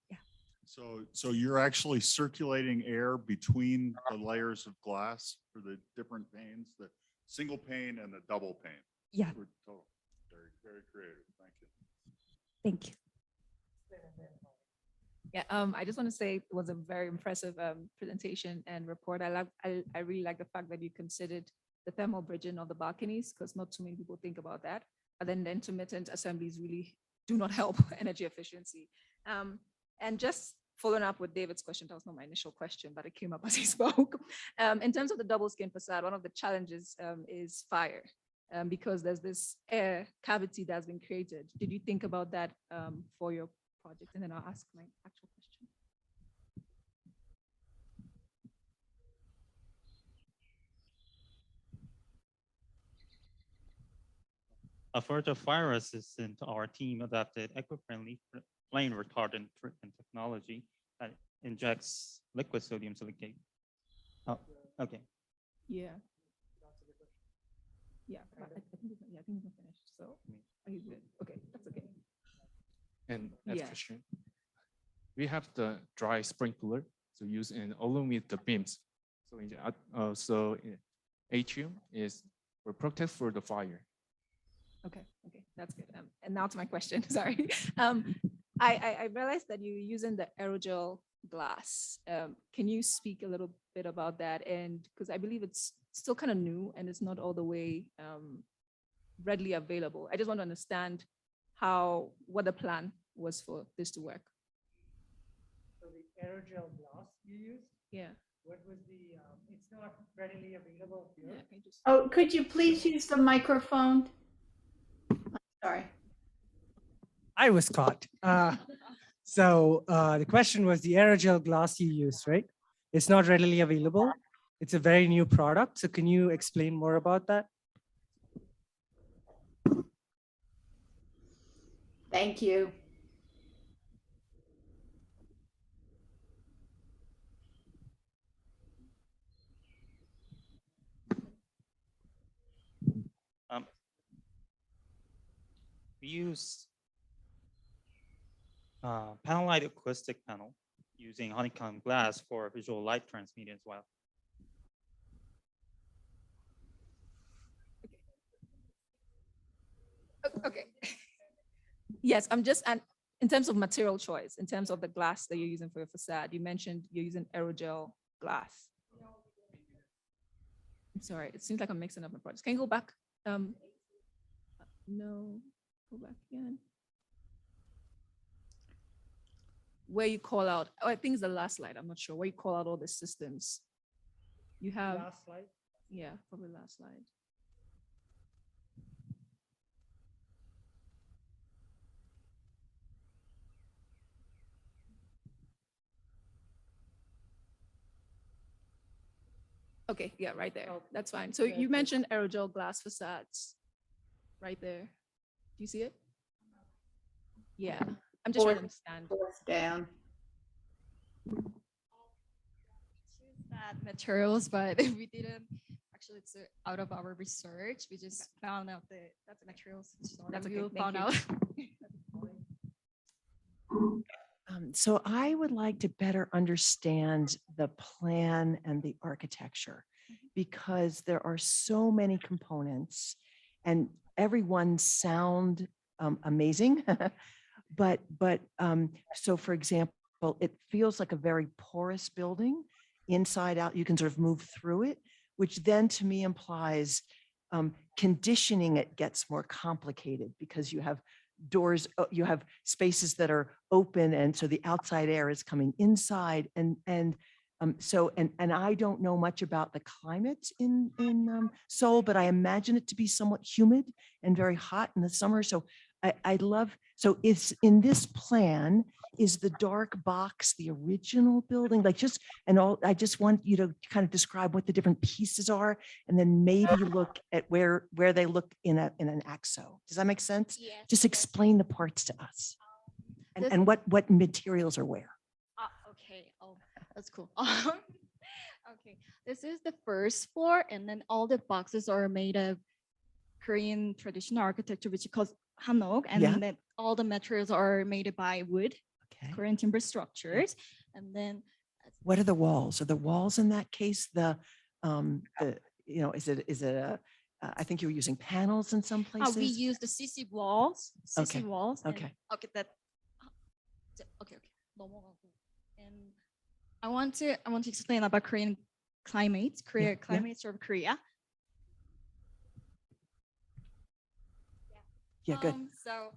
Yeah. So you're actually circulating air between the layers of glass for the different panes, the single pane and the double pane. Yeah. Very, very creative. Thank you. Thank you. Yeah, I just want to say it was a very impressive presentation and report. I really like the fact that you considered the thermal bridging of the balconies, because not too many people think about that. But then the intermittent assemblies really do not help energy efficiency. And just following up with David's question, that was not my initial question, but it came up as he spoke. In terms of the double skin facade, one of the challenges is fire, because there's this air cavity that's been created. Did you think about that for your project? And then I'll ask my actual question. For the fire resistant, our team adapted eco-friendly flame retardant treatment technology that injects liquid sodium silicate. Oh, okay. Yeah. Yeah, I think it's finished. So are you good? Okay, that's okay. And Yeah. question. We have the dry sprinkler, so use and along with the beams. So in the, atrium is we're protect for the fire. Okay, that's good. And now to my question, sorry. I realized that you're using the aerogel glass. Can you speak a little bit about that? And because I believe it's still kind of new and it's not all the way readily available. I just want to understand what the plan was for this to work. So the aerogel glass you used? Yeah. What was it's not readily available here. Yeah, Oh, could you please use the microphone? Sorry. I was caught. So the question was the aerogel glass you used, right? It's not readily available. It's a very new product. So can you explain more about that? Thank you. We use panel light acoustic panel using honeycomb glass for visual light transmitting as well. Okay. Yes, I'm just, and in terms of material choice, in terms of the glass that you're using for your facade, you mentioned you're using aerogel glass. I'm sorry, it seems like I'm mixing up my projects. Can you go back? No, go back again. Where you call out, oh, I think it's the last slide, I'm not sure, where you call out all the systems. You have, Last slide. yeah, probably last slide. Okay, yeah, right there. That's fine. So you mentioned aerogel glass facades right there. Do you see it? Yeah, I'm just trying to understand. Fourth down. That materials, but we didn't actually. It's out of our research. We just found out that the materials. That's we okay, found thank out. So I would like to better understand the plan and the architecture because there are so many components and everyone sound amazing. but so for example, it feels like a very porous building inside out. You can sort of move through it, which then to me implies conditioning it gets more complicated because you have doors, you have spaces that are open, and so the outside air is coming inside, and I don't know much about the climate in Seoul, but I imagine it to be somewhat humid and very hot in the summer. So I'd love, so it's in this plan, is the dark box the original building? Like just, and all, I just want you to kind of describe what the different pieces are, and then maybe look at where they look in an axo. Does that make sense? Yes, Just explain the parts to us This- and what materials are where. Okay. Oh, that's cool. Okay, this is the first floor, and then all the boxes are made of Korean traditional architecture, which is called hanok, and Yeah. then all the materials are made by wood, Okay. Korean timber structures, and then What are the walls? Are the walls in that case is it a, I think you were using panels in some places? we use the CC walls. CC Okay, walls. and- okay. Okay. Okay. 넘어가고. And I want to explain about Korean climate. Yeah. Climates of Korea. Yeah, good. So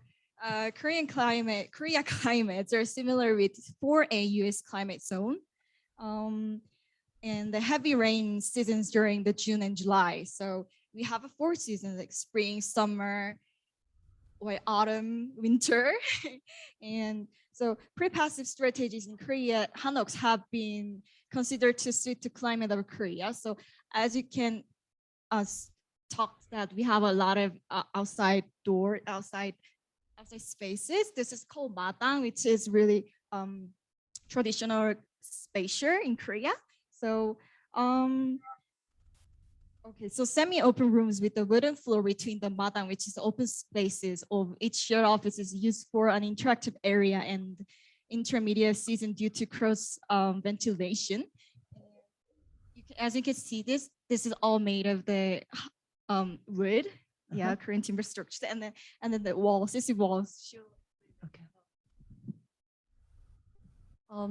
Korea climates are similar with 4A US climate zone. And the heavy rain seasons during the June and July. So we have a 4 seasons like spring, summer, or autumn, winter. And so pre-passive strategies in Korea, hanoks have been considered to suit the climate of Korea. So as you can talk that we have a lot of outside spaces. This is called madang, which is really traditional spatial in Korea. So okay, so semi-open rooms with the wooden floor between the madang, which is open spaces of each shared office, is used for an interactive area and intermediate season due to cross ventilation. As you can see, this is all made of the wood, yeah, Korean timber structures, and then the walls, CC walls. Okay.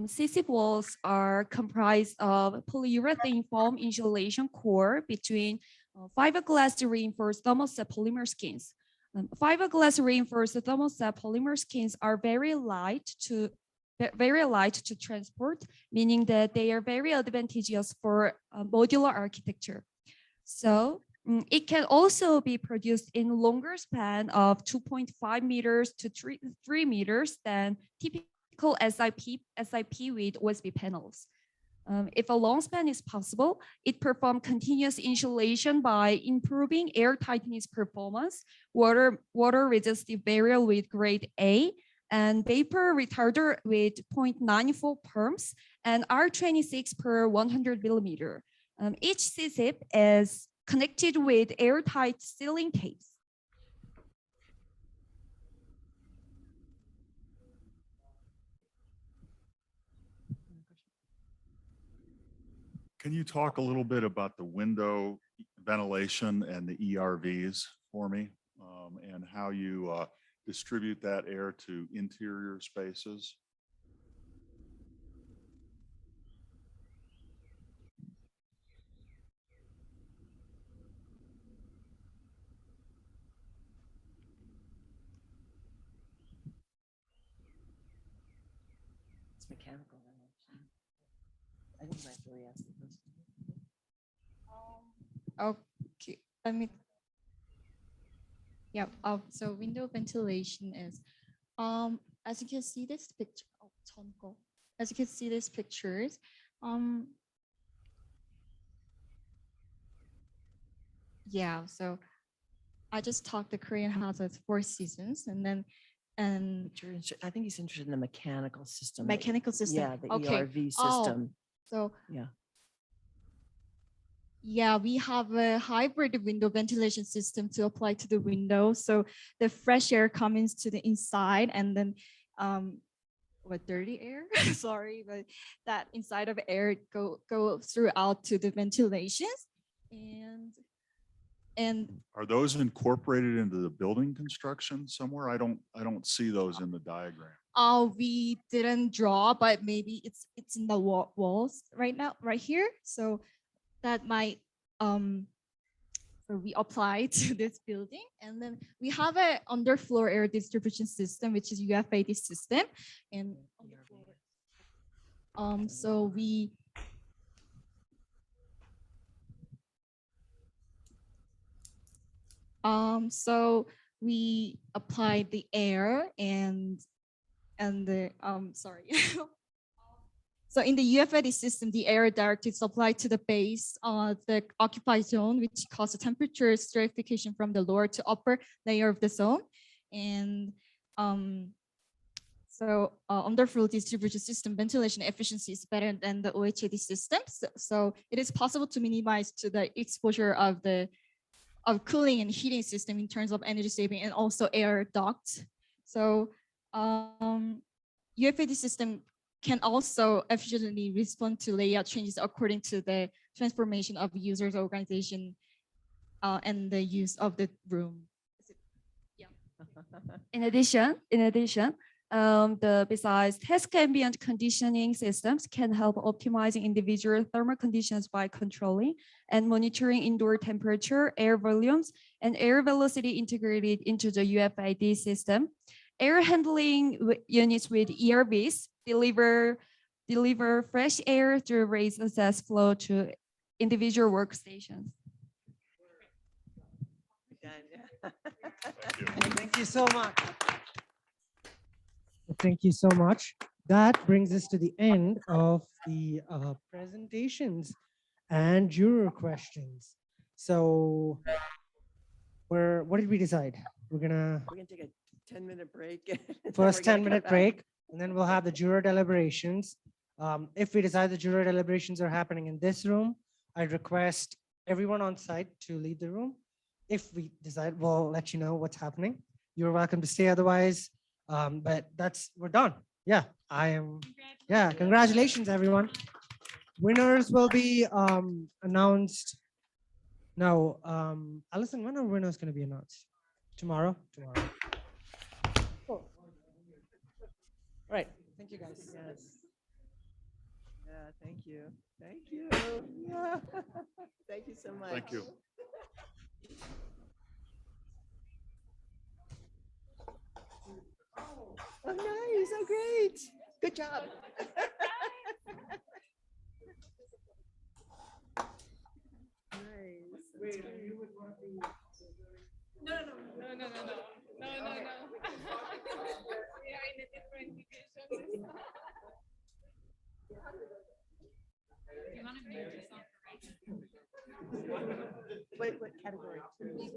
CC walls are comprised of polyurethane foam insulation core between fiberglass reinforced thermoset polymer skins. Fiberglass reinforced thermoset polymer skins are very light to transport, meaning that they are very advantageous for modular architecture. So it can also be produced in longer span of 2.5 meters to 3 meters than typical SIP with OSB panels. If a long span is possible, it performs continuous insulation by improving air tightness performance, water resistive barrier with grade A, and vapor retarder with 0.94 perms, and R26 per 100 millimeter. Each CSIP is connected with airtight sealing tapes. Can you talk a little bit about the window ventilation and the ERVs for me, and how you distribute that air to interior spaces? It's mechanical ventilation. I think that's really asked the question. Okay, let me. Yeah, so window ventilation is, as you can see this picture, as you can see these pictures, yeah, so I just talked the Korean house has 4 seasons and then, I think he's interested in the mechanical system. mechanical system. Yeah, the Okay. ERV Oh, system. So Yeah. yeah, we have a hybrid window ventilation system to apply to the window. So the fresh air comes to the inside and then what dirty air? Sorry, but that inside of air go throughout to the ventilations. And Are those incorporated into the building construction somewhere? I don't see those in the diagram. we didn't draw, but maybe it's in the walls right now, right here. So that might so we apply to this building, and then we have a underfloor air distribution system, which is UFAD system, and so we apply the air and the sorry. So in the UFAD system, the air directly supplied to the base of the occupied zone, which causes temperature stratification from the lower to upper layer of the zone. And so underfloor distribution system ventilation efficiency is better than the OHAD system. So it is possible to minimize to the exposure of cooling and heating system in terms of energy saving and also air ducts. So UFAD system can also efficiently respond to layout changes according to the transformation of users' organization and the use of the room. Yeah. In addition, besides task ambient conditioning systems can help optimizing individual thermal conditions by controlling and monitoring indoor temperature, air volumes, and air velocity integrated into the UFID system. Air handling units with ERVs deliver fresh air through raised access flow to individual workstations. Thank you so much. Thank you so much. That brings us to the end of the presentations and juror questions. So what did we decide? We're gonna take a 10-minute break. first 10-minute break, and then we'll have the juror deliberations. If we decide the juror deliberations are happening in this room, I request everyone on site to leave the room. If we decide, we'll let you know what's happening. You're welcome to stay otherwise, but we're done. Yeah, congratulations everyone. Winners will be announced. No, Allison, when are winners going to be announced? Tomorrow? Tomorrow. Cool. Right. Thank you guys. Yes. Yeah, thank you. Thank you. Yeah. Thank you so much. Thank you. Oh, nice. Oh, great. Good job. Nice. Wait, you would want the. No. We are in a different division. You want to mute yourself, right? What category?